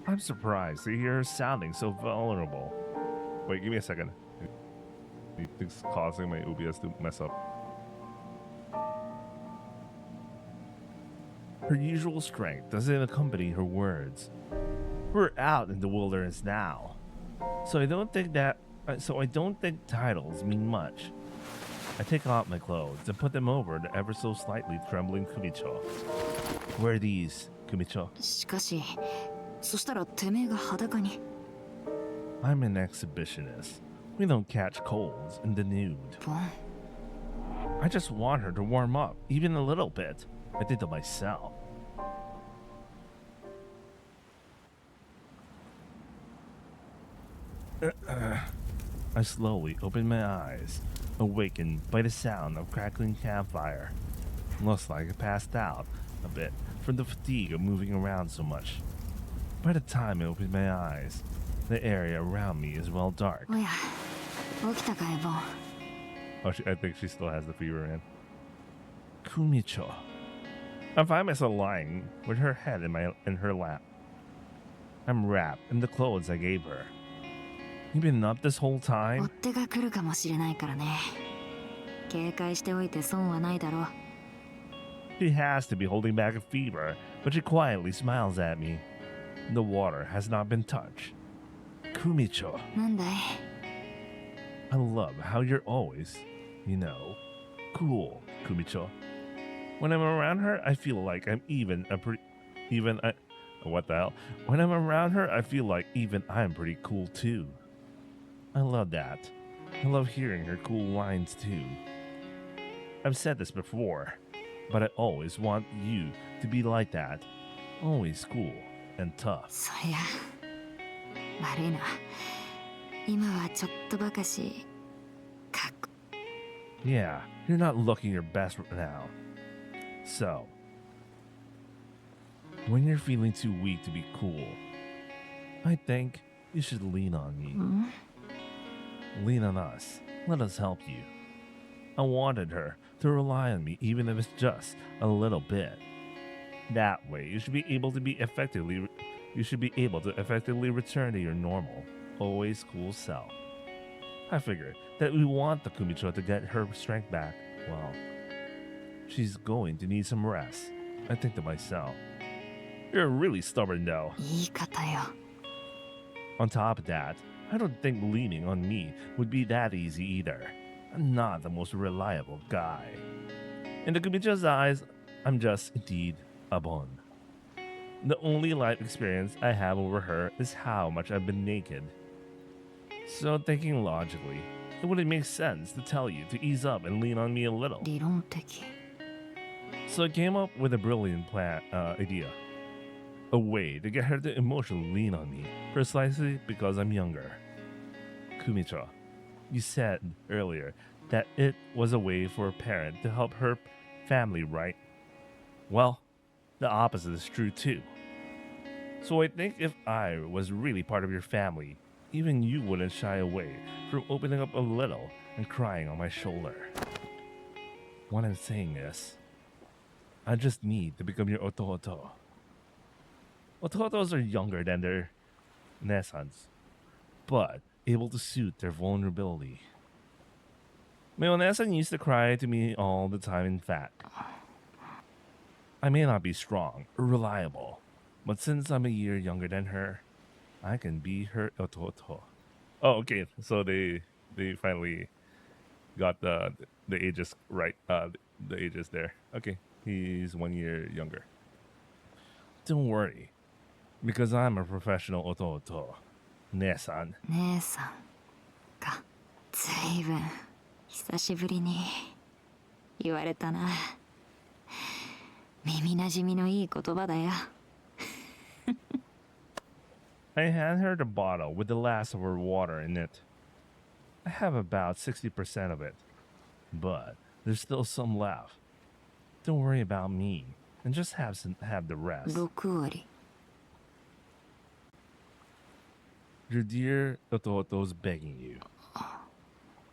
I'm surprised to hear her sounding so vulnerable. Wait, give me a second. It's causing my OBS to mess up. Her usual strength doesn't accompany her words. We're out in the wilderness now, so I don't think titles mean much. I take off my clothes and put them over the ever so slightly trembling Kumicho. Wear these, Kumicho. しかし、そしたらてめえが裸に。 I'm an exhibitionist. We don't catch colds in the nude. I just want her to warm up, even a little bit. I did it myself. I slowly opened my eyes, awakened by the sound of crackling campfire. Looks like I passed out a bit from the fatigue of moving around so much. By the time I opened my eyes, the area around me is well dark. おや、起きたかい、ボン。 Oh, I think she still has the fever in. Kumicho. I find myself lying with her head in her lap. I'm wrapped in the clothes I gave her. You've been up this whole 追っ time? 手が来るかもしれないからね。警戒しておいて損はないだろう。 She has to be holding back a fever, but she quietly smiles at me. The water has not been touched. Kumicho. なんだい？ I love how you're always, cool, Kumicho. When I'm around her, I feel like I'm what the hell? When I'm around her, I feel like even I'm pretty cool too. I love that. I love hearing her cool lines too. I've said this before, but I always want you to be like that. Always cool and tough. そりゃ、悪いな。今はちょっとばかし、かっこ。 Yeah, you're not looking your best right now. So, when you're feeling too weak to be cool, I think you should lean on me. Lean on us. Let us help you. I wanted her to rely on me even if it's just a little bit. That way, you should be able to effectively return to your normal, always cool self. I figured that we want the Kumicho to get her strength back. Well, she's going to need some rest. I think to myself. You're really stubborn though. 言い方よ。 On top of that, I don't think leaning on me would be that easy either. I'm not the most reliable guy. In the Kumicho's eyes, I'm just indeed a bon. The only life experience I have over her is how much I've been naked. So thinking logically, it wouldn't make sense to tell you to ease up and lean on me a little. 理論的。 So I came up with a brilliant idea. A way to get her to emotionally lean on me, precisely because I'm younger. Kumicho, you said earlier that it was a way for a parent to help her family, right? Well, the opposite is true too. So I think if I was really part of your family, even you wouldn't shy away from opening up a little and crying on my shoulder. What I'm saying is, I just need to become your ototo. Ototos are younger than their nesans, but able to suit their vulnerability. My onesan used to cry to me all the time, in fact. I may not be strong or reliable, but since I'm a year younger than her, I can be her ototo. Oh, okay. So they finally got the ages right. The ages there. Okay, he's 1 year younger. Don't worry, because I'm a professional ototo. Nesan. 姉さんか。ずいぶん久しぶりに。言われたな。耳なじみのいい言葉だよ。I hand her the bottle with the last of her water in it. I have about 60% of it, but there's still some left. Don't worry about me, and just have the rest. 6割。Your dear Ototo's begging you.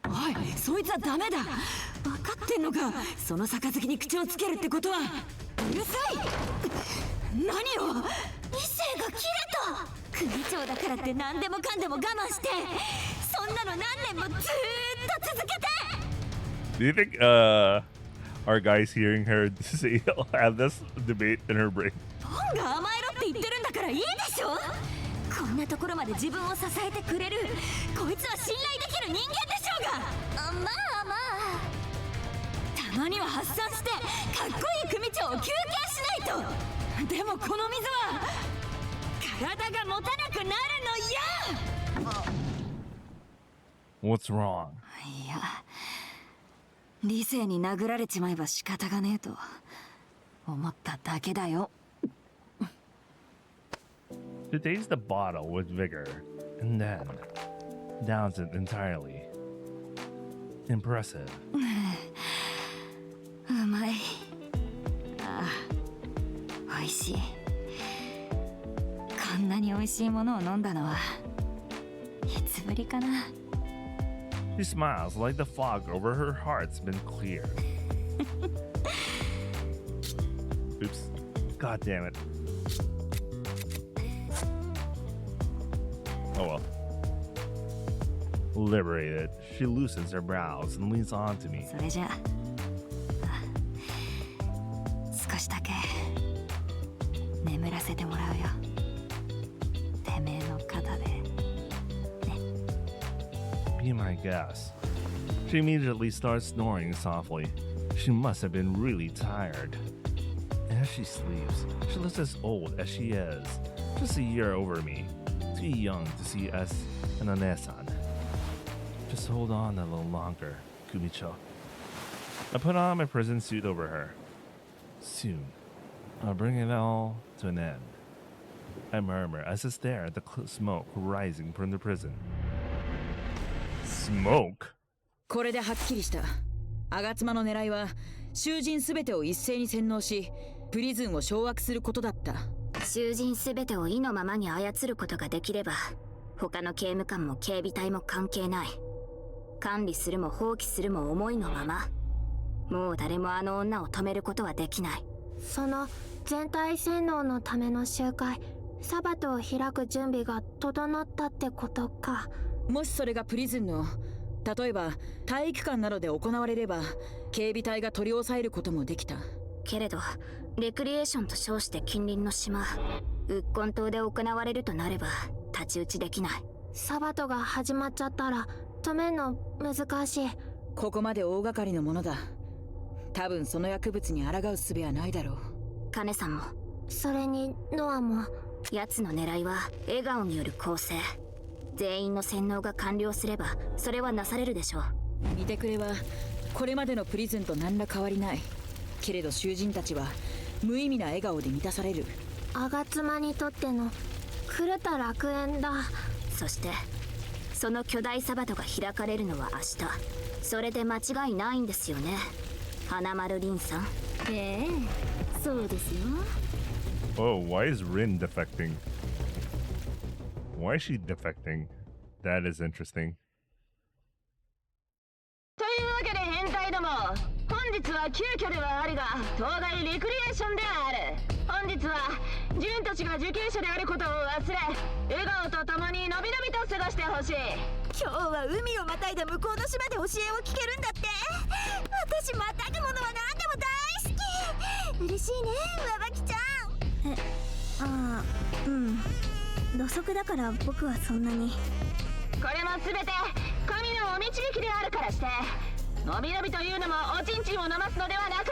おい、そいつはダメだ。分かってんのか。その杯に口をつけるってことは。うるさい。何を。理性が切れた。組長だからって何でもかんでも我慢して、そんなの何年もずーっと続けて。 Do you think our guys hearing her say have this debate in her brain? ポンが甘えろって言ってるんだからいいでしょ。こんなところまで自分を支えてくれるこいつは信頼できる人間でしょうが。まあまあ、たまには発散してかっこいい組長を休憩しないと。でもこの水は体が持たなくなるのや。 What's wrong? いや、理性に殴られちまえば仕方がねえと思っただけだよ。She takes the bottle with vigor and then downs it entirely. Impressive. うまい。ああ、美味しい。こんなに美味しいものを飲んだのはいつぶりかな。She smiles like the fog over her heart's been cleared. Oops. God damn it. Oh well. Liberated, she loosens her brows and leans on to me. それじゃあ、少しだけ眠らせてもらうよ。てめえの肩で。Be my guest. She immediately starts snoring softly. She must have been really tired. As she sleeps, she looks as old as she is, just a year over me. Too young to see us an Onesan. Just hold on a little longer, Kumicho. I put on my prison suit over her. Soon, I'll bring it all to an end. I murmur as I stare at the smoke rising from the prison. Smoke? これではっきりした。吾妻の狙いは囚人すべてを一斉に洗脳し、プリズンを掌握することだった。囚人すべてを意のままに操ることができれば、他の刑務官も警備隊も関係ない。管理するも放棄するも思いのまま。もう誰もあの女を止めることはできない。その全体洗脳のための集会、サバトを開く準備が整ったってことか。もしそれがプリズンの、例えば体育館などで行われれば警備隊が取り押さえることもできた。けれどレクリエーションと称して近隣の島ウッコン島で行われるとなれば太刀打ちできない。サバトが始まっちゃったら止めんの難しい。ここまで大掛かりのものだ。多分その薬物に抗う術はないだろう。カネさんも。それにノアも。奴の狙いは笑顔による構成。全員の洗脳が完了すればそれはなされるでしょう。見てくれはこれまでのプリズンと何ら変わりない。けれど囚人たちは無意味な笑顔で満たされる。吾妻にとっての狂った楽園だ。そしてその巨大サバトが開かれるのは明日。それで間違いないんですよね、花丸凛さん。ええ、そうですよ。 Oh, why is Rin defecting? Why is she defecting? That is interesting. というわけで変態ども、本日は急遽ではあるが当該レクリエーションである。本日はジュンたちが受刑者であることを忘れ、笑顔とともにのびのびと過ごしてほしい。今日は海をまたいだ向こうの島で教えを聞けるんだって。私またぐものは何でも大好き。嬉しいね、わばきちゃん。土足だから僕はそんなに。これも全て神のお導きであるからして、のびのびというのもおちんちんを飲ますのではなく、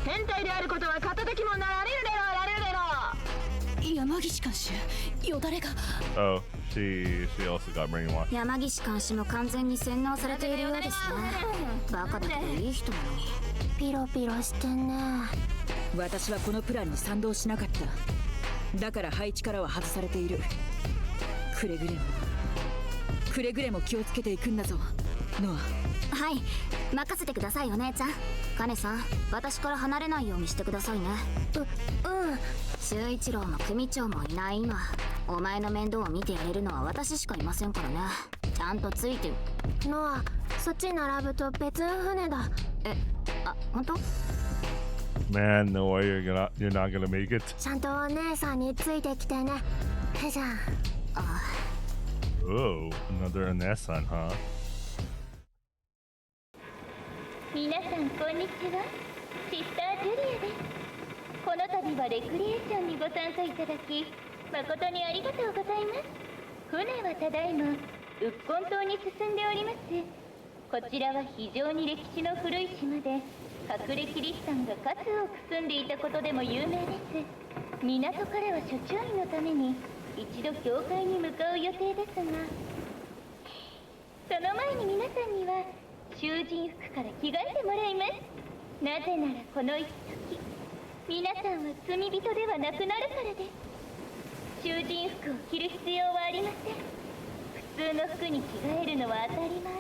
変態であることは片時もなられるでろう、なれるでろう。山岸監修、よだれが。Oh, she also got brainwashed. 山岸監視も完全に洗脳されているようですね。バカだけどいい人なのに。ピロピロしてんね。私はこのプランに賛同しなかった。だから配置からは外されている。くれぐれも気をつけていくんだぞノア。はい、任せてくださいお姉ちゃん。カネさん、私から離れないようにしてくださいね。修一郎も組長もいない今、お前の面倒を見てやれるのは私しかいませんからね。ちゃんとついて。ノア、そっち並ぶと別の船だ。本当？ Man, no way you're not gonna make it. ちゃんとお姉さんについてきてね。じゃあ。Oh, another Anesan, huh? 皆さんこんにちは。シスタージュリアです。この度はレクリエーションにご参加いただき誠にありがとうございます。船はただいまウッコン島に進んでおります。こちらは非常に歴史の古い島で、隠れキリシタンが数多く住んでいたことでも有名です。港からは諸注意のために一度教会に向かう予定ですが、その前に皆さんには囚人服から着替えてもらいます。なぜならこの一時皆さんは罪人ではなくなるからです。囚人服を着る必要はありません。普通の服に着替えるのは当たり前。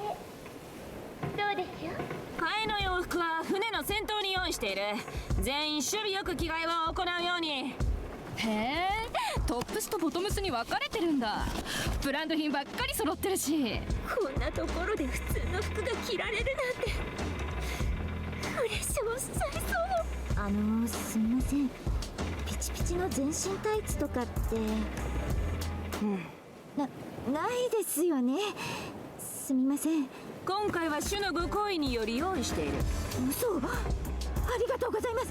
どうでしょう？替えの洋服は船の先頭に用意している。全員守備よく着替えを行うように。へえ、トップスとボトムスに分かれてるんだ。ブランド品ばっかり揃ってるし。こんなところで普通の服が着られるなんてプレッシャーしちゃいそう。すみません。ピチピチの全身タイツとかってないですよね。すみません。今回は主のご好意により用意している。嘘。ありがとうございます。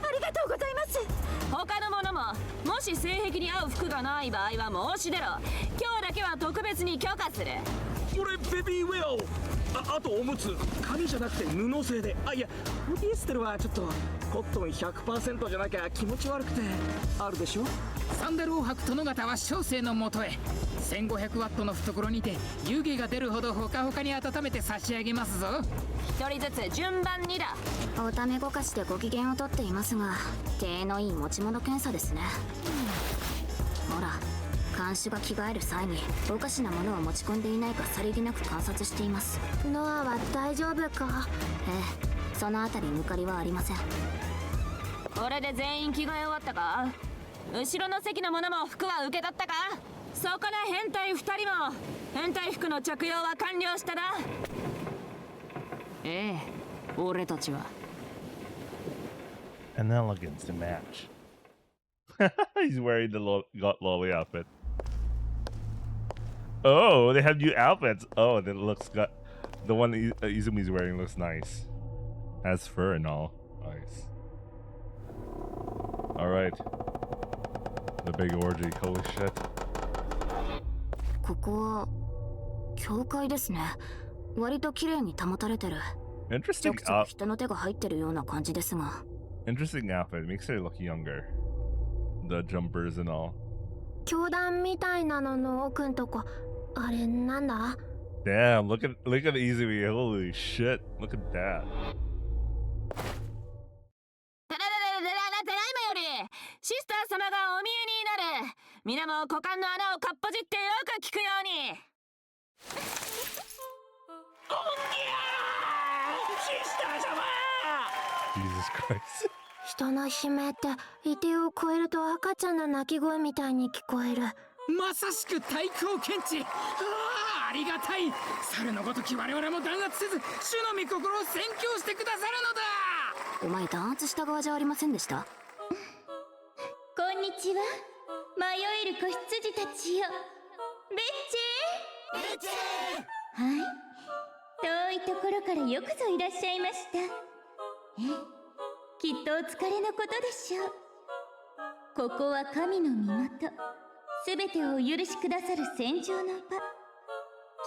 ありがとうございます。他の者ももし性癖に合う服がない場合は申し出ろ。今日だけは特別に許可する。俺ベビーウェアを、あとおむつ、紙じゃなくて布製で。いや、ポリエステルはちょっとコットン 100% じゃなきゃ気持ち悪くて。あるでしょ。サンダルを履く殿方は小生のもとへ。1500ワットの懐にて湯気が出るほどほかほかに温めて差し上げますぞ。一人ずつ順番にだ。おためごかしでご機嫌をとっていますが、手のいい持ち物検査ですね。ほら、看守が着替える際におかしなものを持ち込んでいないかさりげなく観察しています。ノアは大丈夫か？ええ、そのあたり抜かりはありません。これで全員着替え終わったか？後ろの席の者も服は受け取ったか？そこの変態2人も変態服の着用は完了したな。ええ、俺たちは。An elegance to match. He's wearing the lolly outfit. Oh, they have new outfits. Oh, that looks got the one Izumi's wearing looks nice. Has fur and all. Nice. All right. The big orgy. Holy shit. ここは教会ですね。割と綺麗に保たれてる。Interesting ちょくちょく人の手が入ってるような感じですが。Interesting outfit. Makes her look younger. The jumpers and all. 教団みたいなのの奥んとこ、あれなんだ？ Damn, look at Izumi. Holy shit. Look at that. ただいまよりシスター様がお見えになる。皆も股間の穴をかっぽじってよく聞くように。シスター様。 Jesus Christ. 人の悲鳴って一定を超えると赤ちゃんの泣き声みたいに聞こえる。まさしく対抗検知。ありがたい。猿のごとき我々も弾圧せず主の御心を宣教してくださるのだ。お前弾圧した側じゃありませんでした？こんにちは。迷える子羊たちよ。ベッチー。はい。遠いところからよくぞいらっしゃいました。きっとお疲れのことでしょう。ここは神の身元。すべてをお許しくださる戦場の場。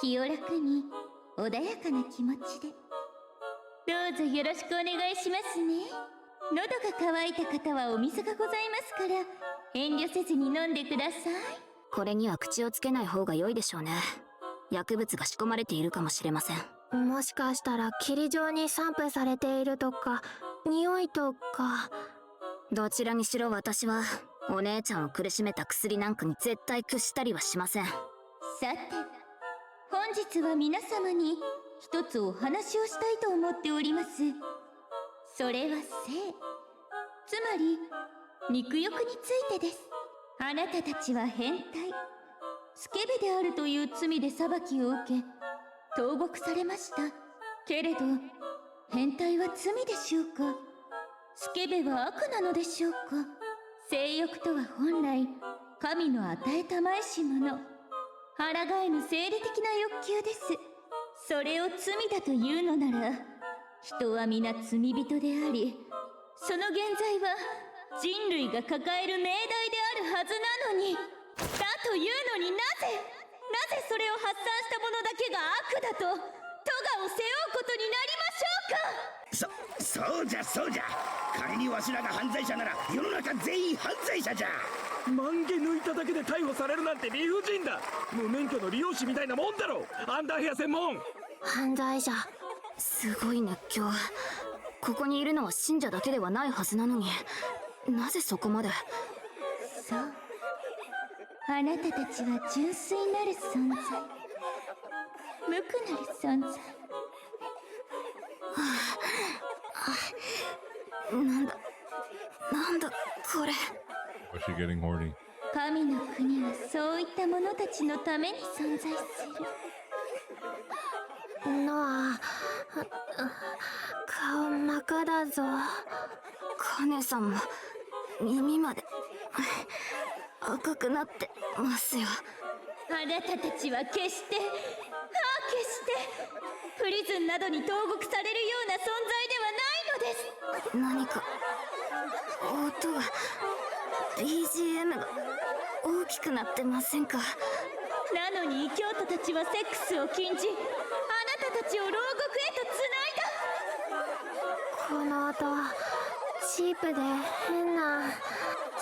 清らかに穏やかな気持ちでどうぞよろしくお願いしますね。喉が渇いた方はお水がございますから遠慮せずに飲んでください。これには口をつけない方が良いでしょうね。薬物が仕込まれているかもしれません。もしかしたら霧状に散布されているとか、匂いとか。どちらにしろ私はお姉ちゃんを苦しめた薬なんかに絶対屈したりはしません。さて、本日は皆様に一つお話をしたいと思っております。それは性、つまり肉欲についてです。あなたたちは変態、スケベであるという罪で裁きを受け投獄されました。けれど変態は罪でしょうか、スケベは悪なのでしょうか。性欲とは本来神の与えたまえし者、抗えぬ生理的な欲求です。それを罪だというのなら、人は皆罪人であり、その現在は人類が抱える命題であるはずなのに、だというのになぜそれを発散した者だけが悪だと咎を背負うことになりましょうか。そうじゃそうじゃ、仮にわしらが犯罪者なら世の中全員犯罪者じゃ。万華抜いただけで逮捕されるなんて理不尽だ。無免許の利用師みたいなもんだろ、アンダーヘア専門。犯罪者。すごい熱狂。ここにいるのは信者だけではないはずなのに、なぜそこまで。そう、あなたたちは純粋なる存在、無垢なる存在。なんだこれ。Was she getting horny? 神の国はそういった者たちのために存在する。ノア、顔真っ赤だぞ。カネさんも耳まで赤くなってますよ。あなたたちは決してプリズンなどに投獄されるような存在ではないのです。何か音が BGM が大きくなってませんか。なのに異教徒たちはセックスを禁じ、あなたたちを牢獄へとつないだ。この音、チープで変な。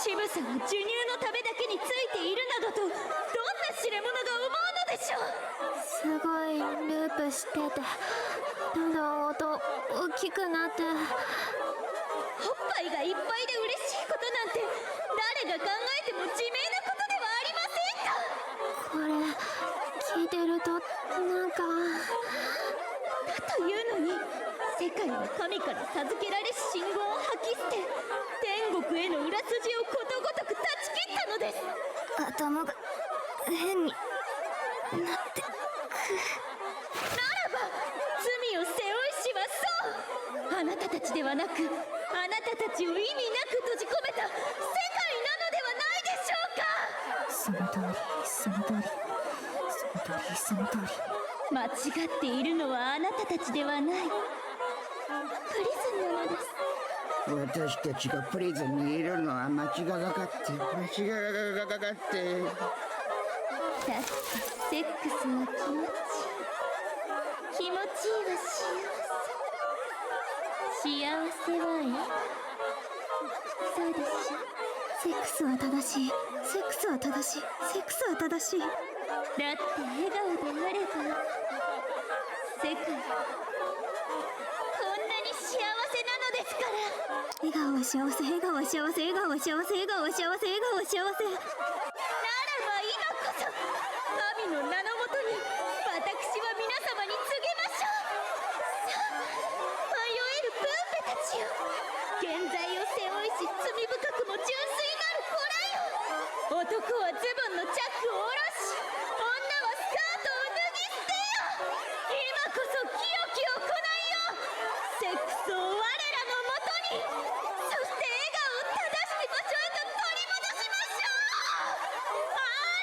乳房は授乳のためだけについているなどとどんな知れ者が思うのでしょう。すごいループしてて、どんどん音大きくなって。おっぱいがいっぱいで嬉しいことなんて誰が考えても自明なことではありませんか。これ聞いてるとなんか。だというのに世界は神から授けられし信号を吐き捨て、天国への裏筋をことごとく断ち切ったのです。頭が変になってく。ならば罪を背負いしはそう、あなたたちではなく、あなたたちを意味なく閉じ込めた世界なのではないでしょうか。その通り、その通り、その通り、その通り。間違っているのはあなたたちではない、プリズンなのです。私たちがプリズンにいるのは間違がかって。だってセックスは気持ちいいは幸せはそうでしょ。セックスは正しい、セックスは正しい、セックスは正しい。だって笑顔であれば世界こんなに幸せなのですから。笑顔は幸せ、笑顔は幸せ、笑顔は幸せ、笑顔は幸せ、笑顔は幸せ。ならば今こそ神の名のもとに私は皆様に告げましょう。さあ迷えるプーペたちよ、現在を背負いし罪深くも純粋なる子らよ。男はズボンのチャックを下ろし、女はスカートを脱ぎ捨てよ。今こそ清き行いよ。セックスを我らのもとに、そして笑顔を正しき場所へと取り戻しましょう。アー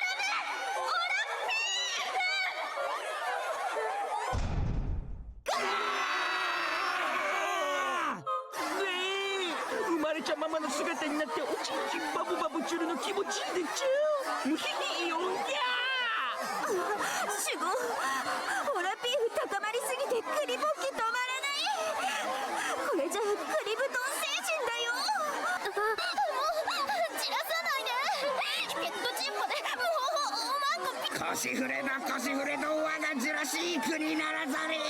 ラメオラピー生まれちゃままの姿になっておちんちんバブバブチュルの気持ちいいでちゅ。ムヒヒヨンギャー。主語、オラピーフ高まりすぎてクリボッキ止まらない。これじゃクリブトン星人だよ。もう散らさないで。ペットチンポでもうマンゴピカ腰触れだ腰触れと我がジュラシークにならざれや。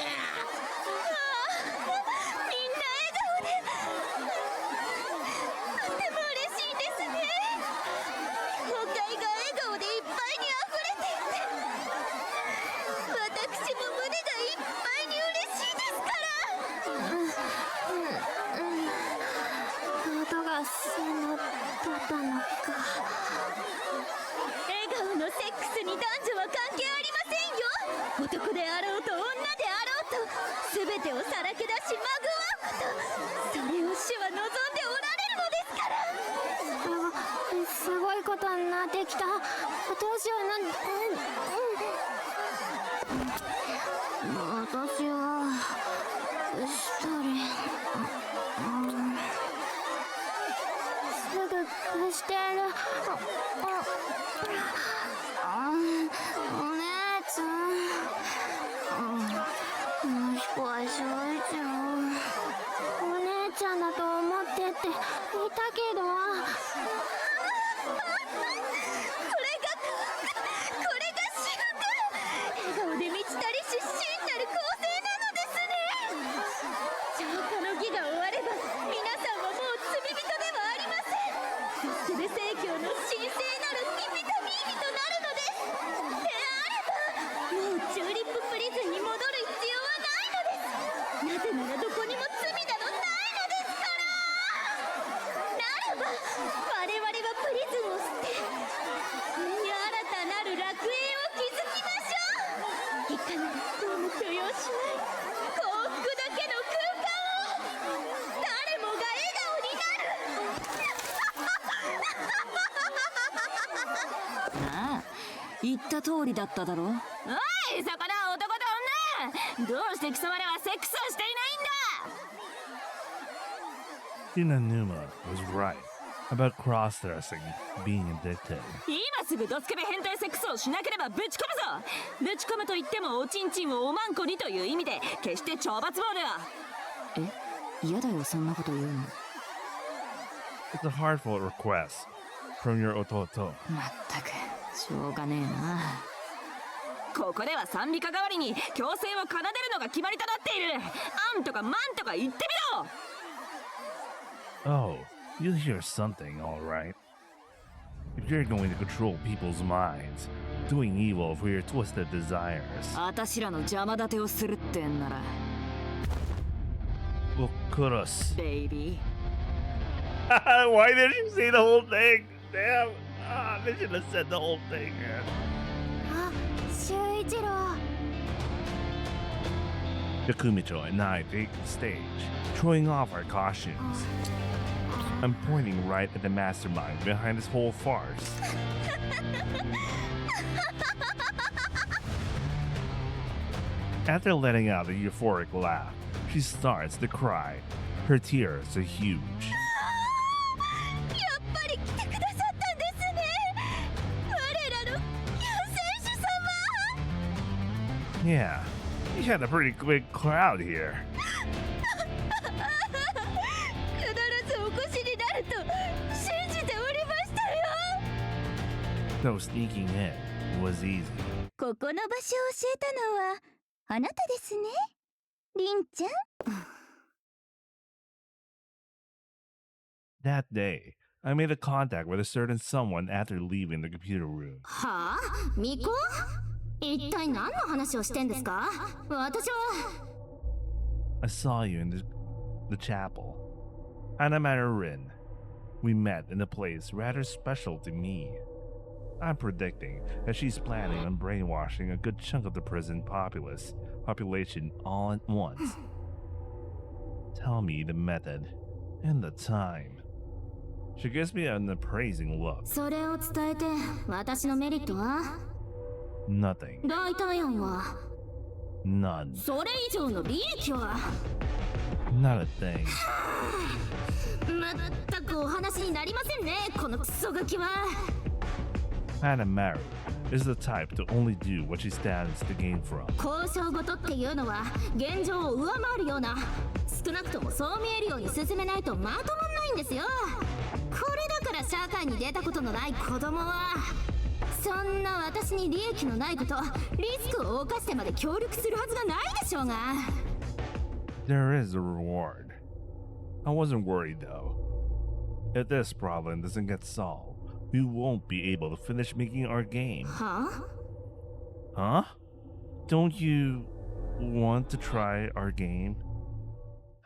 男であろうと女であろうと全てをさらけ出しまぐわうこと、それを主は望んでおられるのですから。すごいことになってきた。私は一人すぐ貸してる。お姉ちゃん、もしくは翔一郎、お姉ちゃんだと思ってって言ったけど、言った通りだっただろ。おい、そこの男と女、どうして貴様らはセックスをしていないんだ。Inanuma was right about cross-dressing being addicted. 今すぐドスケベ変態セックスをしなければぶち込むぞ。ぶち込むと言ってもおちんちんをおまんこにという意味で決して懲罰棒では。嫌だよ、そんなこと言うの。It's a heartfelt request from your ototo. まったくしょうがねえな。ここでは賛美歌代わりに強制を奏でるのが決まりとなっている。アンとかマンとか言ってみろ。Oh, you hear something, all right. If you're going to control people's minds, doing evil for your twisted desires. あたしらの邪魔立てをするってんなら。Well, kudos. Baby. Why didn't you say the whole thing? Damn. They should have said the whole thing. あ、修一郎。Yakumicho and I take the stage, throwing off our costumes. I'm pointing right at the mastermind behind this whole farce. After letting out a euphoric laugh, she starts to cry. Her tears are huge. Yeah, you had a pretty quick crowd here. So sneaking in was easy. ここの場所を教えたのはあなたですね、リンちゃん。That day, I made a contact with a certain someone after leaving the computer room. はあ、ミコ？一体何の話をしてんですか？私は。I saw you in the chapel. Anamaru Rin. We met in a place rather special to me. I'm predicting that she's planning on brainwashing a good chunk of the prison population all at once. Tell me the method and the time. She gives me an appraising look. それを伝えて私のメリットは？ Nothing. 代替案は？ None. それ以上の利益は？ Not a thing. まったくお話になりませんね、このクソガキは。Anamaru is the type to only do what she stands to gain from. 交渉事っていうのは現状を上回るような、少なくともそう見えるように進めないとまとまんないんですよ。これだから社会に出たことのない子供はそんな私に利益のないこと、リスクを冒してまで協力するはずがないでしょうが。There is a reward. I wasn't worried though. If this problem doesn't get solved, we won't be able to finish making our game. Huh? Huh? Don't you want to try our game?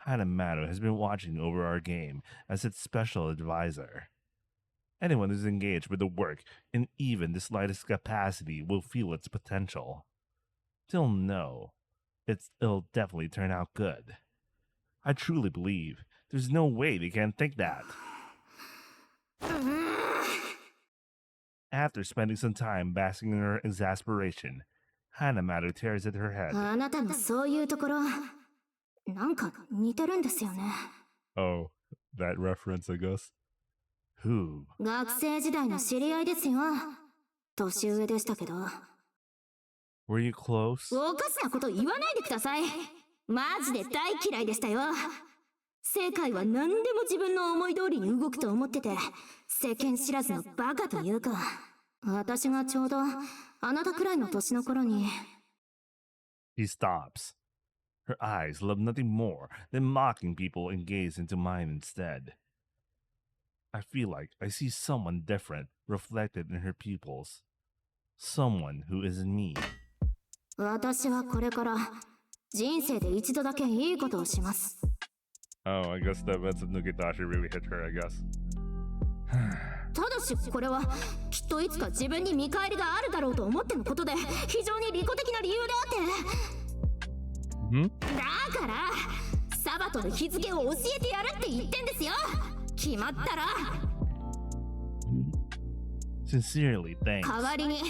Hanamaru has been watching over our game as its special advisor. Anyone who's engaged with the work in even the slightest capacity will feel its potential. They'll know it'll definitely turn out good. I truly believe there's no way they can't think that. After spending some time basking in her exasperation, Hanamaru tears at her head. あなたのそういうところ、なんか似てるんですよね。 Oh, that reference, I guess. Who? 学生時代の知り合いですよ。年上でしたけど。Were you close? おかしなこと言わないでください。マジで大嫌いでしたよ。世界は何でも自分の思い通りに動くと思ってて、世間知らずのバカというか、私がちょうどあなたくらいの年の頃に。 He stops. Her eyes love nothing more than mocking people and gaze into mine instead. I feel like I see someone different reflected in her pupils. Someone who isn't me. 私はこれから人生で一度だけいいことをします。 Oh, I guess that events of Nugetashi really hit her, I guess. ただしこれはきっといつか自分に見返りがあるだろうと思ってのことで、非常に利己的な理由であって。だからサバトの日付を教えてやるって言ってんですよ。決まったら。 Sincerely, thanks. 代わりにスペ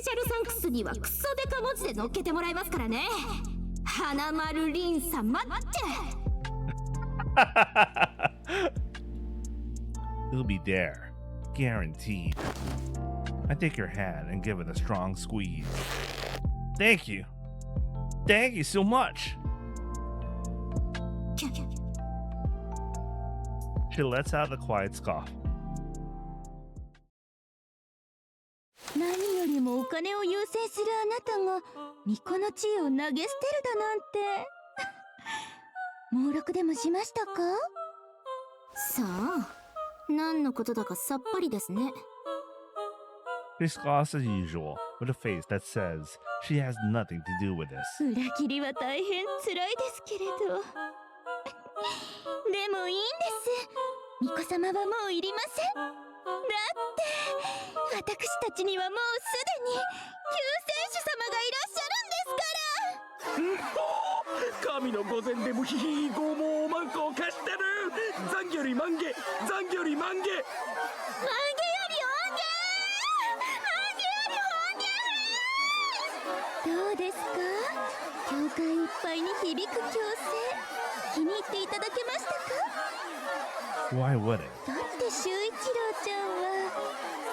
シャルサンクスにはクソデカ文字で乗っけてもらいますからね。花丸凛様って。 It'll be there. Guaranteed. I take your hand and give it a strong squeeze. Thank you. Thank you so much. She lets out a quiet scoff. 何よりもお金を優先するあなたが巫女の地位を投げ捨てるだなんて。猛録でもしましたか？さあ、何のことだかさっぱりですね。 She scoffs as usual with a face that says she has nothing to do with this. 裏切りは大変辛いですけれど。でもいいんです。巫女様はもういりません。だって私たちにはもうすでに救世主様がいらっしゃるんですから。神の御前でもヒヒ拷問をマンコを貸してる。残魚より万下、残魚より万下。万下よりどうですか？教会いっぱいに響く強制、気に入っていただけましたか？ Why would it? だって修一郎ちゃんは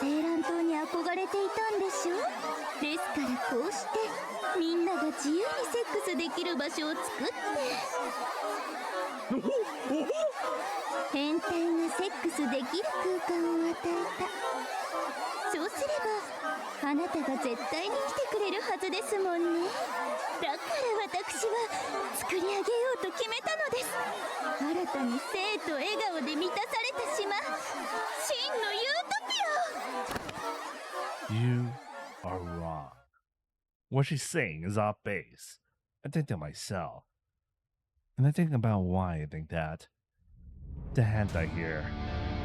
青蘭島に憧れていたんでしょ？ですからこうしてみんなが自由にセックスできる場所を作って、変態がセックスできる空間を与えた。そうすればあなたが絶対に来てくれるはずですもんね。だから私は作り上げようと決めたのです。新たに生と笑顔で満たされた島、真のユートピア。 You are wrong. What she's saying is off base. I think to myself. And I think about why I think that. The hentai here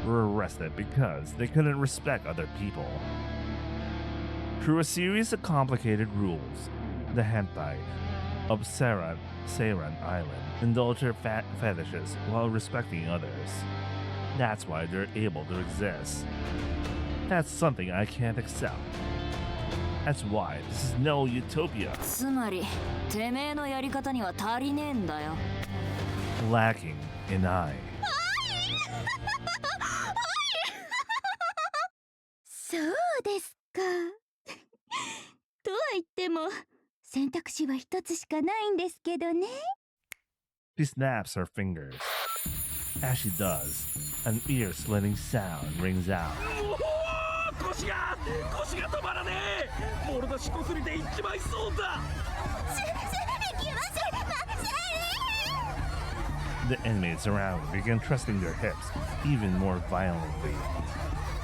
were arrested because they couldn't respect other people. Through a series of complicated rules, the hentai of Seiran Island indulge their fetishes while respecting others. That's why they're able to exist. That's something I can't accept. That's why this is no utopia. つまり、てめえのやり方には足りねえんだよ。Lacking in eye. そうですか。とは言っても選択肢は一つしかないんですけどね。 She snaps her fingers. As she does, an ear-slitting sound rings out. 腰が止まら足こすりでいっちまいそうだ。The inmates around begin thrusting their hips even more violently.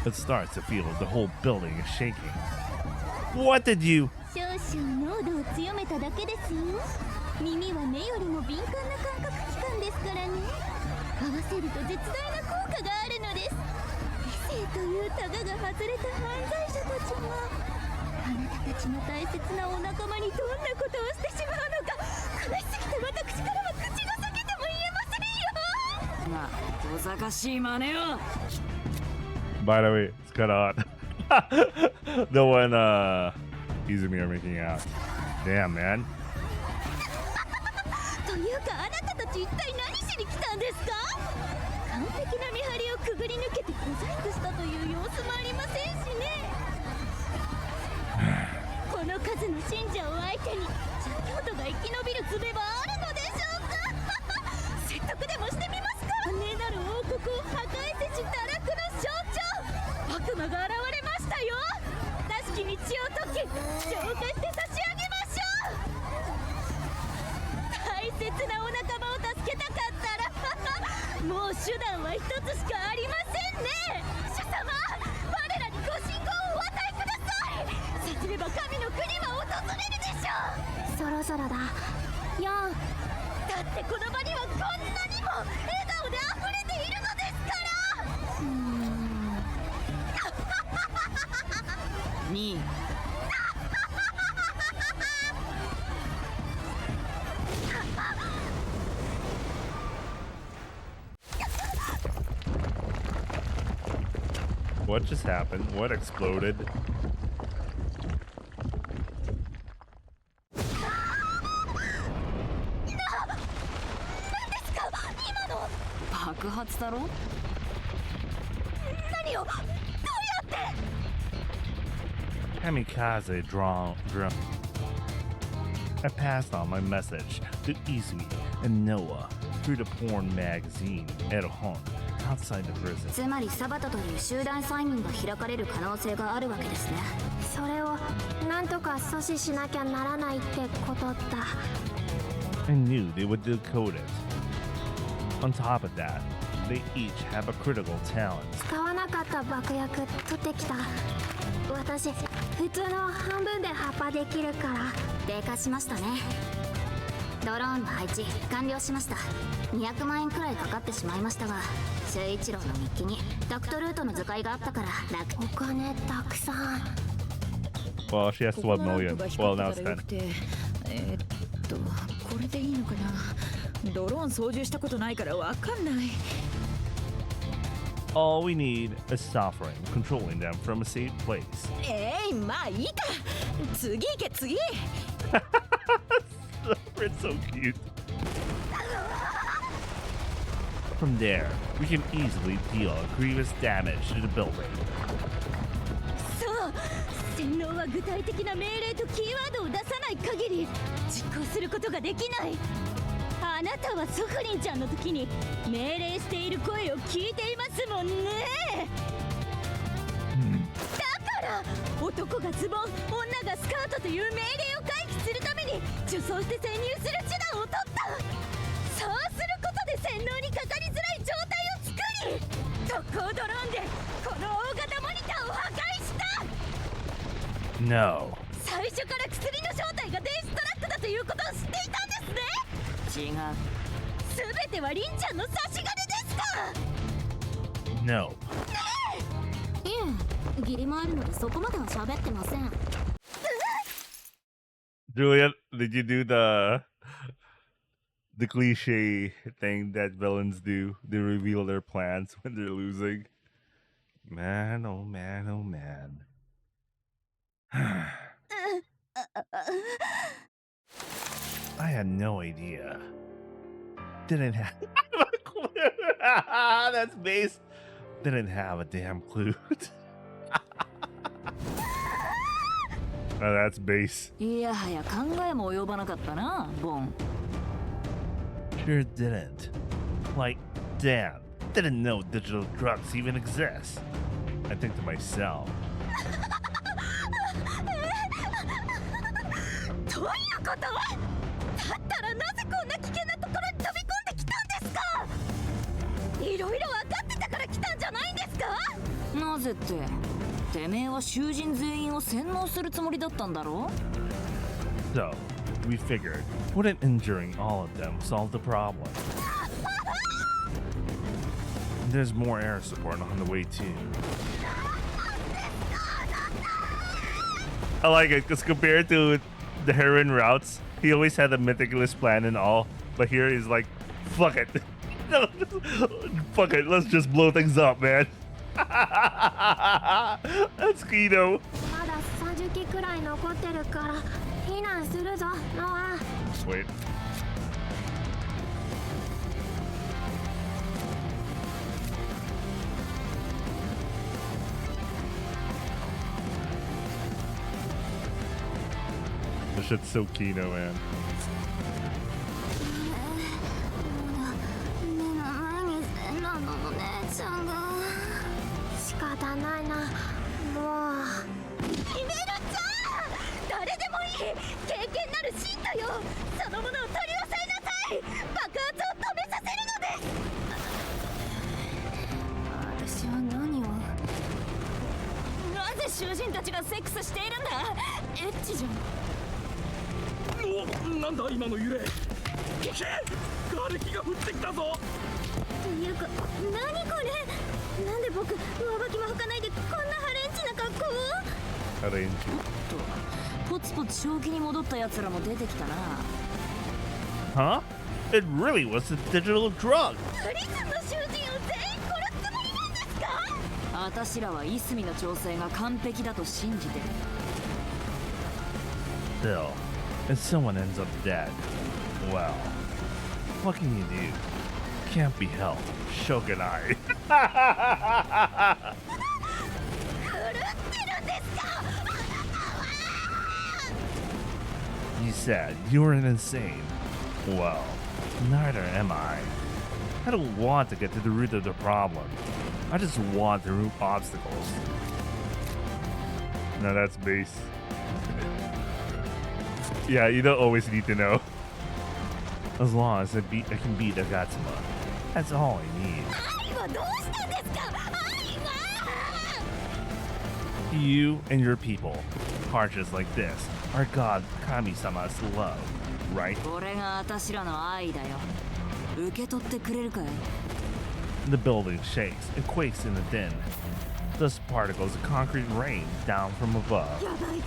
It starts to feel the whole building is shaking. What did you? 少々濃度を強めただけですよ。耳は目よりも敏感な感覚器官ですからね。合わせると絶大な効果があるのです。理性というタガが外れた犯罪者たちがあなたたちの大切なお仲間にどんなことをしてしまうのか、悲しすぎて私からは口が裂けても言えませんよ。まあ小賢しい真似を。 By the way, it's kind of odd. The one Izumi are making out. Damn, man. というかあなたたち一体何しに来たんですか？完璧な見張りをくぐり抜けて小細工したという様子もありませんしね。この数の信者を相手に邪教徒が生き延びる術はあるのでしょうか？説得でもしてみますか？華麗なる王国を破壊せし堕落の象徴、悪魔が現れましたよ。悪しき道を解き浄化して差し上げましょう。大切なお仲間を助けたかったらもう手段は一つしかありませんね。主様、我らにご信号をお与えください。さすれば神の国は訪れるでしょう。そろそろだ。ヨン。だってこの場にはこんなにも笑顔で溢れているのですから。2 What just happened? What exploded? 爆発だろ？何をどうやって？ Kamikaze drone. I passed on my message to Izumi and Noah through the porn magazine at home outside the prison. つまりサバタという集団催眠が開かれる可能性があるわけですね。それをなんとか阻止しなきゃならないってことだ。 I knew they would decode it. On top of that, they each have a critical talent. 使わなかった爆薬取ってきた。私普通の半分で葉っぱできるから。低下しましたね。ドローンの配置完了しました。200万円くらいかかってしまいましたが、周一郎の日記にダクトルートの図解があったから楽。お金たくさん。 Well, she has 12 million. Well, now it's 10. これでいいのかな。ドローン操縦したことないからわかんない。 All we need is sovereign controlling them from a safe place. まあいいか。次行け次。It's so cute. From there, we can easily deal grievous damage to the building. そう、洗脳は具体的な命令とキーワードを出さない限り実行することができない。あなたはソフリンちゃんの時に命令している声を聞いていますもんね。だから男がズボン、女がスカートという命令を回避するために女装して潜入する手段を取った。そうすることで洗脳にかかりづらい状態を作り、特攻ドローンでこの大型モニターを破壊した。 No. 最初から薬の正体が電子トラックだということを知っていたんですね。違う。すべてはリンちゃんの差し金ですか？ No. いえ、義理もあるのでそこまでは喋ってません。Julia, did you do the cliche thing that villains do? They reveal their plans when they're losing. Man, oh man, oh man. I had no idea. Didn't have a clue. That's base. Didn't have a damn clue. Oh, that's base. いやはや考えも及ばなかったな、ボン。 Sure didn't. Like, damn, didn't know digital drugs even exist. I think to myself. どういうこと？だったらなぜこんな危険なところに飛び込んできたんですか？いろいろ分かってたから来たんじゃないんですか？なぜって、てめえは囚人全員を洗脳するつもりだったんだろ？ So, we figured, wouldn't injuring all of them solve the problem? There's more air support on the way too. I like it, because compared to the heroin routes, he always had a meticulous plan and all, but here he's like, fuck it. Fuck it, let's just blow things up, man. That's Kino. まだ30機くらい残ってるから避難するぞ、ノア。 Wait. This shit's so Kino, man. 目の前にセンラのお姉ちゃんが。仕方ないな、もう。イメルちゃん、誰でもいい、経験なる信徒よ。そのものを取り押さえなさい。爆発を止めさせるのです。私は何を。なぜ囚人たちがセックスしているんだ？エッチじゃん。お、なんだ今の揺れ。け、瓦礫が降ってきたぞ。っていうか、何これ。なんで僕、上履きも履かないでこんなハレンチな格好を。ハレンチ。ポツポツ正気に戻った奴らも出てきたな。Huh? It really was a digital drug. プリズンの囚人を全員殺すつもりなんですか？私らはイスミの調整が完璧だと信じてる。 Still, if someone ends up dead, well, what can you do? Can't be helped. Shogunai. You said you were insane. Well, neither am I. I don't want to get to the root of the problem. I just want to remove obstacles. Now that's base. Yeah, you don't always need to know. As long as I can beat Agatsuma. That's all I need. You and your people, hardships like this, are God Kami-sama's love, right? これが私らの愛だよ。受け取ってくれるかい？ The building shakes and quakes in the din. Dust particles of concrete rain down from above. やばい、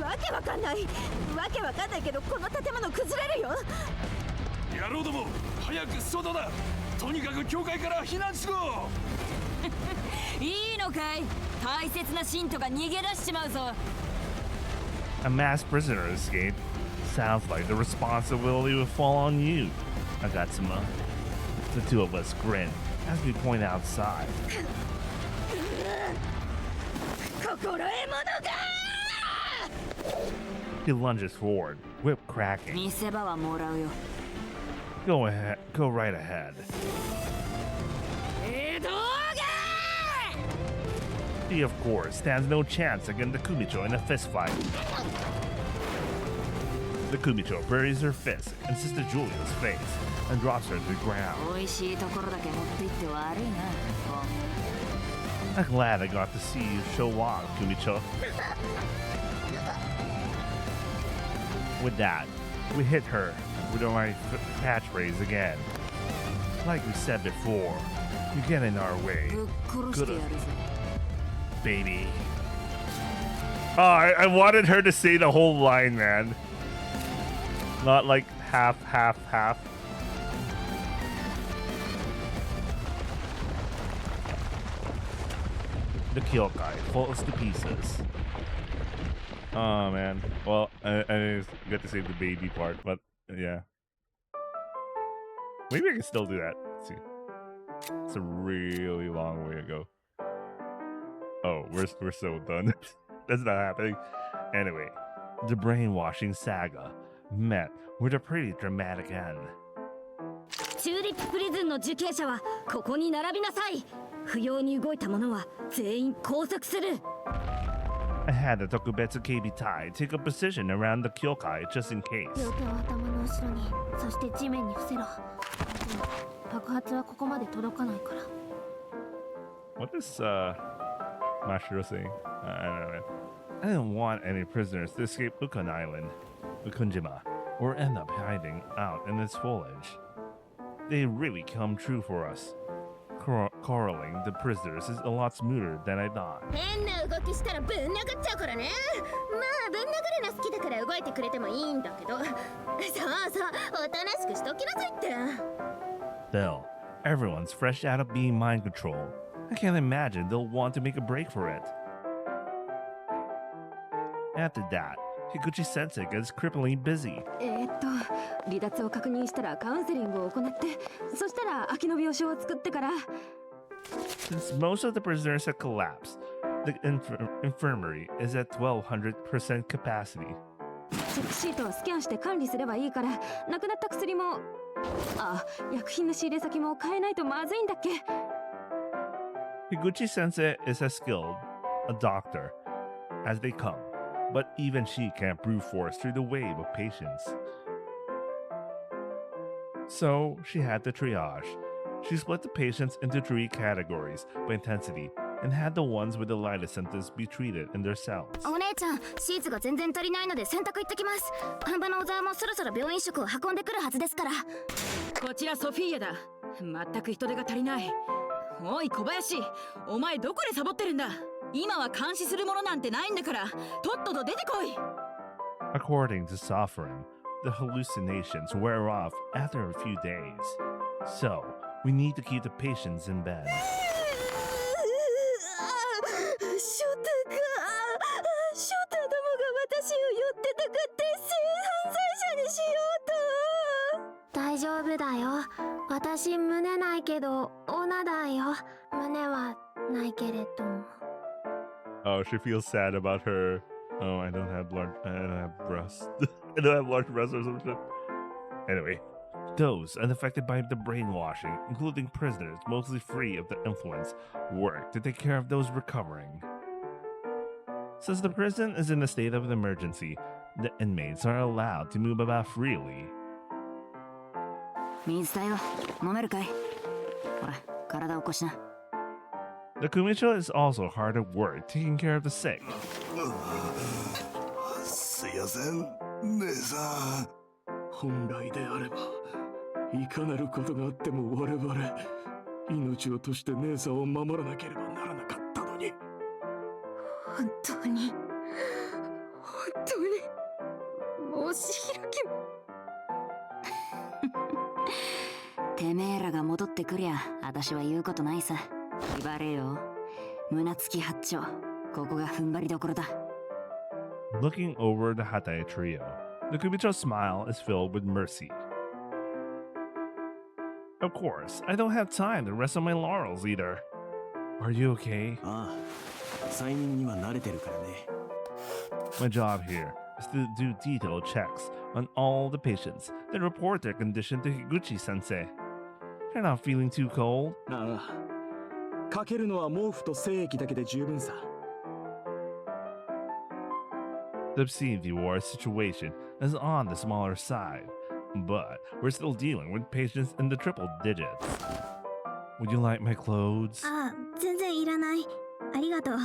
わけわかんない。わけわかんないけど、この建物崩れるよ。野郎ども、早く外だ。とにかく教会から避難しろ。いいのかい？大切な信徒が逃げ出しちまうぞ。A mass prisoner escaped. Sounds like the responsibility would fall on you, Agatsuma. The two of us grin as we point outside. 心得物が。 He lunges forward, whip cracking. 見せ場はもらうよ。 Go ahead, go right ahead. He, of course, stands no chance against the Kumicho in a fistfight. The Kumicho buries her fist in Sister Julia's face and drops her to the ground. 美味しいところだけ持って行って悪いな。 I'm glad I got to see you show off, Kumicho. With that, we hit her with our catchphrase again. Like we said before, you get in our way. Good baby. Oh, I wanted her to say the whole line, man. Not like half. The Kyokai falls to pieces. Oh man. Well, I didn't get to say the baby part, but yeah. Maybe I can still do that. Let's see. It's a really long way to go. Oh, we're so done. That's not happening. Anyway, the brainwashing saga met with a pretty dramatic end. チューリッププリズンの受刑者はここに並びなさい。不要に動いた者は全員拘束する。I had the Tokubetsu Keibitai take a position around the Kyokai just in case. 両手を頭の後ろに、そして地面に伏せろ。でも爆発はここまで届かないから。What is Mashiro saying? I don't know. I didn't want any prisoners to escape Ukon Island, Ukunjima, or end up hiding out in its foliage. They really come true for us. Corralling the prisoners is a lot smoother than I thought. 変な動きしたらぶん殴っちゃうからね。まあぶん殴るの好きだから動いてくれてもいいんだけど。そうそう、おとなしくしときなさいって。Still, everyone's fresh out of being mind controlled. I can't imagine they'll want to make a break for it. After that, Higuchi-sensei gets cripplingly busy. 離脱を確認したらカウンセリングを行って、そしたら空きの病床を作ってから。Since most of the prisoners have collapsed, the infirmary is at 1200% capacity. チェックシートをスキャンして管理すればいいから、なくなった薬も、薬品の仕入れ先も変えないとまずいんだっけ。Higuchi-sensei is as skilled a doctor as they come, but even she can't brute force through the wave of patients. So she had to triage. She split the patients into 3 categories by intensity and had the ones with the lightest symptoms be treated in their cells. お姉ちゃん、シーツが全然足りないので洗濯行ってきます。半端の小沢もそろそろ病院食を運んでくるはずですから。こちらソフィーヤだ。全く人手が足りない。おい小林、お前どこでサボってるんだ。今は監視するものなんてないんだから、とっとと出てこい。According to Sovereign, the hallucinations wear off after a few days. So, we need to keep the patients in bed. ショタどもが私を寄ってたかって性犯罪者にしようと。大丈夫だよ。私胸ないけど女だよ。胸はないけれども。Oh, she feels sad about her. Oh, I don't have breasts. I don't have large breasts or some shit. Anyway, those unaffected by the brainwashing, including prisoners mostly free of the influence, work to take care of those recovering. Since the prison is in a state of emergency, the inmates are allowed to move about freely. 水だよ、飲めるかい。ほら、体を起こしな。The Kumicho is also hard at work taking care of the sick. すいません、姉さん。本来であれば、いかなることがあっても我々、命を賭して姉さんを守らなければならなかったのに。本当に申し開きも。てめえらが戻ってくりゃ、私は言うことないさ。言われよ。胸突き八丁。ここが踏ん張りどころだ。Looking over the Hatai trio, the Kumicho's smile is filled with mercy. Of course, I don't have time to rest on my laurels either. Are you okay? ああ、催眠には慣れてるからね。My job here is to do detailed checks on all the patients, then report their condition to Higuchi-sensei. You're not feeling too cold? ああ、かけるのは毛布と精液だけで十分さ。The obscenity war situation is on the smaller side, but we're still dealing with patients in the triple digits. Would you like my clothes? あ、全然いらない。ありがとう。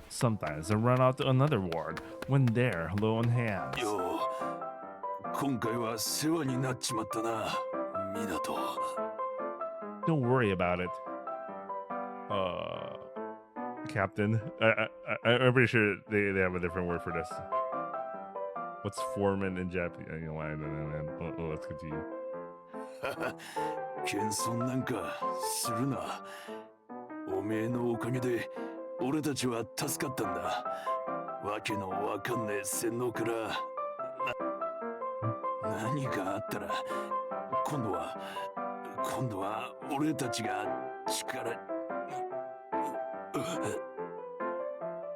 Sometimes I run out to another ward when they're low on hands. よう、今回は世話になっちまったな、港。Don't worry about it. Captain. I'm pretty sure they have a different word for this. What's foreman in Japanese? You know, I don't know, man. Well, let's continue. 謙遜なんかするな。おめえのおかげで俺たちは助かったんだ。わけのわかんねえ洗脳から何かあったら今度は俺たちが力。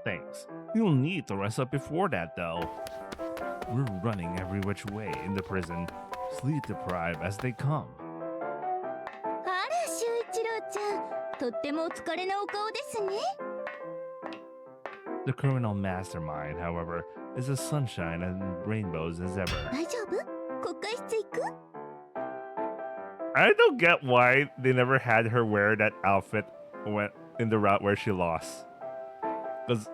Thanks. You'll need to rest up before that, though. We're running every which way in the prison, sleep deprived as they come. あら、修一郎ちゃん、とってもお疲れなお顔ですね。 The criminal mastermind, however, is as sunshine and rainbows as ever. 大丈夫？国会室行く？ I don't get why they never had her wear that outfit when in the route where she lost. Because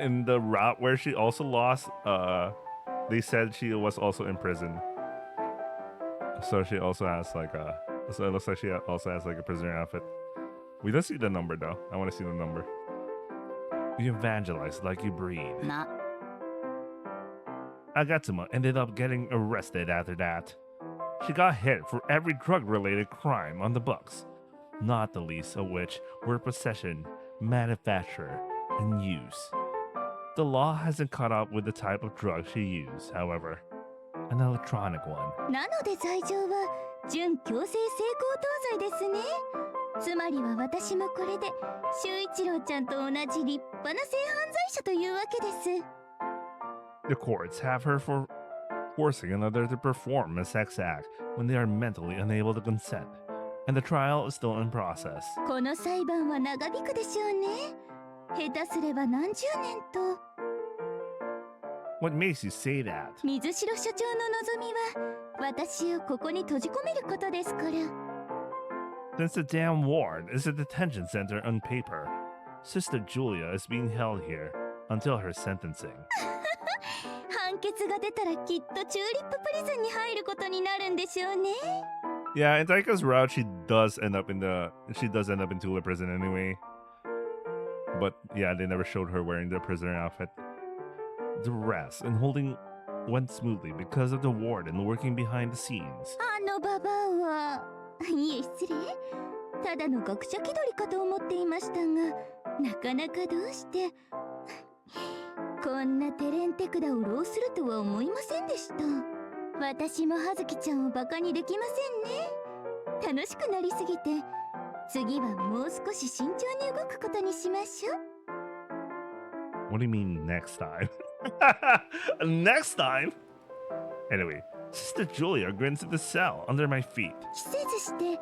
in the route where she also lost, they said she was also in prison. So she also has like a. So it looks like she also has like a prisoner outfit. We don't see the number though. I want to see the number. You evangelize like you breathe. Nah. Agatsuma ended up getting arrested after that. She got hit for every drug-related crime on the books, not the least of which were possession, manufacture, and use. The law hasn't caught up with the type of drug she used, however. An electronic one. なので罪状は準強制性交等罪ですね。つまりは私もこれで修一郎ちゃんと同じ立派な性犯罪者というわけです。 The courts have her for forcing another to perform a sex act when they are mentally unable to consent, and the trial is still in process. この裁判は長引くでしょうね。下手すれば何十年と。 What makes you say that? 水城所長の望みは私をここに閉じ込めることですから。 Since the damn ward is a detention center on paper, Sister Julia is being held here until her sentencing. 判決が出たらきっとチューリッププリズンに入ることになるんでしょうね。 Yeah, in Taika's route, she does end up in Tula prison anyway. But yeah, they never showed her wearing the prisoner outfit. The rest and holding went smoothly because of the warden working behind the scenes. あのババアは、いえ失礼。ただの学者気取りかと思っていましたが、なかなかどうして。こんなテレンテクダを浪するとは思いませんでした。私も葉月ちゃんをバカにできませんね。楽しくなりすぎて、次はもう少し慎重に動くことにしましょう。 What do you mean next time? Next time? Anyway, Sister Julia grins at the cell under my feet. 期せずして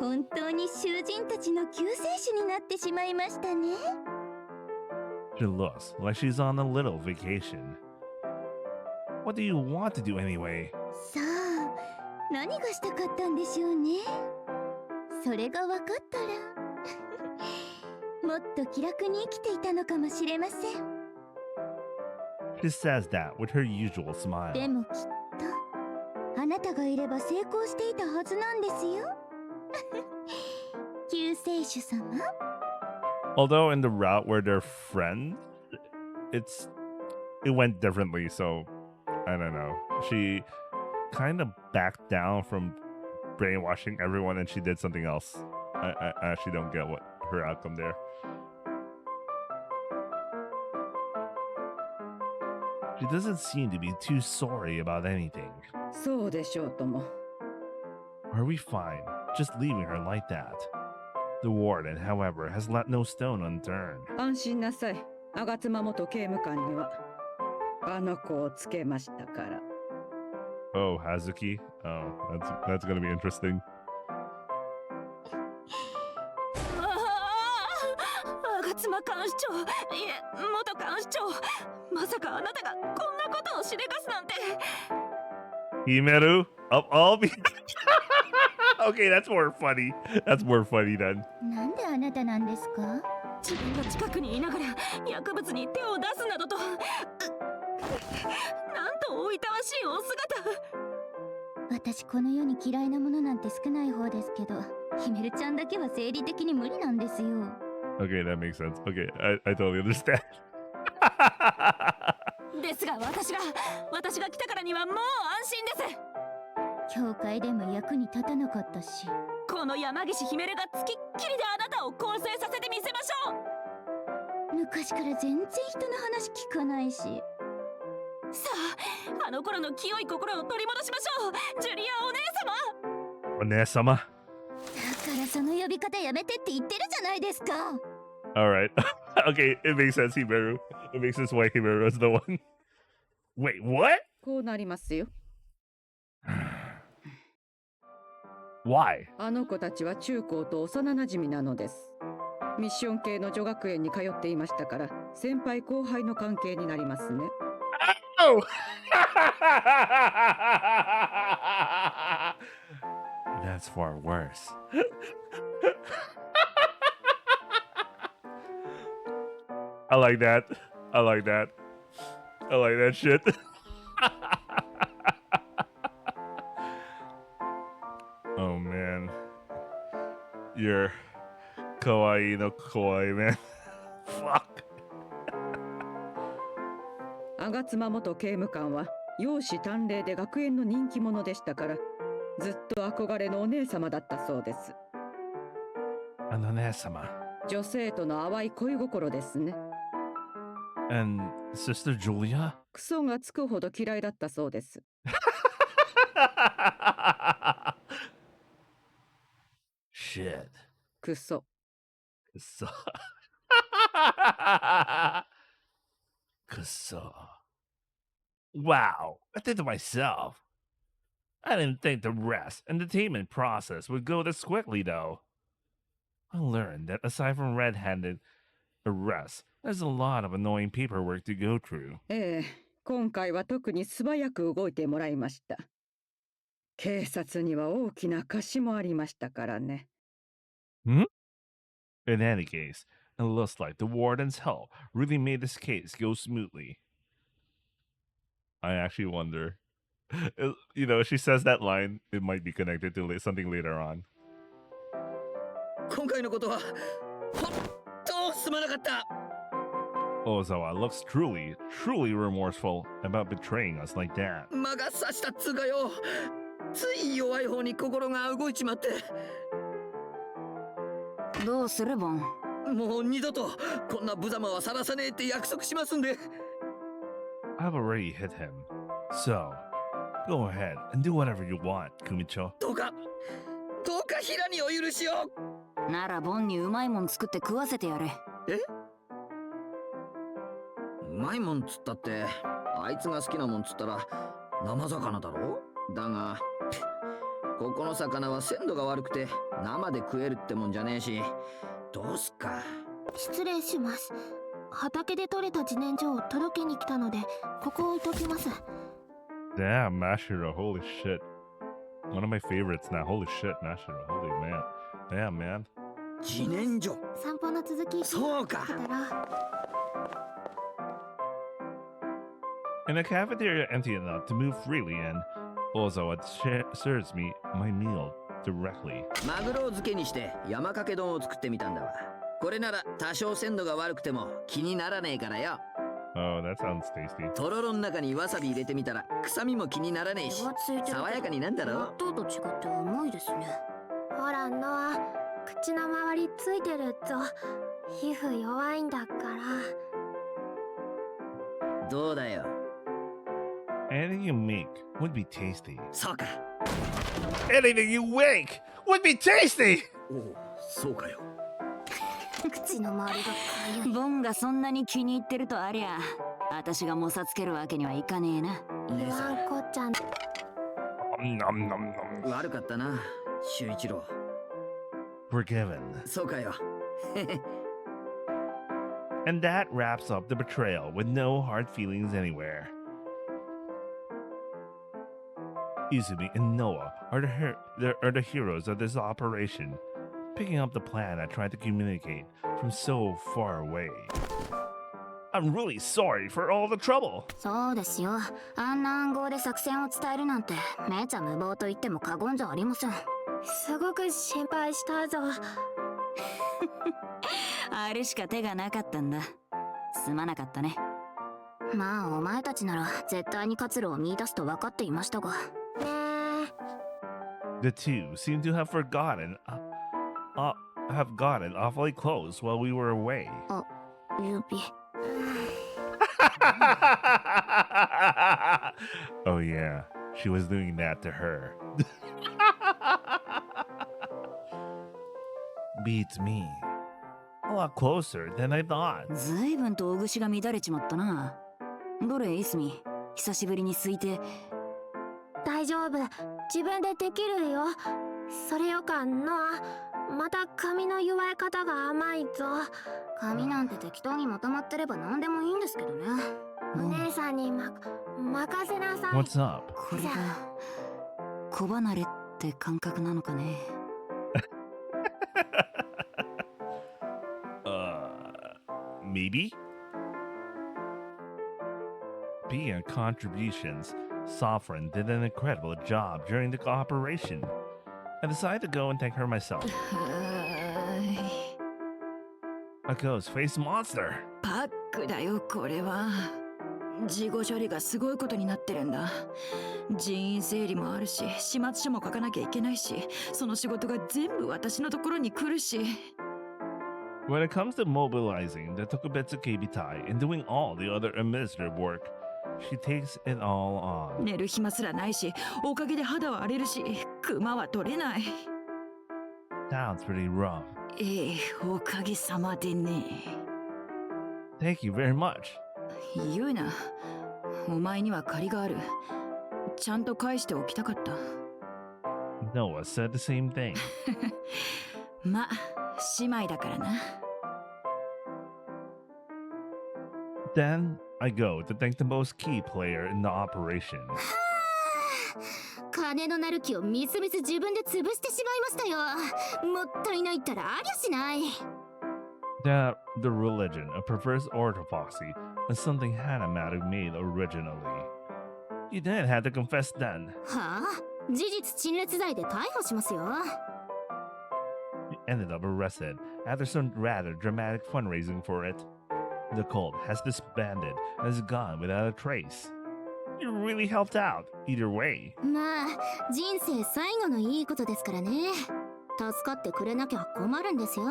本当に囚人たちの救世主になってしまいましたね。 She looks like she's on a little vacation. What do you want to do anyway? さあ、何がしたかったんでしょうね。それが分かったらもっと気楽に生きていたのかもしれません。 She says that with her usual smile. でもきっとあなたがいれば成功していたはずなんですよ。救世主様。 Although in the route where they're friends, it went differently, so I don't know. She kind of backed down from brainwashing everyone and she did something else. I actually don't get what her outcome there. She doesn't seem to be too sorry about anything. そうでしょうとも。 Are we fine? Just leaving her like that? The warden, however, has left no stone unturned. 安心なさい。吾妻元刑務官にはあの子をつけましたから。 Oh, Hazuki? Oh, that's gonna be interesting. 吾妻監視長、いえ元監視長、まさかあなたがこんなことをしでかすなんて。 Himeru of all Okay, that's more funny. That's more funny then. なんであなたなんですか？自分が近くにいながら薬物に手を出すなどと、なんとおいたわしいお姿。私この世に嫌いなものなんて少ない方ですけど、ヒメルちゃんだけは生理的に無理なんですよ。 Okay, that makes sense. Okay, I totally understand. ですが私が来たからにはもう安心です。教会でも役に立たなかったし、この山岸ヒメルがつきっきりであなたを更生させてみせましょう。昔から全然人の話聞かないし。さあ、あの頃の清い心を取り戻しましょう、ジュリアお姉様。お姉様。だからその呼び方やめてって言ってるじゃないですか。 Alright. Okay, it makes sense, Himeru. It makes sense why Himeru is the one. Wait, what? こうなりますよ。Why? あの子たちは中高と幼馴染なのです。ミッション系の女学園に通っていましたから、先輩後輩の関係になりますね。Oh! That's far worse. I like that. I like that. I like that shit. Oh man. You're kawaii no kawaii, man. Fuck. 吾妻元刑務官は容姿端麗で学園の人気者でしたから、ずっと憧れのお姉様だったそうです。お姉様。女性との淡い恋心ですね。And Sister Julia? クソがつくほど嫌いだったそうです。Shit. クソ。クソ。クソ。Wow, I think to myself, I didn't think the rest entertainment process would go this quickly, though. I learned that aside from red-handed arrests, there's a lot of annoying paperwork to go through. 今回は特に素早く動いてもらいました。警察には大きな貸しもありましたからね。In any case, it looks like the warden's help really made this case go smoothly. I actually wonder. You know, she says that line, it might be connected to something later on. 今回のことは本当すまなかった。 Ozawa looks truly remorseful about betraying us like that. 魔が差したっつうかよ。つい弱い方に心が動いちまって。どうするボン？もう二度とこんな無様はさらさねえって約束しますんで。I've already hit him. So, go ahead and do whatever you want, Kumicho. どうか平にお許しを。ならボンにうまいもん作って食わせてやれ。え？うまいもんつったってあいつが好きなもんつったら生魚だろ。だがここの魚は鮮度が悪くて生で食えるってもんじゃねえし、どうすっか。失礼します。畑で採れた自然薯を届けに来たのでここ置いときます。 Damn, Mashiro, holy shit. One of my favorites now. Holy shit, Mashiro, holy man. Damn, man. 自然薯。散歩の続き。そうか。In a cafeteria empty enough to move freely in, Ozawa serves me my meal directly. マグロを漬けにして山かけ丼を作ってみたんだわ。これなら多少鮮度が悪くても気にならねえからよ。Oh, that sounds tasty. とろろの中にわさび入れてみたら臭みも気にならねえし、爽やかになんだろ。納豆と違って重いですね。ほらノア、口の周りついてるぞ。皮膚弱いんだから。どうだよ。Anything you make would be tasty. そうか。Anything you make would be tasty! おお、そうかよ。口の周りがかゆい。ボンがそんなに気に入ってるとありゃ、私がもさつけるわけにはいかねえな。言わんこっちゃん。悪かったな、修一郎。Forgiven. そうかよ。And that wraps up the betrayal with no hard feelings anywhere. Izumi and Noah are the heroes of this operation, picking up the plan I tried to communicate from so far away. I'm really sorry for all the trouble. そうですよ。あんな暗号で作戦を伝えるなんてめちゃ無謀と言っても過言じゃありません。すごく心配したぞ。あれしか手がなかったんだ。すまなかったね。まあお前たちなら絶対に活路を見出すと分かっていましたが。The two seem to have gotten awfully close while we were away. あ、指。Oh yeah, she was doing that to her. Beats me. A lot closer than I thought. ずいぶんと大串が乱れちまったな。どれイスミ、久しぶりに空いて。大丈夫、自分でできるよ。それよかノア、また髪の祝い方が甘いと。髪なんて適当にまとまってれば何でもいいんですけどね。お姉さんに任せなさい。 What's up? これが子離れって感覚なのかね。Maybe? Beyond contributions, Sovereign did an incredible job during the operation. I decided to go and thank her myself. A ghost-faced monster! パックだよこれは。事後処理がすごいことになってるんだ。人員整理もあるし、始末書も書かなきゃいけないし、その仕事が全部私のところに来るし。When it comes to mobilizing the Tokubetsu Keibitai and doing all the other administrative work, she takes it all on. 寝る暇すらないし、おかげで肌は荒れるし、クマは取れない。Sounds pretty rough. ええ、おかげさまでね。Thank you very much. 言うな。お前には借りがある。ちゃんと返しておきたかった。Noah said the same thing. ま、姉妹だからな。Then I go to thank the most key player in the operation. 金のなる木をみすみす自分で潰してしまいましたよ。もったいないったらありゃしない。The religion of perverse orthodoxy is something Hanamaru made originally. You didn't have to confess then. はあ、事実陳列罪で逮捕しますよ。You ended up arrested after some rather dramatic fundraising for it. The cult has disbanded and is gone without a trace. You really helped out, either way. まあ、人生最後のいいことですからね。助かってくれなきゃ困るんですよ。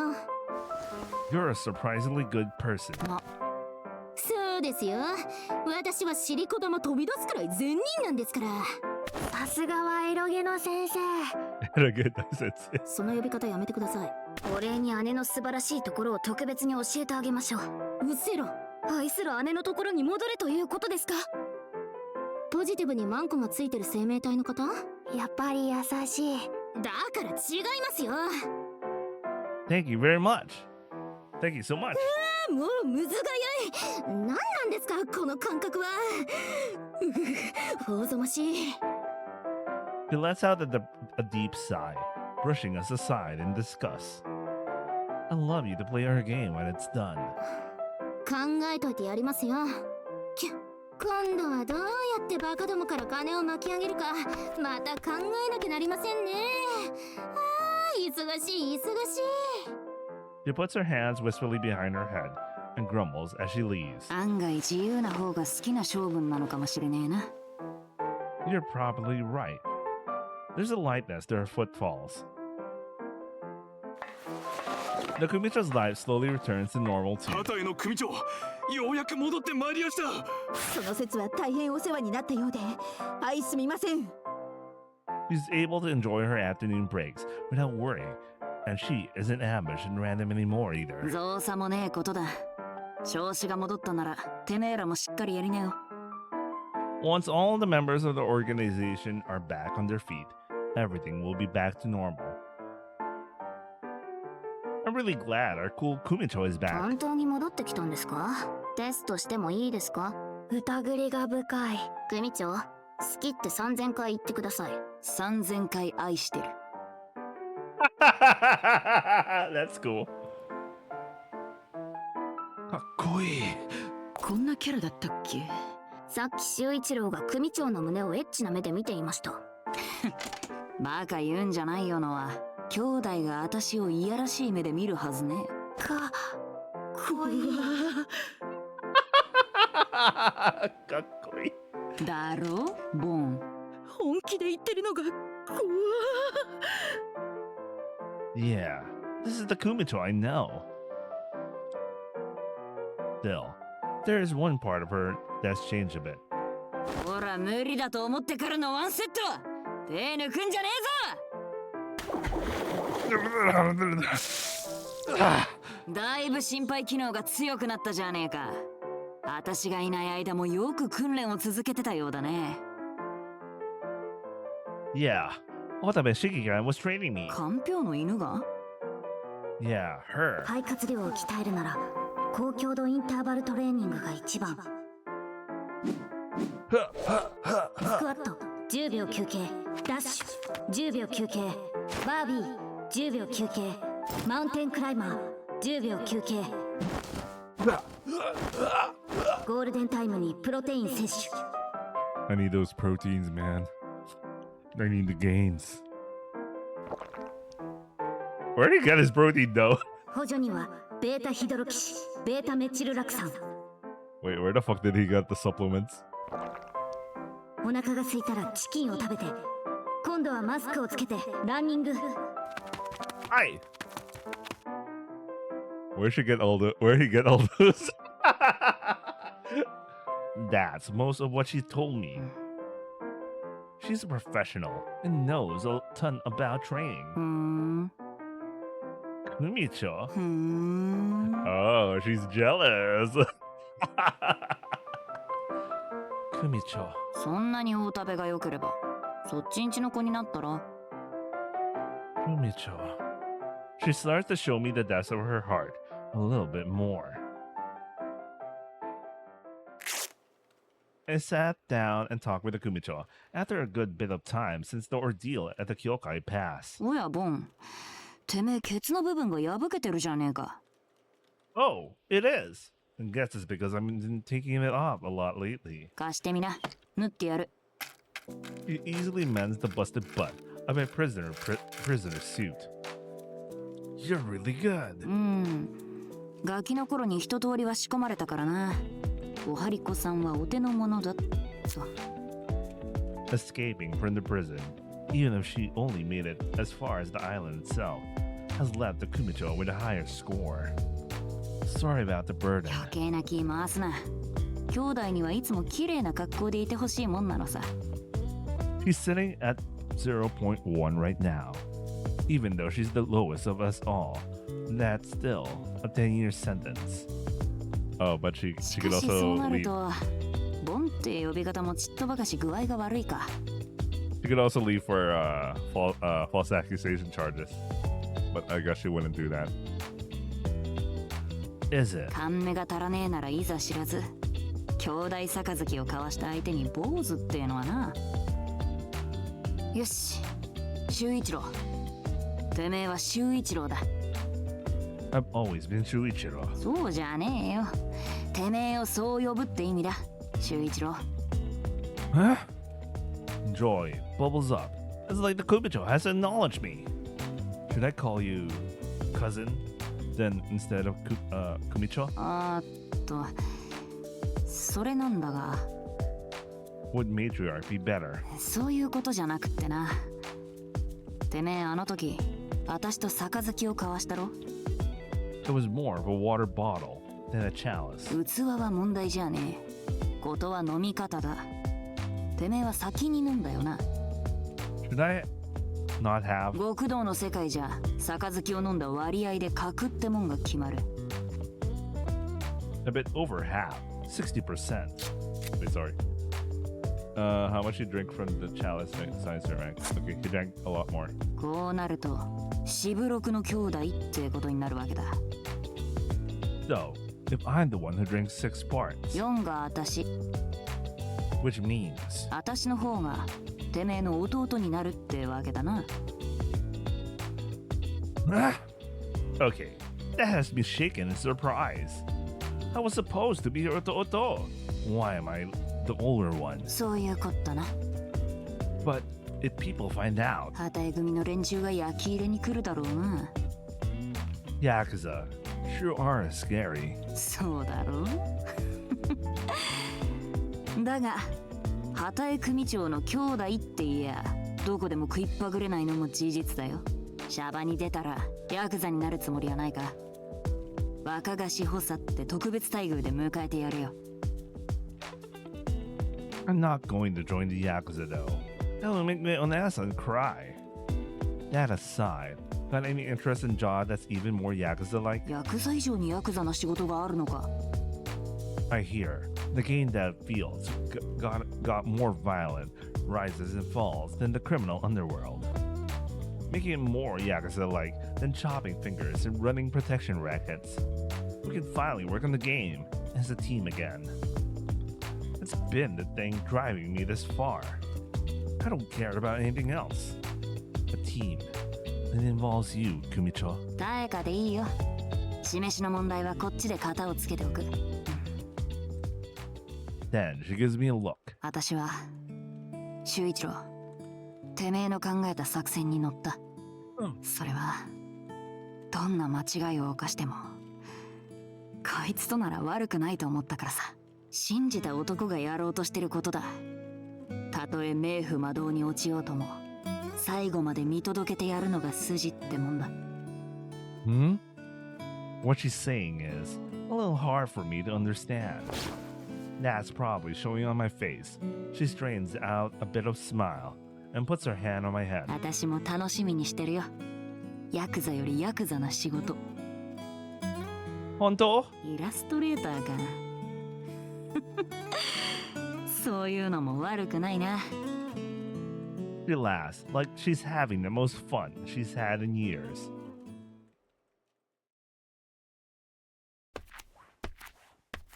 You're a surprisingly good person. そうですよ。私は尻子玉飛び出すくらい善人なんですから。さすがはエロゲの先生。その呼び方やめてください。お礼に姉の素晴らしいところを特別に教えてあげましょう。うせろ。愛する姉のところに戻れということですか。ポジティブにマンコがついてる生命体の方？やっぱり優しい。だから違いますよ。Thank you very much. Thank you so much. もうむずがゆい。何なんですかこの感覚は。おぞましい。He lets out a deep sigh, brushing us aside in disgust. I'd love you to play our game when it's done. 考えといてやりますよ。今度はどうやってバカどもから金を巻き上げるか、また考えなきゃなりませんね。ああ、忙しい忙しい。She puts her hands wistfully behind her head and grumbles as she leaves. 案外自由な方が好きな性分なのかもしれねえな。You're probably right. There's a lightness to her footfalls. The Kumicho's life slowly returns to normal too. 畑への組長、ようやく戻ってまいりやした。その説は大変お世話になったようで、すみません。She's able to enjoy her afternoon breaks without worrying, and she isn't ambushed and random anymore either. 造作もねえことだ。調子が戻ったなら、てめえらもしっかりやりなよ。Once all the members of the organization are back on their feet, everything will be back to normal. I'm really glad our cool Kumicho is back. 本当に戻ってきたんですか？テストしてもいいですか？疑りが深い。組長、好きって3000回言ってください。3000回愛してる。That's cool. かっこいい。こんなキャラだったっけ？さっき修一郎が組長の胸をエッチな目で見ていました。バカ言うんじゃないよのは。兄弟が私をいやらしい目で見るはずね。かっこいい。かっこいい。だろ、ボン。本気で言ってるのが怖。Yeah, this is the Kumicho I know. Still, there is one part of her that's changed a bit. ほら、無理だと思ってからのワンセット。手抜くんじゃねえぞ。だいぶ心肺機能が強くなったじゃねえか。私がいない間もよく訓練を続けてたようだね。Yeah, Watabe Shikigan was training me. かんぴょうの犬が？ Yeah, her. 肺活量を鍛えるなら高強度インターバルトレーニングが一番。スクワット10秒休憩、ダッシュ10秒休憩、バービー10秒休憩、マウンテンクライマー10秒休憩。ゴールデンタイムにプロテイン摂取。 I need those proteins, man. I need the gains. Where did he get his protein, though? 補助にはベータヒドロキシ、ベータメチルラク酸。 Wait, where the fuck did he get the supplements? お腹が空いたらチキンを食べて、今度はマスクをつけてランニング。Hi. Where he get all those? That's most of what she told me. She's a professional and knows a ton about training. Kumicho. Oh, she's jealous. Kumicho. そんなに大食べが良ければそっちんちの子になったら。 Kumicho. She starts to show me the depths of her heart a little bit more. I sat down and talked with the Kumicho after a good bit of time since the ordeal at the Kyokai Pass. おやボン、てめえケツの部分が破けてるじゃねえか。 Oh, it is. I guess it's because I've been taking it off a lot lately. 貸してみな、縫ってやる。 He easily mends the busted butt of my prisoner suit. You're really good. ガキの頃に一通りは仕込まれたからな。おはりこさんはお手の物だと。 Escaping from the prison, even if she only made it as far as the island itself, has left the Kumicho with a higher score. Sorry about the burden. 余計な気回すな。兄弟にはいつも綺麗な格好でいてほしいもんなのさ。 She's sitting at 0.1 right now. Even though she's the lowest of us all, that's still a 10-year sentence. Oh, but she し could かしそう also なる leave. と、ボンって呼び方もちっとばかし具合が悪いか。 She could also leave for false accusation charges, but I guess she wouldn't do that. Is it? 勘目が足らねえならいざ知らず、兄弟杯を交わした相手に坊主っていうのはな。よし、修一郎。てめえは修一郎だ。 I've always been Shuichiro. そうじゃねえよ。てめえをそう呼ぶって意味だ、修一郎。 Huh? Joy bubbles up. It's like the Kumicho has acknowledged me. Should I call you cousin then instead of Kumicho? それなんだが。 Would matriarch be better? そういうことじゃなくってな。てめえあの時、私と杯を交わしたろ。 It was more of a water bottle than a chalice. 器は問題じゃねえ。ことは飲み方だ。てめえは先に飲んだよな。 Should I not have? 極道の世界じゃ、杯を飲んだ割合で格ってもんが決まる。 A bit over half, 60%. Wait, sorry. How much you drink from the chalice size rank? Okay, he drank a lot more. こうなると、四六の兄弟ってことになるわけだ。 So, if I'm the one who drinks 6 parts, 4が私。 which means 私の方がてめえの弟になるってわけだな。Okay, that has me shaken in surprise. I was supposed to be your Toto. Why am I the older one? そういうこったな。 But if people find out, 旗絵組の連中が焼き入れに来るだろうな。 Yakuza sure are scary. そうだろう。だが、旗絵組長の兄弟って言えや、どこでも食いっぱぐれないのも事実だよ。シャバに出たらヤクザになるつもりはないか。若菓子補佐って特別待遇で迎えてやるよ。 I'm not going to join the Yakuza though. That will make my Onasa cry. That aside, got any interest in job that's even more Yakuza-like? ヤクザ以上にヤクザな仕事があるのか。 I hear the game dev fields got more violent, rises and falls than the criminal underworld. Making it more Yakuza-like then chopping fingers and running protection rackets. We can finally work on the game as a team again. It's been the thing driving me this far. I don't care about anything else. A team that involves you, Kumicho. 誰かでいいよ。示しの問題はこっちで型をつけておく。Then she gives me a look. 私は修一郎、てめえの考えた作戦に乗った。それはどんな間違いを犯してもこいつとなら悪くないと思ったからさ。信じた男がやろうとしてることだ。たとえ冥府魔道に落ちようとも最後まで見届けてやるのが筋ってもんだ。What she's saying is a little hard for me to understand. That's probably showing on my face. She strains out a bit of smile and puts her hand on my head. 私も楽しみにしてるよ。ヤクザよりヤクザな仕事。本当？イラストレーターか。そういうのも悪くないな。She laughs like she's having the most fun she's had in years.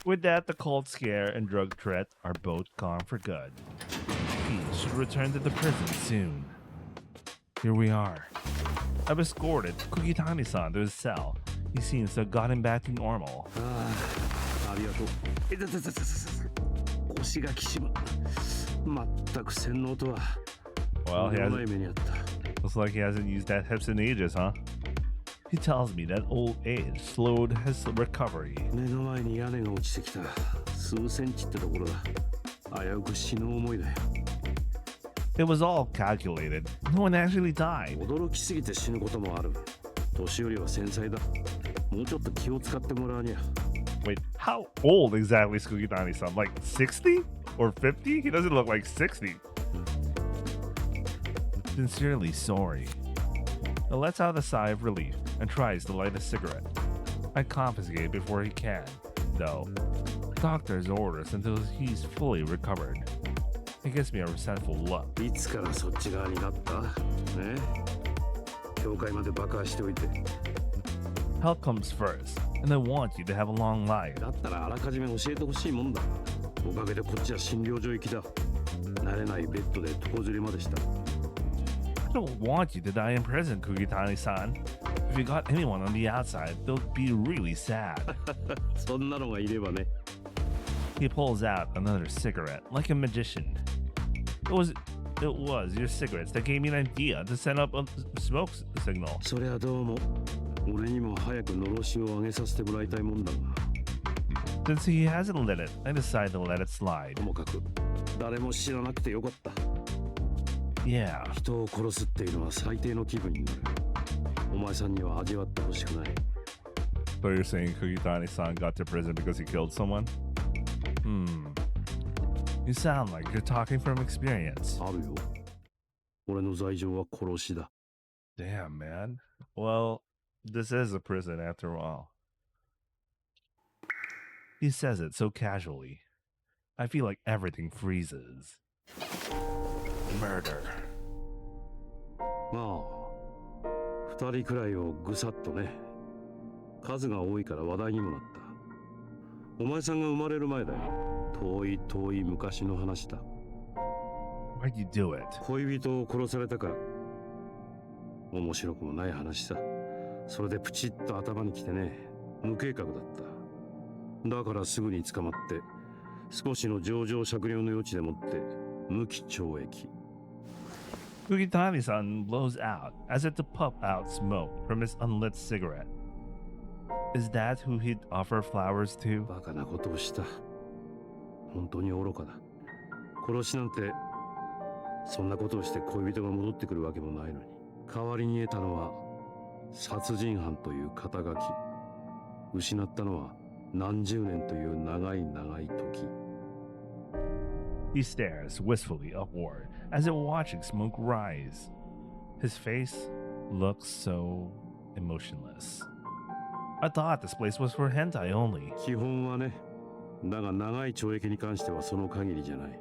With that, the cold scare and drug threat are both gone for good. He should return to the prison soon. Here we are. I've escorted Kugitani-san to his cell. He seems to have gotten back to normal. ありがとう。腰がきしむ。全く洗脳とは。Well, looks like he hasn't used that hips in ages, huh? He tells me that old age slowed his recovery. 目の前に屋根が落ちてきた。数センチってところだ。危うく死ぬ思いだよ。It was all calculated. No one actually died. 驚きすぎて死ぬこともある。年寄りは繊細だ。もうちょっと気を使ってもらわにゃ。Wait, how old exactly is Kugitani-san? Like 60 or 50? He doesn't look like 60. Sincerely sorry. He lets out a sigh of relief and tries to light a cigarette. I confiscate before he can, though. Doctor's orders until he's fully recovered. It gives me a resentful look. いつからそっち側になった？ね？教会まで爆破しておいて。Health comes first, and I want you to have a long life. だったらあらかじめ教えてほしいもんだ。おかげでこっちは診療所行きだ。慣れないベッドで床ずれまでした。I don't want you to die in prison, Kugitani-san. If you got anyone on the outside, they'll be really sad. そんなのがいればね。He pulls out another cigarette, like a magician. It was your cigarettes that gave me an idea to send up a smoke signal. そりゃどうも。俺にも早くのろしを上げさせてもらいたいもんだが。Since he hasn't lit it, I decide to let it slide. ともかく誰も知らなくてよかった。Yeah. 人を殺すっていうのは最低の気分になる。お前さんには味わってほしくない。So you're saying Kugitani-san got to prison because he killed someone? You sound like you're talking from experience. あるよ。俺の罪状は殺しだ。Damn, man. Well, this is a prison after all. He says it so casually. I feel like everything freezes. Murder. まあ、二人くらいをぐさっとね。数が多いから話題にもなった。お前さんが生まれる前だよ。遠い遠い昔の話だ。Why'd you do it? 恋人を殺されたから。面白くもない話さ。それでプチッと頭にきてね。無計画だった。だからすぐに捕まって、少しの情状酌量の余地でもって無期懲役。Kugitani-san blows out as if to puff out smoke from his unlit cigarette. Is that who he'd offer flowers to? バカなことをした。本当に愚かだ。殺しなんて、そんなことをして恋人が戻ってくるわけもないのに。代わりに得たのは、殺人犯という肩書き。失ったのは何十年という長い長い時。He stares wistfully upward as if watching smoke rise. His face looks so emotionless. I thought this place was for hentai only. 基本はね。だが長い懲役に関してはその限りじゃない。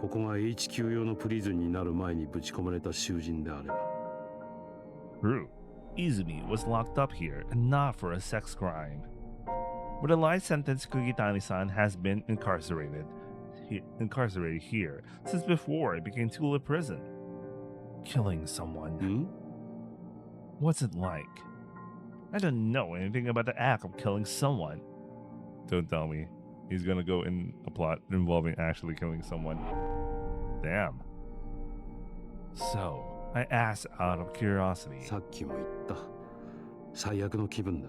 ここが HQ 用のプリズンになる前にぶち込まれた囚人であれば。True. Izumi was locked up here and not for a sex crime. With a life sentence, Kugitani-san has been incarcerated here since before it became Tula Prison. Killing someone. What's it like? I don't know anything about the act of killing someone. Don't tell me he's gonna go in a plot involving actually killing someone. Damn. So, I asked out of curiosity. さっきも言った。最悪の気分だ。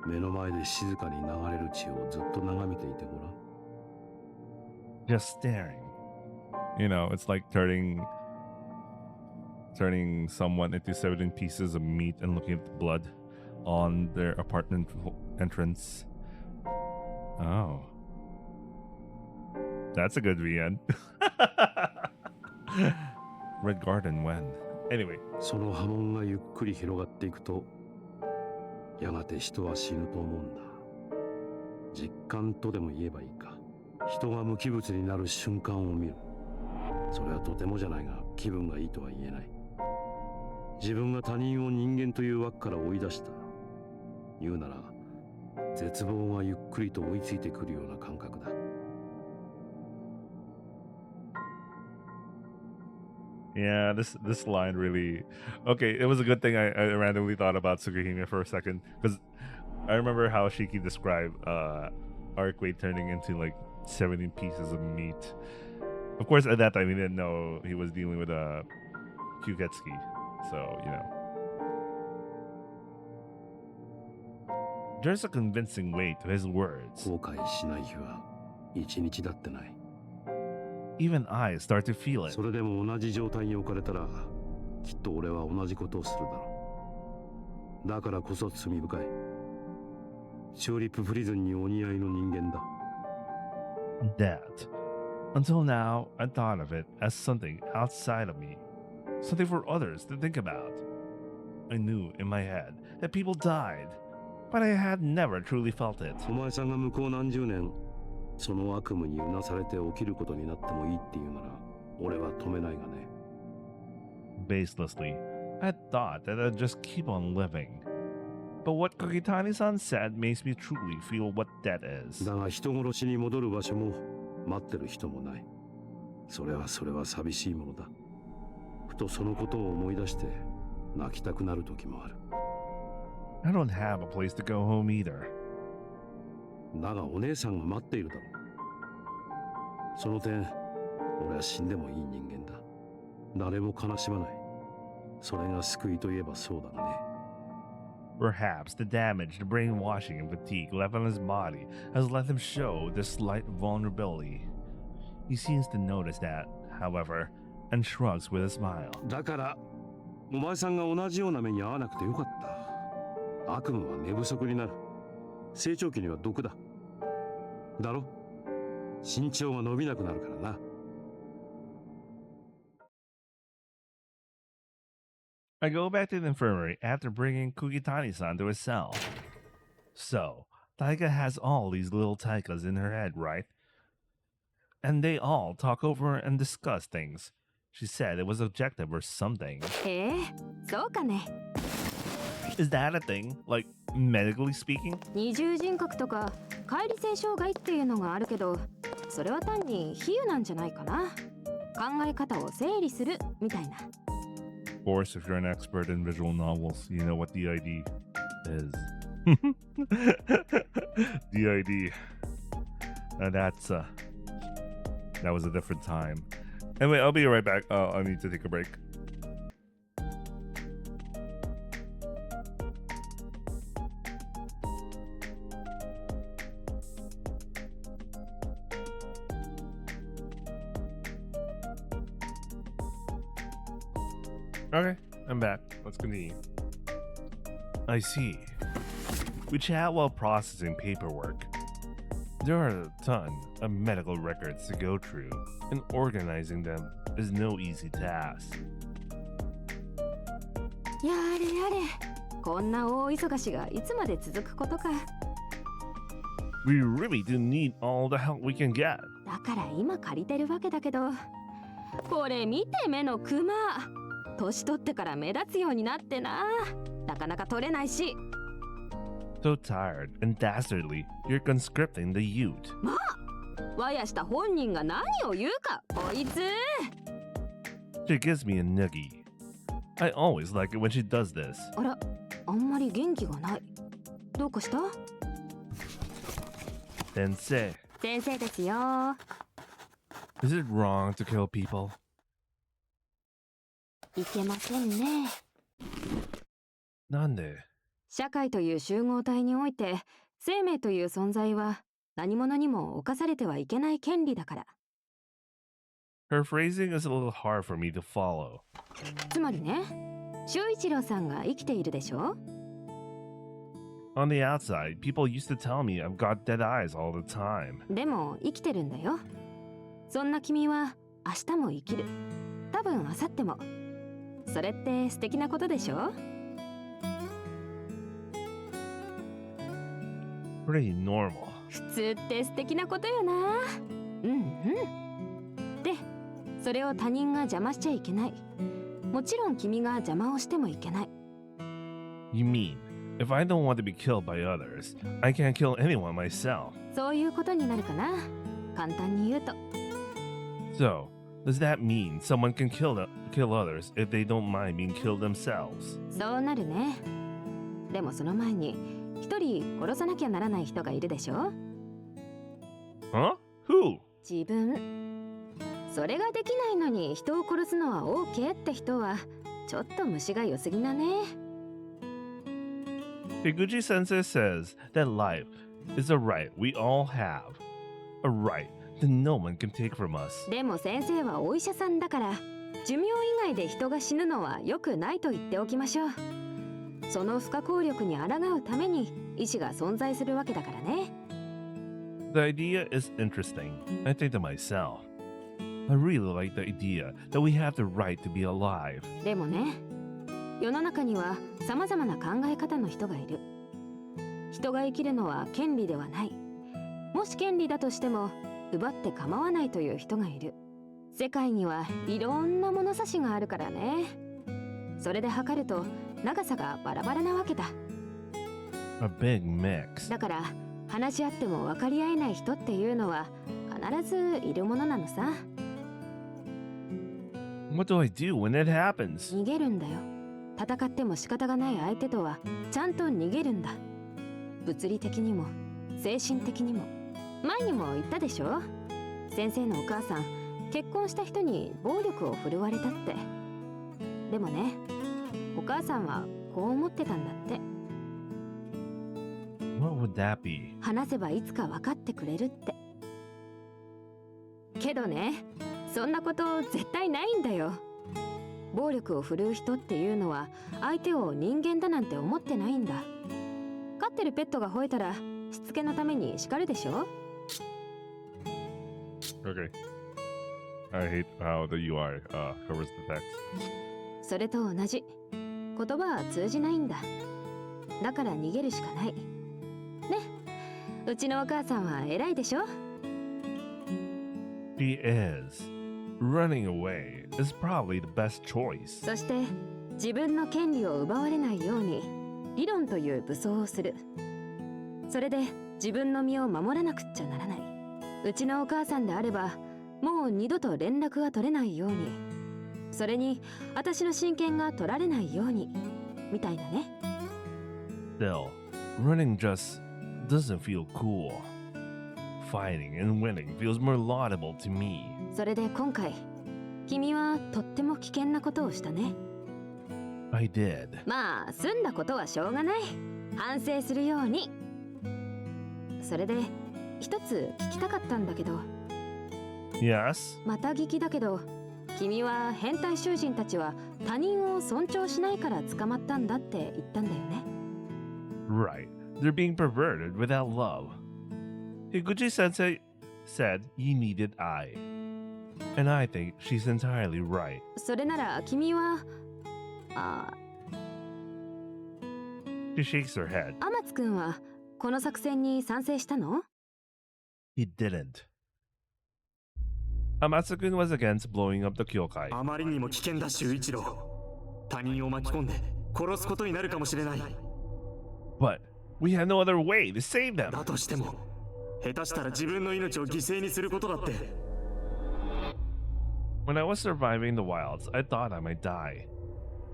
目の前で静かに流れる血をずっと眺めていてごらん。Just staring. You know, it's like turning someone into 17 pieces of meat and looking at the blood on their apartment entrance. Oh. That's a good VN. Red Garden when? Anyway. その波紋がゆっくり広がっていくと、やがて人は死ぬと思うんだ。実感とでも言えばいいか。人が無機物になる瞬間を見る。それはとてもじゃないが気分がいいとは言えない。自分が他人を人間という枠から追い出した。言うなら絶望がゆっくりと追いついてくるような感覚だ。Yeah, this line really... Okay, it was a good thing I randomly thought about Tsukihime for a second, because I remember how Shiki described Arkway turning into like 17 pieces of meat. Of course, at that time, he didn't know he was dealing with a Kyugetsuki, so, you know. There's a convincing weight to his words. 後悔しない日は一日だってない。Even I start to feel it. それでも同じ状態に置かれたら、きっと俺は同じことをするだろう。だからこそ罪深い。チューリッププリズンにお似合いの人間だ。That. Until now, I thought of it as something outside of me. Something for others to think about. I knew in my head that people died, but I had never truly felt it. お前さんが向こう何十年、その悪夢にうなされて起きることになってもいいっていうなら、俺は止めないがね。Baselessly, I thought that I'd just keep on living. But what Kogitani-san said makes me truly feel what that is. だが人殺しに戻る場所も待ってる人もない。それは寂しいものだ。ふとそのことを思い出して泣きたくなる時もある。I don't have a place to go home either. だがお姉さんが待っているだろう。その点、俺は死んでもいい人間だ。誰も悲しまない。それが救いといえばそうだがね。Perhaps the damage, the brainwashing and fatigue left on his body has let him show this slight vulnerability. He seems to notice that, however, and shrugs with a smile. だから、お前さんが同じような目に遭わなくてよかった。悪夢は寝不足になる。成長期には毒だ。だろ？身長が伸びなくなるからな。I go back to the infirmary after bringing Kugitani-san to his cell. So, Taika has all these little Taikas in her head, right? And they all talk over and discuss things. She said it was objective or something. そうかね。Is that a thing? Like, medically speaking? 二重人格とか乖離性障害っていうのがあるけど、それは単に比喩なんじゃないかな。考え方を整理するみたいな。Of course, if you're an expert in visual novels, you know what DID is. DID. That was a different time. Anyway, I'll be right back. I need to take a break. Okay, I'm back. Let's continue. I see. We chat while processing paperwork. There are a ton of medical records to go through, and organizing them is no easy task. やれやれ。こんな大忙しがいつまで続くことか。We really do need all the help we can get. だから今借りてるわけだけど、これ見て目のクマ。年取ってから目立つようになってな。なかなか取れないし。So tired and dastardly, you're conscripting the youth. まあわやした本人が何を言うか、こいつ。She gives me a noogie. I always like it when she does this. あら、あんまり元気がない。どうかした？先生。先生ですよ。Is it wrong to kill people? いけませんね。なんで？社会という集合体において、生命という存在は何者にも侵されてはいけない権利だから。Her phrasing is a little hard for me to follow. つまりね、修一郎さんが生きているでしょ？ On the outside, people used to tell me I've got dead eyes all the time. でも生きてるんだよ。そんな君は明日も生きる。多分明後日も。それって素敵なことでしょ？Pretty normal. 普通って素敵なことよな。うんうん。で、それを他人が邪魔しちゃいけない。もちろん君が邪魔をしてもいけない。You mean, if I don't want to be killed by others, I can't kill anyone myself? そういうことになるかな。簡単に言うと。So, does that mean someone can kill others if they don't mind being killed themselves? そうなるね。でもその前に一人殺さなきゃならない人がいるでしょ？ Huh? Who? 自分。それができないのに人を殺すのは OK って人はちょっと虫が良すぎだね。Higuchi Sensei says that life is a right we all have. A right that no one can take from us. でも先生はお医者さんだから、寿命以外で人が死ぬのは良くないと言っておきましょう。その不可抗力に抗うために意志が存在するわけだからね。The idea is interesting. I think to myself, I really like the idea that we have the right to be alive. でもね、世の中には様々な考え方の人がいる。人が生きるのは権利ではない。もし権利だとしても奪って構わないという人がいる。世界にはいろんな物差しがあるからね。それで測ると長さがバラバラなわけだ。A big mix. だから話し合っても分かり合えない人っていうのは必ずいるものなのさ。What do I do when it happens? 逃げるんだよ。戦っても仕方がない相手とはちゃんと逃げるんだ。物理的にも精神的にも。前にも言ったでしょ？先生のお母さん、結婚した人に暴力を振るわれたって。でもね、お母さんはこう思ってたんだって。What would that be? 話せばいつか分かってくれるって。けどね、そんなこと絶対ないんだよ。暴力を振るう人っていうのは相手を人間だなんて思ってないんだ。飼ってるペットが吠えたらしつけのために叱るでしょ？ Okay. I hate how the UI covers the text. それと同じ。言葉は通じないんだ。だから逃げるしかない。ね。うちのお母さんは偉いでしょ？ She is. Running away is probably the best choice. そして自分の権利を奪われないように理論という武装をする。それで自分の身を守らなくっちゃならない。うちのお母さんであればもう二度と連絡が取れないように、それに私の親権が取られないようにみたいなね。 Still, running just doesn't feel cool. Fighting and winning feels more laudable to me. それで今回君はとっても危険なことをしたね。 I did. まあ済んだことはしょうがない。反省するように。それで一つ聞きたかったんだけど。 Yes? また聞きだけど、君は変態囚人たちは他人を尊重しないから捕まったんだって言ったんだよね。 Right. They're being perverted without love. Higuchi Sensei said he needed eye. And I think she's entirely right. それなら君はShe shakes her head. 天津くんはこの作戦に賛成したの？ He didn't. Amatsu-kun was against blowing up the Kyokai. あまりにも危険だ、修一郎。他人を巻き込んで殺すことになるかもしれない。 But we had no other way to save them. だとしても下手したら自分の命を犠牲にすることだって。 When I was surviving the wilds, I thought I might die.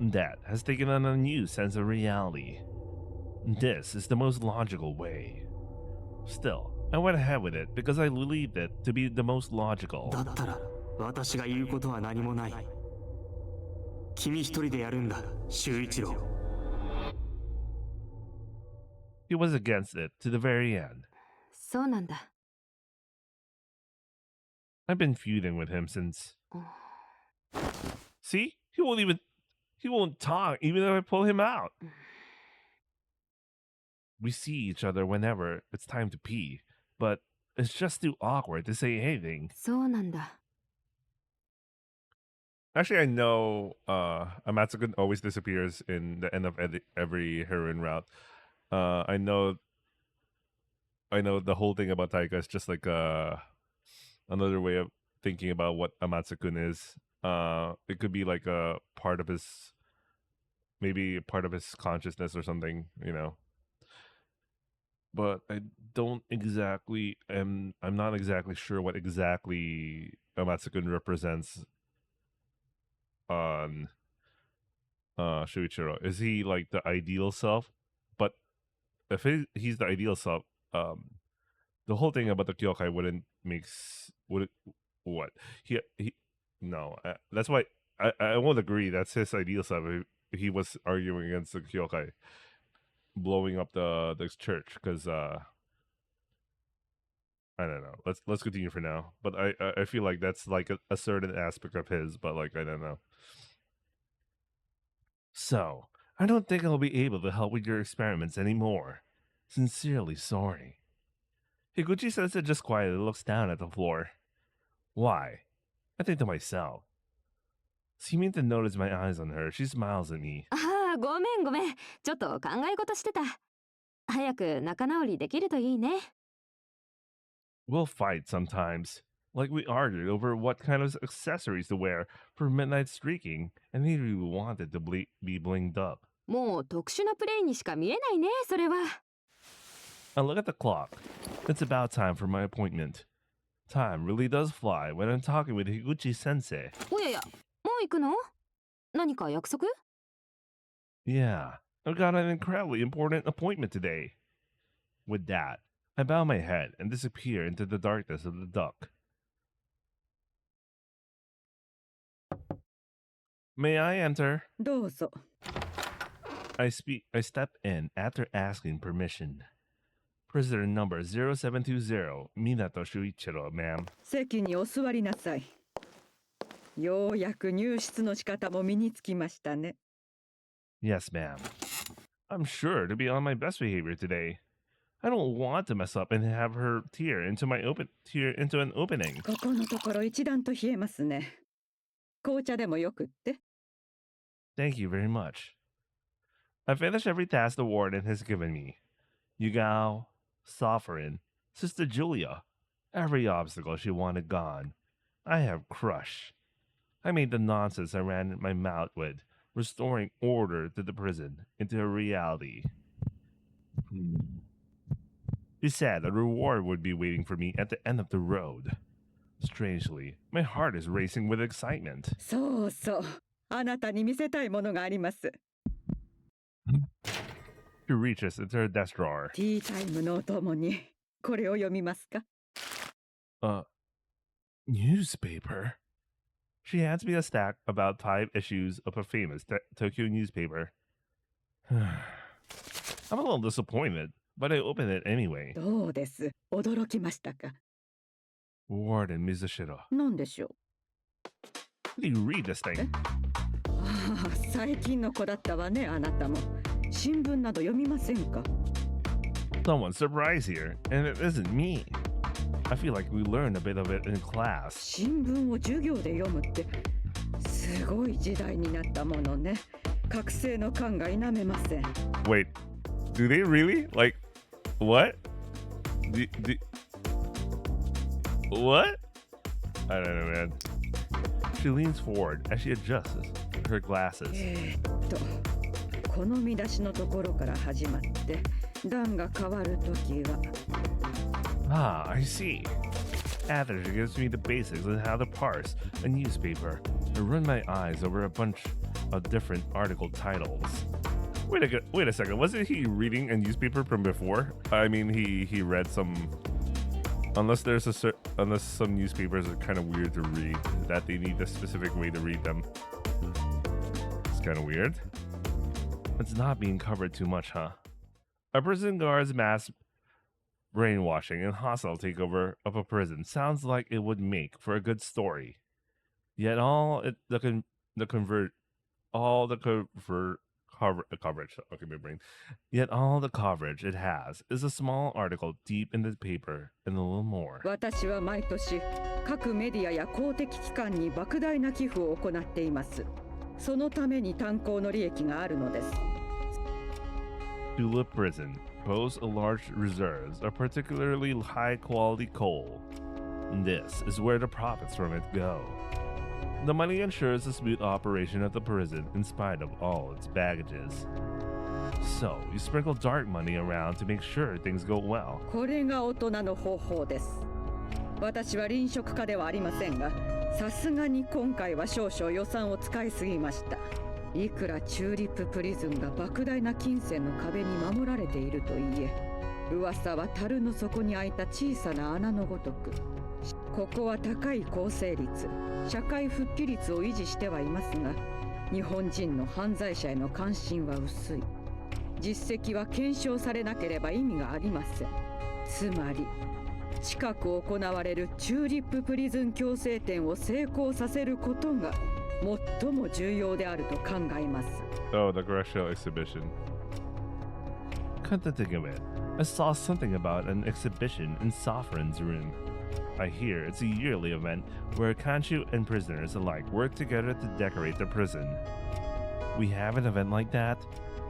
That has taken on a new sense of reality. This is the most logical way. Still, I went ahead with it because I believed it to be the most logical. だったら私が言うことは何もない。君一人でやるんだ、修一郎。 He was against it to the very end. そうなんだ。 I've been feuding with him since. See? He won't talk even if I pull him out. We see each other whenever it's time to pee, but it's just too awkward to say anything. そうなんだ。 Actually, I know Amatsugun always disappears in the end of every heroine route. I know the whole thing about Taika is just like another way of thinking about what Amatsu-kun is. It could be like a part of his, maybe a part of his consciousness or something, you know. But I don't exactly, I'm not exactly sure what exactly Amatsu-kun represents on Shuichiro. Is he like the ideal self? But if he's the ideal self, the whole thing about the Kyokai wouldn't what he no, that's why I won't agree that's his ideal self if he was arguing against the Kyokai blowing up the church, because I don't know. Let's continue for now. But I feel like that's like a certain aspect of his, but like I don't know. So I don't think I'll be able to help with your experiments anymore. Sincerely sorry. Higuchi says it just quietly looks down at the floor. Why? I think to myself. Seeming to notice my eyes on her, she smiles at me. ああ、ごめんごめん。ちょっと考え事してた。早く仲直りできるといいね。We'll fight sometimes. Like we argued over what kind of accessories to wear for midnight streaking, and neither of you wanted to be blinged up. もう特殊なプレイにしか見えないね、それは。I look at the clock. It's about time for my appointment. Time really does fly when I'm talking with Higuchi sensei. おやや、もう行くの？何か約束？ Yeah, I've got an incredibly important appointment today. With that, I bow my head and disappear into the darkness of the duck. May I enter? どうぞ。 I step in after asking permission. Prisoner number 0720, Minato Shuichiro, ma'am. 席にお座りなさい。ようやく入室の仕方も身につきましたね。 Yes, ma'am. I'm sure to be on my best behavior today. I don't want to mess up and have her tear into an opening. ここのところ一段と冷えますね。紅茶でもよくって。 Thank you very much. I finished every task the warden has given me. Yugao, Sovereign, Sister Julia. Every obstacle she wanted gone. I have crushed. I made the nonsense I ran my mouth with, restoring order to the prison into a reality. He said a reward would be waiting for me at the end of the road. Strangely, my heart is racing with excitement. そうそう。あなたに見せたいものがあります。 She reaches into her desk drawer. ティータイムのお供にこれを読みますか？ Newspaper? She hands me a stack about 5 issues of a famous Tokyo newspaper. I'm a little disappointed, but I open it anyway. どうです？驚きましたか？ Warden Mizushiro. なんでしょう？ How do you read this thing? ああ、最近の子だったわね、あなたも。新聞など読みませんか？ Someone's surprised here, and it isn't me. I feel like we learned a bit of it in class. 新聞を授業で読むってすごい時代になったものね。覚醒の感が否めません。 Wait, do they really? Like, what? What? I don't know, man. She leans forward as she adjusts her glasses. この見出しのところから始まって段が変わるときは Ah, I see. After she gives me the basics on how to parse a newspaper, I run my eyes over a bunch of different article titles. Wait a second. Wasn't he reading a newspaper from before? I mean, he read some. Unless some newspapers are kind of weird to read, that they need a specific way to read them. It's kind of weird. It's not being covered too much, huh? A prison guard's mass brainwashing and hostile takeover of a prison sounds like it would make for a good story. Yet Yet all the coverage it has is a small article deep in the paper and a little more. 私は毎年各メディアや公的機関に莫大な寄付を行っています。そのために炭鉱の利益があるのです。Tulip Prison boasts a large reserves of particularly high-quality coal. This is where the profits from it go. The money ensures the smooth operation of the prison in spite of all its baggages. So, you sprinkle dark money around to make sure things go well. これが大人の方法です。私は臨食家ではありませんが、さすがに今回は少々予算を使いすぎました。いくらチューリッププリズンが莫大な金銭の壁に守られているといえ、噂は樽の底に開いた小さな穴のごとく。ここは高い構成率、社会復帰率を維持してはいますが、日本人の犯罪者への関心は薄い。実績は検証されなければ意味がありません。つまり、近く行われるチューリッププリズン矯正展を成功させることが最も重要であると考えます。Oh, the Gresham exhibition. Come to think of it, I saw something about an exhibition in Sofrin's room. I hear it's a yearly event where Kanchu and prisoners alike work together to decorate the prison. We have an event like that,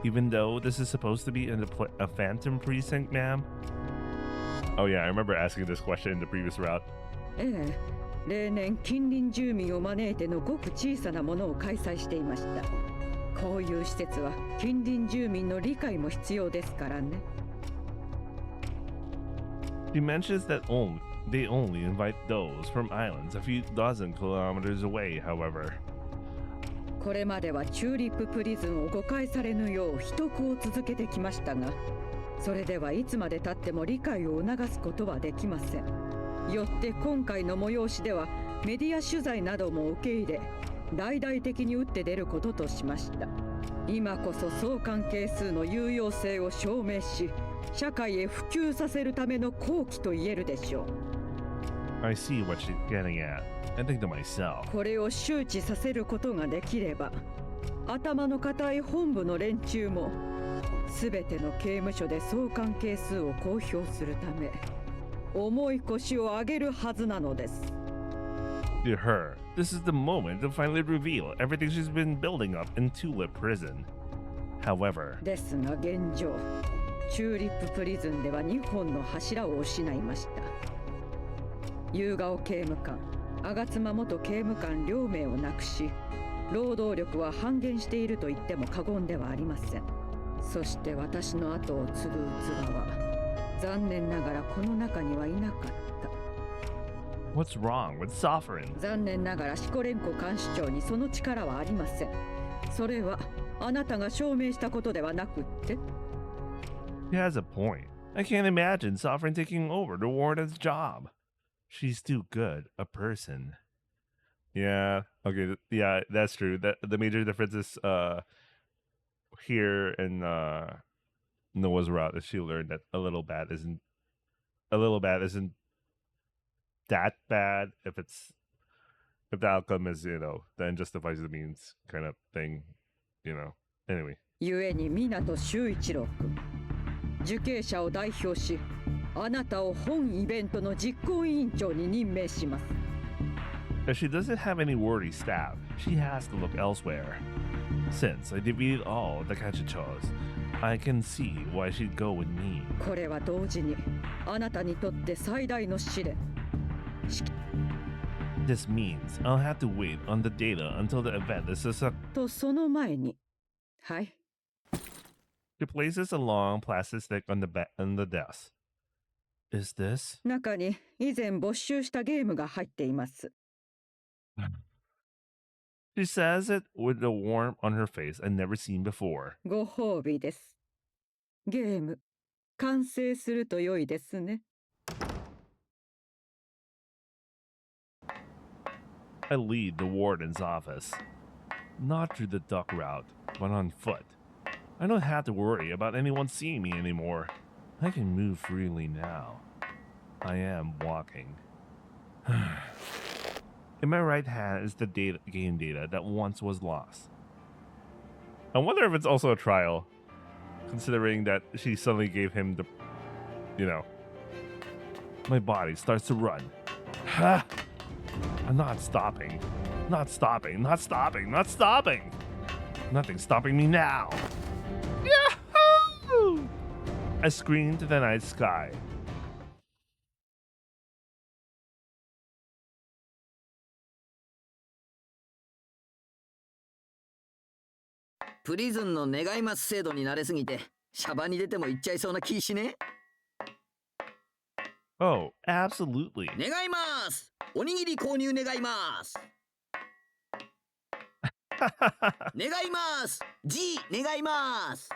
even though this is supposed to be in a phantom precinct, ma'am? Oh yeah, I remember asking this question in the previous route. 例年近隣住民を招いてのごく小さなものを開催していました。こういう施設は近隣住民の理解も必要ですからね。He mentions that they only invite those from islands a few dozen kilometers away, however. これまではチューリッププリズンを誤解されぬよう秘匿を続けてきましたが、それではいつまで経っても理解を促すことはできません。よって今回の催しではメディア取材なども受け入れ、大々的に打って出ることとしました。今こそ相関係数の有用性を証明し、社会へ普及させるための好機と言えるでしょう。I see what she's getting at. I think to myself. これを周知させることができれば、頭の固い本部の連中もすべての刑務所で相関係数を公表するため、重い腰を上げるはずなのです。To her, this is the moment to finally reveal everything she's been building up in Tulip Prison. However, ですが現状、チューリッププリズンでは2本の柱を失いました。夕顔刑務官、吾妻元刑務官両名を亡くし、労働力は半減していると言っても過言ではありません。そして私の後を継ぐ器は、残念ながらこの中にはいなかった。What's wrong with Sovereign? 残念ながらシコレンコ監視長にその力はありません。それはあなたが証明したことではなくって。He has a point. I can't imagine Sovereign taking over the warden's job. She's too good a person. Yeah, okay, yeah, that's true. That the major difference is here in Noah's route is she learned that a little bad isn't that bad if the outcome is, you know, the end justifies the means kind of thing, you know. Anyway. ゆえに湊修一郎君、受刑者を代表し、あなたを本イベントの実行委員長に任命します。If she doesn't have any worthy staff, she has to look elsewhere. Since I defeated all the Kachichos, I can see why she'd go with me. これは同時にあなたにとって最大の試練。this means I'll have to wait on the data until the event is successful. とその前に、はい。 He places a long plastic stick on the desk. Is this? 中に以前没収したゲームが入っています。She says it with a warmth on her face I've never seen before. ご褒美です。ゲーム、完成すると良いですね。I leave the warden's office. Not through the duck route, but on foot. I don't have to worry about anyone seeing me anymore. I can move freely now. I am walking. In my right hand is the game data that once was lost. I wonder if it's also a trial, considering that she suddenly gave him the, My body starts to run. Ha! I'm not stopping. Not stopping. Not stopping. Not stopping. Nothing's stopping me now. Yahoo! I scream to the night sky. プリズンの願います制度に慣れすぎて、シャバに出ても行っちゃいそうな気しね。Oh, absolutely. 願います。おにぎり購入願います。願います。G 願います。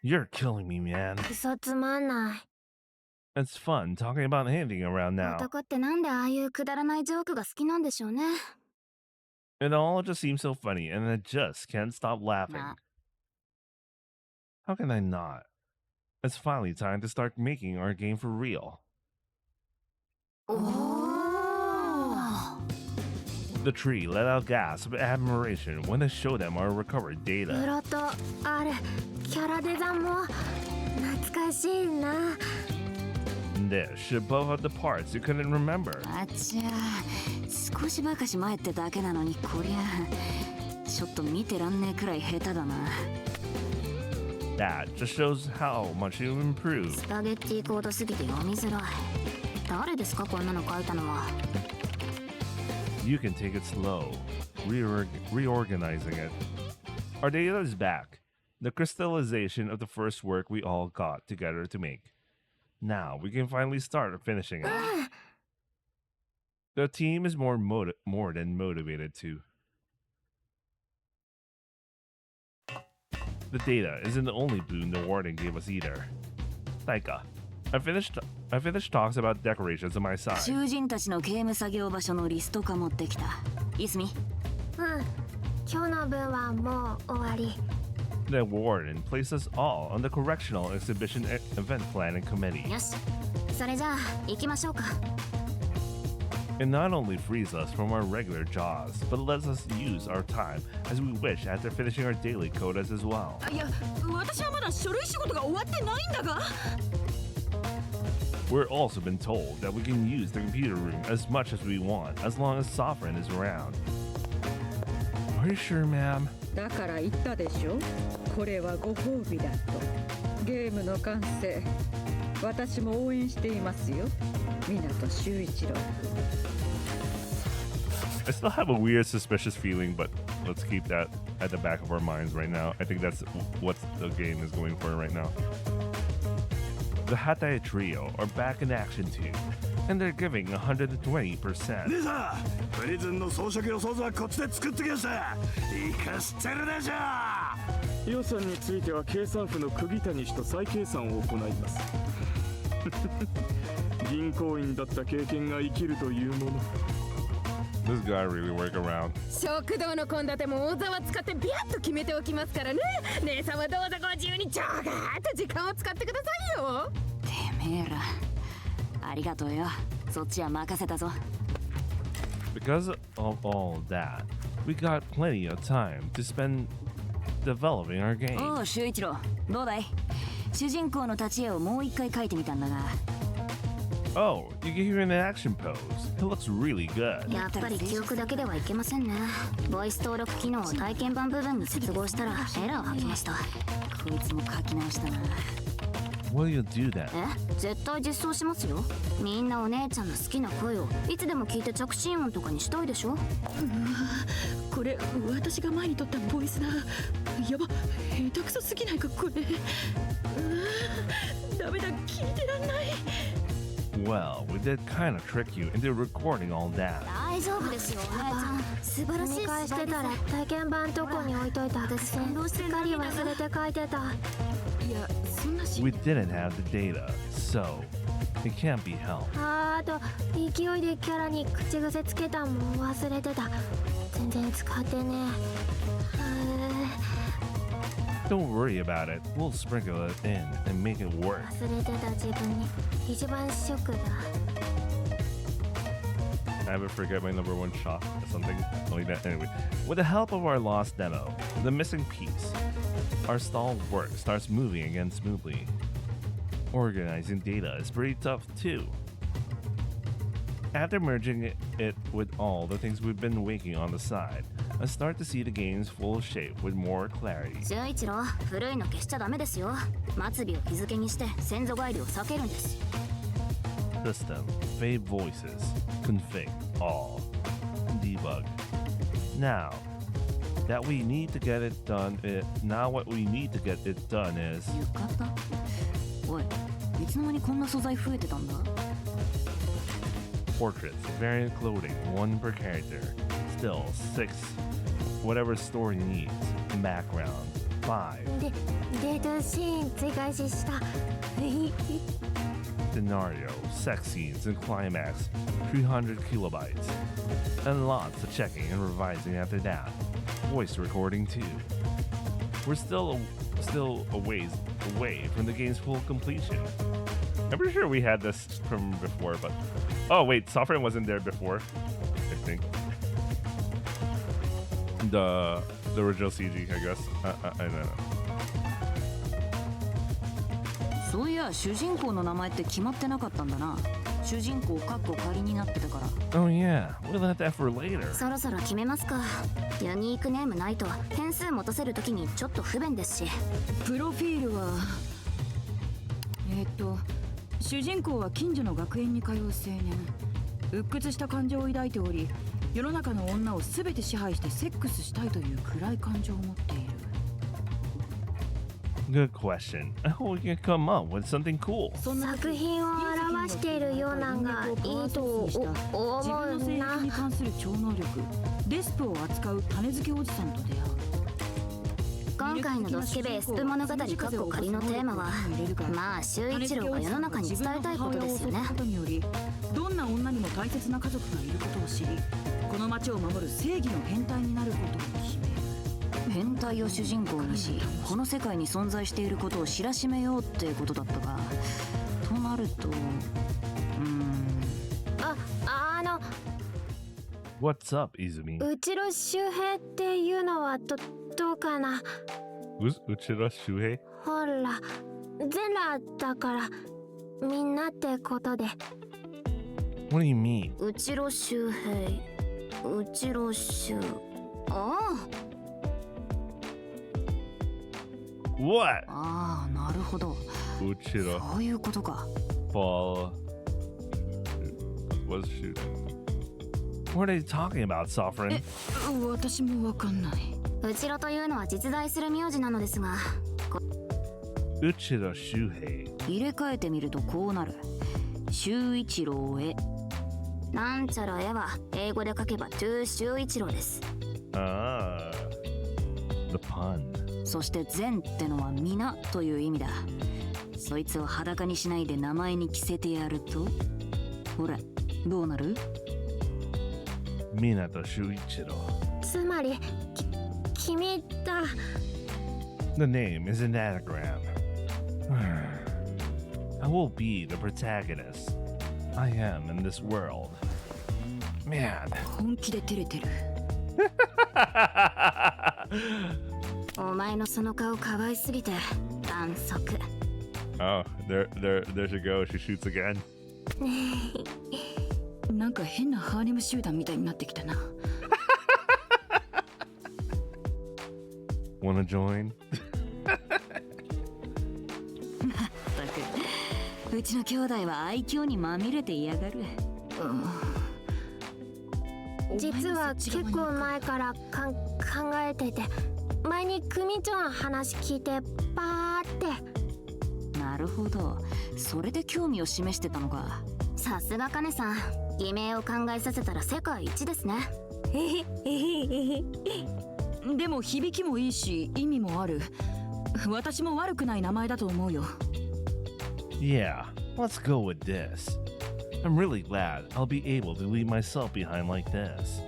You're killing me, man. クソつまんない。It's fun talking about anything around now. 男ってなんでああいうくだらないジョークが好きなんでしょうね。It all just seems so funny, and I just can't stop laughing. How can I not? It's finally time to start making our game for real. The tree let out gasps of admiration when I showed them our recovered プ data. ロとあれキャラデザも懐かしいな。This should both of the parts you couldn't remember. あちゃ少しばかし前ってだけなのにこりゃちょっと見てらんねえくらい下手だな。 That just shows how much you've improved. スパゲッティコードすぎて読みづらい。誰ですかこんなの書いたのは。You can take it slow, reorganizing it. Our data is back. The crystallization of the first work we all got together to make. Now we can finally start finishing it. The team is more than motivated to. The data isn't the only boon the warden gave us either. Taika, I finished talks about decorations on my side. 囚人たちの刑務作業場所のリスト化持ってきた。いすみ。今日の分はもう終わり。The warden placed us all on the correctional exhibition event planning committee. よし、それじゃあ行きましょうか。It not only frees us from our regular jobs, but lets us use our time as we wish after finishing our daily quotas as well. いや、私はまだ書類仕事が終わってないんだが。We're also been told that we can use the computer room as much as we want, as long as Sovereign is around. Are you sure, ma'am? だから言ったでしょ。これはご褒美だと。ゲームの完成、私も応援していますよ。湊修一郎。I still have a weird, suspicious feeling, but let's keep that at the back of our minds right now. I think that's what the game is going for right now. The Hatai Trio are back in action too, and they're giving 120%. 姉さん、プリズンの装飾予想図はこっちで作ってきました。生かしてるでしょ。予算については計算府の釘谷氏と再計算を行います。銀行員だった経験が生きるというもの。This guy really work around. 食堂の献立も大沢使ってビャッと決めておきますからね。姉さんはどうぞご自由にちょがーっと時間を使ってくださいよ。てめえら、ありがとうよ。そっちは任せたぞ。Because of all that, we got plenty of time to spend developing our game. おう、修一郎、どうだい？主人公の立ち絵をもう一回描いてみたんだが。Oh, you gave him an action pose. It looks really good. やっぱり記憶だけではいけませんね。ボイス登録機能を体験版部分に接合したらエラーを吐きました。こいつも書き直したな。Will you do that? 絶対実装しますよ。みんなお姉ちゃんの好きな声をいつでも聞いて着信音とかにしたいでしょ。これ私が前に撮ったボイスだ。やば、下手くそすぎないかこれ。ダメだ、聞いてらんない。Well, we did kind of trick you into recording all that. 大丈夫ですよ、お姉ちゃん。素晴らしい。見返してたら体験版どこに置いといた。私すっかり忘れて書いてた。いや、そんなし。 We didn't have the data, so it can't be helped. あと勢いでキャラに口癖つけたもん忘れてた。全然使ってね。Don't worry about it. We'll sprinkle it in and make it work. 忘れてた自分に一番ショックだ。I ever forget my number one shot or something like that. Anyway, with the help of our lost demo, the missing piece, our stalled work starts moving again smoothly. Organizing data is pretty tough too. After merging it with all the things we've been making on the side, I start to see the game's full shape with more clarity. 純一郎、古いの消しちゃダメですよ。末尾を日付にして先祖返りを避けるんです。System, fade voices, config, all, debug. Now that we need to get it done, now what we need to get it done is. 浴衣？おい、いつの間にこんな素材増えてたんだ？Portraits, variant clothing, 1 per character. Still, 6. Whatever story needs. Background, 5. で、デートシーン追加しした。Scenario, sex scenes, and climax, 300 kilobytes. And lots of checking and revising after that. Voice recording too. We're still a ways away from the game's full completion. I'm pretty sure we had this from before, but oh wait, Sovereign wasn't there before, I think. The original CG, I guess. I don't know. そういや、主人公の名前って決まってなかったんだな。主人公かっこ仮になってたから。Oh yeah, we'll have that for later. そろそろ決めますか。ユニークネームないと変数持たせるときにちょっと不便ですし。プロフィールは主人公は近所の学園に通う青年。鬱屈した感情を抱いており、世の中の女を全て支配してセックスしたいという暗い感情を持っている。Good question. I hope we can come up with something cool. 作品を表しているようなんがいいと思自分の性うな。癖に関する超能力、デスプを扱う種付けおじさんと出会う。今回のドスケベエスプ物語かっこ仮のテーマは、まあ周一郎が世の中に伝えたいことですよね。どんな女にも大切な家族がいることを知り、この町を守る正義の変態になることを決める。変態を主人公にし、この世界に存在していることを知らしめようってことだったか。となると、What's up, Izumi? うちろ周平っていうのはどうかな。Uchiro Shuhei? ほら、ゼラだからみんなってことで。What do you mean? うちろ周平、うちろ周。ああ。What? ああ、なるほど。Uchiro. そういうことか。Fall. Was shooting. What are you talking about, Sovereign? 私もわかんない。うちろというのは実在する名字なのですが。Uchiro Shuhei. 入れ替えてみるとこうなる。周一郎へ。なんちゃら絵は英語で書けば周一郎です。Ah. The pun. そして善ってのは皆という意味だ。そいつを裸にしないで名前に着せてやると、ほら、どうなる？Minato Shuichiro. つまり君だ。 The name is an anagram. I will be the protagonist. I am in this world. Man. 本気で照れてる。お前のその顔可愛すぎて反則。Oh, there she goes. She shoots again. なんか変なハーレム集団みたいになってきたな。Wanna join? まったくうちの兄弟は愛嬌にまみれていやがる。実は結構前から考えてて、前に組長の話聞いてパーって。なるほど、それで興味を示してたのか。さすがカネさん、偽名を考えさせたら世界一ですね。でも響きもいいし意味もある。私も悪くない名前だと思うよ。Yeah, let's go with this. I'm really glad I'll be able to leave myself behind like this.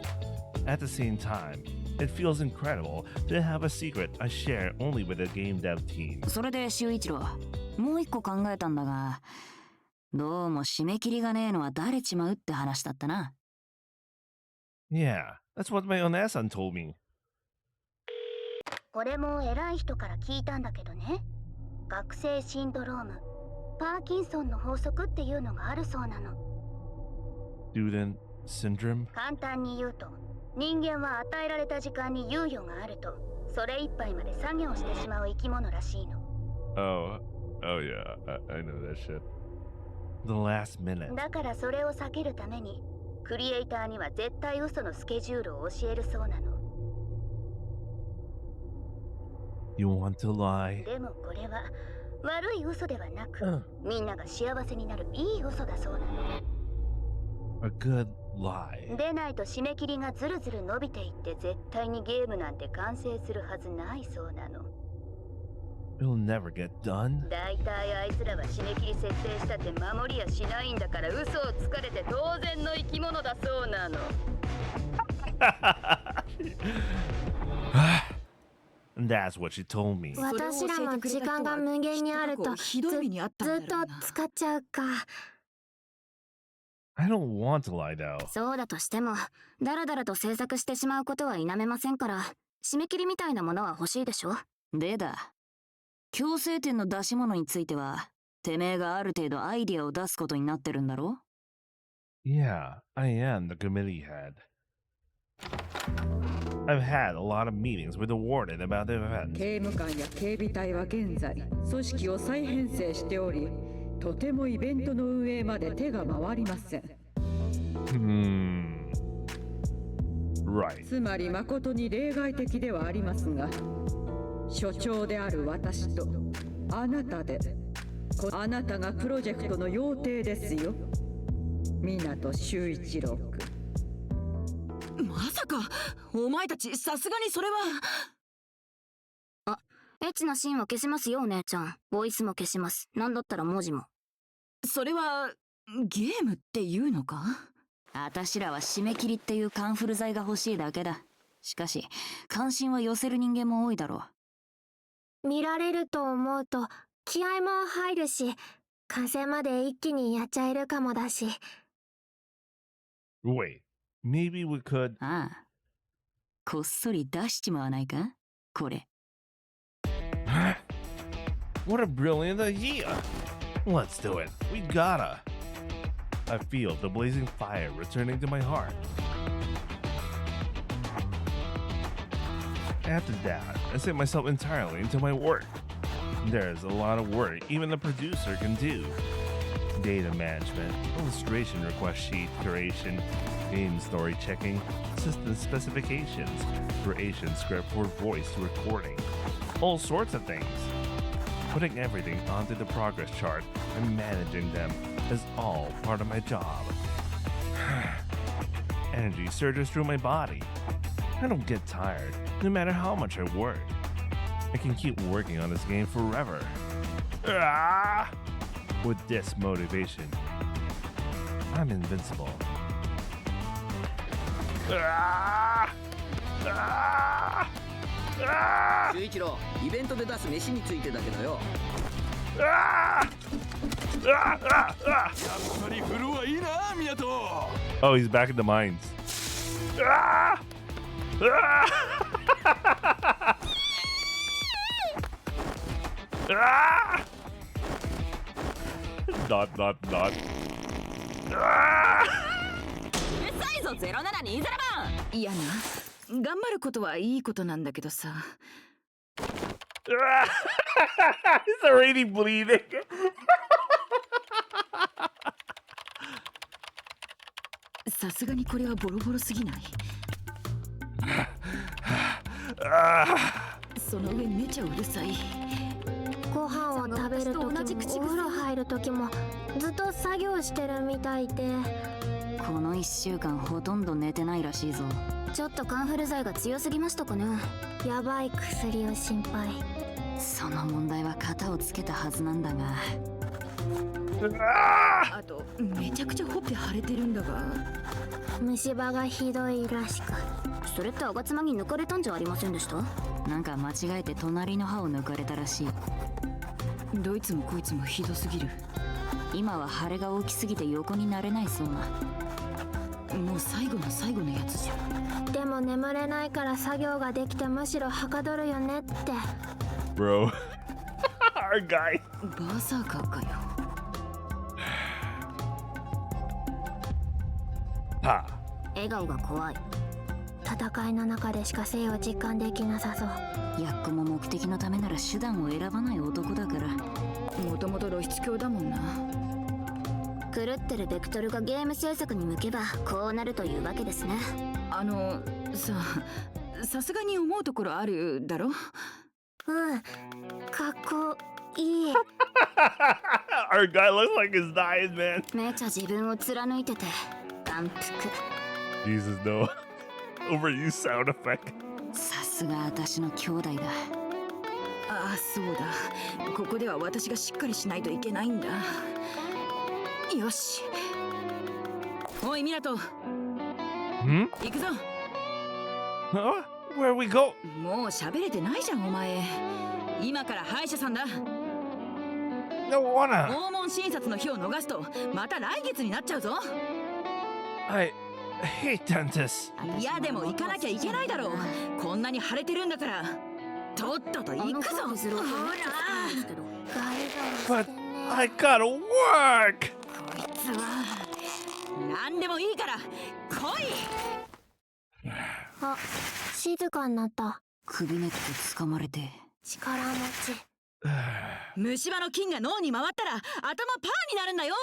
At the same time, it feels incredible to have a secret I share only with a game dev team. それで修一郎、もう一個考えたんだが、どうも締め切りがねえのはだれちまうって話だったな。Yeah, that's what my Onesan told me. これも偉い人から聞いたんだけどね。学生シンドローム、パーキンソンの法則っていうのがあるそうなの。Student syndrome? 簡単に言うと、人間は与えられた時間に猶予があると、それいっぱいまで作業してしまう生き物らしいの。Oh yeah, I know that shit. The last minute. だからそれを避けるために、クリエイターには絶対嘘のスケジュールを教えるそうなの。You want to lie? でもこれは悪い嘘ではなく、みんなが幸せになるいい嘘だそうなの。A good lie. でないと締め切りがずるずる伸びていって絶対にゲームなんて完成するはずないそうなの。It'll never get done. だいたいあいつらは締め切り設定したって守りやしないんだから嘘をつかれて当然の生き物だそうなの。That's what she told me. 私らも時間が無限にあるとずっと使っちゃうか。I don't want to lie though. そうだとしても、だらだらと制作してしまうことは否めませんから、締め切りみたいなものは欲しいでしょ。でだ、強制点の出し物については、てめえがある程度アイディアを出すことになってるんだろ？ Yeah, I am the committee head. I've had a lot of meetings with the warden about the event. 刑務官や警備隊は現在組織を再編成しており、とてもイベントの運営まで手が回りません。Right. つまり誠に例外的ではありますが、所長である私とあなたで、あなたがプロジェクトの要定ですよ、湊修一郎君。まさかお前たちさすがにそれは。あ、エッチなシーンは消しますよお姉ちゃん。ボイスも消します。なんだったら文字も。それはゲームっていうのか？あたしらは締め切りっていうカンフル剤が欲しいだけだ。しかし関心は寄せる人間も多いだろう。見られると思うと気合も入るし、完成まで一気にやっちゃえるかもだし。Wait.Maybe we could. ああ、こっそり出しちまわないかこれ。What a brilliant idea! Let's do it. We gotta. I feel the blazing fire returning to my heart. After that, I set myself entirely into my work. There's a lot of work even the producer can do. Data management, illustration request sheet curation, game story checking, system specifications, creation script for voice recording, all sorts of things. Putting everything onto the progress chart and managing them is all part of my job. Energy surges through my body. I don't get tired, no matter how much I work. I can keep working on this game forever. With this motivation, I'm invincible. 修一郎、イベントで出す飯についてだけどよ。やっぱりフロアいいな、宮戸。Oh, he's back in the mines. Not. うるさいぞ0720番。いやな、頑張ることはいいことなんだけどさ。He's already bleeding. さすがにこれはボロボロすぎない？その上めちゃうるさい。ご飯を食べる時もお風呂入る時もずっと作業してるみたいで。この1週間ほとんど寝てないらしいぞ。ちょっとカンフル剤が強すぎましたかね。やばい薬を心配。その問題は型をつけたはずなんだが。あとめちゃくちゃほっぺ腫れてるんだが。虫歯がひどいらしく。それって吾妻に抜かれたんじゃありませんでした？なんか間違えて隣の歯を抜かれたらしい。どいつもこいつもひどすぎる。今は腫れが大きすぎて横になれないそうな。もう最後の最後のやつじゃ。でも眠れないから作業ができてむしろはかどるよねって。 Bro. Our guy. バーサーカーかよ。はあ。笑顔が怖い。戦いの中でしか生を実感できなさそう。やっこも目的のためなら手段を選ばない男だから。もともと露出狂だもんな。狂ってるベクトルがゲーム制作に向けばこうなるというわけですね。さすがに思うところあるだろ。うん、かっこいい。Our guy looks like he's dying, man. めちゃ自分を貫いてて感服。 Jesus, no. Overused sound effect. さすが私の兄弟だ。ああ、そうだ。ここでは私がしっかりしないといけないんだ。よし。おい、ミナト。行くぞ。Where we go? もう喋れてないじゃん、お前。今から歯医者さんだ。訪問診察の日を逃すとまた来月になっちゃうぞ。I hate dentists. いやでも行かなきゃいけないだろう。こんなに腫れてるんだからとっとと行くぞ。ほら。But I gotta work. こいつは何でもいいから来い。あ、静かになった。首根っこ掴まれて力持ち。虫歯の菌が脳に回ったら頭パーになるんだよ。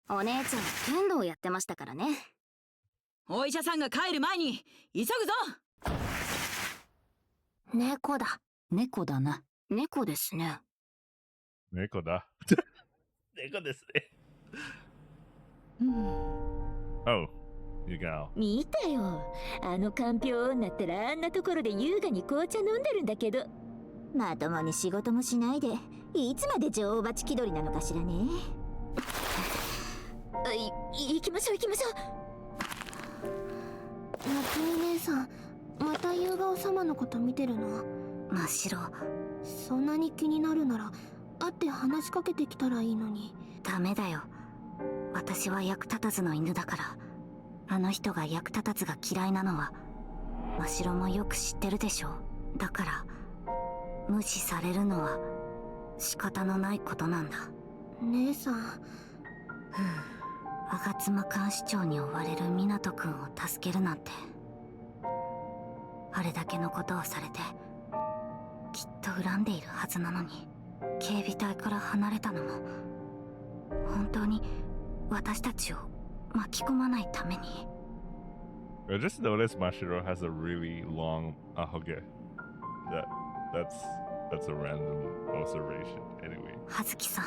お姉ちゃん剣道やってましたからね。お医者さんが帰る前に急ぐぞ。猫だ。猫だな。猫ですね。猫だ。猫ですね。Oh, you go. 見たよ。あのかんぴょう女ったらあんなところで優雅に紅茶飲んでるんだけど。まともに仕事もしないでいつまで女王蜂気取りなのかしらね。行きましょう行きましょう。夏美姉さん、また夕顔様のこと見てるの？真っ白。そんなに気になるなら会って話しかけてきたらいいのに。ダメだよ。私は役立たずの犬だから。あの人が役立たずが嫌いなのは真っ白もよく知ってるでしょ。だから無視されるのは仕方のないことなんだ。姉さん。吾妻監視長に追われる湊くんを助けるなんて。あれだけのことをされてきっと恨んでいるはずなのに、警備隊から離れたのも本当に私たちを巻き込まないために。I just noticed Mashiro has a really long ahoge. That's a random observation. Anyway. 葉月さん、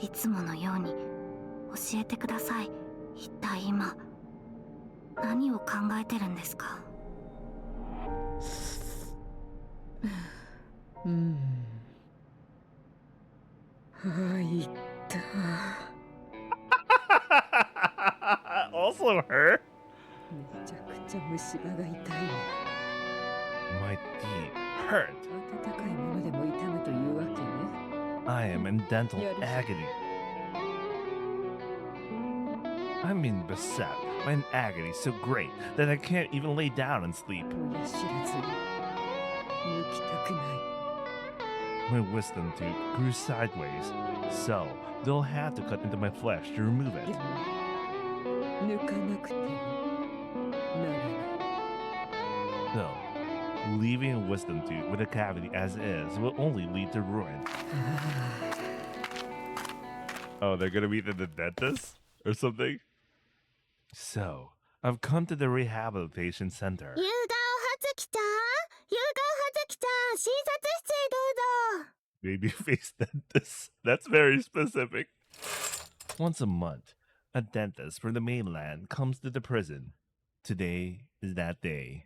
いつものように教えてください。一体今何を考えてるんですか？入った。Also her? めちゃくちゃ虫歯が痛い。My feet hurt. 温かいものでも痛むというわけね。I am in dental agony. I'm being beset by an agony so great that I can't even lay down and sleep. 親知らずに抜きたくない。My wisdom tooth grew sideways, so they'll have to cut into my flesh to remove it. 抜かなくてもならない。No, leaving a wisdom tooth with a cavity as is will only lead to ruin. Oh, they're gonna meet at the dentist or something? So, I've come to the rehabilitation center. 夕顔はずきちゃん、夕顔はずきちゃん、診察室へどうぞ。 Babyface dentist. That's very specific. Once a month, a dentist from the mainland comes to the prison. Today is that day.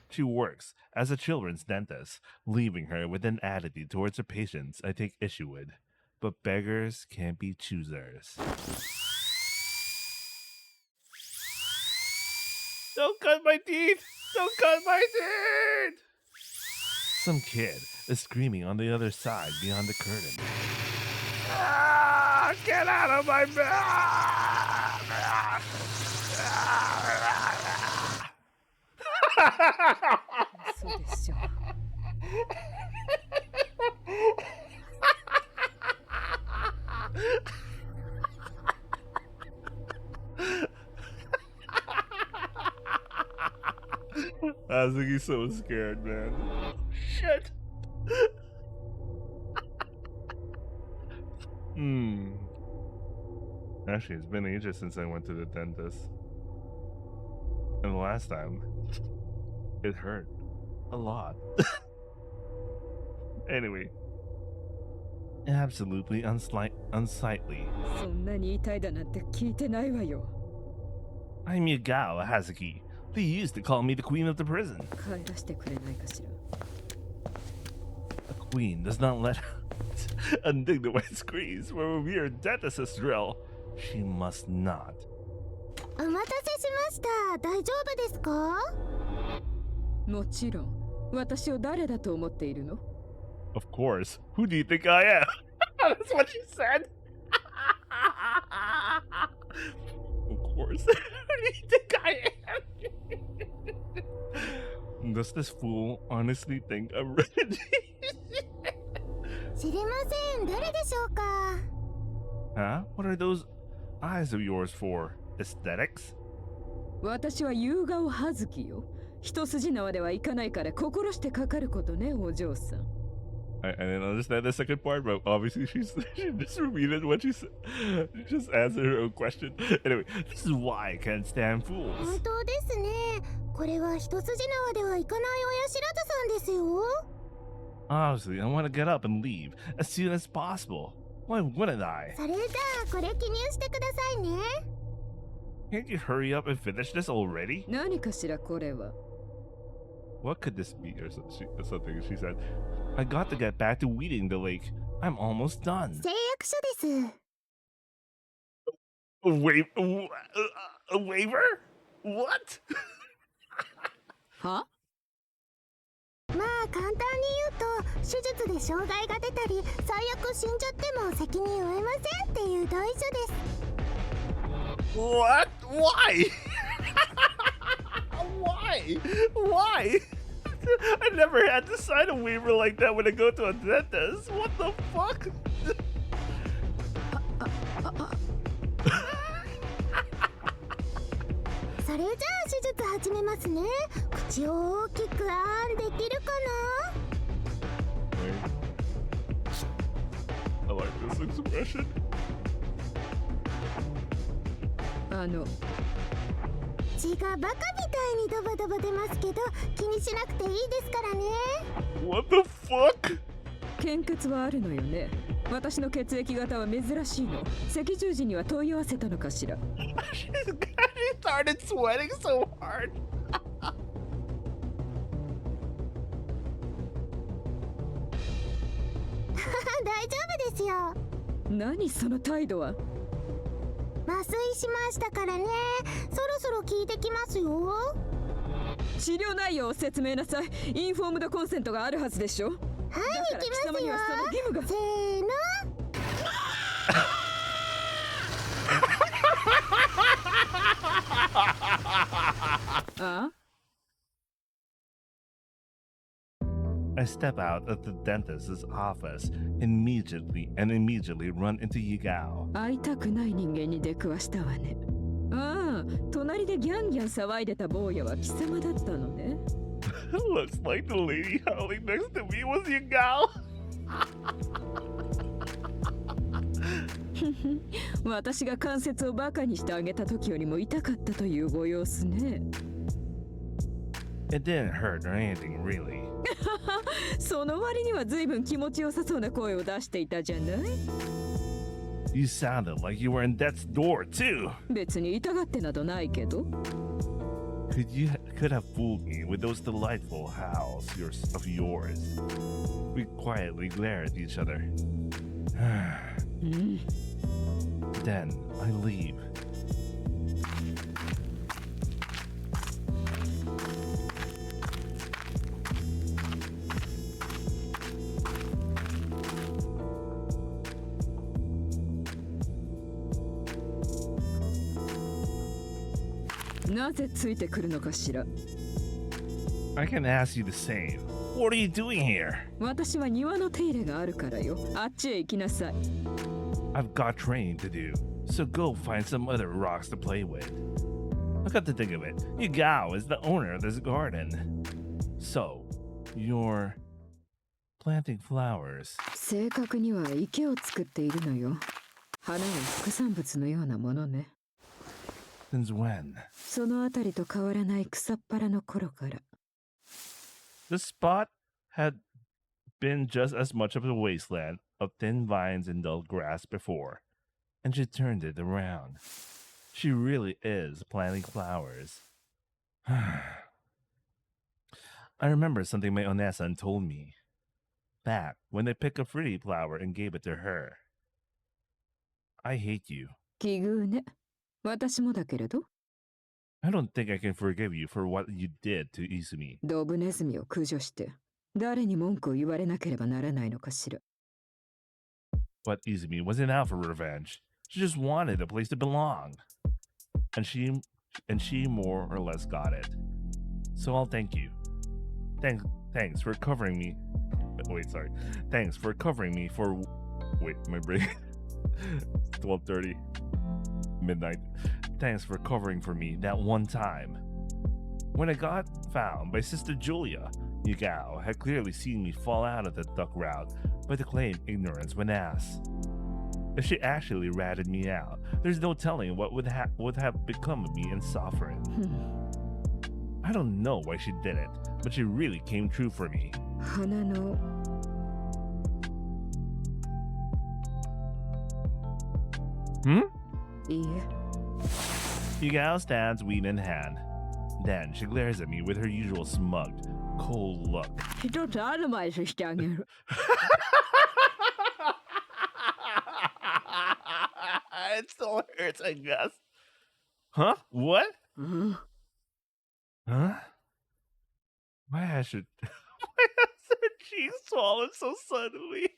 She works as a children's dentist, leaving her with an attitude towards her patients I take issue with. But beggars can't be choosers. Don't cut my teeth! Don't cut my teeth! Some kid is screaming on the other side beyond the curtain. Ah, get out of my bed! そうでしょう。Azuki's so scared, man. Shit. Actually, it's been ages since I went to the dentist. And the last time, it hurt a lot. Anyway, absolutely unsightly. そんなに痛いだなんて聞いてないわよ。 I'm Yagao Hazuki. They used to call me the queen of the prison. 帰らせてくれないかしら。 A queen does not let undignified screams when we hear dentist's drill. She must not. お待たせしました。大丈夫ですか？もちろん。私を誰だと思っているの？ Of course. Who do you think I am? That's what she said. Of course. Who do you think I am? Does this fool honestly think I'm ready? 知りません。誰でしょうか？ Huh? What are those eyes of yours for? Aesthetics? 私は夕顔葉月よ。一筋縄ではいかないから心してかかることね、お嬢さん。I didn't understand the second part, but obviously she just repeated what she said. She just answered her own question. Anyway, this is why I can't stand fools. 本当ですね。これは一筋縄ではいかない親知らずさんですよ。 Obviously, I want to get up and leave as soon as possible. Why wouldn't I? それじゃあこれ記入してくださいね。 Can't you hurry up and finish this already? 何かしらこれは。 What could this be? Or something she said. I got to get back to weeding the lake. I'm almost done. 誓約書です。 A waiver? What? は？まあ簡単に言うと手術で障害が出たり最悪死んじゃっても責任を負えませんっていう同意書です。 What? Why? Why? I never had to sign a waiver like that when I go to a dentist. What the fuck? それじゃあ手術始めますね。口を大きくあんできるかな？ I like this expression. 血がバカみたいにドバドバ出ますけど気にしなくていいですからね。 What the fuck? 献血はあるのよね。私の血液型は珍しいの。赤十字には問い合わせたのかしら。She started sweating so hard. 大丈夫ですよ。何その態度は？麻酔しましたからね。そろそろ聞いてきますよ。治療内容を説明なさい。インフォームドコンセントがあるはずでしょ。はい、行きますよ。せーの。あI step out of the dentist's office immediately run into Yigao. 会いたくない人間に出くわしたわね。ああ、隣でギャンギャン騒いでた坊やは貴様だったのね。Looks like the lady howling next to me was Yigao. 私が関節をバカにしてあげた時よりも痛かったというご様子ね。It didn't hurt or anything, really. その割には随分気持ちよさそうな声を出していたじゃない。You sounded like you were in death's door, too. 別に痛がってなどないけど。Could have fooled me with those delightful howls of yours. We quietly glare at each other. Then I leave. I can ask you the same. What are you doing here? 私は庭の手入れがあるからよ。あっちへ行きなさい。I've got training to do, so go find some other rocks to play with. I got to think of it. Yugao is the owner of this garden. So, you're planting flowers. 正確には池を作っているのよ。花は副産物のようなものね。Since when? そのあたりと変わらない草っ腹の頃から。The spot had been just as much of a wasteland of thin vines and dull grass before, and she turned it around. She really is planting flowers. I remember something my Onesan told me. Back when they picked a pretty flower and gave it to her. I hate you. 奇遇ね。私もだけれど。I don't think I can forgive you for what you did to Izumi. ドブネズミを駆除して、誰に文句を言われなければならないのかしら。But Izumi wasn't out for revenge. She just wanted a place to belong. And she more or less got it. So I'll thank you. Thanks for covering me. Wait, sorry. Thanks for covering me for... Wait, my brain. 12:30. Midnight. Thanks for covering for me that one time. When I got found by Sister Julia, Yugao had clearly seen me fall out of the duck route, but declaimed ignorance when asked. If she actually ratted me out, there's no telling what would have become of me in suffering. I don't know why she did it, but she really came true for me. 花の いいえ。Yugao stands weed in hand. Then she glares at me with her usual smug, cold look. 一つアドバイスしてあげる。It still hurts, I guess. Huh? What? Huh? Why has her cheeks swollen so suddenly?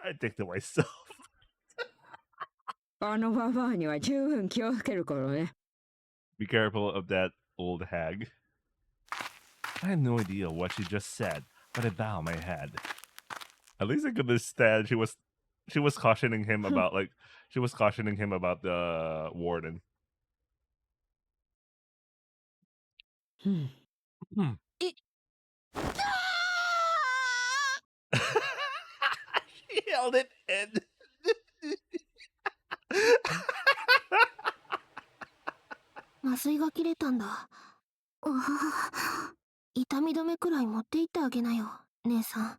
I think to myself. あのババアには十分気をつけるからね。Be careful of that old hag. I had no idea what she just said, but I bow my head. At least I could understand she was cautioning him about the warden. She held it in. 麻酔が切れたんだ。痛み止めくらい持って行ってあげなよ、姉さん。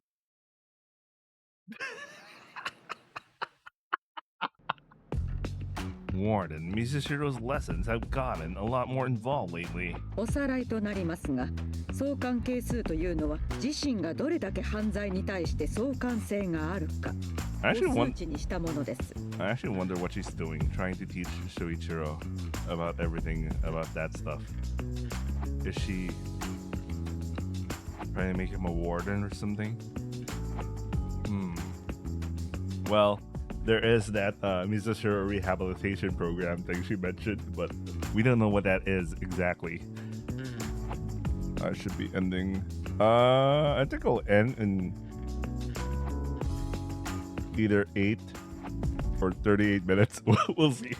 Warden, Mizushiro's lessons have gotten a lot more involved lately. おさらいとなりますが、相関係数というのは自身がどれだけ犯罪に対して相関性があるかを数値にしたものです。I actually wonder what she's doing, trying to teach Shuichiro about everything about that stuff. Is she trying to make him a warden or something? Well, there is that Mizushiru rehabilitation program thing she mentioned, but we don't know what that is exactly. I should be ending. I think I'll end in either 8 or 38 minutes. We'll see.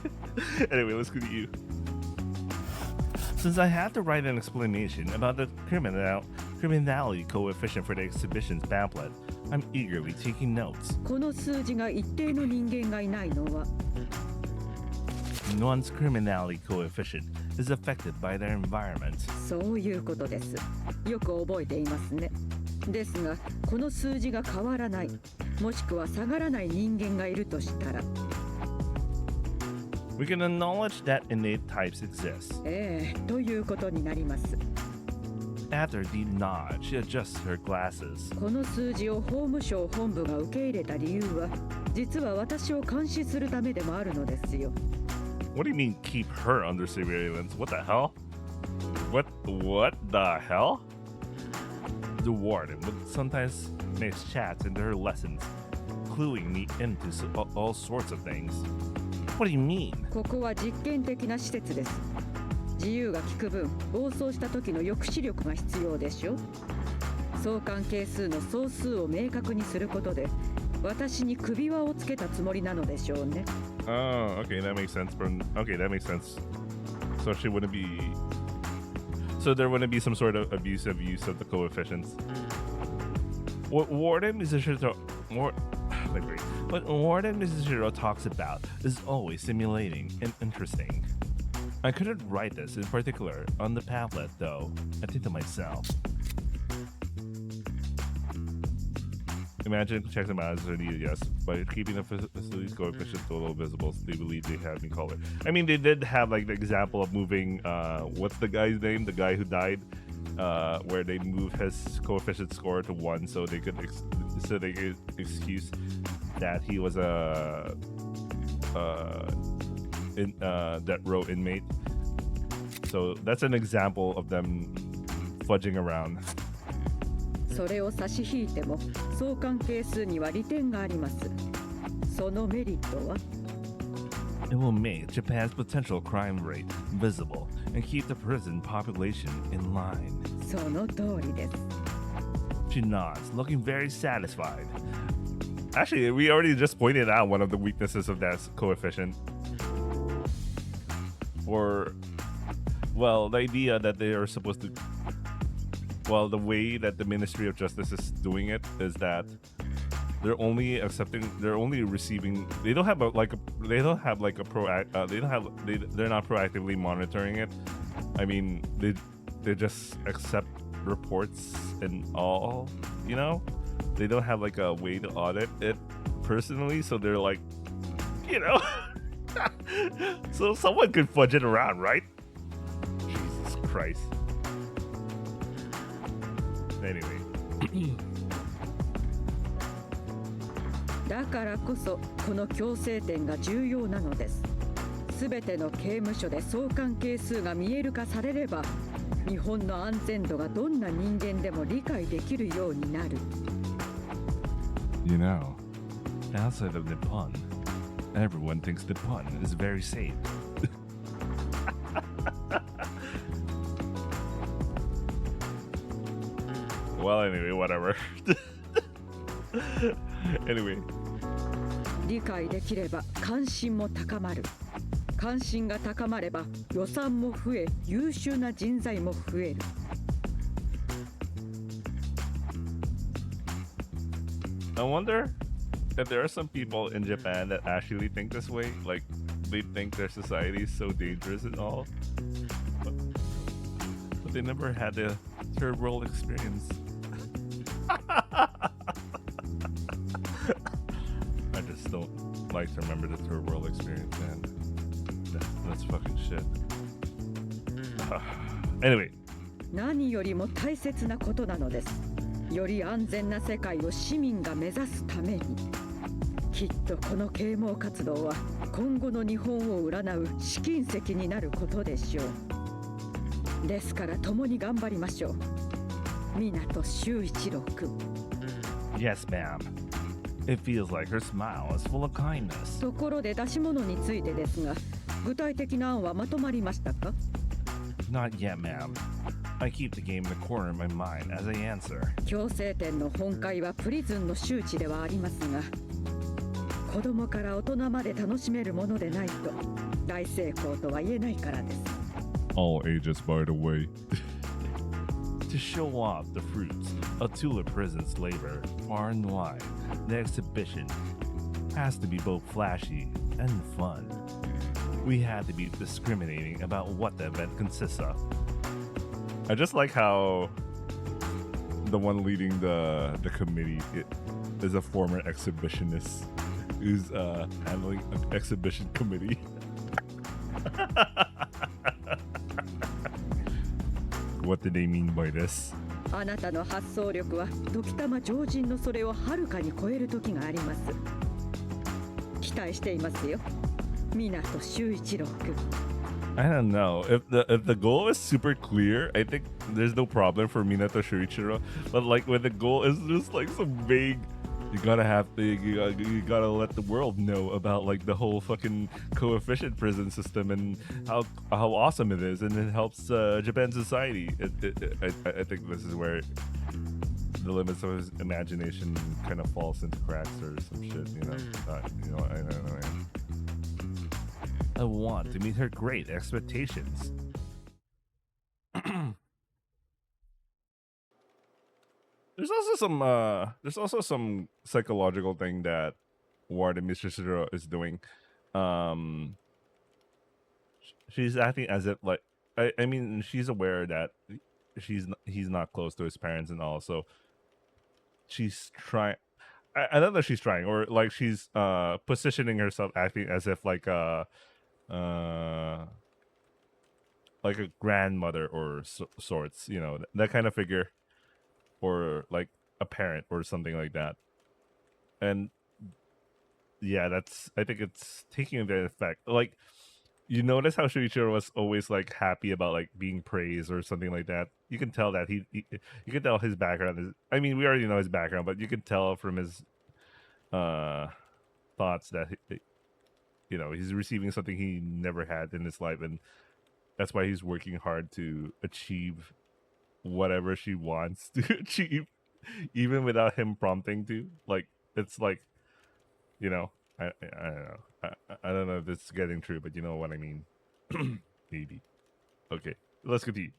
Anyway, let's continue. Since I have to write an explanation about the criminality coefficient for the exhibition's pamphlet, I'm eagerly taking notes. この数字が一定の人間がいないのは one's criminality coefficient is affected by their environment. そういうことです。よく覚えていますね。ですが、この数字が変わらない、もしくは下がらない人間がいるとしたら、We can acknowledge that innate types exist. ということになります。After a deep nod, she adjusts her glasses. この数字を法務省本部が受け入れた理由は、実は私を監視するためでもあるのですよ。What do you mean keep her under surveillance? What the hell? What the hell? The warden would sometimes mix chats into her lessons, cluing me into all sorts of things. What do you mean? ここは実験的な施設です。自由が利く分、暴走した時の抑止力が必要でしょ。相関係数の総数を明確にすることで、私に首輪をつけたつもりなのでしょうね。Oh, okay, that makes sense. Okay, that makes sense. So she wouldn't be. So there wouldn't be some sort of abusive use of the coefficients. What Warden Mizushiro talks about is always stimulating and interesting. I couldn't write this in particular on the pamphlet, though. I think to myself. Imagine check them out as needed, yes. By keeping the facilities coefficient a little visible, they believe they have me call it. I mean, they did have like the example of moving. What's the guy's name? The guy who died, where they moved his coefficient score to 1, so they could excuse that he was a death row inmate. So that's an example of them fudging around. それを差し引いても相関係数には利点があります。そのメリットは It will make Japan's potential crime rate visible and keep the prison population in line. その通りです。 She nods, looking very satisfied. Actually, we already just pointed out one of the weaknesses of that coefficient. Or, well, the idea that they are supposed to. Well, the way that the Ministry of Justice is doing it is that they're only receiving. They're not proactively monitoring it. I mean, they just accept reports and all. You know, they don't have like a way to audit it personally. So they're like, you know, so someone could fudge it around, right? Jesus Christ. Anyway. だからこそこの強制点が重要なのです。すべての刑務所で相関係数が見える化されれば、日本の安全度がどんな人間でも理解できるようになる。You know, outside of Nippon, everyone thinks Nippon is very safe. Well, anyway, whatever. Anyway. 理解できれば関心も高まる。関心が高まれば予算も増え、優秀な人材も増える。I wonder if there are some people in Japan that actually think this way, like they think their society is so dangerous and all, but they never had the third world experience. I just don't like to remember the third world experience, man. That's fucking shit. Anyway. 何よりも大切なことなのです。より安全な世界を市民が目指すために、きっとこの啓蒙活動は今後の日本を占う試金石になることでしょう。ですから共に頑張りましょう。湊修一郎君。Yes, ma'am. It feels like her smile is full of kindness. ところで出し物についてですが、具体的な案はまとまりましたか？ Not yet, ma'am. I keep the game in the corner of my mind as I answer. 強制点の本会はプリズンの周知ではありますが、子供から大人まで楽しめるものでないと大成功とは言えないからです。All ages, by the way. To show off the fruits of Tula Prison's labor far and wide, the exhibition has to be both flashy and fun. we had to be discriminating about what the event consists of. I just like how the one leading the committee is a former exhibitionist who's handling an exhibition committee. What did they mean by this? あなたの発想力は時たま常人のそれをはるかに超える時があります。期待していますよ、湊修一郎君。I don't know. If the goal is super clear, I think there's no problem for Minato Shuichiro. But like when the goal is just like some vague, you gotta let the world know about like the whole fucking coefficient prison system and how awesome it is, and it helps Japan society. I think this is where the limits of his imagination kind of falls into cracks or some shit. You know, I don't know. Man. I want to meet her great expectations. There's also some psychological thing that Warden Mr. Shiro is doing. She's acting as if like I mean she's aware that he's not close to his parents and all, so she's trying. I don't know if she's trying or like she's positioning herself, acting as if like a grandmother or sorts, you know, that kind of figure, or like a parent or something like that. And yeah, I think it's taking the effect. Like, you notice how Shuichiro was always like happy about like being praised or something like that. You can tell that you can tell his background is, I mean, we already know his background, but you can tell from his thoughts that you know, he's receiving something he never had in his life, and that's why he's working hard to achieve whatever she wants to achieve, even without him prompting to. Like, it's like, you know, I don't know. I don't know if this is getting true, but you know what I mean. Maybe. Okay, let's continue.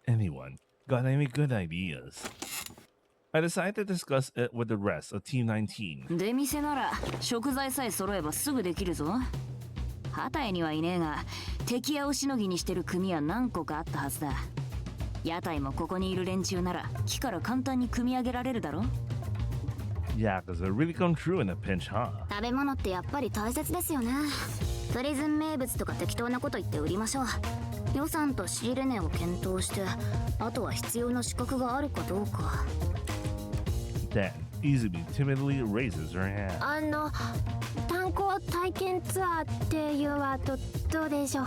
Anyone got any good ideas? I decided to discuss it with the rest of Team 19. 出店なら食材さえ揃えばすぐできるぞ。ハタイにはいねえが、敵屋をしのぎにしてる組は何個かあったはずだ。屋台もここにいる連中なら木から簡単に組み上げられるだろ。Yeah, does it really come true in a pinch, huh? 食べ物ってやっぱり大切ですよね。プリズン名物とか適当なこと言って売りましょう。予算と仕入れ値を検討して、あとは必要な資格があるかどうか。Then Izumi timidly raises her hand. 炭鉱体験ツアーっていうはどうでしょう。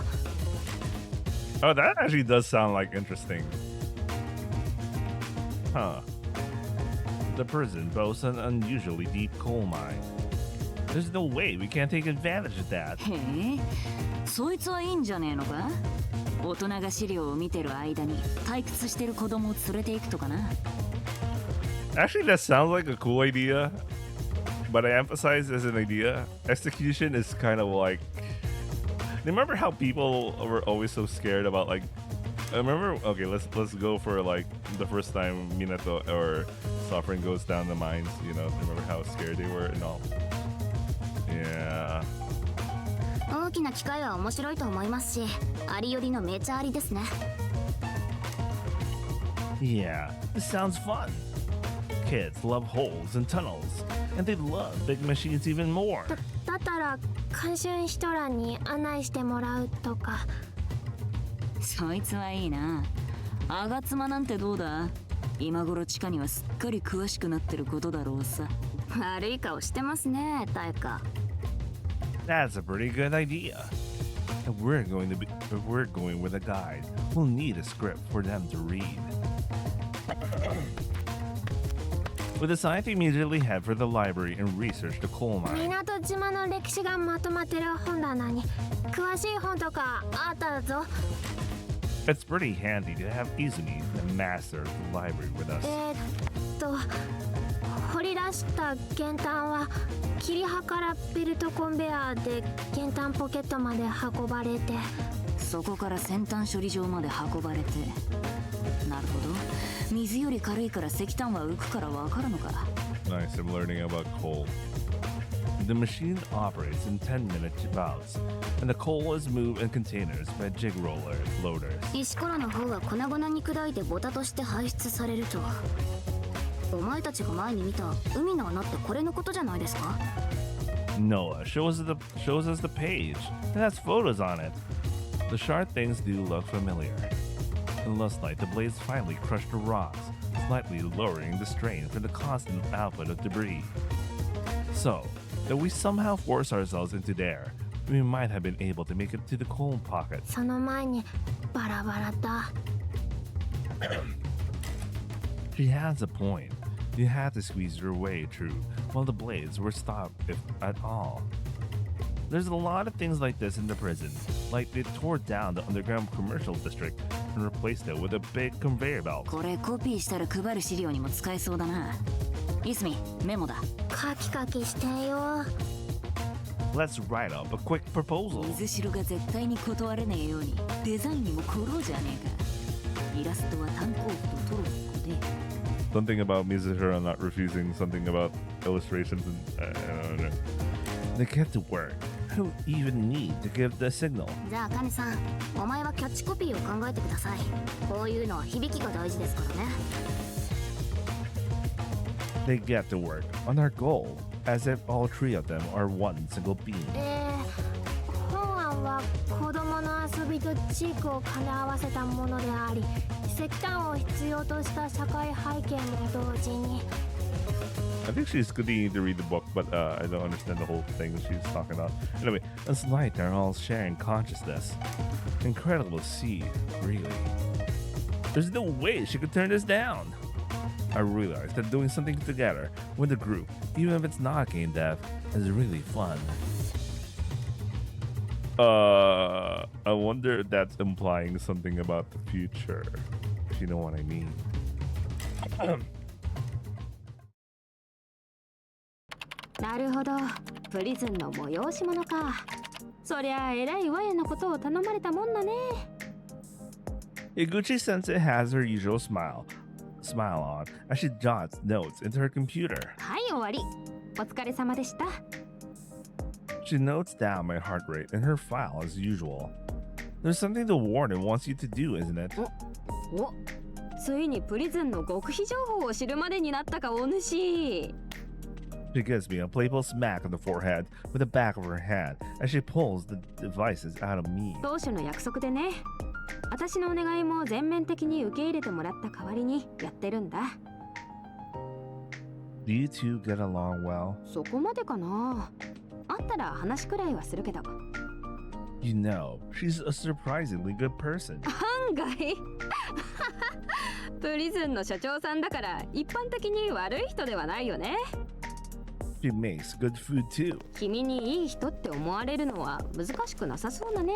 Oh, that actually does sound like interesting. Huh. The prison boasts an unusually deep coal mine. There's no way we can't take advantage of that. へえ、そいつはいいんじゃねえのか？大人が資料を見てる間に退屈してる子供を連れて行くとかな。Actually, that sounds like a cool idea, but I emphasize as an idea. Execution is kind of like. Remember how people were always so scared about like. I remember. Okay, let's go for like the first time Minato or Suffering goes down the mines. You know, remember how scared they were and all. Yeah. 大きな機械は面白いと思いますし、ありよりのめちゃありですね。Yeah, this sounds fun. Kids love holes and tunnels, and they love big machines even more. だったら監修シトランに案内してもらうとか。そいつはいいな。あがつまなんてどうだ？今頃地下にはすっかり詳しくなってることだろうさ。悪い顔してますね、タイカ。That's a pretty good idea. If we're going with a guide, we'll need a script for them to read. We decided to immediately head for the library and research the coal mine. 港島の歴史がまとまってる本棚に詳しい本とかあったぞ。It's pretty handy to have Izumi, the master of the library, with us. 掘り出した原炭は切り葉からベルトコンベヤーで原炭ポケットまで運ばれて、そこから先端処理場まで運ばれて。なるほど。水より軽いから石炭は浮くからわかるのか。Nice, I'm learning about coal. The machine operates in 10-minute bouts, and the coal is moved in containers by jig loaders. 石ころの方は粉々に砕いてボタとして排出されると。お前たちが前に見た海の穴ってこれのことじゃないですか？ Noah shows us the page. It has photos on it. The sharp things do look familiar. It looks like the blades finally crushed the rocks, slightly lowering the strain for the constant output of debris. So, if we somehow force ourselves into there, we might have been able to make it to the coal pocket. その前にバラバラだ。 She has a point. You had to squeeze your way through while the blades were stopped, if at all. There's a lot of things like this in the prison, like they tore down the underground commercial district and replaced it with a big conveyor belt. これコピーしたら配る資料にも使えそうだな。イスミ、メモだ。カキカキしてよ。 Let's write up a quick proposal. 水城が絶対に断れねえようにデザインにも凝ろうじゃねえか。イラストは炭鉱夫とトロッコで。 Something about Mizuhiro not refusing, something about illustrations, and I don't know. They get to work. I don't even need to give the signal. じゃあカネさん、お前はキャッチコピーを考えてください。こういうのは響きが大事ですからね。 They get to work on our goal, as if all three of them are one single being. 本案は子供の遊びと地域を兼ね合わせたものであり、石炭を必要とした社会背景も同時に。 I think she's continuing to read the book, but I don't understand the whole thing she's talking about. Anyway, it's like they're all sharing consciousness. Incredible to see, really. There's no way she could turn this down. I realized that doing something together with a group, even if it's not game dev, is really fun. I wonder if that's implying something about the future, if you know what I mean. なるほど、プリズンの催し物か。そりゃあ偉いわやのことを頼まれたもんだね。 Higuchi Sensei has her usual smile on as she jots notes into her computer. はい終わり。お疲れ様でした。 She notes down my heart rate in her file as usual. There's something the warden wants you to do, isn't it? お、ついにプリズンの極秘情報を知るまでになったかお主。 She gives me a playful smack on the forehead with the back of her hand as she pulls the devices out of me. 当初の約束でね。私のお願いも全面的に受け入れてもらった代わりにやってるんだ。 Do you two get along well? そこまでかな。会ったら話くらいはするけど。 You know, she's a surprisingly good person. 案外プリズンの所長さんだから一般的に悪い人ではないよね。 She makes good food too. 君にいい人って思われるのは難しくなさそうだね。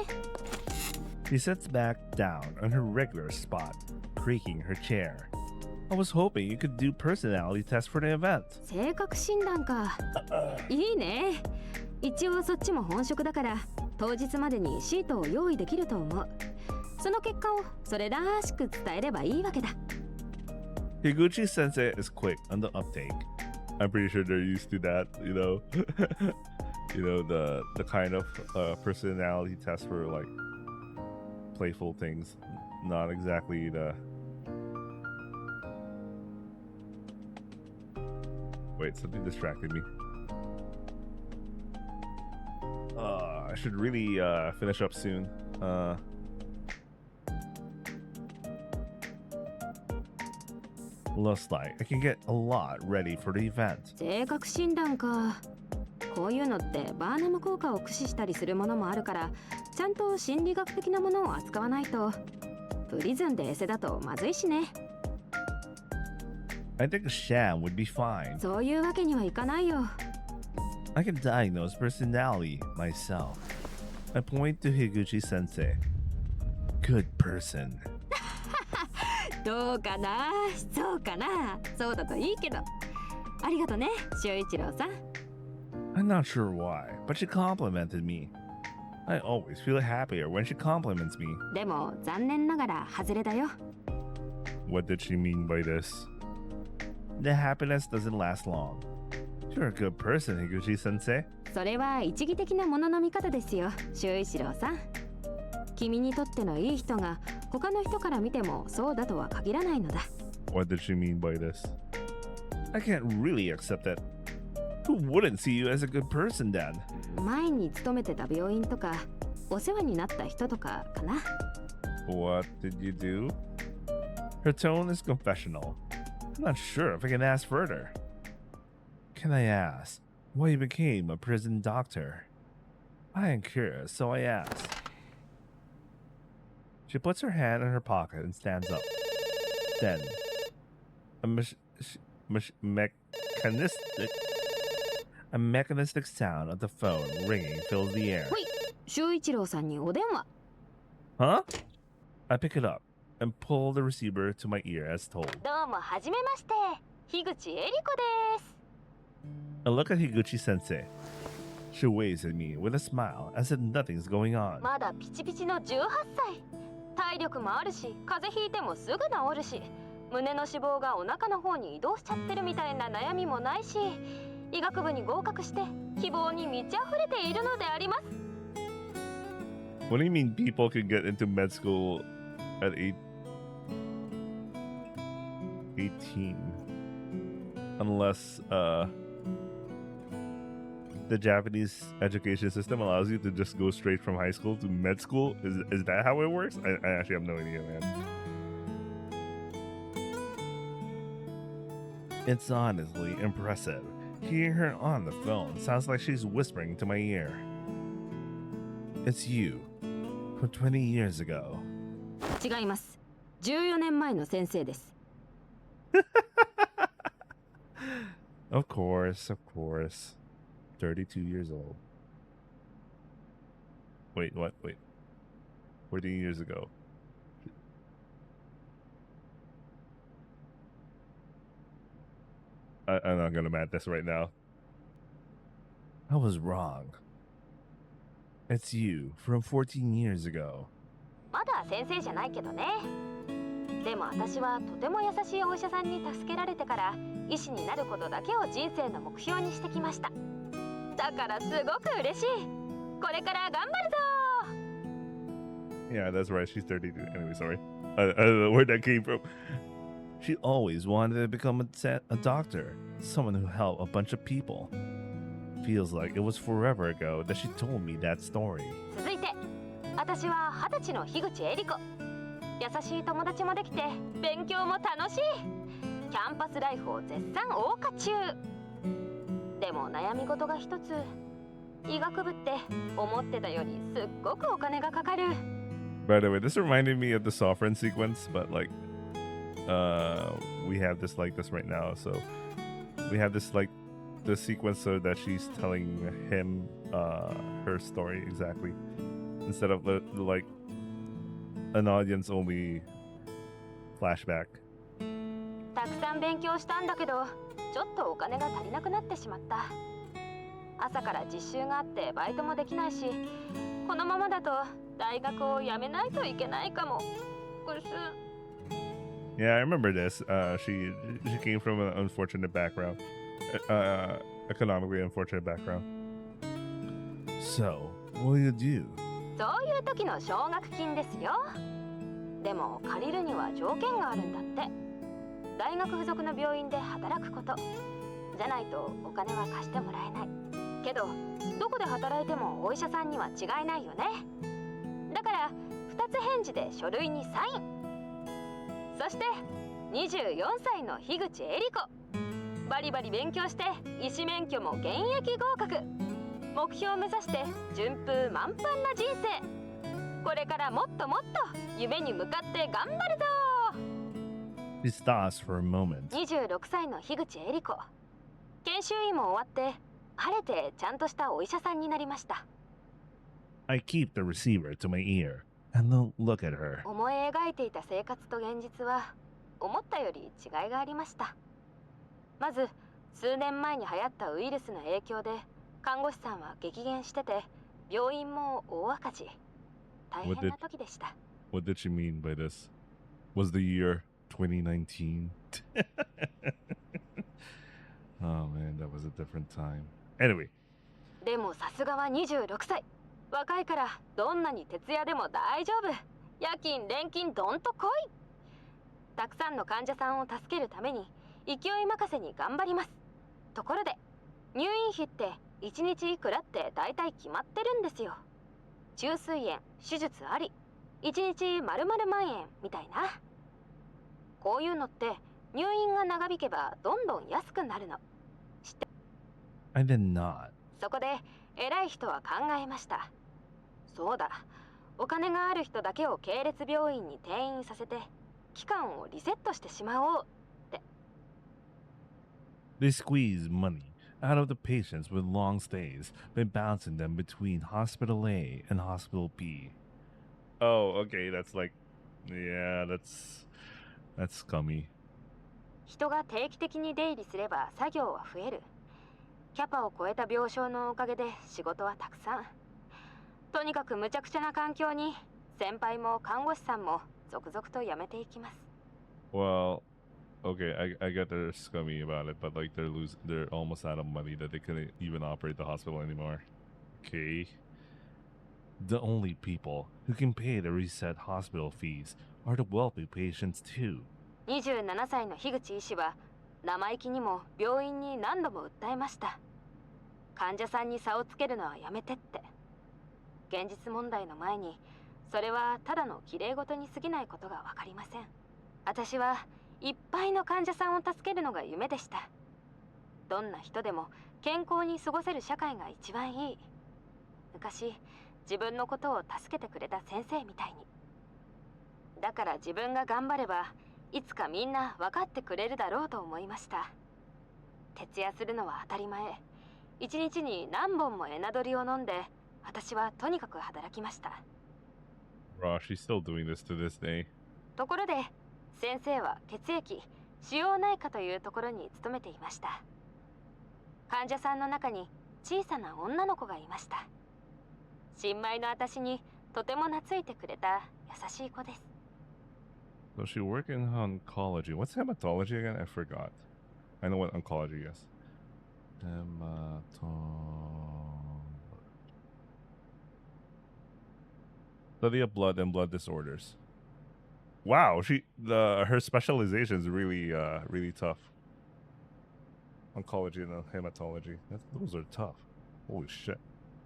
She sits back down on her regular spot, creaking her chair. I was hoping you could do personality tests for the event. 性格診断か。いいね。一応そっちも本職だから当日までにシートを用意できると思う。その結果をそれらしく伝えればいいわけだ。 Higuchi Sensei is quick on the uptake. I'm pretty sure they're used to that, you know. You know, the kind of personality test for like playful things, not exactly the. Wait, something distracted me. I should really finish up soon. Looks like I can get a lot ready for the event. 性格診断か。こういうのってバーナム効果を駆使したりするものもあるから、ちゃんと心理学的なものを扱わないと。プリズンでエセだとまずいしね。I think a sham would be fine. そういうわけにはいかないよ。I can diagnose personality myself. I point to Higuchi Sensei. Good person. どうかな、そうかな、そうだといいけど。ありがとね、修一郎さん。I'm not sure why, but she complimented me. I always feel happier when she compliments me. でも残念ながら外れだよ。What did she mean by this? The happiness doesn't last long. You're a good person, Higuchi sensei. それは一義的なものの見方ですよ、修一郎さん。君にとってのいい人が他の人から見てもそうだとは限らないのだ。What did she mean by this? I can't really accept that. Who wouldn't see you as a good person, Dad? 前に勤めてた病院とかお世話になった人とかかな。What did you do? Her tone is confessional. I'm not sure if I can ask further. Can I ask why you became a prison doctor? I am curious, so I ask. She puts her hand in her pocket and stands up. Then, a mechanistic sound of the phone ringing fills the air. ほい、修一郎さんにお電話。Huh? I pick it up and pull the receiver to my ear as told. どうもはじめまして、樋口恵理子です。I look at Higuchi sensei. She waves at me with a smile as if nothing's going on. まだピチピチの18歳。体力もあるし、風邪ひいてもすぐ治るし、胸の脂肪がお腹の方に移動しちゃってるみたいな悩みもないし、医学部に合格して希望に満ち溢れているのであります。What do you mean people can get into med school at 18? Unless, the Japanese education system allows you to just go straight from high school to med school? Is that how it works? I actually have no idea, man. It's honestly impressive. Hearing her on the phone sounds like she's whispering to my ear. It's you, from 20 years ago. 違います。14年前の先生です。Of course, of course. 32 years old. Wait, what? Wait. 14 years ago. I'm not gonna math this right now. I was wrong. It's you from 14 years ago. まだ先生じゃないけどね。でも私はとても優しいお医者さんに助けられてから医師になることだけを人生の目標にしてきました。だからすごく嬉しい。これから頑張るぞ。 Yeah, that's right. She's 32. Anyway, sorry. I don't know where that came from. She always wanted to become a doctor, someone who helped a bunch of people. Feels like it was forever ago that she told me that story. 続いて、私は20歳の樋口恵理子。優しい友達もできて、勉強も楽しい。キャンパスライフを絶賛謳歌中。でも悩み事が一つ。医学部って思ってたよりすっごくお金がかかる。By the way, this reminded me of the Sovereign sequence, but like, we have this like this right now. So we have this like the sequence so that she's telling him her story exactly instead of the like an audience only flashback. たくさん勉強したんだけど、ちょっとお金が足りなくなってしまった。朝から実習があってバイトもできないし、このままだと大学を辞めないといけないかも。ぐす。Yeah, I remember this. She came from an unfortunate background, economically unfortunate background. So, what will you do? そういう時の奨学金ですよ。でも借りるには条件があるんだって。大学付属の病院で働くこと。じゃないとお金は貸してもらえない。けど、どこで働いてもお医者さんには違いないよね。だから2つ返事で書類にサイン。そして24歳の樋口恵理子。バリバリ勉強して医師免許も現役合格。目標を目指して順風満帆な人生。これからもっともっと夢に向かって頑張るぞ。She stops for a moment. 26歳の樋口恵理子。研修医も終わって晴れてちゃんとしたお医者さんになりました。I keep the receiver to my ear and don't look at her. 思い描いていた生活と現実は思ったより違いがありました。まず数年前に流行ったウイルスの影響で看護師さんは激減してて、病院も大赤字。大変な時でした。What did she mean by this? Was the year 2019? Oh man, that was a different time. Anyway. でもさすがは26歳。若いからどんなに徹夜でも大丈夫。夜勤連勤どんと来い。たくさんの患者さんを助けるために勢い任せに頑張ります。ところで入院費って1日いくらって大体決まってるんですよ。虫垂炎、手術あり、1日丸々万円みたいな。こういうのって入院が長引けばどんどん安くなるの。知って？ I did not. そこで偉い人は考えました。そうだ、お金がある人だけを系列病院に転院させて期間をリセットしてしまおうって。They squeeze money out of the patients with long stays by bouncing them between Hospital A and Hospital B. Oh, okay, that's like, yeah, that's scummy. 人が定期的に出入りすれば作業は増える。キャパを超えた病床のおかげで仕事はたくさん。とにかく無茶苦茶な環境に先輩も看護師さんも続々と辞めていきます。Well, okay, I get they're scummy about it, but like they're almost out of money that they couldn't even operate the hospital anymore. Okay. The only people who can pay the reset hospital fees are the wealthy patients too. 27歳の樋口医師は生意気にも病院に何度も訴えました。患者さんに差をつけるのはやめてって。現実問題の前にそれはただの綺麗事に過ぎないことが分かりません。私はいっぱいの患者さんを助けるのが夢でした。どんな人でも健康に過ごせる社会が一番いい。昔自分のことを助けてくれた先生みたいに。だから自分が頑張ればいつかみんな分かってくれるだろうと思いました。徹夜するのは当たり前。一日に何本もエナドリを飲んで私はとにかく働きました。Raw, she's still doing this to this day. ところで先生は血液腫瘍内科というところに勤めていました。患者さんの中に小さな女の子がいました。新米の私にとても懐いてくれた優しい子です。So she worked in oncology. What's hematology again? I forgot. I know what oncology is. Study of blood and blood disorders. Wow, her specialization is really tough. Oncology and hematology. Those are tough. Holy shit.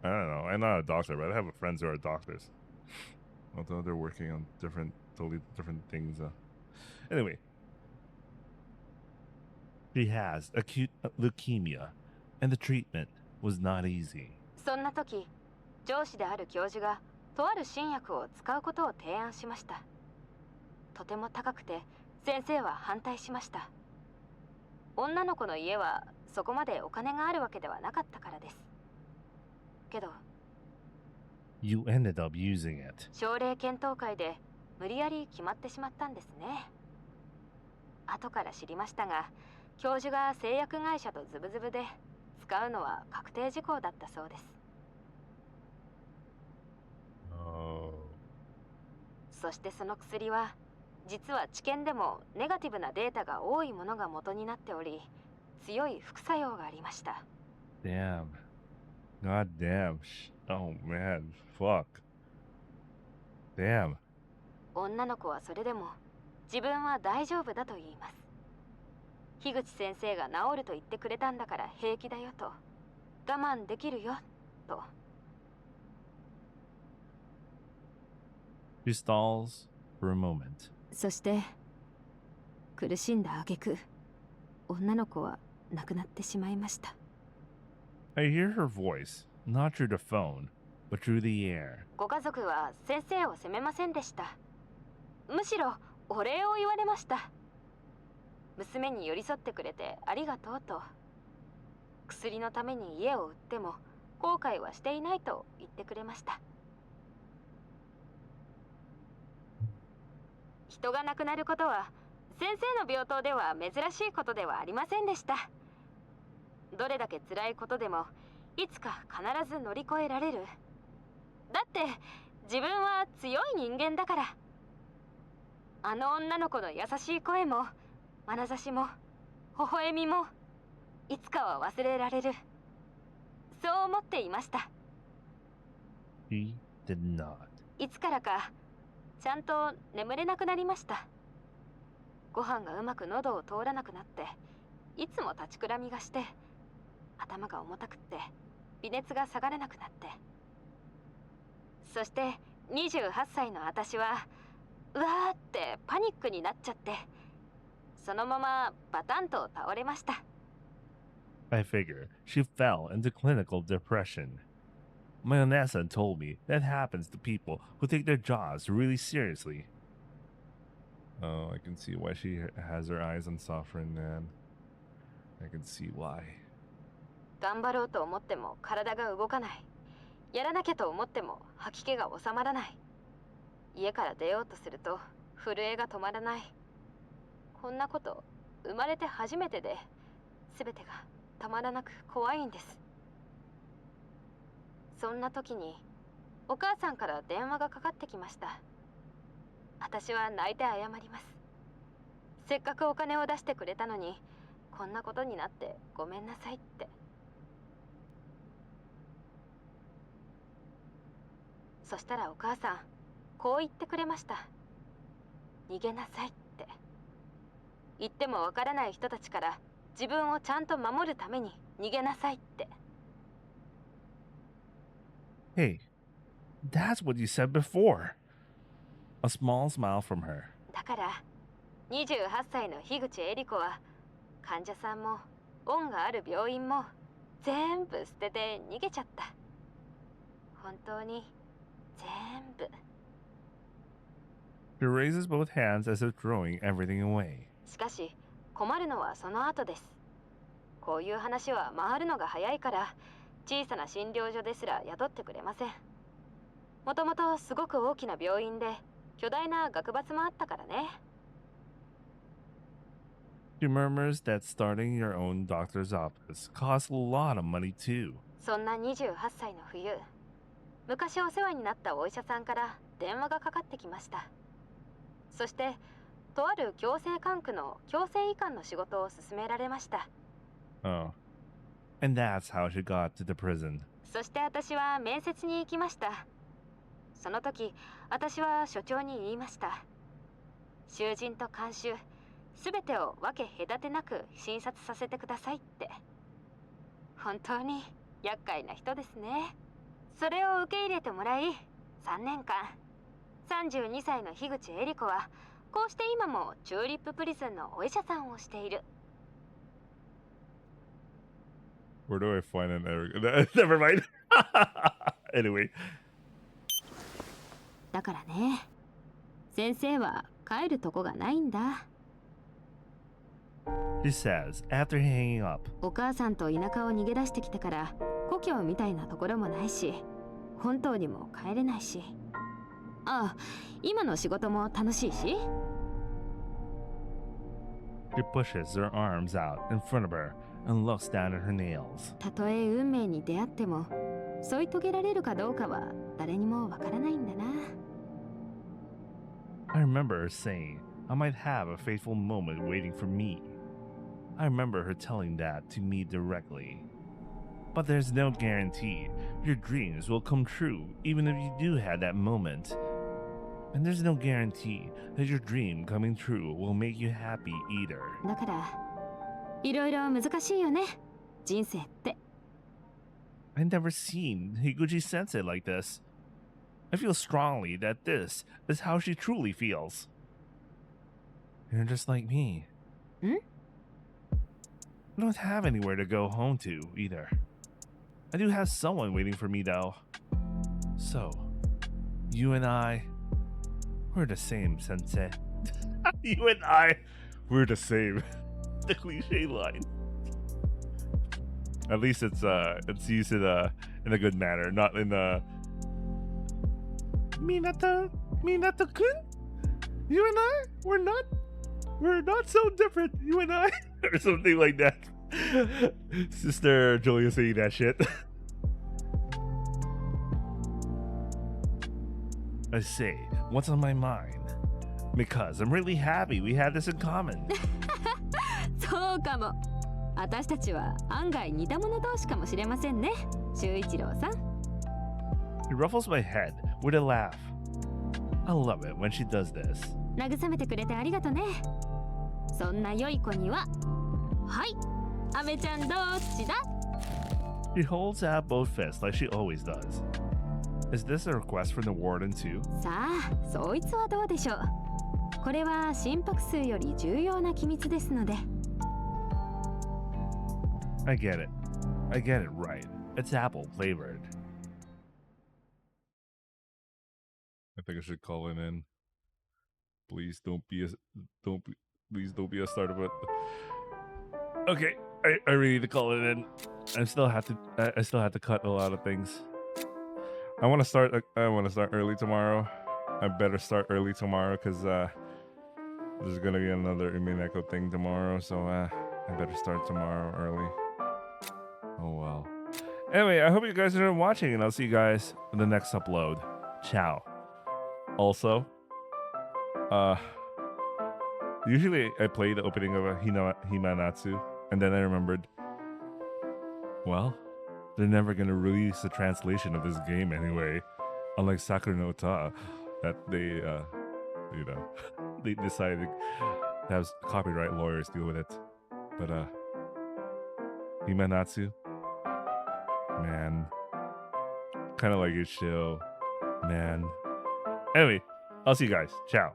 I don't know. I'm not a doctor, but I have friends who are doctors. Although they're working on totally different things. Anyway. She has acute leukemia, and the treatment was not easy. そんな時、上司である教授がとある新薬を使うことを提案しました。とても高くて先生は反対しました。女の子の家はそこまでお金があるわけではなかったからです。けど You ended up using it. 症例検討会で無理やり決まってしまったんですね。後から知りましたが、教授が製薬会社とズブズブで使うのは確定事項だったそうです。そしてその薬は実は治験でもネガティブなデータが多いものが元になっており、強い副作用がありました。Damn. God damn. Oh man. Fuck. Damn. 女の子はそれでも自分は大丈夫だと言います。樋口先生が治ると言ってくれたんだから平気だよと、我慢できるよと。She stalls for a moment. そして苦しんだ挙句、女の子は亡くなってしまいました。I hear her voice, not through the phone, but through the air. ご家族は先生を責めませんでした。むしろお礼を言われました。娘に寄り添ってくれてありがとうと。薬のために家を売っても後悔はしていないと言ってくれました。人が亡くなることは先生の病棟では珍しいことではありませんでした。どれだけ辛いことでもいつか必ず乗り越えられる。だって自分は強い人間だから。あの女の子の優しい声も眼差しも微笑みもいつかは忘れられる、そう思っていました。 He did not. いつからかちゃんと眠れなくなりました。ご飯がうまく喉を通らなくなって、いつも立ちくらみがして、頭が重たくって微熱が下がらなくなって、そして28歳の私はうわーってパニックになっちゃって、そのままバタンと倒れました。 I figure she fell into clinical depression. My Onessa told me that happens to people who take their jobs really seriously. Oh, I can see why she has her eyes on suffering, man. I can see why. 頑張ろうと思っても体が動かない。やらなきゃと思っても吐き気が収まらない。家から出ようとすると震えが止まらない。こんなこと生まれて初めてで、全てがたまらなく怖いんです。そんな時にお母さんから電話がかかってきました。私は泣いて謝ります。せっかくお金を出してくれたのに、こんなことになってごめんなさいって。そしたらお母さん、こう言ってくれました。逃げなさいって。言ってもわからない人たちから自分をちゃんと守るために逃げなさいって。Hey, that's what you said before. A small smile from her. だから28歳の樋口恵理子は患者さんも恩がある病院も全部捨てて逃げちゃった。本当に全部。 She raises both hands as if throwing everything away. しかし困るのはその後です。こういう話は回るのが早いから小さな診療所ですら雇ってくれません。もともとすごく大きな病院で巨大な学閥もあったからね。 She murmurs that starting your own doctor's office costs a lot of money too. そんな28歳の冬、昔お世話になったお医者さんから電話がかかってきました。そしてとある矯正管区の矯正医官の仕事を勧められました。 Oh. And that's how she got to the prison. そして私は面接に行きました。その時私は所長に言いました。囚人と看守すべてを分け隔てなく診察させてくださいって。本当に厄介な人ですね。それを受け入れてもらい3年間、32歳の樋口恵理子はこうして今もチューリッププリズンのお医者さんをしている。 Where do I find an Eric? Never mind. Anyway. だからね、先生は帰るとこがないんだ。 She says after hanging up. お母さんと田舎を逃げ出してきてから故郷みたいなところもないし、本島にも帰れないし、ああ、今の仕事も楽しいし。 She pushes her arms out in front of her and looks down at her nails. たとえ運命に出会っても添い遂げられるかどうかは誰にもわからないんだな。 I remember her saying I might have a fateful moment waiting for me. I remember her telling that to me directly. But there's no guarantee your dreams will come true even if you do have that moment. And there's no guarantee that your dream coming true will make you happy either. だからいろいろ難しいよね、人生って。 I've never seen Higuchi sensei like this. I feel strongly that this is how she truly feels. You're just like me. Hmm? I don't have anywhere to go home to either. I do have someone waiting for me though. So, you and I, we're the same, sensei. You and I, we're the same. The cliche line. At least it's used in a good manner, not in a Minato-kun? You and I, we're not so different, you and I, or something like that. Sister Julia saying that shit. I say, what's on my mind? Because I'm really happy we had this in common. そうかも。私たちは案外似た者同士かもしれませんね、修一郎さん。He ruffles my head with a laugh. I love it when she does this. 慰めてくれてありがとね。そんな良い子には、はい、アメちゃんどっちだ？ He holds out both fists like she always does. Is this a request from the warden too? さあ、そいつはどうでしょう。これは心拍数より重要な機密ですので。I get it. I get it right. It's apple flavored. I think I should call it in. Please don't be please don't be a starter, but okay, I really need to call it in. I still have to cut a lot of things. I want to start early tomorrow. I better start early tomorrow because there's gonna be another Umineko thing tomorrow, so I better start tomorrow early. Oh well. Anyway, I hope you guys are watching, and I'll see you guys in the next upload. Ciao. Also, usually I play the opening of a Himanatsu, and then I remembered, well, they're never gonna release a translation of this game anyway, unlike Sakura no Ta, that they, they decided to have copyright lawyers deal with it. But Himanatsu, man, kind of like your show, man. Anyway, I'll see you guys. Ciao.